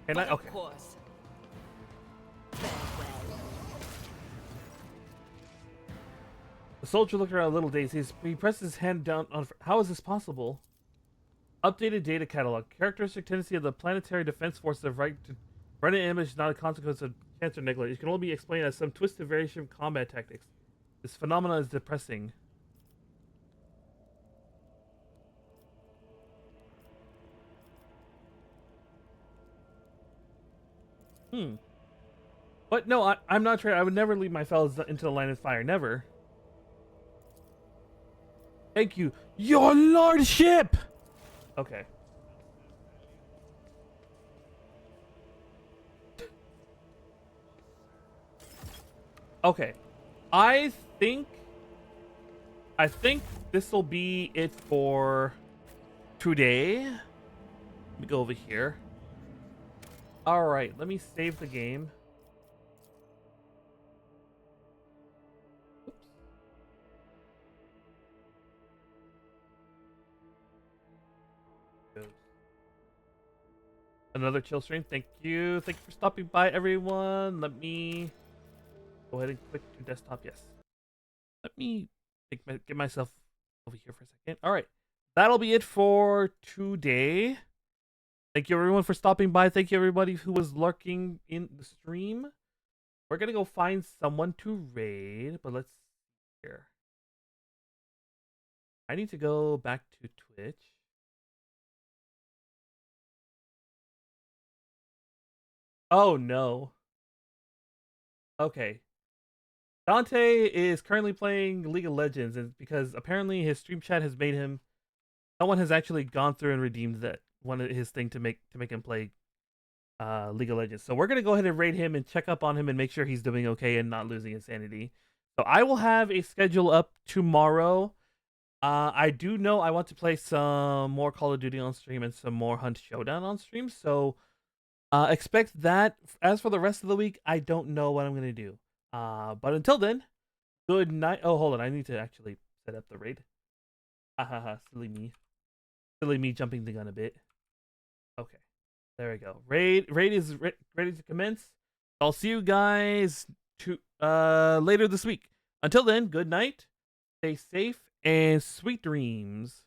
Can I? But Okay. Of course. The soldier looked around a little dazed. He pressed his hand down on. How is this possible? Updated data catalog. Characteristic tendency of the planetary defense forces of right to run an image is not a consequence of chance or negligence. It can only be explained as some twisted variation of combat tactics. This phenomenon is depressing. But no, I'm not sure. I would never lead my fellows into the line of fire. Never. Thank you, your lordship! Okay. Okay. I think this will be it for today. Let me go over here. All right, let me save the game. Oops. Another chill stream. Thank you. Thank you for stopping by, everyone. Let me go ahead and click to desktop. Yes. Let me get myself over here for a second. All right. That'll be it for today. Thank you, everyone, for stopping by. Thank you, everybody who was lurking in the stream. We're going to go find someone to raid, but let's see here. I need to go back to Twitch. Oh, no. Okay. Dante is currently playing League of Legends, and because apparently his stream chat has made him. Someone has actually gone through and redeemed that one of his thing to make him play League of Legends. So we're gonna go ahead and raid him and check up on him and make sure he's doing okay and not losing his sanity. So I will have a schedule up tomorrow. I do know I want to play some more Call of Duty on stream and some more Hunt Showdown on stream. So expect that. As for the rest of the week, I don't know what I'm gonna do. But until then, good night. Oh, hold on, I need to actually set up the raid. Haha, silly me. Silly me jumping the gun a bit. Okay, there we go. Raid is ready to commence. I'll see you guys later this week. Until then, good night, stay safe, and sweet dreams.